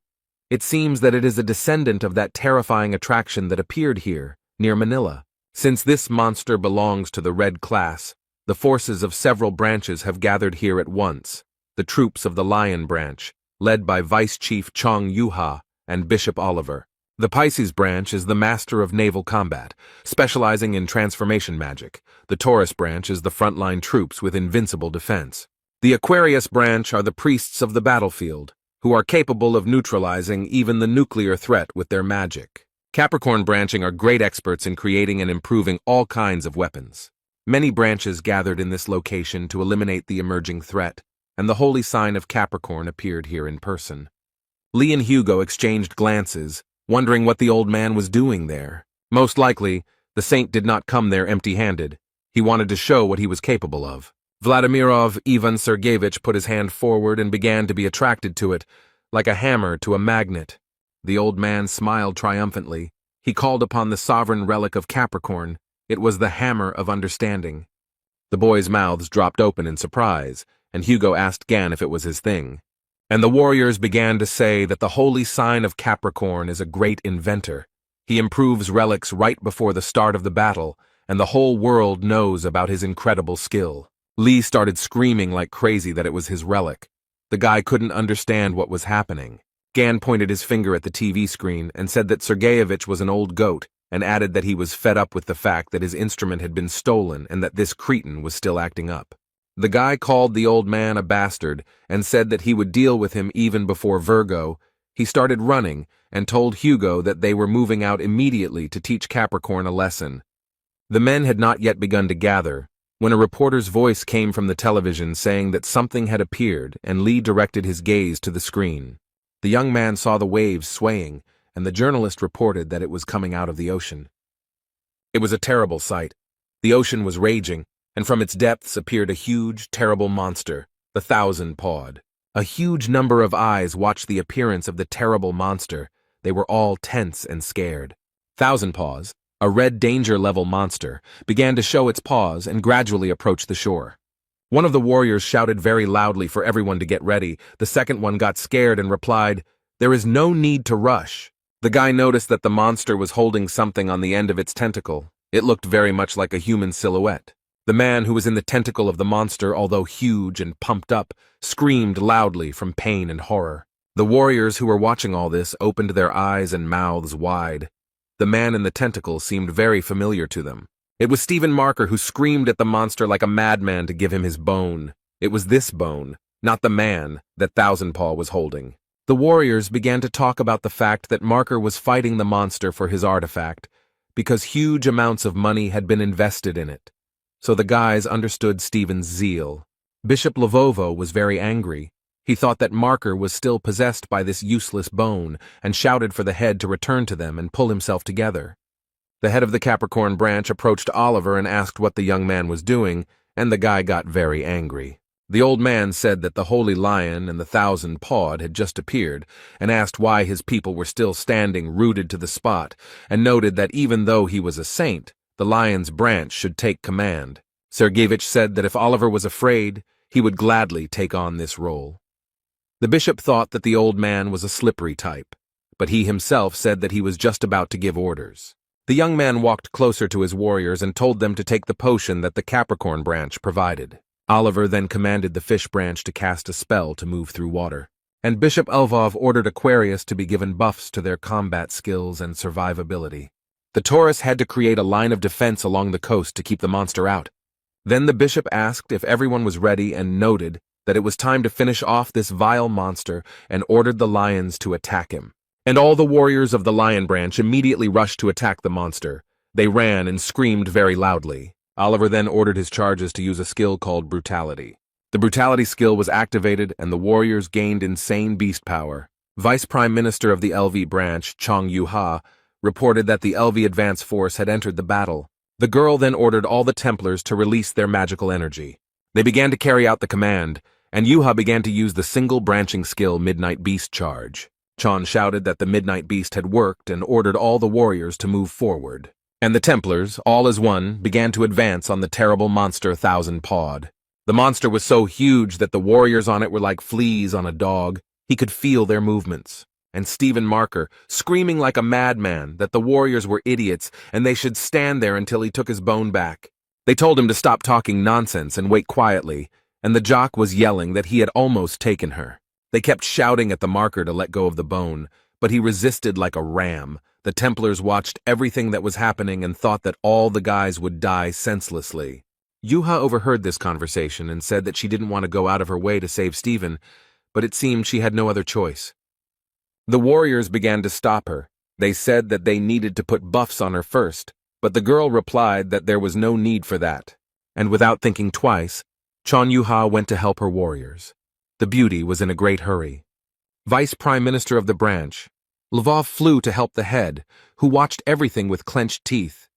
It seems that it is a descendant of that terrifying attraction that appeared here, near Manila. Since this monster belongs to the red class, the forces of several branches have gathered here at once, the troops of the Lion branch, led by Vice Chief Chong Yuha and Bishop Oliver. The Pisces branch is the master of naval combat, specializing in transformation magic. The Taurus branch is the frontline troops with invincible defense. The Aquarius branch are the priests of the battlefield, who are capable of neutralizing even the nuclear threat with their magic. Capricorn branching are great experts in creating and improving all kinds of weapons. Many branches gathered in this location to eliminate the emerging threat, and the holy sign of Capricorn appeared here in person. Lee and Hugo exchanged glances, wondering what the old man was doing there. Most likely, the saint did not come there empty-handed. He wanted to show what he was capable of. Vladimirov Ivan Sergeyevich put his hand forward and began to be attracted to it, like a hammer to a magnet. The old man smiled triumphantly. He called upon the sovereign relic of Capricorn. It was the hammer of understanding. The boys' mouths dropped open in surprise, and Hugo asked Gan if it was his thing. And the warriors began to say that the holy sign of Capricorn is a great inventor. He improves relics right before the start of the battle, and the whole world knows about his incredible skill. Lee started screaming like crazy that it was his relic. The guy couldn't understand what was happening. Gan pointed his finger at the TV screen and said that Sergeyevich was an old goat, and added that he was fed up with the fact that his instrument had been stolen and that this cretin was still acting up. The guy called the old man a bastard and said that he would deal with him even before Virgo. He started running and told Hugo that they were moving out immediately to teach Capricorn a lesson. The men had not yet begun to gather when a reporter's voice came from the television saying that something had appeared, and Lee directed his gaze to the screen. The young man saw the waves swaying, and the journalist reported that it was coming out of the ocean. It was a terrible sight. The ocean was raging, and from its depths appeared a huge, terrible monster, the thousand-pawed. A huge number of eyes watched the appearance of the terrible monster. They were all tense and scared. Thousand Paws, a red danger-level monster, began to show its paws and gradually approach the shore. One of the warriors shouted very loudly for everyone to get ready. The second one got scared and replied, "There is no need to rush." The guy noticed that the monster was holding something on the end of its tentacle. It looked very much like a human silhouette. The man who was in the tentacle of the monster, although huge and pumped up, screamed loudly from pain and horror. The warriors who were watching all this opened their eyes and mouths wide. The man in the tentacle seemed very familiar to them. It was Stephen Marker, who screamed at the monster like a madman to give him his bone. It was this bone, not the man, that Thousand Paw was holding. The warriors began to talk about the fact that Marker was fighting the monster for his artifact, because huge amounts of money had been invested in it. So the guys understood Stephen's zeal. Bishop Lavovo was very angry. He thought that Marker was still possessed by this useless bone, and shouted for the head to return to them and pull himself together. The head of the Capricorn branch approached Oliver and asked what the young man was doing, and the guy got very angry. The old man said that the Holy Lion and the Thousand-Pawed had just appeared, and asked why his people were still standing rooted to the spot, and noted that even though he was a saint, the Lion's branch should take command. Sergeyevich said that if Oliver was afraid, he would gladly take on this role. The bishop thought that the old man was a slippery type, but he himself said that he was just about to give orders. The young man walked closer to his warriors and told them to take the potion that the Capricorn branch provided. Oliver then commanded the fish branch to cast a spell to move through water, and Bishop Elvov ordered Aquarius to be given buffs to their combat skills and survivability. The Taurus had to create a line of defense along the coast to keep the monster out. Then the bishop asked if everyone was ready and noted that it was time to finish off this vile monster and ordered the lions to attack him. And all the warriors of the lion branch immediately rushed to attack the monster. They ran and screamed very loudly. Oliver then ordered his charges to use a skill called brutality. The brutality skill was activated and the warriors gained insane beast power. Vice Prime Minister of the LV branch, Chong Yu-ha, reported that the LV advance force had entered the battle. The girl then ordered all the Templars to release their magical energy. They began to carry out the command, and Yu-ha began to use the single branching skill Midnight Beast Charge. Chon shouted that the Midnight Beast had worked and ordered all the warriors to move forward. And the Templars, all as one, began to advance on the terrible monster Thousand-Pawed. The monster was so huge that the warriors on it were like fleas on a dog. He could feel their movements. And Stephen Marker, screaming like a madman that the warriors were idiots and they should stand there until he took his bone back. They told him to stop talking nonsense and wait quietly, and the jock was yelling that he had almost taken her. They kept shouting at the Marker to let go of the bone, but he resisted like a ram. The Templars watched everything that was happening and thought that all the guys would die senselessly. Yu-ha overheard this conversation and said that she didn't want to go out of her way to save Stephen, but it seemed she had no other choice. The warriors began to stop her. They said that they needed to put buffs on her first, but the girl replied that there was no need for that. And without thinking twice, Chon Yu-ha went to help her warriors. The beauty was in a great hurry. Vice Prime Minister of the branch, Lvov flew to help the head, who watched everything with clenched teeth.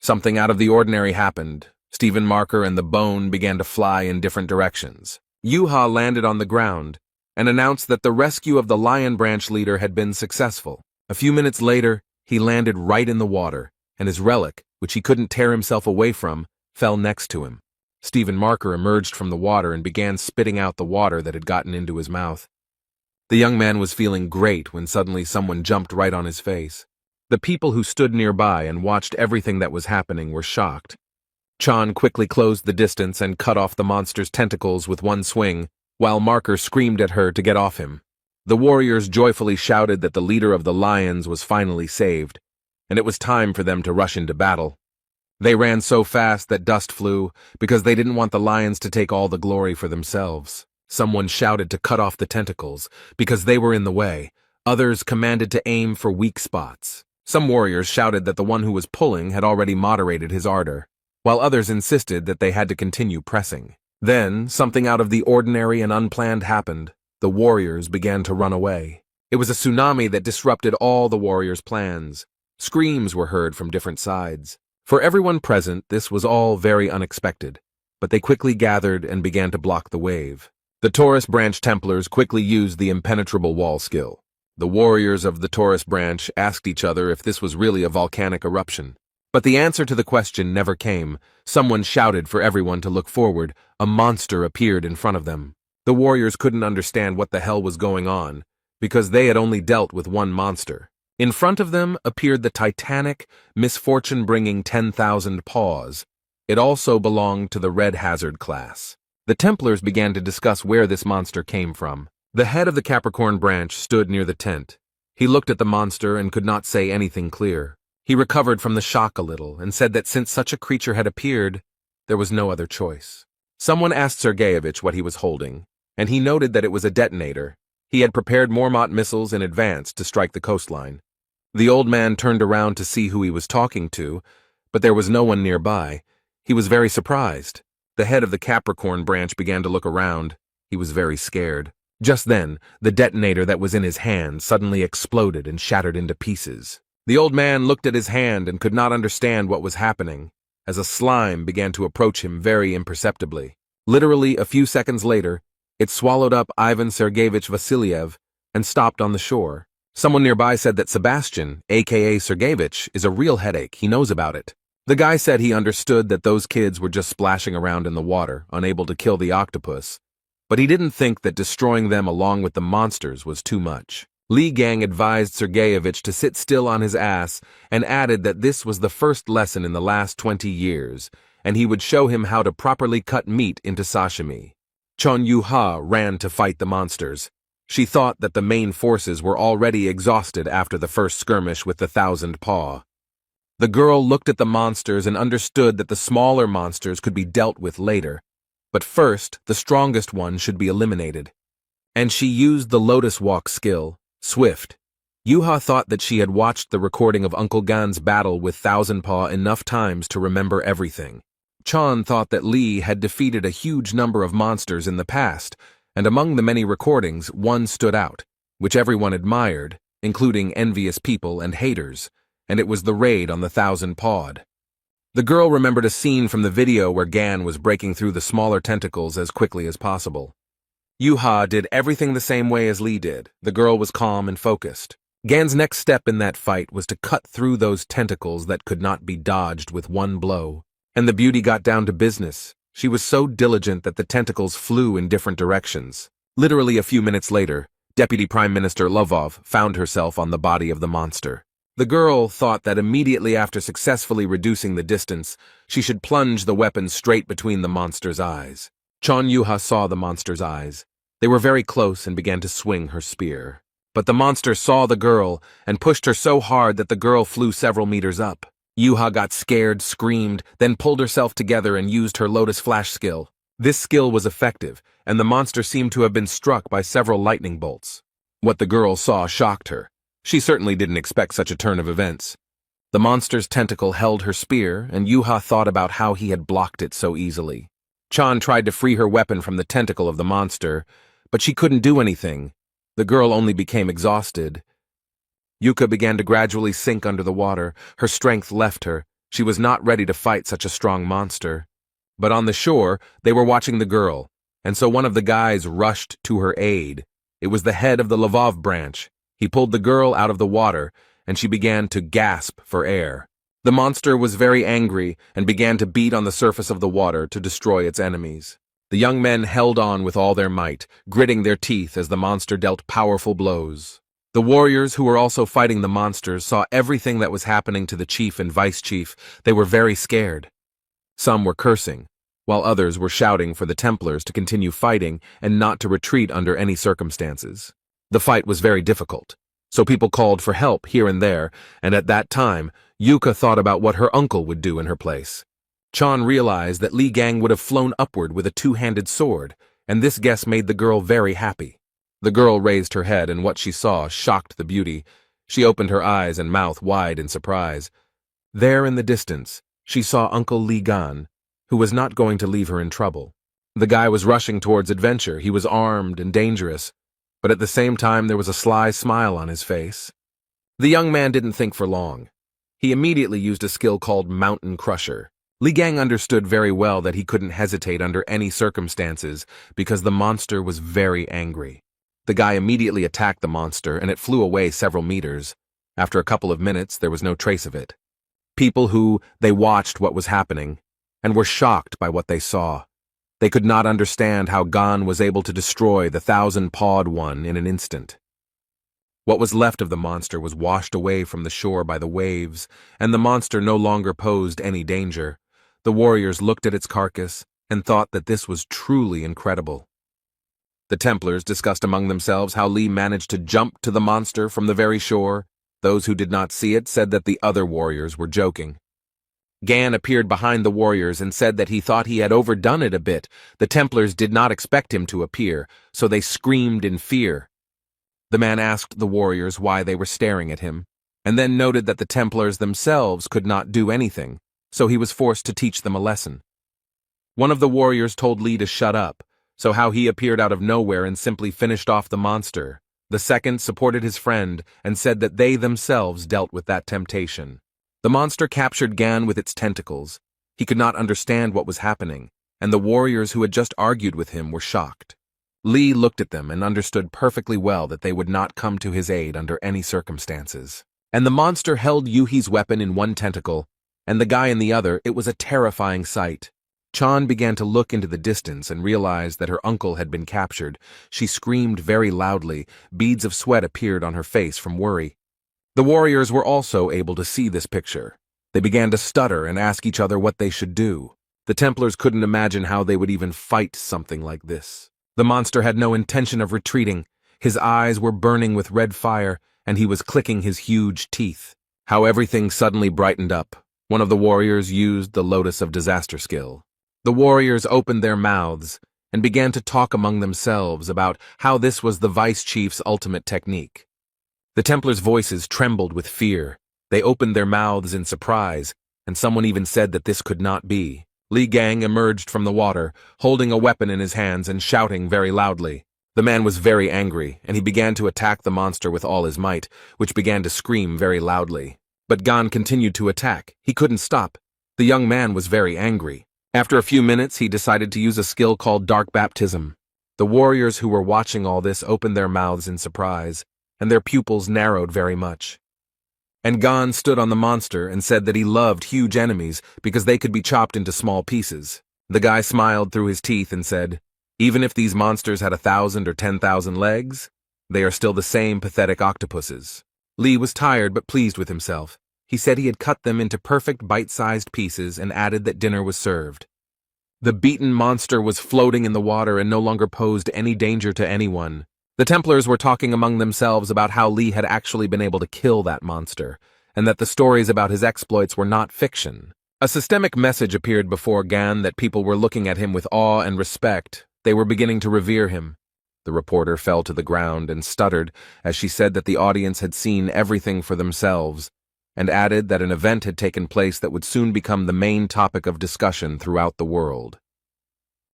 Something out of the ordinary happened. Stephen Marker and the bone began to fly in different directions. Yu-ha landed on the ground and announced that the rescue of the lion branch leader had been successful. A few minutes later, he landed right in the water, and his relic, which he couldn't tear himself away from, fell next to him. Stephen Marker emerged from the water and began spitting out the water that had gotten into his mouth. The young man was feeling great when suddenly someone jumped right on his face. The people who stood nearby and watched everything that was happening were shocked. Chan quickly closed the distance and cut off the monster's tentacles with one swing, while Marker screamed at her to get off him. The warriors joyfully shouted that the leader of the lions was finally saved, and it was time for them to rush into battle. They ran so fast that dust flew, because they didn't want the lions to take all the glory for themselves. Someone shouted to cut off the tentacles, because they were in the way. Others commanded to aim for weak spots. Some warriors shouted that the one who was pulling had already moderated his ardor, while others insisted that they had to continue pressing. Then, something out of the ordinary and unplanned happened. The warriors began to run away. It was a tsunami that disrupted all the warriors' plans. Screams were heard from different sides. For everyone present, this was all very unexpected, but they quickly gathered and began to block the wave. The Taurus branch Templars quickly used the impenetrable wall skill. The warriors of the Taurus branch asked each other if this was really a volcanic eruption. But the answer to the question never came. Someone shouted for everyone to look forward. A monster appeared in front of them. The warriors couldn't understand what the hell was going on, because they had only dealt with one monster. In front of them appeared the titanic, misfortune-bringing 10,000 paws. It also belonged to the Red Hazard class. The Templars began to discuss where this monster came from. The head of the Capricorn branch stood near the tent. He looked at the monster and could not say anything clear. He recovered from the shock a little and said that since such a creature had appeared, there was no other choice. Someone asked Sergeyevich what he was holding, and he noted that it was a detonator. He had prepared Mormont missiles in advance to strike the coastline. The old man turned around to see who he was talking to, but there was no one nearby. He was very surprised. The head of the Capricorn branch began to look around. He was very scared. Just then, the detonator that was in his hand suddenly exploded and shattered into pieces. The old man looked at his hand and could not understand what was happening, as a slime began to approach him very imperceptibly. Literally a few seconds later, it swallowed up Ivan Sergeyevich Vasiliev and stopped on the shore. Someone nearby said that Sebastian, aka Sergeyevich, is a real headache. He knows about it. The guy said he understood that those kids were just splashing around in the water, unable to kill the octopus, but he didn't think that destroying them along with the monsters was too much. Li Gang advised Sergeyevich to sit still on his ass and added that this was the first lesson in the last 20 years, and he would show him how to properly cut meat into sashimi. Chon Yu-ha ran to fight the monsters. She thought that the main forces were already exhausted after the first skirmish with the 1000 paw. The girl looked at the monsters and understood that the smaller monsters could be dealt with later, but first, the strongest one should be eliminated. And she used the Lotus Walk skill, Swift. Yuha thought that she had watched the recording of Uncle Gan's battle with Thousand Paw enough times to remember everything. Chan thought that Lee had defeated a huge number of monsters in the past, and among the many recordings, one stood out, which everyone admired, including envious people and haters, and it was the raid on the Thousand Pawed. The girl remembered a scene from the video where Gan was breaking through the smaller tentacles as quickly as possible. Yuha did everything the same way as Lee did. The girl was calm and focused. Gan's next step in that fight was to cut through those tentacles that could not be dodged with one blow. And the beauty got down to business. She was so diligent that the tentacles flew in different directions. Literally a few minutes later, Deputy Prime Minister Lovov found herself on the body of the monster. The girl thought that immediately after successfully reducing the distance, she should plunge the weapon straight between the monster's eyes. Chon Yuha saw the monster's eyes. They were very close and began to swing her spear. But the monster saw the girl and pushed her so hard that the girl flew several meters up. Yuha got scared, screamed, then pulled herself together and used her Lotus Flash skill. This skill was effective, and the monster seemed to have been struck by several lightning bolts. What the girl saw shocked her. She certainly didn't expect such a turn of events. The monster's tentacle held her spear, and Yuha thought about how he had blocked it so easily. Chan tried to free her weapon from the tentacle of the monster, but she couldn't do anything. The girl only became exhausted. Yuka began to gradually sink under the water. Her strength left her. She was not ready to fight such a strong monster. But on the shore, they were watching the girl, and so one of the guys rushed to her aid. It was the head of the Lvov branch. He pulled the girl out of the water, and she began to gasp for air. The monster was very angry and began to beat on the surface of the water to destroy its enemies. The young men held on with all their might, gritting their teeth as the monster dealt powerful blows. The warriors who were also fighting the monsters saw everything that was happening to the chief and vice chief. They were very scared. Some were cursing, while others were shouting for the Templars to continue fighting and not to retreat under any circumstances. The fight was very difficult, so people called for help here and there, and at that time, Yuka thought about what her uncle would do in her place. Chan realized that Li Gang would have flown upward with a two-handed sword, and this guess made the girl very happy. The girl raised her head, and what she saw shocked the beauty. She opened her eyes and mouth wide in surprise. There in the distance, she saw Uncle Li Gan, who was not going to leave her in trouble. The guy was rushing towards adventure. He was armed and dangerous, but at the same time there was a sly smile on his face. The young man didn't think for long. He immediately used a skill called Mountain Crusher. Li Gang understood very well that he couldn't hesitate under any circumstances because the monster was very angry. The guy immediately attacked the monster and it flew away several meters. After a couple of minutes, there was no trace of it. They watched what was happening and were shocked by what they saw. They could not understand how Gan was able to destroy the thousand-pawed one in an instant. What was left of the monster was washed away from the shore by the waves, and the monster no longer posed any danger. The warriors looked at its carcass and thought that this was truly incredible. The Templars discussed among themselves how Li managed to jump to the monster from the very shore. Those who did not see it said that the other warriors were joking. Gan appeared behind the warriors and said that he thought he had overdone it a bit. The Templars did not expect him to appear, so they screamed in fear. The man asked the warriors why they were staring at him, and then noted that the Templars themselves could not do anything, so he was forced to teach them a lesson. One of the warriors told Li to shut up, so how he appeared out of nowhere and simply finished off the monster. The second supported his friend and said that they themselves dealt with that temptation. The monster captured Gan with its tentacles. He could not understand what was happening, and the warriors who had just argued with him were shocked. Li looked at them and understood perfectly well that they would not come to his aid under any circumstances. And the monster held Yuhi's weapon in one tentacle, and the guy in the other. It was a terrifying sight. Chan began to look into the distance and realized that her uncle had been captured. She screamed very loudly. Beads of sweat appeared on her face from worry. The warriors were also able to see this picture. They began to stutter and ask each other what they should do. The Templars couldn't imagine how they would even fight something like this. The monster had no intention of retreating. His eyes were burning with red fire, and he was clicking his huge teeth. How everything suddenly brightened up. One of the warriors used the Lotus of Disaster skill. The warriors opened their mouths and began to talk among themselves about how this was the vice chief's ultimate technique. The Templars' voices trembled with fear. They opened their mouths in surprise, and someone even said that this could not be. Li Gang emerged from the water, holding a weapon in his hands and shouting very loudly. The man was very angry, and he began to attack the monster with all his might, which began to scream very loudly. But Gan continued to attack. He couldn't stop. The young man was very angry. After a few minutes, he decided to use a skill called Dark Baptism. The warriors who were watching all this opened their mouths in surprise, and their pupils narrowed very much. And Gan stood on the monster and said that he loved huge enemies because they could be chopped into small pieces. The guy smiled through his teeth and said, "Even if these monsters had 1,000 or 10,000 legs, they are still the same pathetic octopuses." Li was tired but pleased with himself. He said he had cut them into perfect bite-sized pieces and added that dinner was served. The beaten monster was floating in the water and no longer posed any danger to anyone. The Templars were talking among themselves about how Li had actually been able to kill that monster, and that the stories about his exploits were not fiction. A systemic message appeared before Gan that people were looking at him with awe and respect. They were beginning to revere him. The reporter fell to the ground and stuttered as she said that the audience had seen everything for themselves, and added that an event had taken place that would soon become the main topic of discussion throughout the world.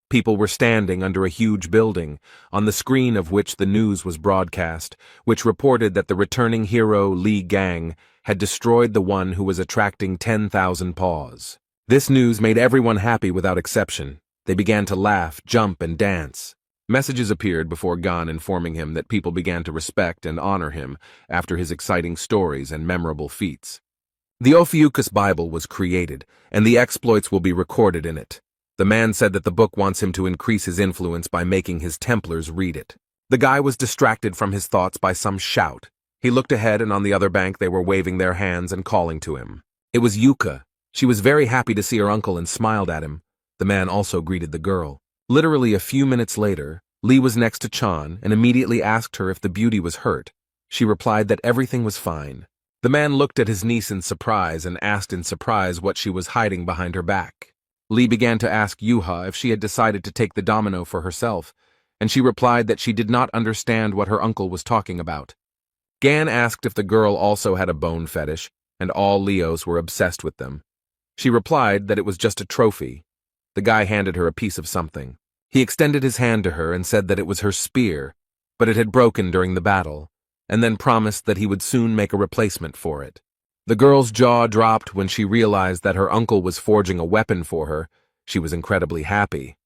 People were standing under a huge building, on the screen of which the news was broadcast, which reported that the returning hero Li Gang had destroyed the one who was attracting 10,000 paws. This news made everyone happy without exception. They began to laugh, jump, and dance. Messages appeared before Gan informing him that people began to respect and honor him after his exciting stories and memorable feats. The Ophiuchus Bible was created, and the exploits will be recorded in it. The man said that the book wants him to increase his influence by making his Templars read it. The guy was distracted from his thoughts by some shout. He looked ahead, and on the other bank they were waving their hands and calling to him. It was Yuka. She was very happy to see her uncle and smiled at him. The man also greeted the girl. Literally a few minutes later, Li was next to Chan and immediately asked her if the beauty was hurt. She replied that everything was fine. The man looked at his niece in surprise and asked in surprise what she was hiding behind her back. Li began to ask Yuha if she had decided to take the domino for herself, and she replied that she did not understand what her uncle was talking about. Gan asked if the girl also had a bone fetish, and all Leos were obsessed with them. She replied that it was just a trophy. The guy handed her a piece of something. He extended his hand to her and said that it was her spear, but it had broken during the battle, and then promised that he would soon make a replacement for it. The girl's jaw dropped when she realized that her uncle was forging a weapon for her. She was incredibly happy.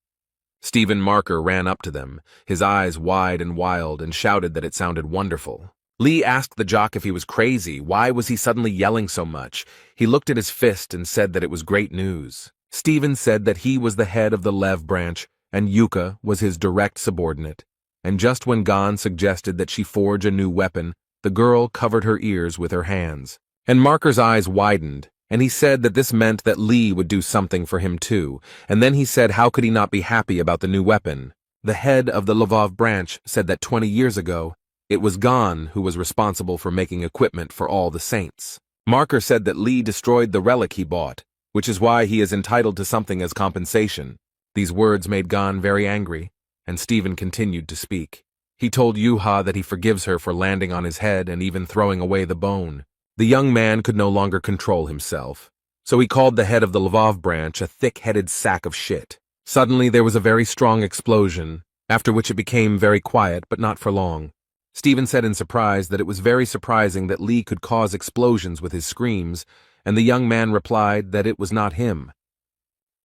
Stephen Marker ran up to them, his eyes wide and wild, and shouted that it sounded wonderful. Li asked the jock if he was crazy. Why was he suddenly yelling so much? He looked at his fist and said that it was great news. Stephen said that he was the head of the Lev branch, and Yuka was his direct subordinate. And just when Gan suggested that she forge a new weapon, the girl covered her ears with her hands. And Marker's eyes widened, and he said that this meant that Li would do something for him too, and then he said how could he not be happy about the new weapon. The head of the Lvov branch said that 20 years ago, it was Gan who was responsible for making equipment for all the saints. Marker said that Li destroyed the relic he bought, which is why he is entitled to something as compensation. These words made Gan very angry, and Stephen continued to speak. He told Yuha that he forgives her for landing on his head and even throwing away the bone. The young man could no longer control himself, so he called the head of the Lvov branch a thick-headed sack of shit. Suddenly there was a very strong explosion, after which it became very quiet, but not for long. Stephen said in surprise that it was very surprising that Li could cause explosions with his screams, and the young man replied that it was not him.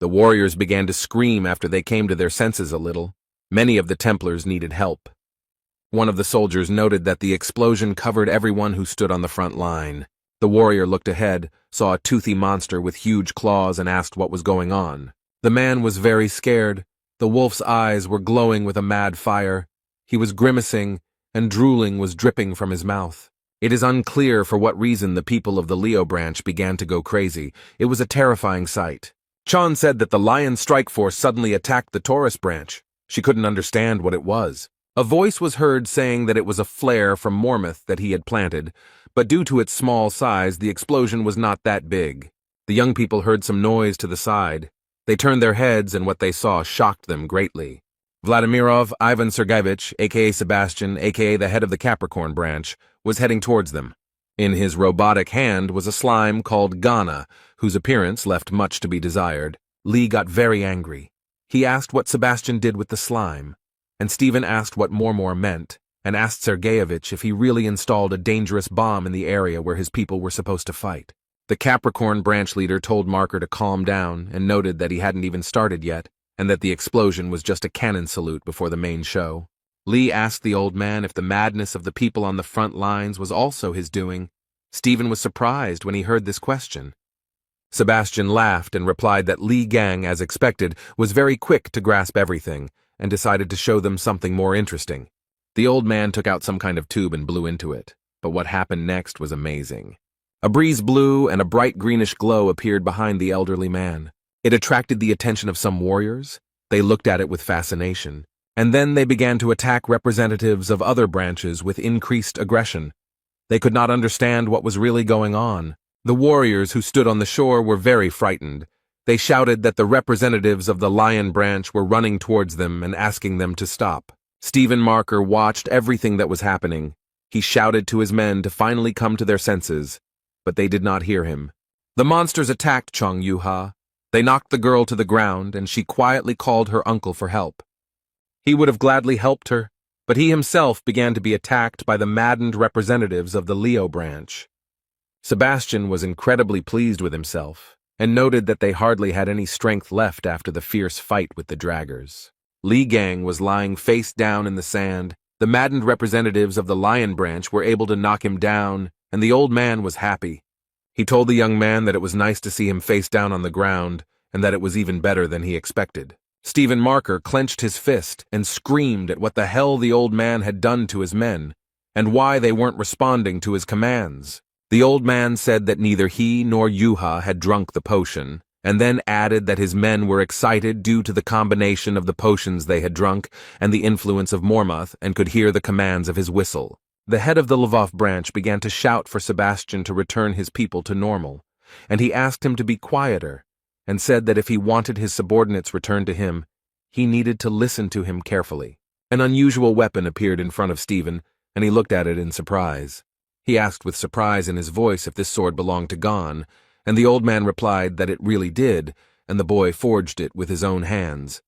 The warriors began to scream after they came to their senses a little. Many of the Templars needed help. One of the soldiers noted that the explosion covered everyone who stood on the front line. The warrior looked ahead, saw a toothy monster with huge claws, and asked what was going on. The man was very scared. The wolf's eyes were glowing with a mad fire. He was grimacing, and drooling was dripping from his mouth. It is unclear for what reason the people of the Leo branch began to go crazy. It was a terrifying sight. Chan said that the Lion Strike Force suddenly attacked the Taurus branch. She couldn't understand what it was. A voice was heard saying that it was a flare from Mormouth that he had planted, but due to its small size, the explosion was not that big. The young people heard some noise to the side. They turned their heads, and what they saw shocked them greatly. Vladimirov Ivan Sergeyevich, aka Sebastian, aka the head of the Capricorn branch, was heading towards them. In his robotic hand was a slime called Ghana, whose appearance left much to be desired. Lee got very angry. He asked what Sebastian did with the slime, and Stephen asked what Mormor meant, and asked Sergeyevich if he really installed a dangerous bomb in the area where his people were supposed to fight. The Capricorn branch leader told Marker to calm down and noted that he hadn't even started yet, and that the explosion was just a cannon salute before the main show. Lee asked the old man if the madness of the people on the front lines was also his doing. Stephen was surprised when he heard this question. Sebastian laughed and replied that Lee Gang, as expected, was very quick to grasp everything, and decided to show them something more interesting. The old man took out some kind of tube and blew into it, but what happened next was amazing. A breeze blew and a bright greenish glow appeared behind the elderly man. It attracted the attention of some warriors. They looked at it with fascination, and then they began to attack representatives of other branches with increased aggression. They could not understand what was really going on. The warriors who stood on the shore were very frightened. They shouted that the representatives of the Lion branch were running towards them and asking them to stop. Stephen Marker watched everything that was happening. He shouted to his men to finally come to their senses, but they did not hear him. The monsters attacked Chong Yuha. They knocked the girl to the ground, and she quietly called her uncle for help. He would have gladly helped her, but he himself began to be attacked by the maddened representatives of the Leo branch. Sebastian was incredibly pleased with himself, and noted that they hardly had any strength left after the fierce fight with the draggers. Lee Gang was lying face down in the sand. The maddened representatives of the Lion branch were able to knock him down, and the old man was happy. He told the young man that it was nice to see him face down on the ground, and that it was even better than he expected. Stephen Marker clenched his fist and screamed at what the hell the old man had done to his men, and why they weren't responding to his commands. The old man said that neither he nor Yuha had drunk the potion, and then added that his men were excited due to the combination of the potions they had drunk and the influence of Mormouth, and could hear the commands of his whistle. The head of the Lvov branch began to shout for Sebastian to return his people to normal, and he asked him to be quieter, and said that if he wanted his subordinates returned to him, he needed to listen to him carefully. An unusual weapon appeared in front of Stephen, and he looked at it in surprise. He asked with surprise in his voice if this sword belonged to Gon, and the old man replied that it really did, and the boy forged it with his own hands.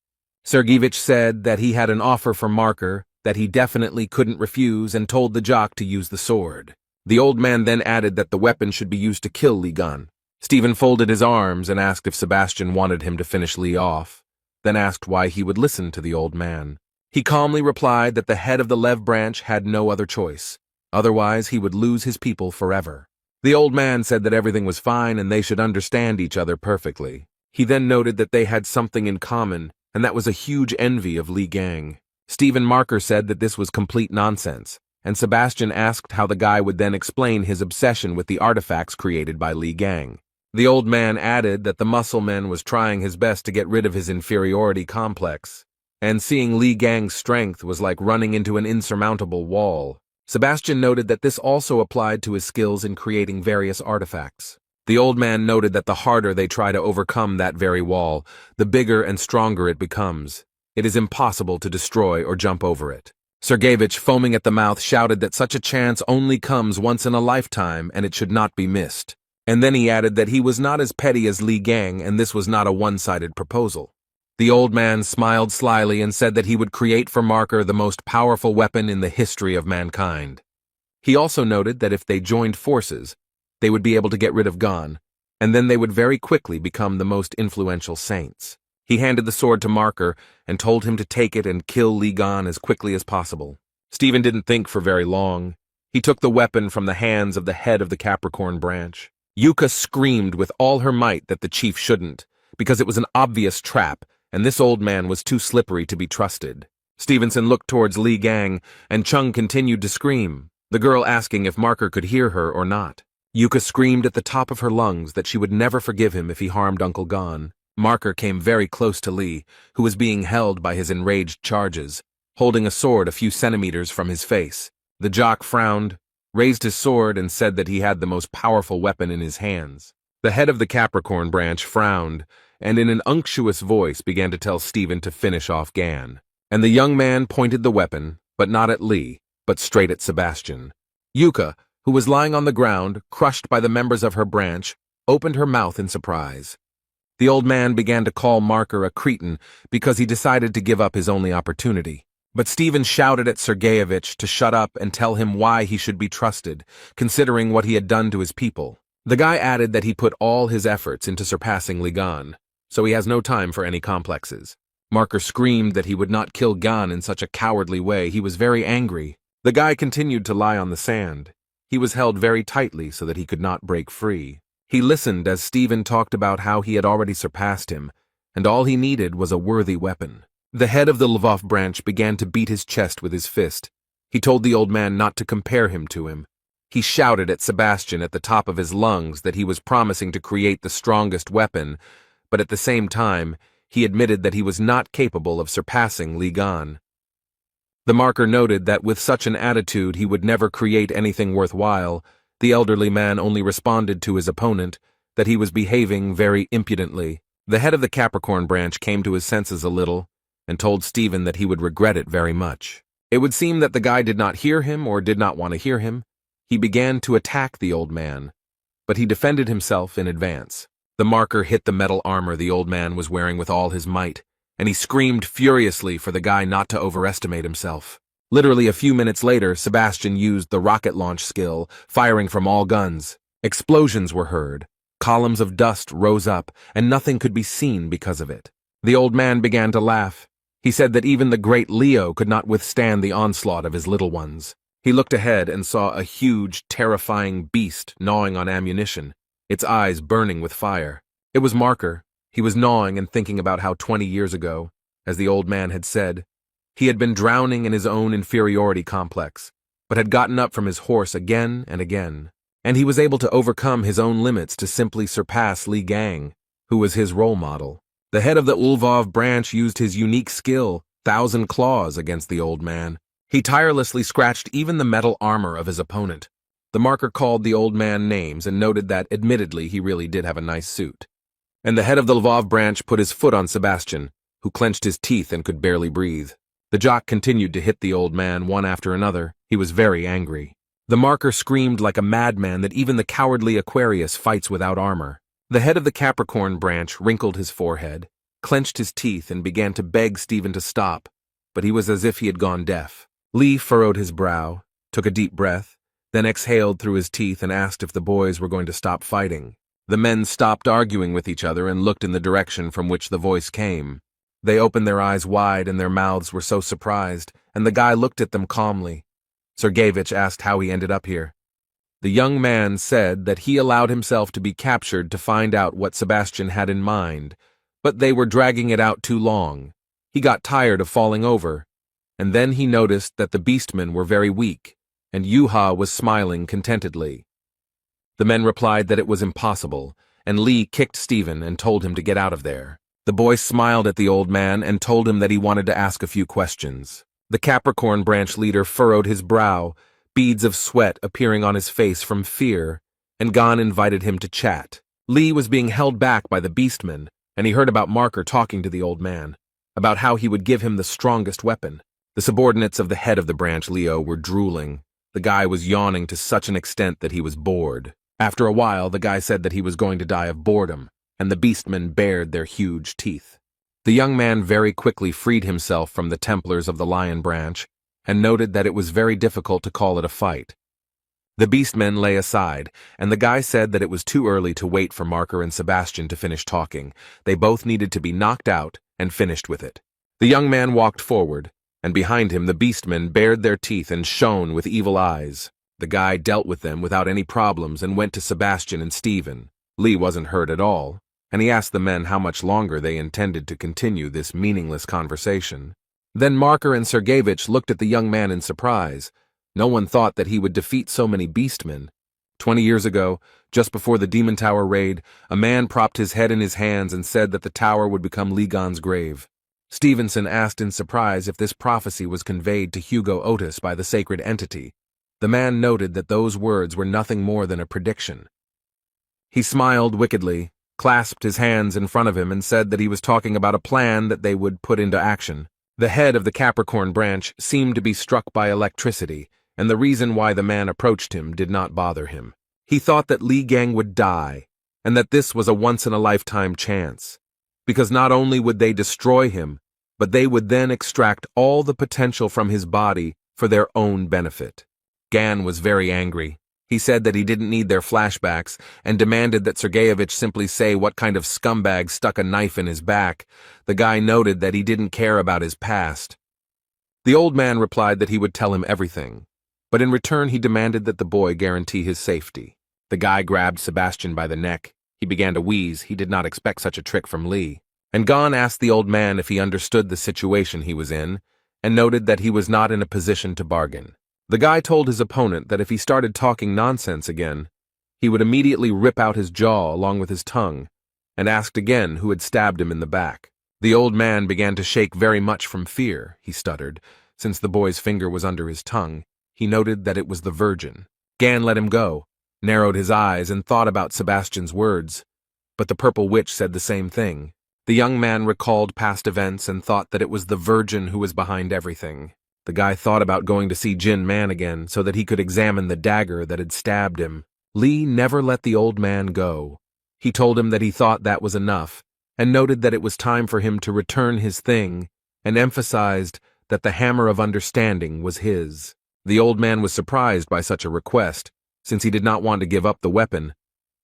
Sergeyevich said that he had an offer for Marker that he definitely couldn't refuse, and told the jock to use the sword. The old man then added that the weapon should be used to kill Lee Gun. Stephen folded his arms and asked if Sebastian wanted him to finish Lee off, then asked why he would listen to the old man. He calmly replied that the head of the Lev branch had no other choice. Otherwise, he would lose his people forever. The old man said that everything was fine and they should understand each other perfectly. He then noted that they had something in common, and that was a huge envy of Lee Gang. Stephen Marker said that this was complete nonsense, and Sebastian asked how the guy would then explain his obsession with the artifacts created by Lee Gang. The old man added that the muscle man was trying his best to get rid of his inferiority complex, and seeing Lee Gang's strength was like running into an insurmountable wall. Sebastian noted that this also applied to his skills in creating various artifacts. The old man noted that the harder they try to overcome that very wall, the bigger and stronger it becomes. It is impossible to destroy or jump over it. Sergeyevich, foaming at the mouth, shouted that such a chance only comes once in a lifetime and it should not be missed. And then he added that he was not as petty as Lee Gang and this was not a one-sided proposal. The old man smiled slyly and said that he would create for Marker the most powerful weapon in the history of mankind. He also noted that if they joined forces, they would be able to get rid of Gon, and then they would very quickly become the most influential saints. He handed the sword to Marker and told him to take it and kill Lee Gon as quickly as possible. Stephen didn't think for very long. He took the weapon from the hands of the head of the Capricorn branch. Yuka screamed with all her might that the chief shouldn't, because it was an obvious trap, and this old man was too slippery to be trusted. Stevenson looked towards Lee Gang, and Chung continued to scream, the girl asking if Marker could hear her or not. Yuka screamed at the top of her lungs that she would never forgive him if he harmed Uncle Gon. Marker came very close to Lee, who was being held by his enraged charges. holding a sword a few centimeters from his face. The jock frowned, raised his sword, and said that he had the most powerful weapon in his hands. The head of the Capricorn branch frowned, and in an unctuous voice began to tell Stephen to finish off Gan. And the young man pointed the weapon, but not at Lee, but straight at Sebastian. Yuka, who was lying on the ground, crushed by the members of her branch, opened her mouth in surprise. The old man began to call Marker a cretin because he decided to give up his only opportunity. But Stephen shouted at Sergeyevich to shut up and tell him why he should be trusted, considering what he had done to his people. The guy added that he put all his efforts into surpassing Ligan, so he has no time for any complexes. Marker screamed that he would not kill Gan in such a cowardly way. He was very angry. The guy continued to lie on the sand. He was held very tightly so that he could not break free. He listened as Stephen talked about how he had already surpassed him, and all he needed was a worthy weapon. The head of the Lvov branch began to beat his chest with his fist. He told the old man not to compare him to him. He shouted at Sebastian at the top of his lungs that he was promising to create the strongest weapon, but at the same time, he admitted that he was not capable of surpassing Ligan. The marker noted that with such an attitude he would never create anything worthwhile. The elderly man only responded to his opponent that he was behaving very impudently. The head of the Capricorn branch came to his senses a little and told Stephen that he would regret it very much. It would seem that the guy did not hear him or did not want to hear him. He began to attack the old man, but he defended himself in advance. The marker hit the metal armor the old man was wearing with all his might, and he screamed furiously for the guy not to overestimate himself. Literally a few minutes later, Sebastian used the rocket launch skill, firing from all guns. Explosions were heard. Columns of dust rose up, and nothing could be seen because of it. The old man began to laugh. He said that even the great Leo could not withstand the onslaught of his little ones. He looked ahead and saw a huge, terrifying beast gnawing on ammunition, its eyes burning with fire. It was Marker. He was gnawing and thinking about how 20 years ago, as the old man had said, he had been drowning in his own inferiority complex, but had gotten up from his horse again and again. And he was able to overcome his own limits to simply surpass Li Gang, who was his role model. The head of the Lvov branch used his unique skill, Thousand Claws, against the old man. He tirelessly scratched even the metal armor of his opponent. The marker called the old man names and noted that, admittedly, he really did have a nice suit. And the head of the Lvov branch put his foot on Sebastian, who clenched his teeth and could barely breathe. The jock continued to hit the old man one after another. He was very angry. The marker screamed like a madman that even the cowardly Aquarius fights without armor. The head of the Capricorn branch wrinkled his forehead, clenched his teeth, and began to beg Stephen to stop, but he was as if he had gone deaf. Lee furrowed his brow, took a deep breath, then exhaled through his teeth and asked if the boys were going to stop fighting. The men stopped arguing with each other and looked in the direction from which the voice came. They opened their eyes wide and their mouths were so surprised, and the guy looked at them calmly. Sergeyevich asked how he ended up here. The young man said that he allowed himself to be captured to find out what Sebastian had in mind, but they were dragging it out too long. He got tired of falling over, and then he noticed that the beastmen were very weak, and Yuha was smiling contentedly. The men replied that it was impossible, and Lee kicked Stephen and told him to get out of there. The boy smiled at the old man and told him that he wanted to ask a few questions. The Capricorn branch leader furrowed his brow, beads of sweat appearing on his face from fear, and Gan invited him to chat. Lee was being held back by the beastmen, and he heard about Marker talking to the old man, about how he would give him the strongest weapon. The subordinates of the head of the branch, Leo, were drooling. The guy was yawning to such an extent that he was bored. After a while, the guy said that he was going to die of boredom, and the beastmen bared their huge teeth. The young man very quickly freed himself from the Templars of the Lion branch and noted that it was very difficult to call it a fight. The beastmen lay aside, and the guy said that it was too early to wait for Marker and Sebastian to finish talking. They both needed to be knocked out and finished with it. The young man walked forward, and behind him the beastmen bared their teeth and shone with evil eyes. The guy dealt with them without any problems and went to Sebastian and Stephen. Lee wasn't hurt at all, and he asked the men how much longer they intended to continue this meaningless conversation. Then Marker and Sergeyevich looked at the young man in surprise. No one thought that he would defeat so many beastmen. 20 years ago, just before the Demon Tower raid, a man propped his head in his hands and said that the tower would become Ligan's grave. Stevenson asked in surprise if this prophecy was conveyed to Hugo Otis by the sacred entity. The man noted that those words were nothing more than a prediction. He smiled wickedly, clasped his hands in front of him, and said that he was talking about a plan that they would put into action. The head of the Capricorn branch seemed to be struck by electricity, and the reason why the man approached him did not bother him. He thought that Li Gang would die, and that this was a once-in-a-lifetime chance, because not only would they destroy him, but they would then extract all the potential from his body for their own benefit. Gan was very angry. He said that he didn't need their flashbacks and demanded that Sergeyevich simply say what kind of scumbag stuck a knife in his back. The guy noted that he didn't care about his past. The old man replied that he would tell him everything, but in return he demanded that the boy guarantee his safety. The guy grabbed Sebastian by the neck. He began to wheeze. He did not expect such a trick from Lee. And Gan asked the old man if he understood the situation he was in, and noted that he was not in a position to bargain. The guy told his opponent that if he started talking nonsense again, he would immediately rip out his jaw along with his tongue, and asked again who had stabbed him in the back. The old man began to shake very much from fear, he stuttered. Since the boy's finger was under his tongue, he noted that it was the Virgin. Gan let him go, narrowed his eyes, and thought about Sebastian's words. But the purple witch said the same thing. The young man recalled past events and thought that it was the Virgin who was behind everything. The guy thought about going to see Jin Man again so that he could examine the dagger that had stabbed him. Lee never let the old man go. He told him that he thought that was enough, and noted that it was time for him to return his thing, and emphasized that the hammer of understanding was his. The old man was surprised by such a request, since he did not want to give up the weapon,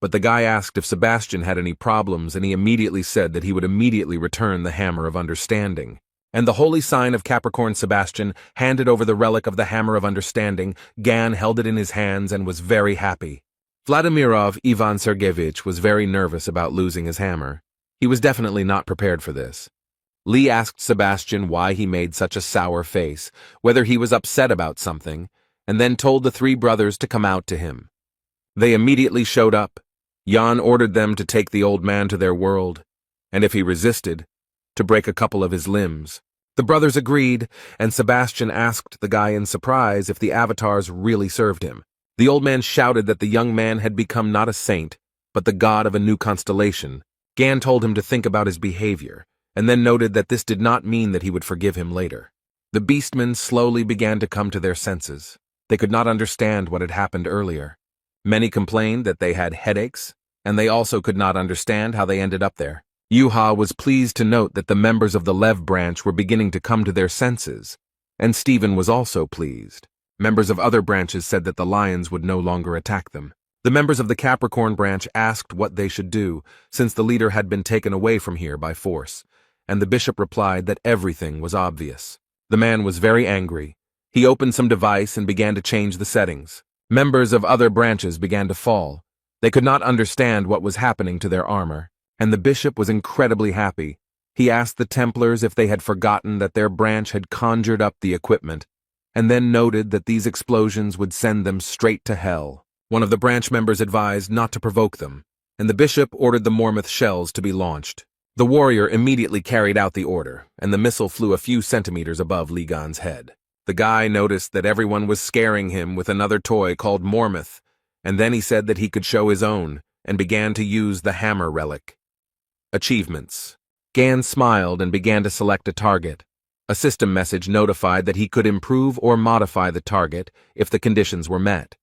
but the guy asked if Sebastian had any problems, and he immediately said that he would immediately return the hammer of understanding. And the holy sign of Capricorn Sebastian handed over the relic of the hammer of understanding. Gan held it in his hands and was very happy. Vladimirov Ivan Sergeyevich was very nervous about losing his hammer. He was definitely not prepared for this. Lee asked Sebastian why he made such a sour face, whether he was upset about something, and then told the three brothers to come out to him. They immediately showed up. Jan ordered them to take the old man to their world, and if he resisted, to break a couple of his limbs. The brothers agreed, and Sebastian asked the guy in surprise if the avatars really served him. The old man shouted that the young man had become not a saint, but the god of a new constellation. Gan told him to think about his behavior, and then noted that this did not mean that he would forgive him later. The beastmen slowly began to come to their senses. They could not understand what had happened earlier. Many complained that they had headaches, and they also could not understand how they ended up there. Yuha was pleased to note that the members of the Lev branch were beginning to come to their senses, and Stephen was also pleased. Members of other branches said that the lions would no longer attack them. The members of the Capricorn branch asked what they should do, since the leader had been taken away from here by force, and the bishop replied that everything was obvious. The man was very angry. He opened some device and began to change the settings. Members of other branches began to fall. They could not understand what was happening to their armor. And the bishop was incredibly happy. He asked the Templars if they had forgotten that their branch had conjured up the equipment, and then noted that these explosions would send them straight to hell. One of the branch members advised not to provoke them, and the bishop ordered the Mormouth shells to be launched. The warrior immediately carried out the order, and the missile flew a few centimeters above Ligan's head. The guy noticed that everyone was scaring him with another toy called Mormouth, and then he said that he could show his own, and began to use the hammer relic. Achievements. Gan smiled and began to select a target. A system message notified that he could improve or modify the target if the conditions were met.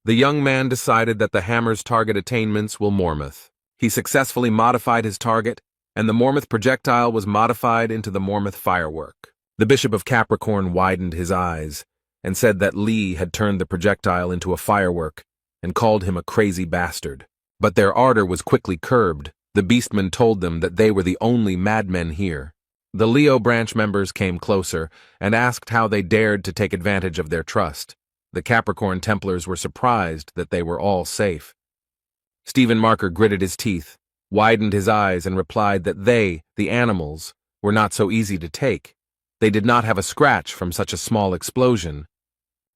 The young man decided that the hammer's target attainments will Mormouth. He successfully modified his target, and the Mormouth projectile was modified into the Mormouth firework. The Bishop of Capricorn widened his eyes and said that Lee had turned the projectile into a firework and called him a crazy bastard. But their ardor was quickly curbed. The beastmen told them that they were the only madmen here. The Leo branch members came closer and asked how they dared to take advantage of their trust. The Capricorn Templars were surprised that they were all safe. Stephen Marker gritted his teeth, widened his eyes, and replied that they, the animals, were not so easy to take. They did not have a scratch from such a small explosion.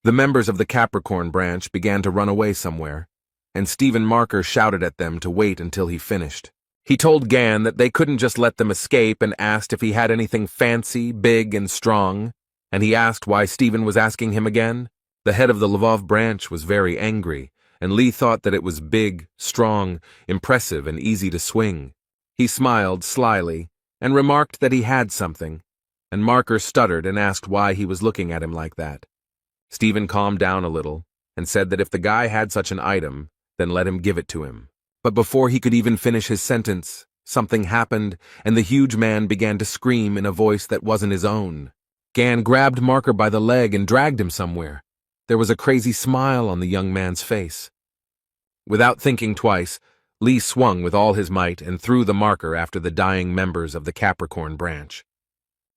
The members of the Capricorn branch began to run away somewhere, and Stephen Marker shouted at them to wait until he finished. He told Gan that they couldn't just let them escape and asked if he had anything fancy, big, and strong, and he asked why Stephen was asking him again. The head of the Lvov branch was very angry, and Lee thought that it was big, strong, impressive, and easy to swing. He smiled slyly and remarked that he had something, and Marker stuttered and asked why he was looking at him like that. Stephen calmed down a little and said that if the guy had such an item, then let him give it to him. But before he could even finish his sentence, something happened, and the huge man began to scream in a voice that wasn't his own. Gan grabbed Marker by the leg and dragged him somewhere. There was a crazy smile on the young man's face. Without thinking twice, Lee swung with all his might and threw the Marker after the dying members of the Capricorn branch.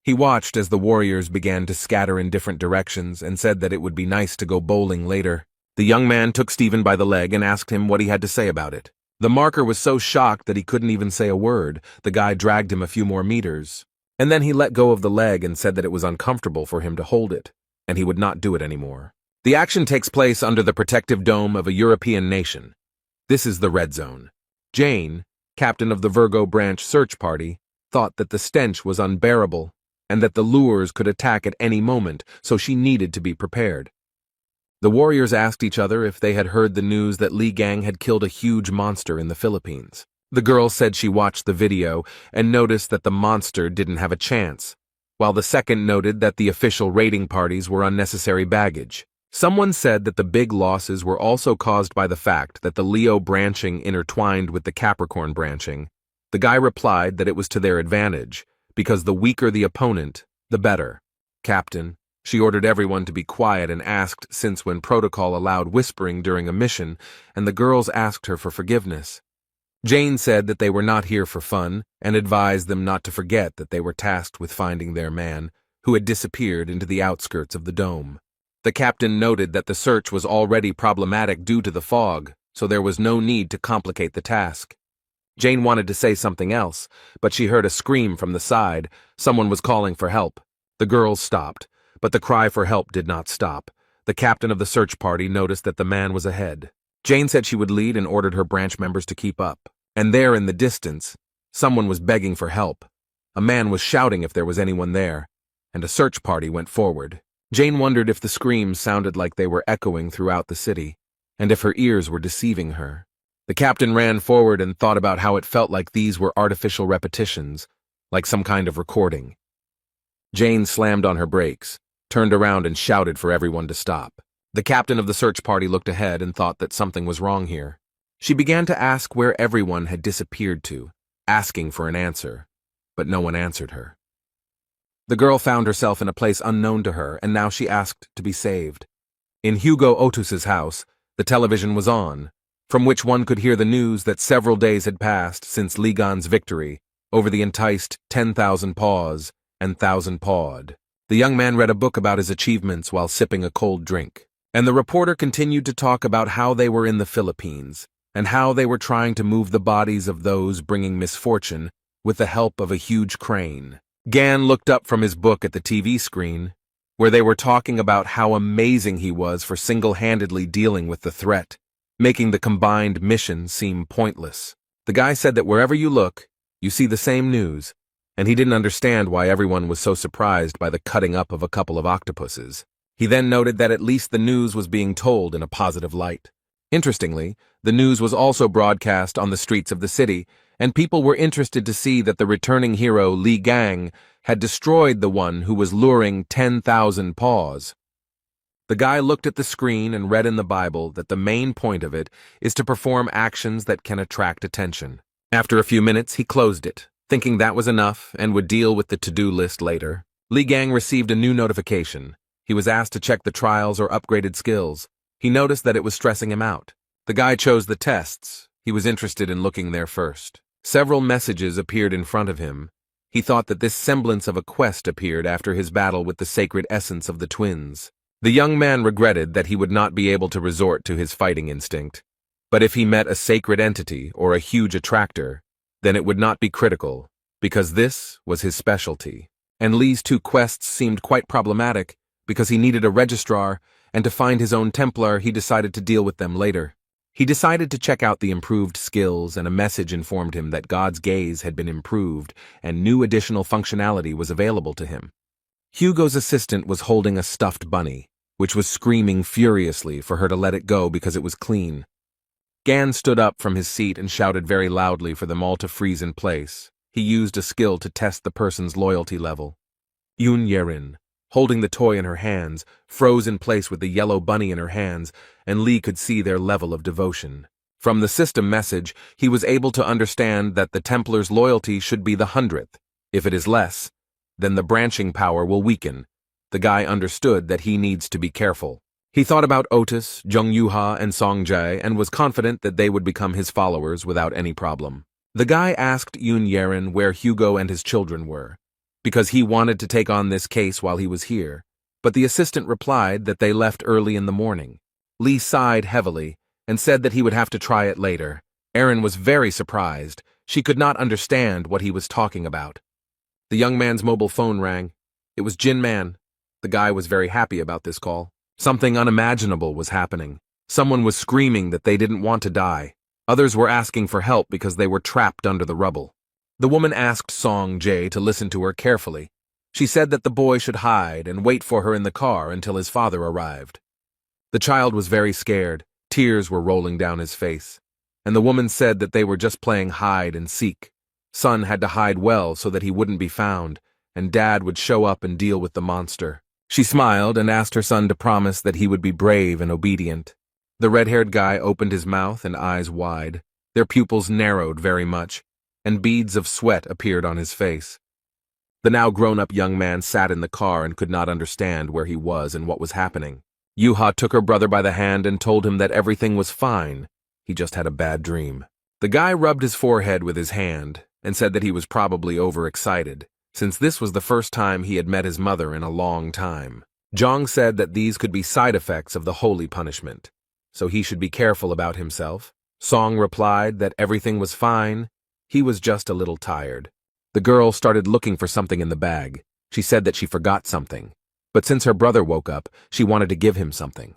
He watched as the warriors began to scatter in different directions and said that it would be nice to go bowling later. The young man took Stephen by the leg and asked him what he had to say about it. The Marker was so shocked that he couldn't even say a word. The guy dragged him a few more meters, and then he let go of the leg and said that it was uncomfortable for him to hold it, and he would not do it anymore. The action takes place under the protective dome of a European nation. This is the Red Zone. Jane, captain of the Virgo branch search party, thought that the stench was unbearable and that the lures could attack at any moment, so she needed to be prepared. The warriors asked each other if they had heard the news that Lee Gang had killed a huge monster in the Philippines. The girl said she watched the video and noticed that the monster didn't have a chance, while the second noted that the official raiding parties were unnecessary baggage. Someone said that the big losses were also caused by the fact that the Leo branching intertwined with the Capricorn branching. The guy replied that it was to their advantage, because the weaker the opponent, the better. Captain, she ordered everyone to be quiet and asked since when protocol allowed whispering during a mission, and the girls asked her for forgiveness. Jane said that they were not here for fun and advised them not to forget that they were tasked with finding their man, who had disappeared into the outskirts of the dome. The captain noted that the search was already problematic due to the fog, so there was no need to complicate the task. Jane wanted to say something else, but she heard a scream from the side. Someone was calling for help. The girls stopped, but the cry for help did not stop. The captain of the search party noticed that the man was ahead. Jane said she would lead and ordered her branch members to keep up. And there in the distance, someone was begging for help. A man was shouting if there was anyone there, and a search party went forward. Jane wondered if the screams sounded like they were echoing throughout the city, and if her ears were deceiving her. The captain ran forward and thought about how it felt like these were artificial repetitions, like some kind of recording. Jane slammed on her brakes, turned around and shouted for everyone to stop. The captain of the search party looked ahead and thought that something was wrong here. She began to ask where everyone had disappeared to, asking for an answer, but no one answered her. The girl found herself in a place unknown to her, and now she asked to be saved. In Hugo Otus's house, the television was on, from which one could hear the news that several days had passed since Ligan's victory over the enticed 10,000 paws and 1,000 pawed. The young man read a book about his achievements while sipping a cold drink, and the reporter continued to talk about how they were in the Philippines, and how they were trying to move the bodies of those bringing misfortune with the help of a huge crane. Gan looked up from his book at the TV screen, where they were talking about how amazing he was for single-handedly dealing with the threat, making the combined mission seem pointless. The guy said that wherever you look, you see the same news, and he didn't understand why everyone was so surprised by the cutting up of a couple of octopuses. He then noted that at least the news was being told in a positive light. Interestingly, the news was also broadcast on the streets of the city, and people were interested to see that the returning hero Lee Gang had destroyed the one who was luring 10,000 paws. The guy looked at the screen and read in the Bible that the main point of it is to perform actions that can attract attention. After a few minutes, he closed it, thinking that was enough and would deal with the to-do list later. Lee Gang received a new notification. He was asked to check the trials or upgraded skills. He noticed that it was stressing him out. The guy chose the tests. He was interested in looking there first. Several messages appeared in front of him. He thought that this semblance of a quest appeared after his battle with the sacred essence of the twins. The young man regretted that he would not be able to resort to his fighting instinct. But if he met a sacred entity or a huge attractor, then it would not be critical, because this was his specialty. And Lee's two quests seemed quite problematic, because he needed a registrar, and to find his own Templar he decided to deal with them later. He decided to check out the improved skills, and a message informed him that God's gaze had been improved and new additional functionality was available to him. Hugo's assistant was holding a stuffed bunny, which was screaming furiously for her to let it go because it was clean. Gan stood up from his seat and shouted very loudly for them all to freeze in place. He used a skill to test the person's loyalty level. Yoon Yerin, holding the toy in her hands, froze in place with the yellow bunny in her hands, and Lee could see their level of devotion. From the system message, he was able to understand that the Templar's loyalty should be the 100th. If it is less, then the branching power will weaken. The guy understood that he needs to be careful. He thought about Otis, Jung Yuha, and Song Jae and was confident that they would become his followers without any problem. The guy asked Yoon Yerin where Hugo and his children were, because he wanted to take on this case while he was here, but the assistant replied that they left early in the morning. Lee sighed heavily and said that he would have to try it later. Erin was very surprised. She could not understand what he was talking about. The young man's mobile phone rang. It was Jin Man. The guy was very happy about this call. Something unimaginable was happening. Someone was screaming that they didn't want to die. Others were asking for help because they were trapped under the rubble. The woman asked Song Jae to listen to her carefully. She said that the boy should hide and wait for her in the car until his father arrived. The child was very scared. Tears were rolling down his face. And the woman said that they were just playing hide and seek. Son had to hide well so that he wouldn't be found, and Dad would show up and deal with the monster. She smiled and asked her son to promise that he would be brave and obedient. The red-haired guy opened his mouth and eyes wide. Their pupils narrowed very much, and beads of sweat appeared on his face. The now grown-up young man sat in the car and could not understand where he was and what was happening. Yuha took her brother by the hand and told him that everything was fine. He just had a bad dream. The guy rubbed his forehead with his hand and said that he was probably overexcited, since this was the first time he had met his mother in a long time. Jong said that these could be side effects of the holy punishment, so he should be careful about himself. Song replied that everything was fine. He was just a little tired. The girl started looking for something in the bag. She said that she forgot something, but since her brother woke up, she wanted to give him something.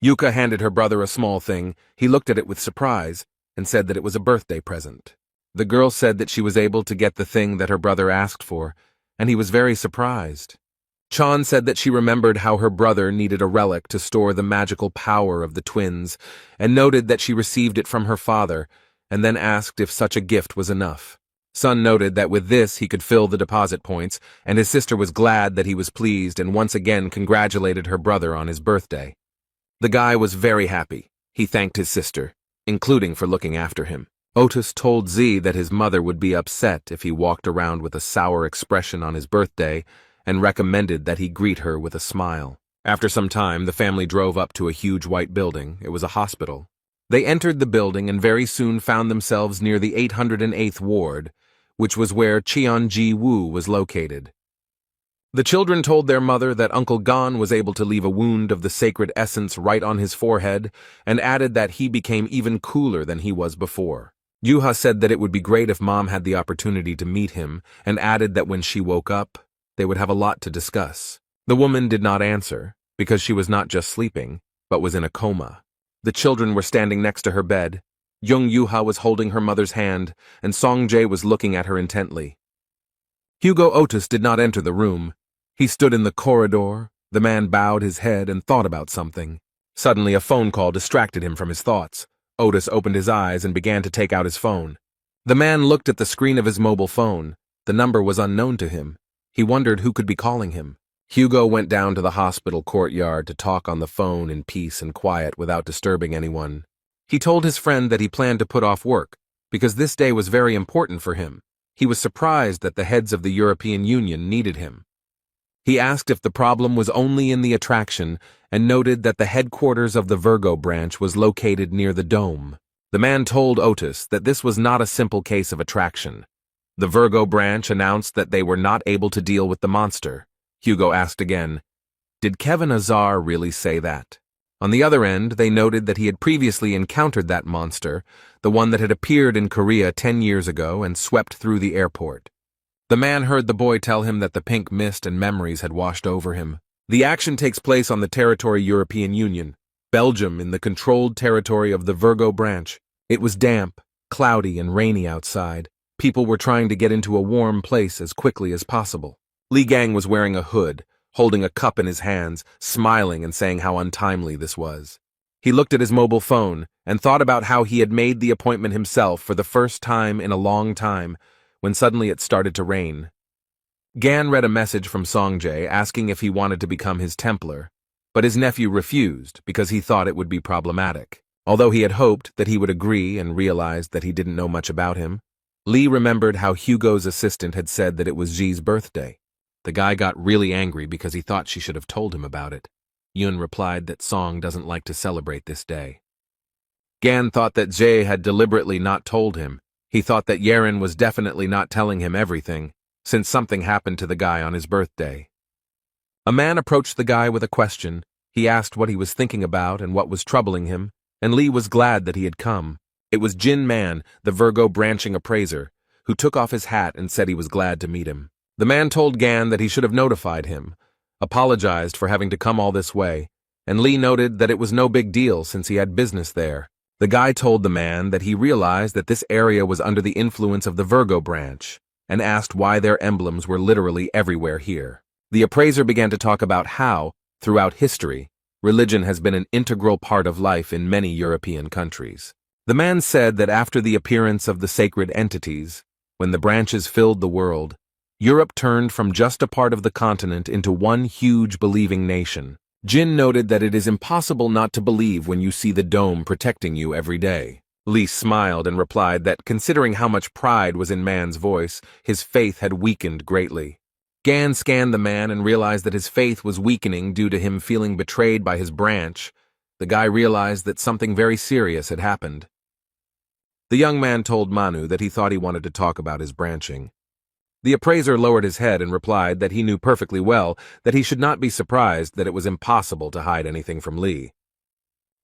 Yuka handed her brother a small thing. He looked at it with surprise and said that it was a birthday present. The girl said that she was able to get the thing that her brother asked for, and he was very surprised. Chan said that she remembered how her brother needed a relic to store the magical power of the twins, and noted that she received it from her father, and then asked if such a gift was enough. Sun noted that with this he could fill the deposit points, and his sister was glad that he was pleased and once again congratulated her brother on his birthday. The guy was very happy. He thanked his sister, including for looking after him. Otis told Z that his mother would be upset if he walked around with a sour expression on his birthday, and recommended that he greet her with a smile. After some time, the family drove up to a huge white building. It was a hospital. They entered the building and very soon found themselves near the 808th ward, which was where Cheon-ji-woo was located. The children told their mother that Uncle Gon was able to leave a wound of the sacred essence right on his forehead, and added that he became even cooler than he was before. Yuha said that it would be great if Mom had the opportunity to meet him, and added that when she woke up, they would have a lot to discuss. The woman did not answer, because she was not just sleeping, but was in a coma. The children were standing next to her bed. Young Yuha was holding her mother's hand, and Song Jae was looking at her intently. Hugo Otis did not enter the room. He stood in the corridor. The man bowed his head and thought about something. Suddenly, a phone call distracted him from his thoughts. Otis opened his eyes and began to take out his phone. The man looked at the screen of his mobile phone. The number was unknown to him. He wondered who could be calling him. Hugo went down to the hospital courtyard to talk on the phone in peace and quiet without disturbing anyone. He told his friend that he planned to put off work, because this day was very important for him. He was surprised that the heads of the European Union needed him. He asked if the problem was only in the attraction, and noted that the headquarters of the Virgo branch was located near the dome. The man told Otis that this was not a simple case of attraction. The Virgo branch announced that they were not able to deal with the monster. Hugo asked again, did Kevin Azar really say that? On the other end, they noted that he had previously encountered that monster, the one that had appeared in Korea 10 years ago and swept through the airport. The man heard the boy tell him that the pink mist and memories had washed over him. The action takes place on the territory European Union. Belgium, in the controlled territory of the Virgo branch. It was damp, cloudy, and rainy outside. People were trying to get into a warm place as quickly as possible. Li Gang was wearing a hood, holding a cup in his hands, smiling and saying how untimely this was. He looked at his mobile phone and thought about how he had made the appointment himself for the first time in a long time, when suddenly it started to rain. Gan read a message from Songjae asking if he wanted to become his Templar, but his nephew refused because he thought it would be problematic. Although he had hoped that he would agree and realized that he didn't know much about him, Lee remembered how Hugo's assistant had said that it was Ji's birthday. The guy got really angry because he thought she should have told him about it. Yun replied that Song doesn't like to celebrate this day. Gan thought that Jae had deliberately not told him. He thought that Yeren was definitely not telling him everything, since something happened to the guy on his birthday. A man approached the guy with a question. He asked what he was thinking about and what was troubling him, and Lee was glad that he had come. It was Jin Man, the Virgo branching appraiser, who took off his hat and said he was glad to meet him. The man told Gan that he should have notified him, apologized for having to come all this way, and Lee noted that it was no big deal since he had business there. The guy told the man that he realized that this area was under the influence of the Virgo branch, and asked why their emblems were literally everywhere here. The appraiser began to talk about how, throughout history, religion has been an integral part of life in many European countries. The man said that after the appearance of the sacred entities, when the branches filled the world, Europe turned from just a part of the continent into one huge believing nation. Jin noted that it is impossible not to believe when you see the dome protecting you every day. Lee smiled and replied that considering how much pride was in Man's voice, his faith had weakened greatly. Gan scanned the man and realized that his faith was weakening due to him feeling betrayed by his branch. The guy realized that something very serious had happened. The young man told Manu that he thought he wanted to talk about his branching. The appraiser lowered his head and replied that he knew perfectly well that he should not be surprised that it was impossible to hide anything from Lee.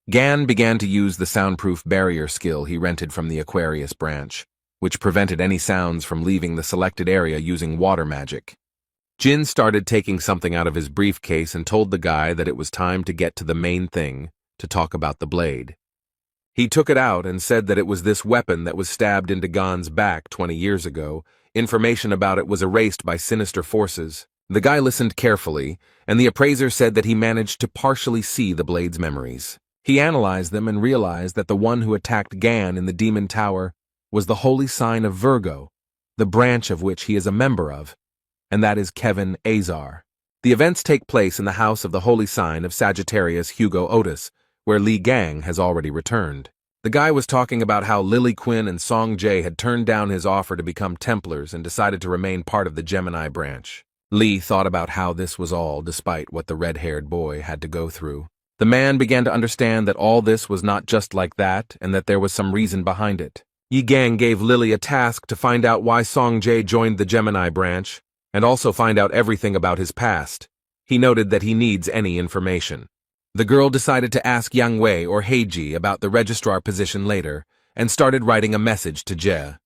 Gan began to use the soundproof barrier skill he rented from the Aquarius branch, which prevented any sounds from leaving the selected area using water magic. Jin started taking something out of his briefcase and told the guy that it was time to get to the main thing, to talk about the blade. He took it out and said that it was this weapon that was stabbed into Gan's back 20 years ago. Information about it was erased by sinister forces. The guy listened carefully, and the appraiser said that he managed to partially see the blade's memories. He analyzed them and realized that the one who attacked Gan in the Demon Tower was the holy sign of Virgo, the branch of which he is a member of, and that is Kevin Azar. The events take place in the house of the holy sign of Sagittarius Hugo Otis, where Li Gang has already returned. The guy was talking about how Lily Quinn and Song Jae had turned down his offer to become Templars and decided to remain part of the Gemini branch. Lee thought about how this was all despite what the red-haired boy had to go through. The man began to understand that all this was not just like that and that there was some reason behind it. Yi Gang gave Lily a task to find out why Song Jae joined the Gemini branch and also find out everything about his past. He noted that he needs any information. The girl decided to ask Yang Wei or Heiji about the registrar position later and started writing a message to Jie.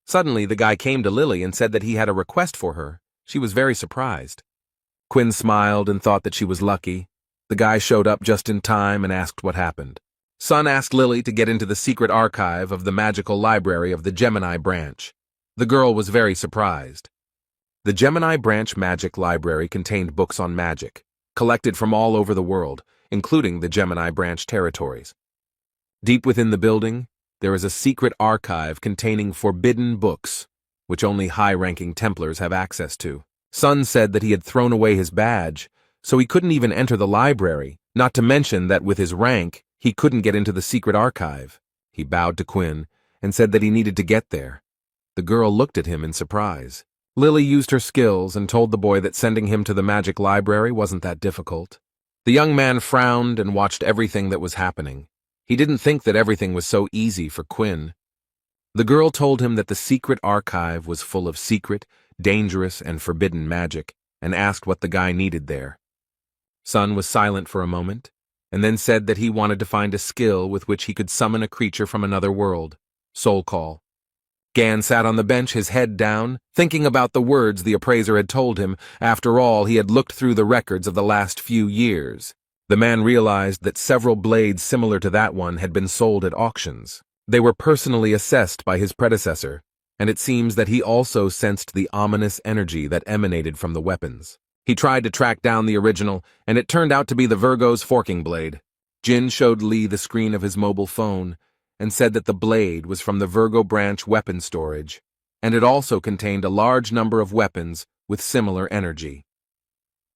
Suddenly, the guy came to Lily and said that he had a request for her. She was very surprised. Quinn smiled and thought that she was lucky. The guy showed up just in time and asked what happened. Sun asked Lily to get into the secret archive of the magical library of the Gemini branch. The girl was very surprised. The Gemini branch magic library contained books on magic, collected from all over the world, including the Gemini branch territories. Deep within the building, there is a secret archive containing forbidden books, which only high-ranking Templars have access to. Sun said that he had thrown away his badge, so he couldn't even enter the library, not to mention that with his rank, he couldn't get into the secret archive. He bowed to Quinn and said that he needed to get there. The girl looked at him in surprise. Lily used her skills and told the boy that sending him to the magic library wasn't that difficult. The young man frowned and watched everything that was happening. He didn't think that everything was so easy for Quinn. The girl told him that the secret archive was full of secret, dangerous, and forbidden magic, and asked what the guy needed there. Sun was silent for a moment, and then said that he wanted to find a skill with which he could summon a creature from another world. Soul call. Gan sat on the bench, his head down, thinking about the words the appraiser had told him. After all, he had looked through the records of the last few years. The man realized that several blades similar to that one had been sold at auctions. They were personally assessed by his predecessor, and it seems that he also sensed the ominous energy that emanated from the weapons. He tried to track down the original, and it turned out to be the Virgo's forking blade. Jin showed Lee the screen of his mobile phone and said that the blade was from the Virgo branch weapon storage, and it also contained a large number of weapons with similar energy.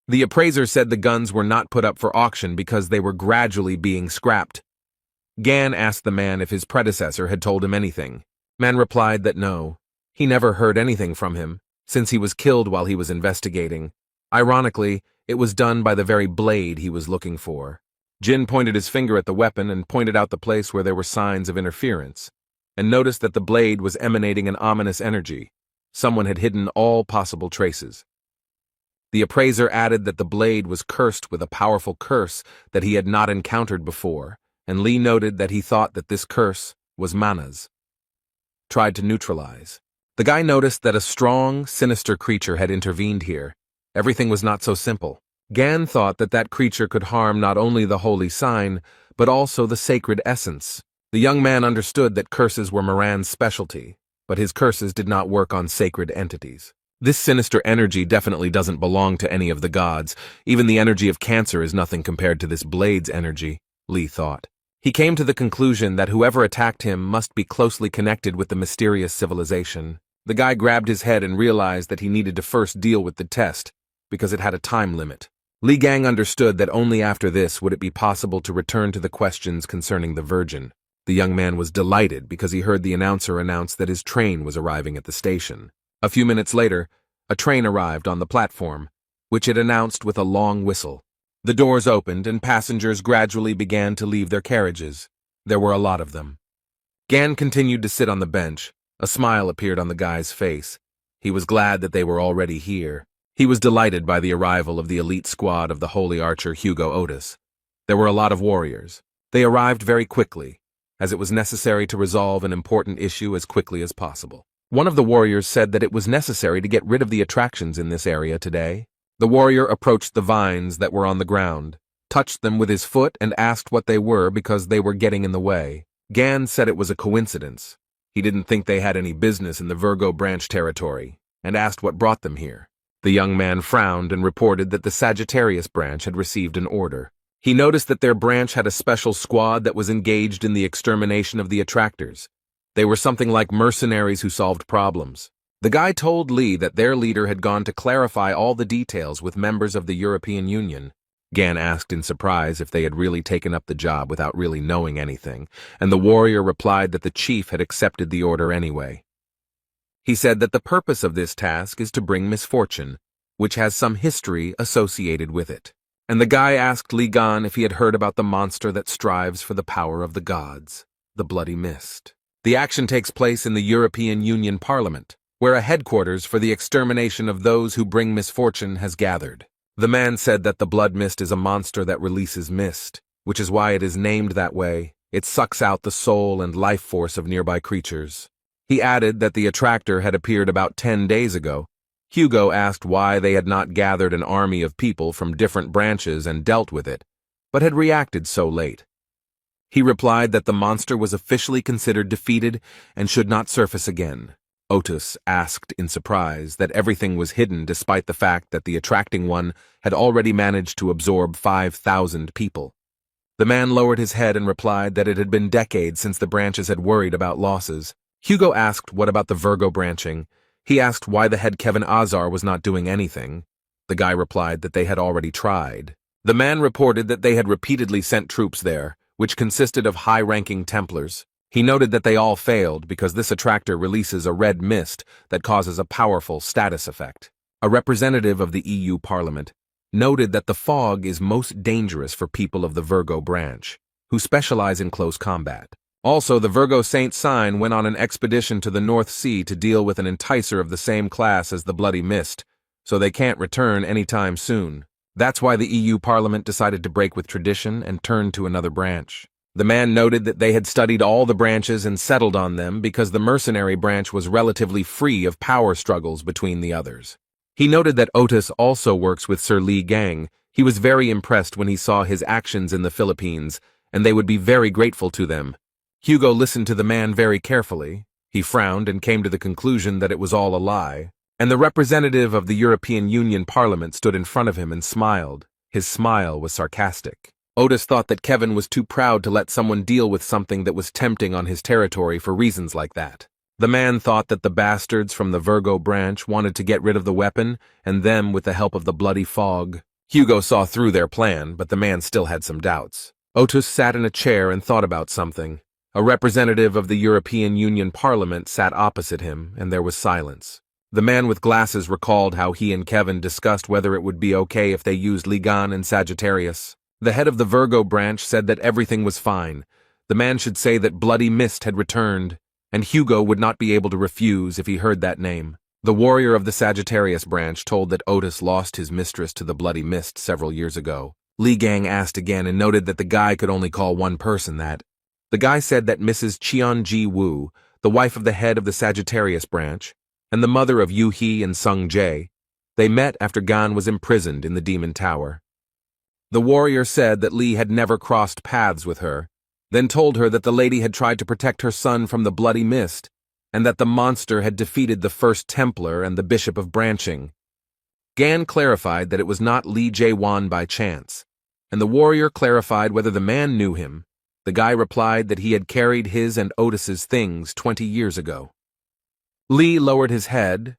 The appraiser said the guns were not put up for auction because they were gradually being scrapped. Gan asked the man if his predecessor had told him anything. Man replied that no, he never heard anything from him, since he was killed while he was investigating. Ironically, it was done by the very blade he was looking for. Jin pointed his finger at the weapon and pointed out the place where there were signs of interference, and noticed that the blade was emanating an ominous energy. Someone had hidden all possible traces. The appraiser added that the blade was cursed with a powerful curse that he had not encountered before, and Lee noted that he thought that this curse was manas. Tried to neutralize. The guy noticed that a strong, sinister creature had intervened here. Everything was not so simple. Gan thought that that creature could harm not only the holy sign, but also the sacred essence. The young man understood that curses were Moran's specialty, but his curses did not work on sacred entities. This sinister energy definitely doesn't belong to any of the gods. Even the energy of cancer is nothing compared to this blade's energy, Lee thought. He came to the conclusion that whoever attacked him must be closely connected with the mysterious civilization. The guy grabbed his head and realized that he needed to first deal with the test, because it had a time limit. Li Gang understood that only after this would it be possible to return to the questions concerning the Virgin. The young man was delighted because he heard the announcer announce that his train was arriving at the station. A few minutes later, a train arrived on the platform, which it announced with a long whistle. The doors opened and passengers gradually began to leave their carriages. There were a lot of them. Gan continued to sit on the bench. A smile appeared on the guy's face. He was glad that they were already here. He was delighted by the arrival of the elite squad of the holy archer Hugo Otis. There were a lot of warriors. They arrived very quickly, as it was necessary to resolve an important issue as quickly as possible. One of the warriors said that it was necessary to get rid of the attractions in this area today. The warrior approached the vines that were on the ground, touched them with his foot and asked what they were because they were getting in the way. Gan said it was a coincidence. He didn't think they had any business in the Virgo branch territory, and asked what brought them here. The young man frowned and reported that the Sagittarius branch had received an order. He noticed that their branch had a special squad that was engaged in the extermination of the attractors. They were something like mercenaries who solved problems. The guy told Lee that their leader had gone to clarify all the details with members of the European Union. Gan asked in surprise if they had really taken up the job without really knowing anything, and the warrior replied that the chief had accepted the order anyway. He said that the purpose of this task is to bring misfortune, which has some history associated with it. And the guy asked Li Gan if he had heard about the monster that strives for the power of the gods, the Bloody Mist. The action takes place in the European Union Parliament, where a headquarters for the extermination of those who bring misfortune has gathered. The man said that the Blood Mist is a monster that releases mist, which is why it is named that way. It sucks out the soul and life force of nearby creatures. He added that the attractor had appeared about 10 days ago. Hugo asked why they had not gathered an army of people from different branches and dealt with it, but had reacted so late. He replied that the monster was officially considered defeated and should not surface again. Otis asked in surprise that everything was hidden despite the fact that the attracting one had already managed to absorb 5,000 people. The man lowered his head and replied that it had been decades since the branches had worried about losses. Hugo asked what about the Virgo branching. He asked why the head Kevin Azar was not doing anything. The guy replied that they had already tried. The man reported that they had repeatedly sent troops there, which consisted of high-ranking Templars. He noted that they all failed because this attractor releases a red mist that causes a powerful status effect. A representative of the EU Parliament noted that the fog is most dangerous for people of the Virgo branch, who specialize in close combat. Also, the Virgo Saint sign went on an expedition to the North Sea to deal with an enticer of the same class as the Bloody Mist, so they can't return anytime soon. That's why the EU Parliament decided to break with tradition and turn to another branch. The man noted that they had studied all the branches and settled on them because the mercenary branch was relatively free of power struggles between the others. He noted that Otis also works with Sir Li Gang. He was very impressed when he saw his actions in the Philippines, and they would be very grateful to them. Hugo listened to the man very carefully. He frowned and came to the conclusion that it was all a lie. And the representative of the European Union Parliament stood in front of him and smiled. His smile was sarcastic. Otis thought that Kevin was too proud to let someone deal with something that was tempting on his territory for reasons like that. The man thought that the bastards from the Virgo branch wanted to get rid of the weapon, and them with the help of the bloody fog. Hugo saw through their plan, but the man still had some doubts. Otis sat in a chair and thought about something. A representative of the European Union Parliament sat opposite him, and there was silence. The man with glasses recalled how he and Kevin discussed whether it would be okay if they used Ligan and Sagittarius. The head of the Virgo branch said that everything was fine. The man should say that Bloody Mist had returned, and Hugo would not be able to refuse if he heard that name. The warrior of the Sagittarius branch told that Otis lost his mistress to the Bloody Mist several years ago. Li Gang asked again and noted that the guy could only call one person that. The guy said that Mrs. Cheon-ji Woo, the wife of the head of the Sagittarius branch, and the mother of Yu Hee and Sung Jae, they met after Gan was imprisoned in the Demon Tower. The warrior said that Lee had never crossed paths with her, then told her that the lady had tried to protect her son from the Bloody Mist, and that the monster had defeated the First Templar and the Bishop of Branching. Gan clarified that it was not Lee Jae-won by chance, and the warrior clarified whether the man knew him. The guy replied that he had carried his and Otis's things 20 years ago. Lee lowered his head,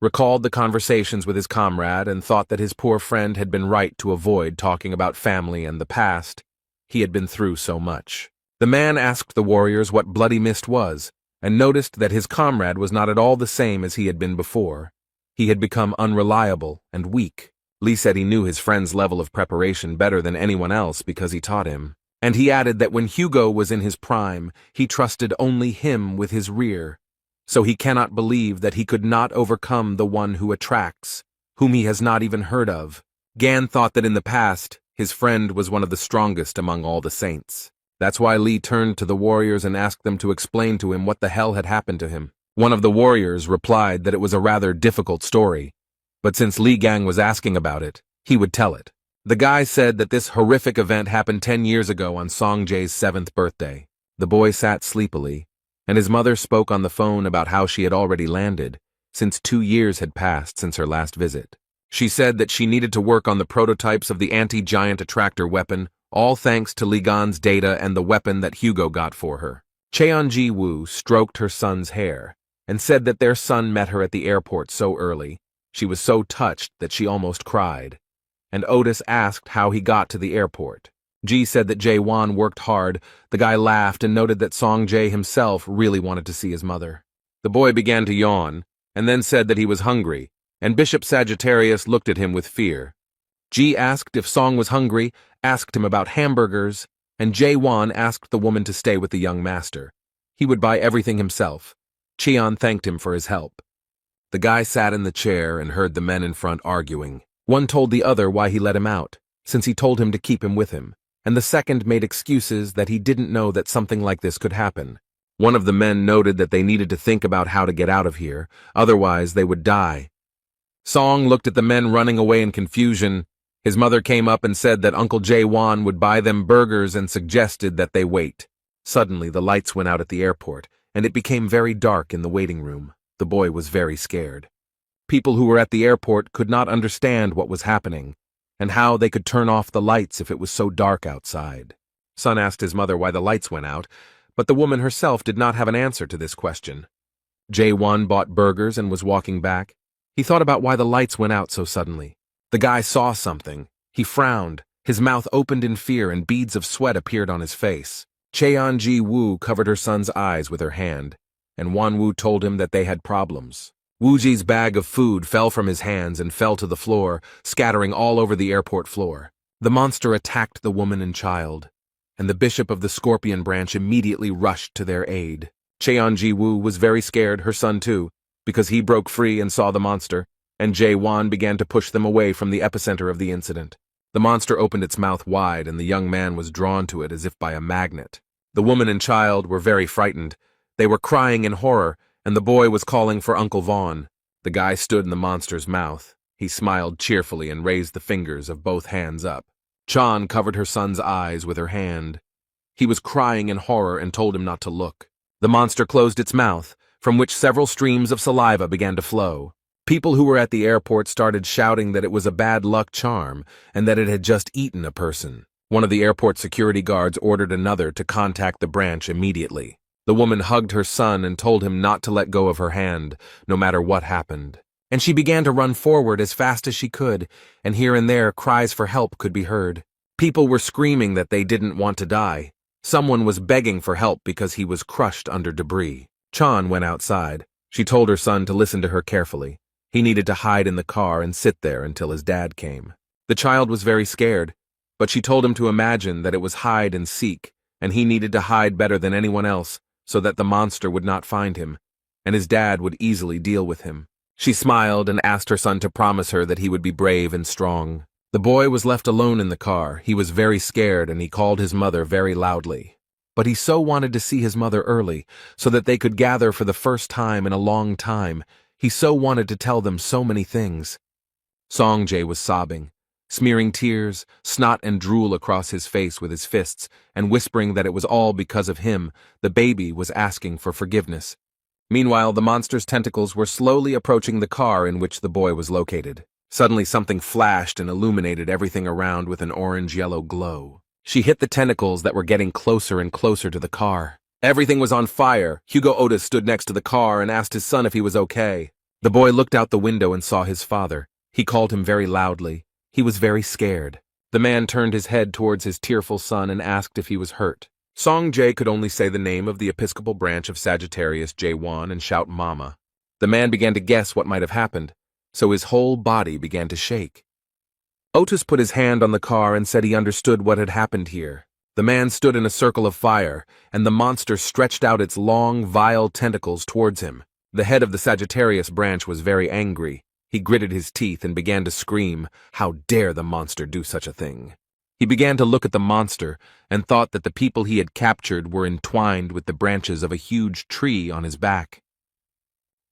recalled the conversations with his comrade, and thought that his poor friend had been right to avoid talking about family and the past. He had been through so much. The man asked the warriors what Bloody Mist was, and noticed that his comrade was not at all the same as he had been before. He had become unreliable and weak. Lee said he knew his friend's level of preparation better than anyone else because he taught him. And he added that when Hugo was in his prime, he trusted only him with his rear. So he cannot believe that he could not overcome the one who attracts, whom he has not even heard of. Gan thought that in the past, his friend was one of the strongest among all the saints. That's why Lee turned to the warriors and asked them to explain to him what the hell had happened to him. One of the warriors replied that it was a rather difficult story, but since Li Gang was asking about it, he would tell it. The guy said that this horrific event happened 10 years ago on Song Jae's 7th birthday. The boy sat sleepily, and his mother spoke on the phone about how she had already landed, since 2 years had passed since her last visit. She said that she needed to work on the prototypes of the anti-giant attractor weapon, all thanks to Li Gan's data and the weapon that Hugo got for her. Cheon-ji Woo stroked her son's hair, and said that their son met her at the airport so early. She was so touched that she almost cried. And Otis asked how he got to the airport. Ji said that Jae-won worked hard. The guy laughed and noted that Song Jae himself really wanted to see his mother. The boy began to yawn, and then said that he was hungry, and Bishop Sagittarius looked at him with fear. Ji asked if Song was hungry, asked him about hamburgers, and Jae-won asked the woman to stay with the young master. He would buy everything himself. Cheon thanked him for his help. The guy sat in the chair and heard the men in front arguing. One told the other why he let him out, since he told him to keep him with him, and the second made excuses that he didn't know that something like this could happen. One of the men noted that they needed to think about how to get out of here, otherwise they would die. Song looked at the men running away in confusion. His mother came up and said that Uncle Jae-won would buy them burgers and suggested that they wait. Suddenly the lights went out at the airport, and it became very dark in the waiting room. The boy was very scared. People who were at the airport could not understand what was happening, and how they could turn off the lights if it was so dark outside. Son asked his mother why the lights went out, but the woman herself did not have an answer to this question. Jae-won bought burgers and was walking back. He thought about why the lights went out so suddenly. The guy saw something. He frowned. His mouth opened in fear and beads of sweat appeared on his face. Cheon-ji Woo covered her son's eyes with her hand, and Wan-woo told him that they had problems. Woo-ji's bag of food fell from his hands and fell to the floor, scattering all over the airport floor. The monster attacked the woman and child, and the bishop of the Scorpion branch immediately rushed to their aid. Cheon-ji Woo was very scared, her son too, because he broke free and saw the monster, and Jae-won began to push them away from the epicenter of the incident. The monster opened its mouth wide, and the young man was drawn to it as if by a magnet. The woman and child were very frightened. They were crying in horror, and the boy was calling for Uncle Vaughn. The guy stood in the monster's mouth. He smiled cheerfully and raised the fingers of both hands up. Chan covered her son's eyes with her hand. He was crying in horror and told him not to look. The monster closed its mouth, from which several streams of saliva began to flow. People who were at the airport started shouting that it was a bad luck charm and that it had just eaten a person. One of the airport security guards ordered another to contact the branch immediately. The woman hugged her son and told him not to let go of her hand, no matter what happened. And she began to run forward as fast as she could, and here and there cries for help could be heard. People were screaming that they didn't want to die. Someone was begging for help because he was crushed under debris. Chan went outside. She told her son to listen to her carefully. He needed to hide in the car and sit there until his dad came. The child was very scared, but she told him to imagine that it was hide and seek, and he needed to hide better than anyone else so that the monster would not find him, and his dad would easily deal with him. She smiled and asked her son to promise her that he would be brave and strong. The boy was left alone in the car. He was very scared and he called his mother very loudly. But he so wanted to see his mother early, so that they could gather for the first time in a long time. He so wanted to tell them so many things. Songjay was sobbing, smearing tears, snot and drool across his face with his fists, and whispering that it was all because of him. The baby was asking for forgiveness. Meanwhile, the monster's tentacles were slowly approaching the car in which the boy was located. Suddenly something flashed and illuminated everything around with an orange-yellow glow. She hit the tentacles that were getting closer and closer to the car. Everything was on fire. Hugo Otis stood next to the car and asked his son if he was okay. The boy looked out the window and saw his father. He called him very loudly. He was very scared. The man turned his head towards his tearful son and asked if he was hurt. Songjay could only say the name of the Episcopal branch of Sagittarius J1 and shout Mama. The man began to guess what might have happened, so his whole body began to shake. Otis put his hand on the car and said he understood what had happened here. The man stood in a circle of fire, and the monster stretched out its long, vile tentacles towards him. The head of the Sagittarius branch was very angry. He gritted his teeth and began to scream, "How dare the monster do such a thing?" He began to look at the monster and thought that the people he had captured were entwined with the branches of a huge tree on his back.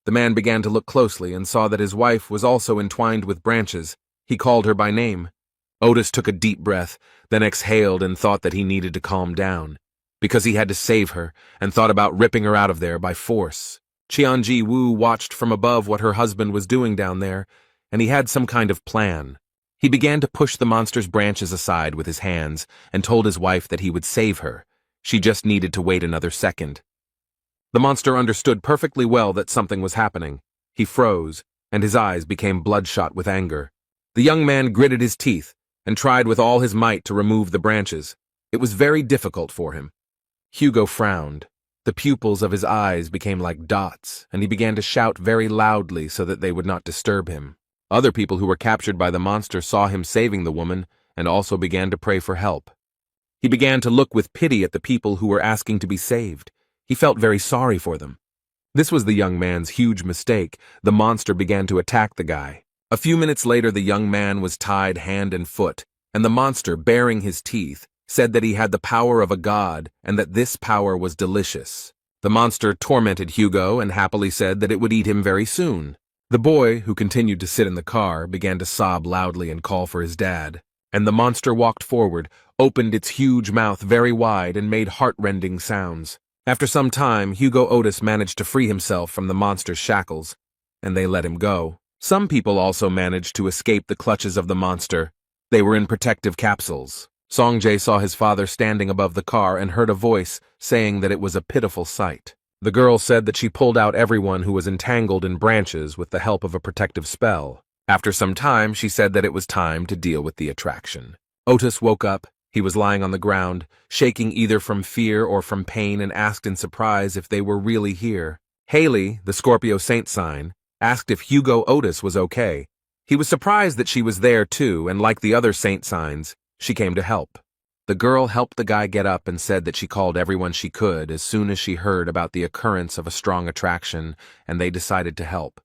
The man began to look closely and saw that his wife was also entwined with branches. He called her by name. Otis took a deep breath, then exhaled and thought that he needed to calm down, because he had to save her, and thought about ripping her out of there by force. Qianji Wu watched from above what her husband was doing down there, and he had some kind of plan. He began to push the monster's branches aside with his hands and told his wife that he would save her. She just needed to wait another second. The monster understood perfectly well that something was happening. He froze, and his eyes became bloodshot with anger. The young man gritted his teeth and tried with all his might to remove the branches. It was very difficult for him. Hugo frowned. The pupils of his eyes became like dots, and he began to shout very loudly so that they would not disturb him. Other people who were captured by the monster saw him saving the woman and also began to pray for help. He began to look with pity at the people who were asking to be saved. He felt very sorry for them. This was the young man's huge mistake. The monster began to attack the guy. A few minutes later, the young man was tied hand and foot, and the monster, baring his teeth, said that he had the power of a god and that this power was delicious. The monster tormented Hugo and happily said that it would eat him very soon. The boy, who continued to sit in the car, began to sob loudly and call for his dad. And the monster walked forward, opened its huge mouth very wide, and made heart-rending sounds. After some time, Hugo Otis managed to free himself from the monster's shackles, and they let him go. Some people also managed to escape the clutches of the monster. They were in protective capsules. Songjay saw his father standing above the car and heard a voice saying that it was a pitiful sight. The girl said that she pulled out everyone who was entangled in branches with the help of a protective spell. After some time, she said that it was time to deal with the attraction. Otis woke up. He was lying on the ground, shaking either from fear or from pain, and asked in surprise if they were really here. Haley, the Scorpio saint sign, asked if Hugo Otis was okay. He was surprised that she was there too, and like the other saint signs, she came to help. The girl helped the guy get up and said that she called everyone she could as soon as she heard about the occurrence of a strong attraction, and they decided to help.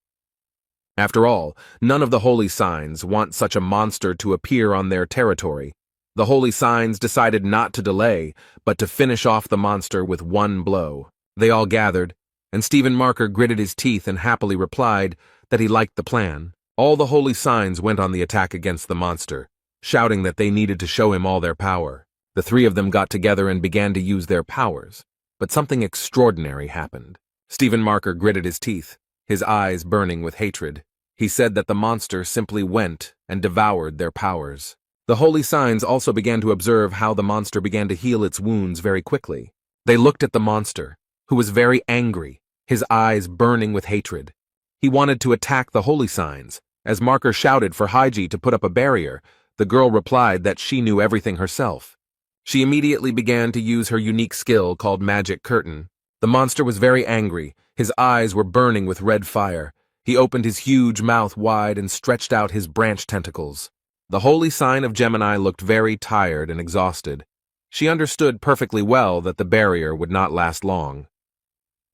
After all, none of the holy signs want such a monster to appear on their territory. The holy signs decided not to delay, but to finish off the monster with one blow. They all gathered, and Stephen Marker gritted his teeth and happily replied that he liked the plan. All the holy signs went on the attack against the monster, shouting that they needed to show him all their power. The three of them got together and began to use their powers, but something extraordinary happened. Stephen Marker gritted his teeth, his eyes burning with hatred. He said that the monster simply went and devoured their powers. The holy signs also began to observe how the monster began to heal its wounds very quickly. They looked at the monster, who was very angry, his eyes burning with hatred. He wanted to attack the holy signs. As Marker shouted for Haiji to put up a barrier, the girl replied that she knew everything herself. She immediately began to use her unique skill called Magic Curtain. The monster was very angry. His eyes were burning with red fire. He opened his huge mouth wide and stretched out his branch tentacles. The holy sign of Gemini looked very tired and exhausted. She understood perfectly well that the barrier would not last long.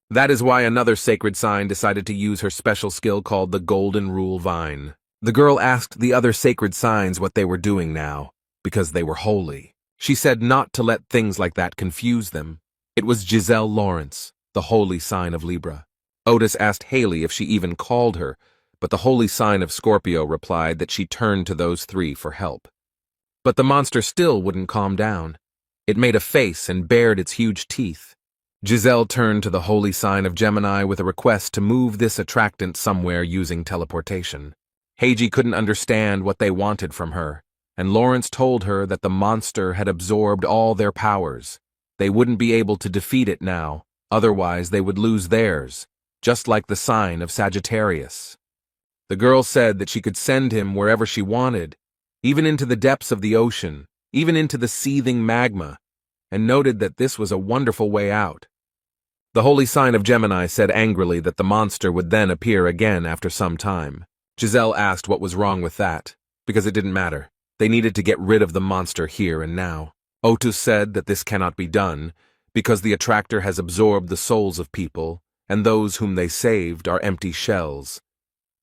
That is why another sacred sign decided to use her special skill called the Golden Rule Vine. The girl asked the other sacred signs what they were doing now, because they were holy. She said not to let things like that confuse them. It was Giselle Lawrence, the holy sign of Libra. Otis asked Haley if she even called her, but the holy sign of Scorpio replied that she turned to those three for help. But the monster still wouldn't calm down. It made a face and bared its huge teeth. Giselle turned to the holy sign of Gemini with a request to move this attractant somewhere using teleportation. Heiji couldn't understand what they wanted from her, and Lawrence told her that the monster had absorbed all their powers. They wouldn't be able to defeat it now, otherwise they would lose theirs, just like the sign of Sagittarius. The girl said that she could send him wherever she wanted, even into the depths of the ocean, even into the seething magma, and noted that this was a wonderful way out. The holy sign of Gemini said angrily that the monster would then appear again after some time. Giselle asked what was wrong with that, because it didn't matter. They needed to get rid of the monster here and now. Otis said that this cannot be done, because the attractor has absorbed the souls of people, and those whom they saved are empty shells.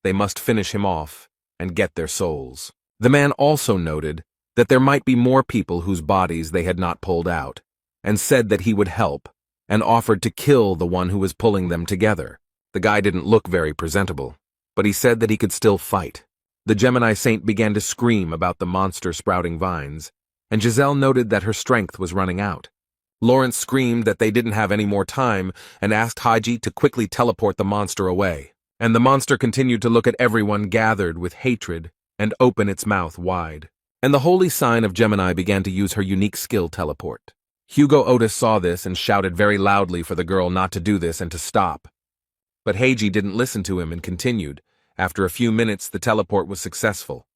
They must finish him off and get their souls. The man also noted that there might be more people whose bodies they had not pulled out, and said that he would help, and offered to kill the one who was pulling them together. The guy didn't look very presentable, but he said that he could still fight. The Gemini saint began to scream about the monster sprouting vines, and Giselle noted that her strength was running out. Lawrence screamed that they didn't have any more time and asked Haiji to quickly teleport the monster away. And the monster continued to look at everyone gathered with hatred and open its mouth wide. And the holy sign of Gemini began to use her unique skill teleport. Hugo Otis saw this and shouted very loudly for the girl not to do this and to stop. But Heiji didn't listen to him and continued. After a few minutes, the teleport was successful.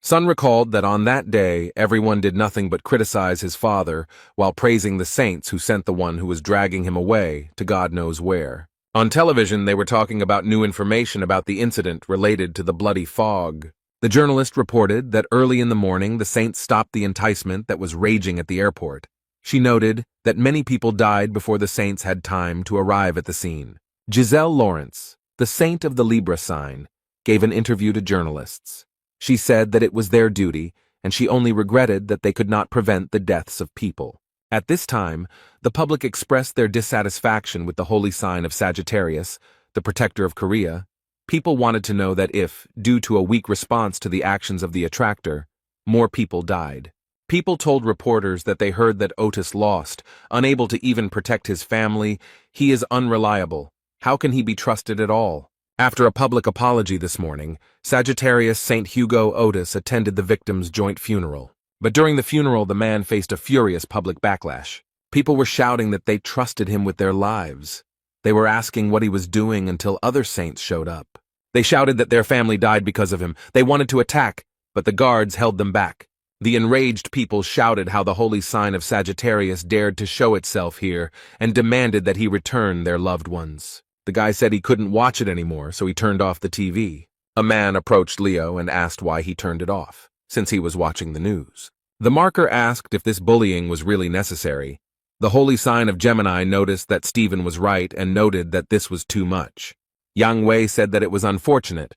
Sun recalled that on that day, everyone did nothing but criticize his father while praising the saints who sent the one who was dragging him away to God knows where. On television, they were talking about new information about the incident related to the bloody fog. The journalist reported that early in the morning, the saints stopped the enticement that was raging at the airport. She noted that many people died before the saints had time to arrive at the scene. Giselle Lawrence, the saint of the Libra sign, gave an interview to journalists. She said that it was their duty, and she only regretted that they could not prevent the deaths of people. At this time, the public expressed their dissatisfaction with the holy sign of Sagittarius, the protector of Korea. People wanted to know that if, due to a weak response to the actions of the attractor, more people died. People told reporters that they heard that Otis lost, unable to even protect his family. He is unreliable. How can he be trusted at all? After a public apology this morning, Sagittarius St. Hugo Otis attended the victim's joint funeral. But during the funeral, the man faced a furious public backlash. People were shouting that they trusted him with their lives. They were asking what he was doing until other saints showed up. They shouted that their family died because of him. They wanted to attack, but the guards held them back. The enraged people shouted how the holy sign of Sagittarius dared to show itself here and demanded that he return their loved ones. The guy said he couldn't watch it anymore, so he turned off the TV. A man approached Leo and asked why he turned it off, since he was watching the news. The marker asked if this bullying was really necessary. The holy sign of Gemini noticed that Stephen was right and noted that this was too much. Yang Wei said that it was unfortunate,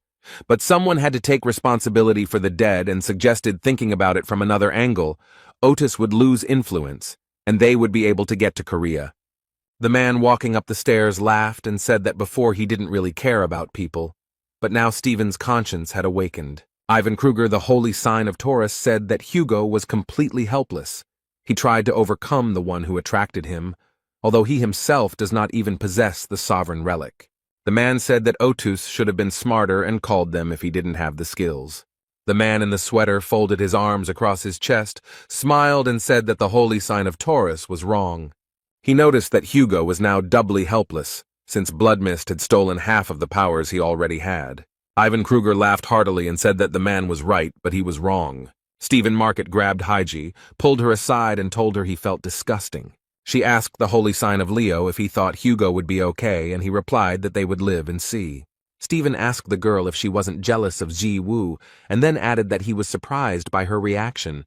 but someone had to take responsibility for the dead and suggested thinking about it from another angle. Otis would lose influence, and they would be able to get to Korea. The man walking up the stairs laughed and said that before he didn't really care about people, But now Stephen's conscience had awakened. Ivan Kruger, the holy sign of Taurus, said that Hugo was completely helpless. He tried to overcome the one who attracted him, although he himself does not even possess the sovereign relic. The man said that Otus should have been smarter and called them if he didn't have the skills. The man in the sweater folded his arms across his chest, smiled, and said that the holy sign of Taurus was wrong. He noticed that Hugo was now doubly helpless, since Bloodmist had stolen half of the powers he already had. Ivan Kruger laughed heartily and said that the man was right, but he was wrong. Stephen Market grabbed Haiji, pulled her aside, and told her he felt disgusting. She asked the holy sign of Leo if he thought Hugo would be okay, and he replied that they would live and see. Stephen asked the girl if she wasn't jealous of Ji Woo, and then added that he was surprised by her reaction.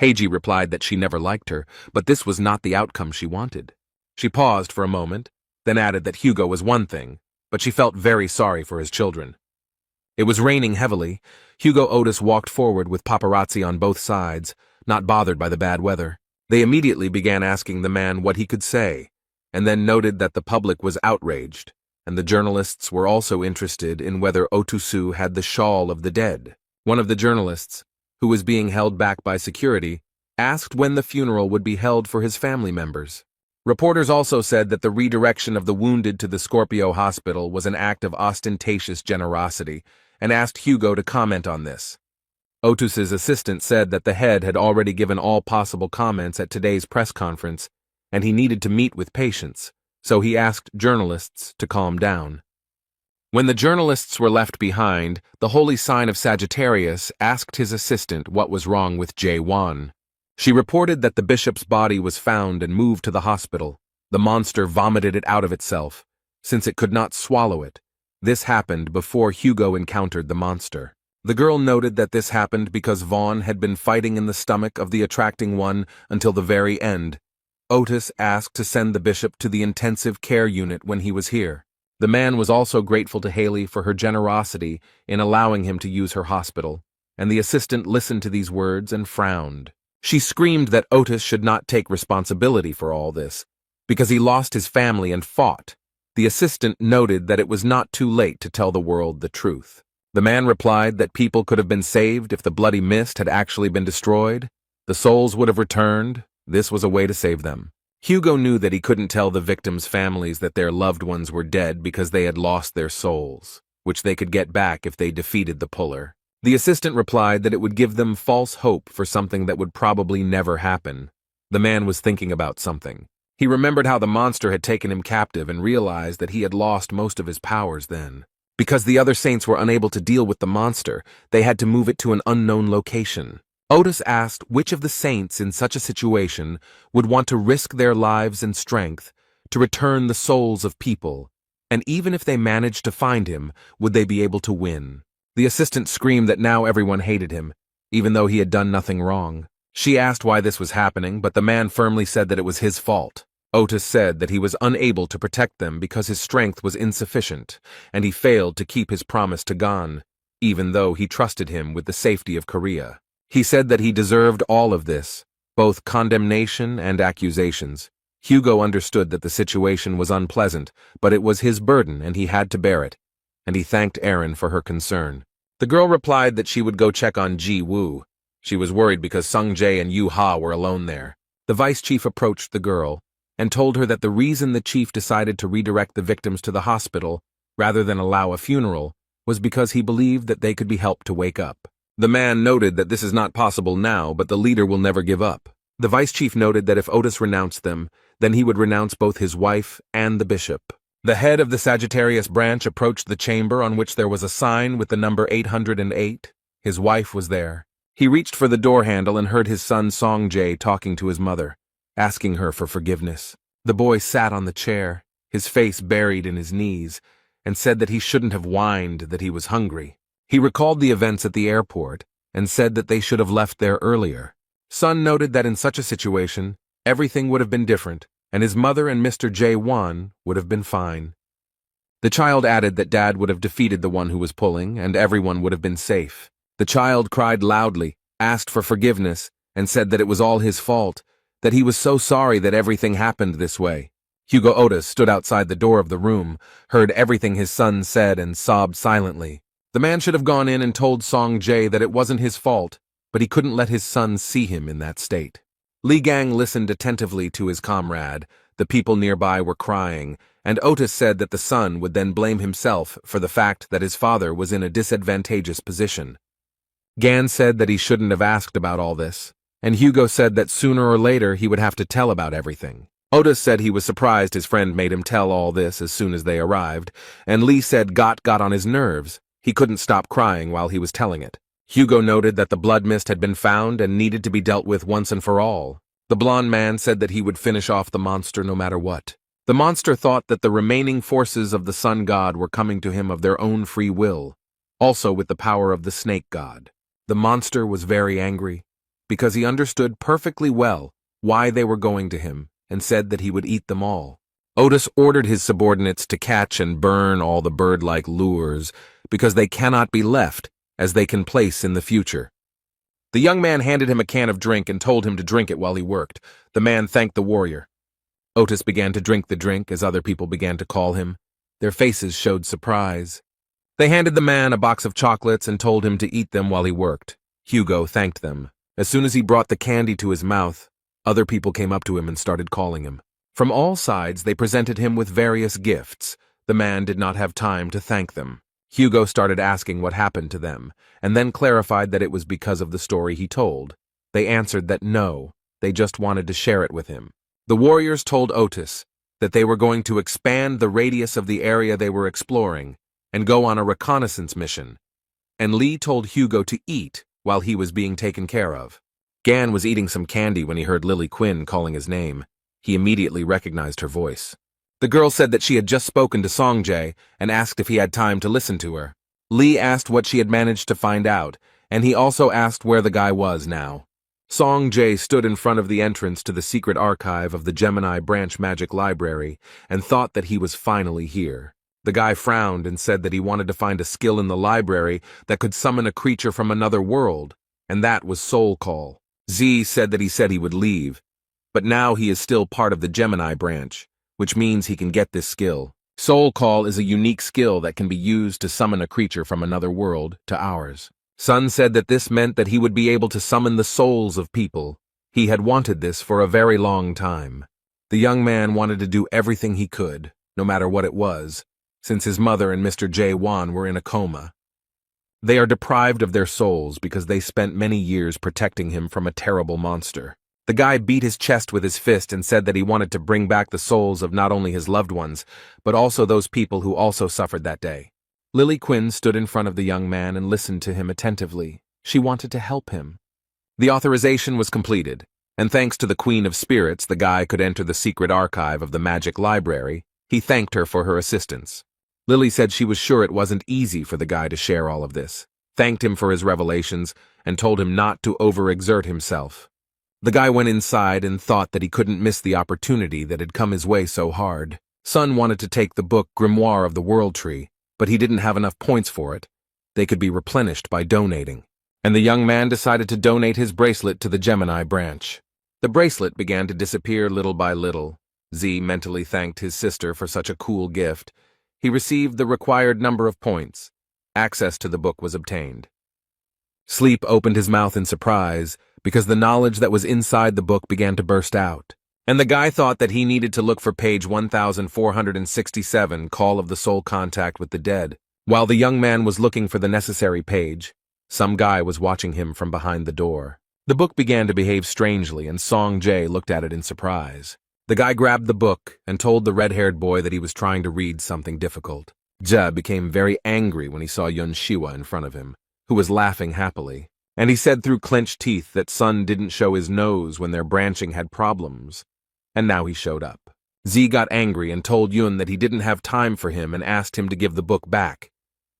Heiji replied that she never liked her, but this was not the outcome she wanted. She paused for a moment, then added that Hugo was one thing, but she felt very sorry for his children. It was raining heavily. Hugo Otis walked forward with paparazzi on both sides, not bothered by the bad weather. They immediately began asking the man what he could say, and then noted that the public was outraged, and the journalists were also interested in whether Otusu had the shawl of the dead. One of the journalists, who was being held back by security, asked when the funeral would be held for his family members. Reporters also said that the redirection of the wounded to the Scorpio hospital was an act of ostentatious generosity, and asked Hugo to comment on this. Otus's assistant said that the head had already given all possible comments at today's press conference, and he needed to meet with patients, so he asked journalists to calm down. When the journalists were left behind, the holy sign of Sagittarius asked his assistant what was wrong with Jae-won. She reported that the bishop's body was found and moved to the hospital. The monster vomited it out of itself, since it could not swallow it. This happened before Hugo encountered the monster. The girl noted that this happened because Vaughn had been fighting in the stomach of the attracting one until the very end. Otis asked to send the bishop to the intensive care unit when he was here. The man was also grateful to Haley for her generosity in allowing him to use her hospital, and the assistant listened to these words and frowned. She screamed that Otis should not take responsibility for all this, because he lost his family and fought. The assistant noted that it was not too late to tell the world the truth. The man replied that people could have been saved if the bloody mist had actually been destroyed. The souls would have returned. This was a way to save them. Hugo knew that he couldn't tell the victims' families that their loved ones were dead because they had lost their souls, which they could get back if they defeated the puller. The assistant replied that it would give them false hope for something that would probably never happen. The man was thinking about something. He remembered how the monster had taken him captive and realized that he had lost most of his powers then. Because the other saints were unable to deal with the monster, they had to move it to an unknown location. Otis asked which of the saints in such a situation would want to risk their lives and strength to return the souls of people, and even if they managed to find him, would they be able to win? The assistant screamed that now everyone hated him, even though he had done nothing wrong. She asked why this was happening, but the man firmly said that it was his fault. Otis said that he was unable to protect them because his strength was insufficient, and he failed to keep his promise to Gon, even though he trusted him with the safety of Korea. He said that he deserved all of this, both condemnation and accusations. Hugo understood that the situation was unpleasant, but it was his burden and he had to bear it, and he thanked Erin for her concern. The girl replied that she would go check on Ji Woo. She was worried because Sung Jae and Yu Ha were alone there. The vice chief approached the girl and told her that the reason the chief decided to redirect the victims to the hospital rather than allow a funeral was because he believed that they could be helped to wake up. The man noted that this is not possible now, but the leader will never give up. The vice chief noted that if Otis renounced them, then he would renounce both his wife and the bishop. The head of the Sagittarius branch approached the chamber on which there was a sign with the number 808. His wife was there. He reached for the door handle and heard his son Song Jae talking to his mother, asking her for forgiveness. The boy sat on the chair, his face buried in his knees, and said that he shouldn't have whined that he was hungry. He recalled the events at the airport and said that they should have left there earlier. Son noted that in such a situation, everything would have been different, and his mother and Mr. Jae-won would have been fine. The child added that Dad would have defeated the one who was pulling, and everyone would have been safe. The child cried loudly, asked for forgiveness, and said that it was all his fault, that he was so sorry that everything happened this way. Hugo Otis stood outside the door of the room, heard everything his son said, and sobbed silently. The man should have gone in and told Song Jae that it wasn't his fault, but he couldn't let his son see him in that state. Li Gang listened attentively to his comrade. The people nearby were crying, and Otis said that the son would then blame himself for the fact that his father was in a disadvantageous position. Gan said that he shouldn't have asked about all this, and Hugo said that sooner or later he would have to tell about everything. Otis said he was surprised his friend made him tell all this as soon as they arrived, and Lee said got on his nerves. He couldn't stop crying while he was telling it. Hugo noted that the blood mist had been found and needed to be dealt with once and for all. The blonde man said that he would finish off the monster no matter what. The monster thought that the remaining forces of the sun god were coming to him of their own free will, also with the power of the snake god. The monster was very angry, because he understood perfectly well why they were going to him, and said that he would eat them all. Otis ordered his subordinates to catch and burn all the bird-like lures, because they cannot be left, as they can place in the future. The young man handed him a can of drink and told him to drink it while he worked. The man thanked the warrior. Otis began to drink the drink as other people began to call him. Their faces showed surprise. They handed the man a box of chocolates and told him to eat them while he worked. Hugo thanked them. As soon as he brought the candy to his mouth, other people came up to him and started calling him. From all sides, they presented him with various gifts. The man did not have time to thank them. Hugo started asking what happened to them, and then clarified that it was because of the story he told. They answered that no, they just wanted to share it with him. The warriors told Otis that they were going to expand the radius of the area they were exploring and go on a reconnaissance mission, and Lee told Hugo to eat while he was being taken care of. Gan was eating some candy when he heard Lily Quinn calling his name. He immediately recognized her voice. The girl said that she had just spoken to Song Jae and asked if he had time to listen to her. Lee asked what she had managed to find out, and he also asked where the guy was now. Song Jae stood in front of the entrance to the secret archive of the Gemini Branch Magic Library and thought that he was finally here. The guy frowned and said that he wanted to find a skill in the library that could summon a creature from another world, and that was Soul Call. Z said he would leave, but now he is still part of the Gemini branch, which means he can get this skill. Soul Call is a unique skill that can be used to summon a creature from another world to ours. Sun said that this meant that he would be able to summon the souls of people. He had wanted this for a very long time. The young man wanted to do everything he could, no matter what it was, since his mother and Mr. Jae Won were in a coma. They are deprived of their souls because they spent many years protecting him from a terrible monster. The guy beat his chest with his fist and said that he wanted to bring back the souls of not only his loved ones, but also those people who also suffered that day. Lily Quinn stood in front of the young man and listened to him attentively. She wanted to help him. The authorization was completed, and thanks to the Queen of Spirits, the guy could enter the secret archive of the Magic Library. He thanked her for her assistance. Lily said she was sure it wasn't easy for the guy to share all of this, thanked him for his revelations, and told him not to overexert himself. The guy went inside and thought that he couldn't miss the opportunity that had come his way so hard. Sun wanted to take the book Grimoire of the World Tree, but he didn't have enough points for it. They could be replenished by donating. And the young man decided to donate his bracelet to the Gemini branch. The bracelet began to disappear little by little. Z mentally thanked his sister for such a cool gift. He received the required number of points. Access to the book was obtained. Sleep opened his mouth in surprise, because the knowledge that was inside the book began to burst out. And the guy thought that he needed to look for page 1467, Call of the Soul Contact with the Dead. While the young man was looking for the necessary page, some guy was watching him from behind the door. The book began to behave strangely, and Song Jae looked at it in surprise. The guy grabbed the book and told the red-haired boy that he was trying to read something difficult. Ja became very angry when he saw Yun Shiwa in front of him, who was laughing happily. And he said through clenched teeth that Sun didn't show his nose when their branching had problems. And now he showed up. Z got angry and told Yun that he didn't have time for him and asked him to give the book back.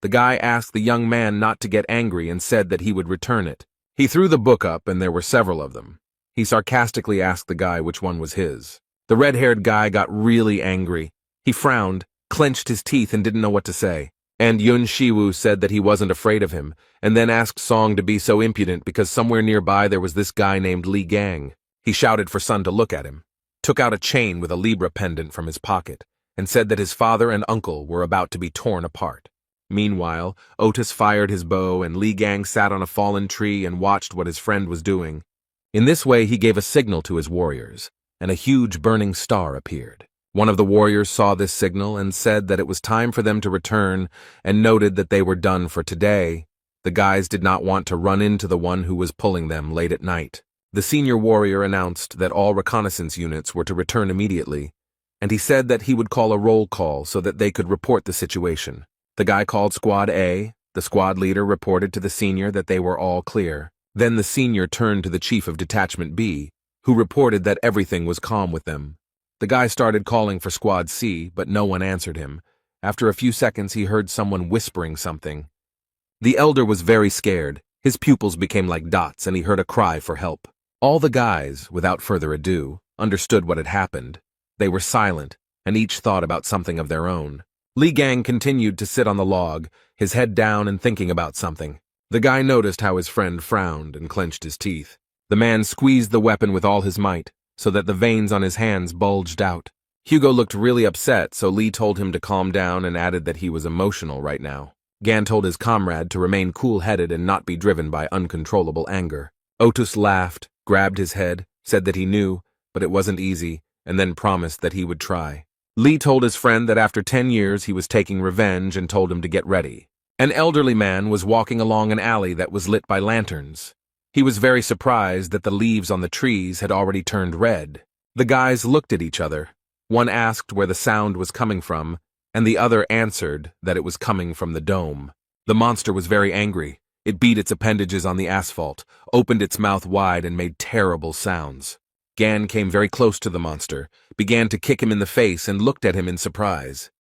The guy asked the young man not to get angry and said that he would return it. He threw the book up and there were several of them. He sarcastically asked the guy which one was his. The red-haired guy got really angry. He frowned, clenched his teeth and didn't know what to say. And Yun Shiwu said that he wasn't afraid of him, and then asked Song to be so impudent because somewhere nearby there was this guy named Li Gang. He shouted for Sun to look at him. took out a chain with a Libra pendant from his pocket, and said that his father and uncle were about to be torn apart. Meanwhile, Otis fired his bow and Li Gang sat on a fallen tree and watched what his friend was doing. In this way, he gave a signal to his warriors, and a huge burning star appeared. One of the warriors saw this signal and said that it was time for them to return and noted that they were done for today. The guys did not want to run into the one who was pulling them late at night. The senior warrior announced that all reconnaissance units were to return immediately, and he said that he would call a roll call so that they could report the situation. The guy called Squad A. The squad leader reported to the senior that they were all clear. Then the senior turned to the chief of Detachment B, who reported that everything was calm with them. The guy started calling for Squad C, but no one answered him. After a few seconds, he heard someone whispering something. The elder was very scared. His pupils became like dots, and he heard a cry for help. All the guys, without further ado, understood what had happened. They were silent, and each thought about something of their own. Li Gang continued to sit on the log, his head down and thinking about something. The guy noticed how his friend frowned and clenched his teeth. The man squeezed the weapon with all his might, so that the veins on his hands bulged out. Hugo looked really upset, so Li told him to calm down and added that he was emotional right now. Gan told his comrade to remain cool-headed and not be driven by uncontrollable anger. Otis laughed, grabbed his head, said that he knew, but it wasn't easy, and then promised that he would try. Li told his friend that after 10 years he was taking revenge and told him to get ready. An elderly man was walking along an alley that was lit by lanterns. He was very surprised that the leaves on the trees had already turned red. The guys looked at each other. One asked where the sound was coming from, and the other answered that it was coming from the dome. The monster was very angry. It beat its appendages on the asphalt, opened its mouth wide, and made terrible sounds. Gan came very close to the monster, began to kick him in the face, and looked at him in surprise.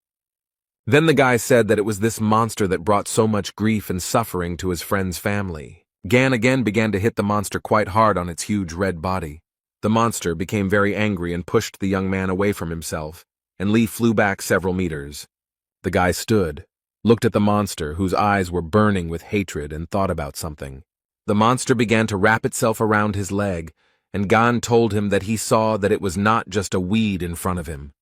Then the guy said that it was this monster that brought so much grief and suffering to his friend's family. Gan again began to hit the monster quite hard on its huge red body. The monster became very angry and pushed the young man away from himself, and Li flew back several meters. The guy stood, looked at the monster, whose eyes were burning with hatred, and thought about something. The monster began to wrap itself around his leg, and Gan told him that he saw that it was not just a weed in front of him.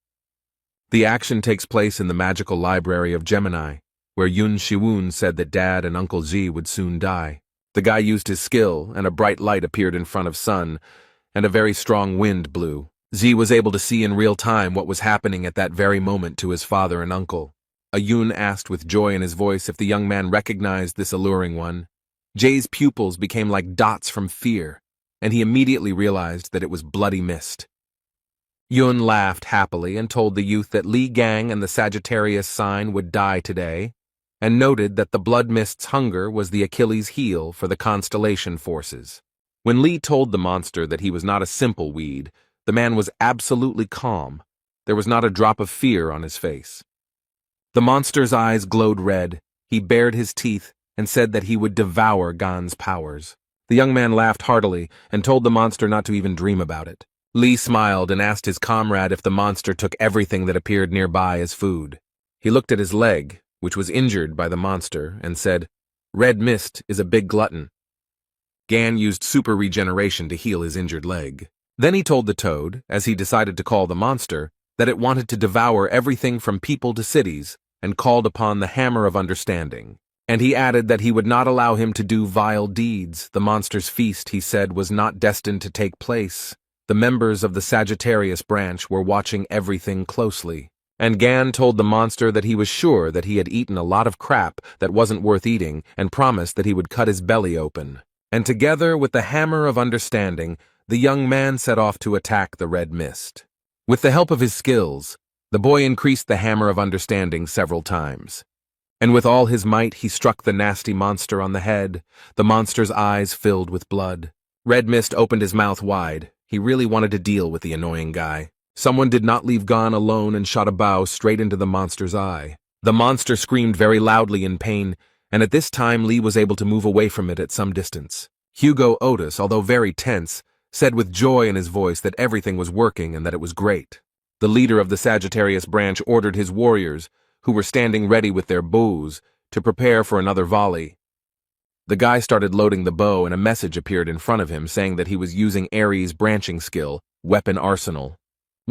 The action takes place in the magical library of Gemini, where Yun Shiwun said that Dad and Uncle Z would soon die. The guy used his skill, and a bright light appeared in front of Sun, and a very strong wind blew. Z was able to see in real time what was happening at that very moment to his father and uncle. Yun asked with joy in his voice if the young man recognized this alluring one. Jay's pupils became like dots from fear, and he immediately realized that it was bloody mist. Yun laughed happily and told the youth that Li Gang and the Sagittarius sign would die today, and noted that the blood mist's hunger was the Achilles heel for the constellation forces. When Li told the monster that he was not a simple weed, the man was absolutely calm. There was not a drop of fear on his face. The monster's eyes glowed red. He bared his teeth and said that he would devour Gan's powers. The young man laughed heartily and told the monster not to even dream about it. Li smiled and asked his comrade if the monster took everything that appeared nearby as food. He looked at his leg, which was injured by the monster, and said, "Red mist is a big glutton." Gan used super regeneration to heal his injured leg. Then he told the toad, as he decided to call the monster, that it wanted to devour everything from people to cities, and called upon the Hammer of Understanding. And he added that he would not allow him to do vile deeds. The monster's feast, he said, was not destined to take place. The members of the Sagittarius branch were watching everything closely. And Gan told the monster that he was sure that he had eaten a lot of crap that wasn't worth eating, and promised that he would cut his belly open. And together with the Hammer of Understanding, the young man set off to attack the red mist. With the help of his skills, the boy increased the Hammer of Understanding several times. And with all his might he struck the nasty monster on the head. The monster's eyes filled with blood. Red Mist opened his mouth wide. He really wanted to deal with the annoying guy. Someone did not leave Gan alone and shot a bow straight into the monster's eye. The monster screamed very loudly in pain, and at this time Li was able to move away from it at some distance. Hugo Otis, although very tense, said with joy in his voice that everything was working and that it was great. The leader of the Sagittarius branch ordered his warriors, who were standing ready with their bows, to prepare for another volley. The guy started loading the bow, and a message appeared in front of him saying that he was using Ares' branching skill, Weapon Arsenal.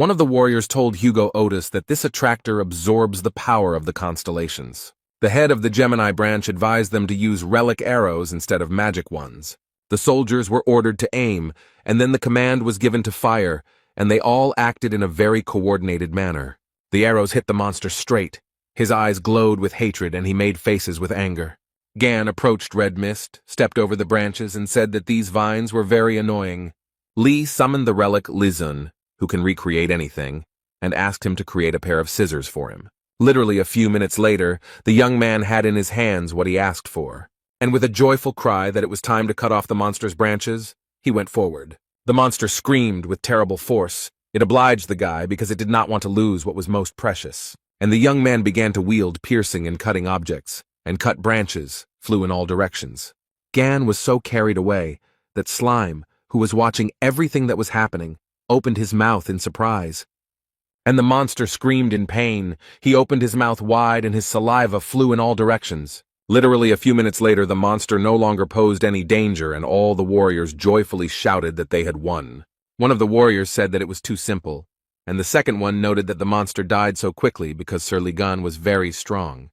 One of the warriors told Hugo Otis that this attractor absorbs the power of the constellations. The head of the Gemini branch advised them to use relic arrows instead of magic ones. The soldiers were ordered to aim, and then the command was given to fire, and they all acted in a very coordinated manner. The arrows hit the monster straight. His eyes glowed with hatred, and he made faces with anger. Gan approached Red Mist, stepped over the branches, and said that these vines were very annoying. Li summoned the relic Lizun, who can recreate anything, and asked him to create a pair of scissors for him. Literally a few minutes later, the young man had in his hands what he asked for, and with a joyful cry that it was time to cut off the monster's branches, he went forward. The monster screamed with terrible force. It obliged the guy because it did not want to lose what was most precious. And the young man began to wield piercing and cutting objects, and cut branches, flew in all directions. Gan was so carried away that Slime, who was watching everything that was happening, opened his mouth in surprise. And the monster screamed in pain. He opened his mouth wide and his saliva flew in all directions. Literally a few minutes later, the monster no longer posed any danger, and all the warriors joyfully shouted that they had won. One of the warriors said that it was too simple, and the second one noted that the monster died so quickly because Sir Ligan was very strong.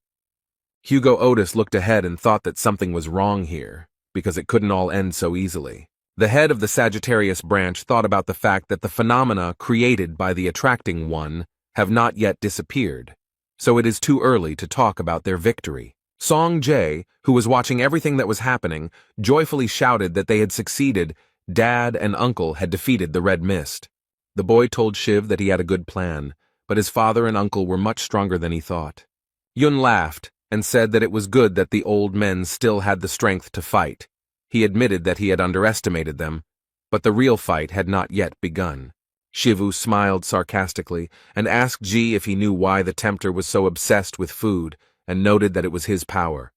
Hugo Otis looked ahead and thought that something was wrong here, because it couldn't all end so easily. The head of the Sagittarius branch thought about the fact that the phenomena created by the attracting one have not yet disappeared, so it is too early to talk about their victory. Song Jae, who was watching everything that was happening, joyfully shouted that they had succeeded. Dad and Uncle had defeated the Red Mist. The boy told Shiv that he had a good plan, but his father and uncle were much stronger than he thought. Yun laughed and said that it was good that the old men still had the strength to fight. He admitted that he had underestimated them, but the real fight had not yet begun. Shivu smiled sarcastically and asked Ji if he knew why the tempter was so obsessed with food, and noted that it was his power.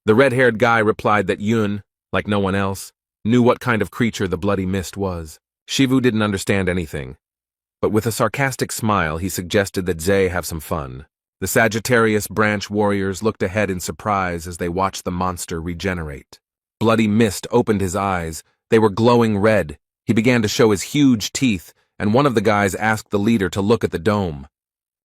The red-haired guy replied that Yun, like no one else, knew what kind of creature the bloody mist was. Shivu didn't understand anything, but with a sarcastic smile he suggested that Zay have some fun. The Sagittarius branch warriors looked ahead in surprise as they watched the monster regenerate. Bloody Mist opened his eyes. They were glowing red. He began to show his huge teeth, and one of the guys asked the leader to look at the dome.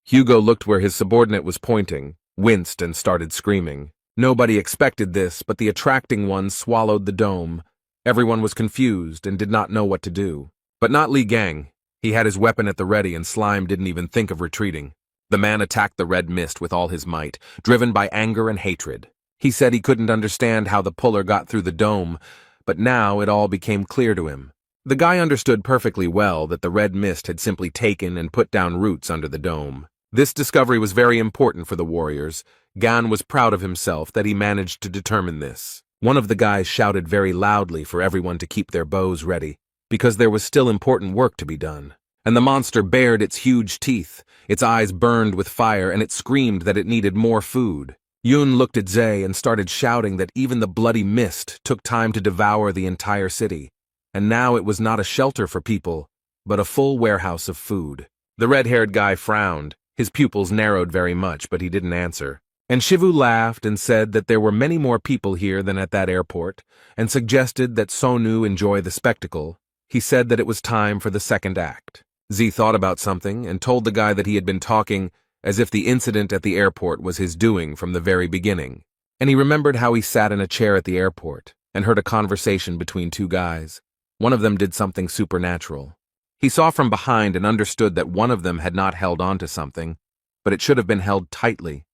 Hugo looked where his subordinate was pointing, winced, and started screaming. Nobody expected this, but the attracting one swallowed the dome. Everyone was confused and did not know what to do. But not Li Gang. He had his weapon at the ready, and Slime didn't even think of retreating. The man attacked the Red Mist with all his might, driven by anger and hatred. He said he couldn't understand how the puller got through the dome, but now it all became clear to him. The guy understood perfectly well that the Red Mist had simply taken and put down roots under the dome. This discovery was very important for the warriors. Gan was proud of himself that he managed to determine this. One of the guys shouted very loudly for everyone to keep their bows ready, because there was still important work to be done. And the monster bared its huge teeth. Its eyes burned with fire, and it screamed that it needed more food. Yun looked at Zay and started shouting that even the bloody mist took time to devour the entire city, and now it was not a shelter for people, but a full warehouse of food. The red-haired guy frowned. His pupils narrowed very much, but he didn't answer. And Shivu laughed and said that there were many more people here than at that airport, and suggested that Sonu enjoy the spectacle. He said that it was time for the second act. Z thought about something and told the guy that he had been talking as if the incident at the airport was his doing from the very beginning. And he remembered how he sat in a chair at the airport and heard a conversation between two guys. One of them did something supernatural. He saw from behind and understood that one of them had not held on to something, but it should have been held tightly.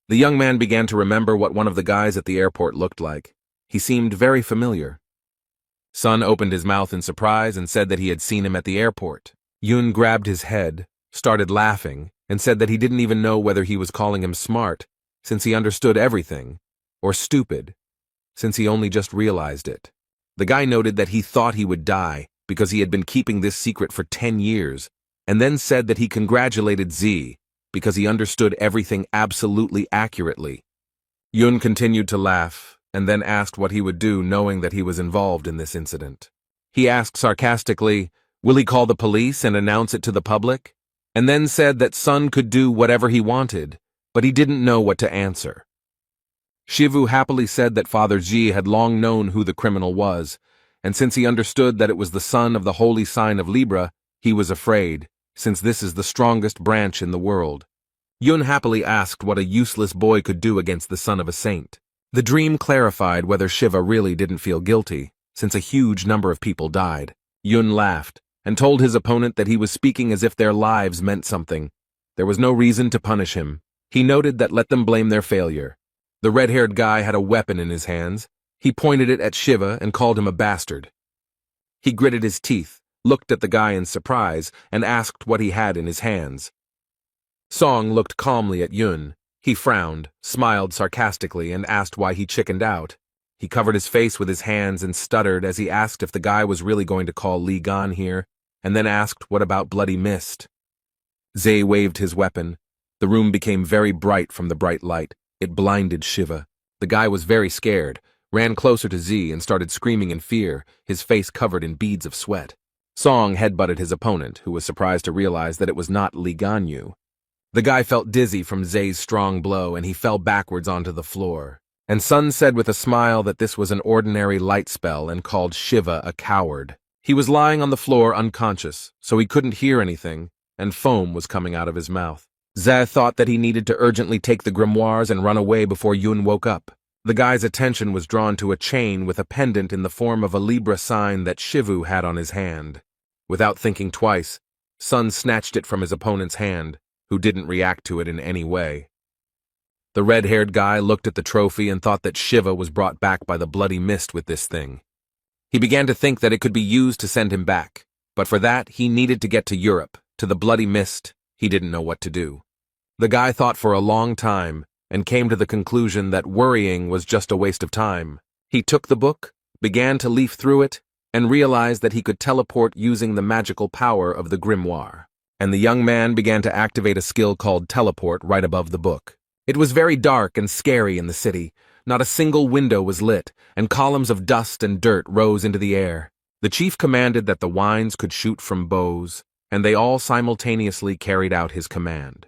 The young man began to remember what one of the guys at the airport looked like. He seemed very familiar. Sun opened his mouth in surprise and said that he had seen him at the airport. Yun grabbed his head, started laughing, and said that he didn't even know whether he was calling him smart, since he understood everything, or stupid, since he only just realized it. The guy noted that he thought he would die because he had been keeping this secret for 10 years, and then said that he congratulated Z because he understood everything absolutely accurately. Yun continued to laugh, and then asked what he would do knowing that he was involved in this incident. He asked sarcastically, will he call the police and announce it to the public? And then said that Sun could do whatever he wanted, but he didn't know what to answer. Shivu happily said that Father Ji had long known who the criminal was, and since he understood that it was the son of the holy sign of Libra, he was afraid. since this is the strongest branch in the world. Yun happily asked what a useless boy could do against the son of a saint. The dream clarified whether Shiva really didn't feel guilty, since a huge number of people died. Yun laughed, and told his opponent that he was speaking as if their lives meant something. There was no reason to punish him. He noted that let them blame their failure. The red-haired guy had a weapon in his hands. He pointed it at Shiva and called him a bastard. He gritted his teeth, looked at the guy in surprise, and asked what he had in his hands. Song looked calmly at Yun. He frowned, smiled sarcastically, and asked why he chickened out. He covered his face with his hands and stuttered as he asked if the guy was really going to call Li Gan here, and then asked what about Bloody Mist. Zay waved his weapon. The room became very bright from the bright light. It blinded Shiva. The guy was very scared, ran closer to Z and started screaming in fear, his face covered in beads of sweat. Song headbutted his opponent, who was surprised to realize that it was not Li Ganyu. The guy felt dizzy from Zay's strong blow, and he fell backwards onto the floor. And Sun said with a smile that this was an ordinary light spell and called Shiva a coward. He was lying on the floor unconscious, so he couldn't hear anything, and foam was coming out of his mouth. Zay thought that he needed to urgently take the grimoires and run away before Yun woke up. The guy's attention was drawn to a chain with a pendant in the form of a Libra sign that Shivu had on his hand. Without thinking twice, Sun snatched it from his opponent's hand, who didn't react to it in any way. The red-haired guy looked at the trophy and thought that Shiva was brought back by the bloody mist with this thing. He began to think that it could be used to send him back, but for that he needed to get to Europe, to the bloody mist. He didn't know what to do. The guy thought for a long time and came to the conclusion that worrying was just a waste of time. He took the book, began to leaf through it, and realized that he could teleport using the magical power of the grimoire. And the young man began to activate a skill called teleport right above the book. It was very dark and scary in the city. Not a single window was lit, and columns of dust and dirt rose into the air. The chief commanded that the wines could shoot from bows, and they all simultaneously carried out his command.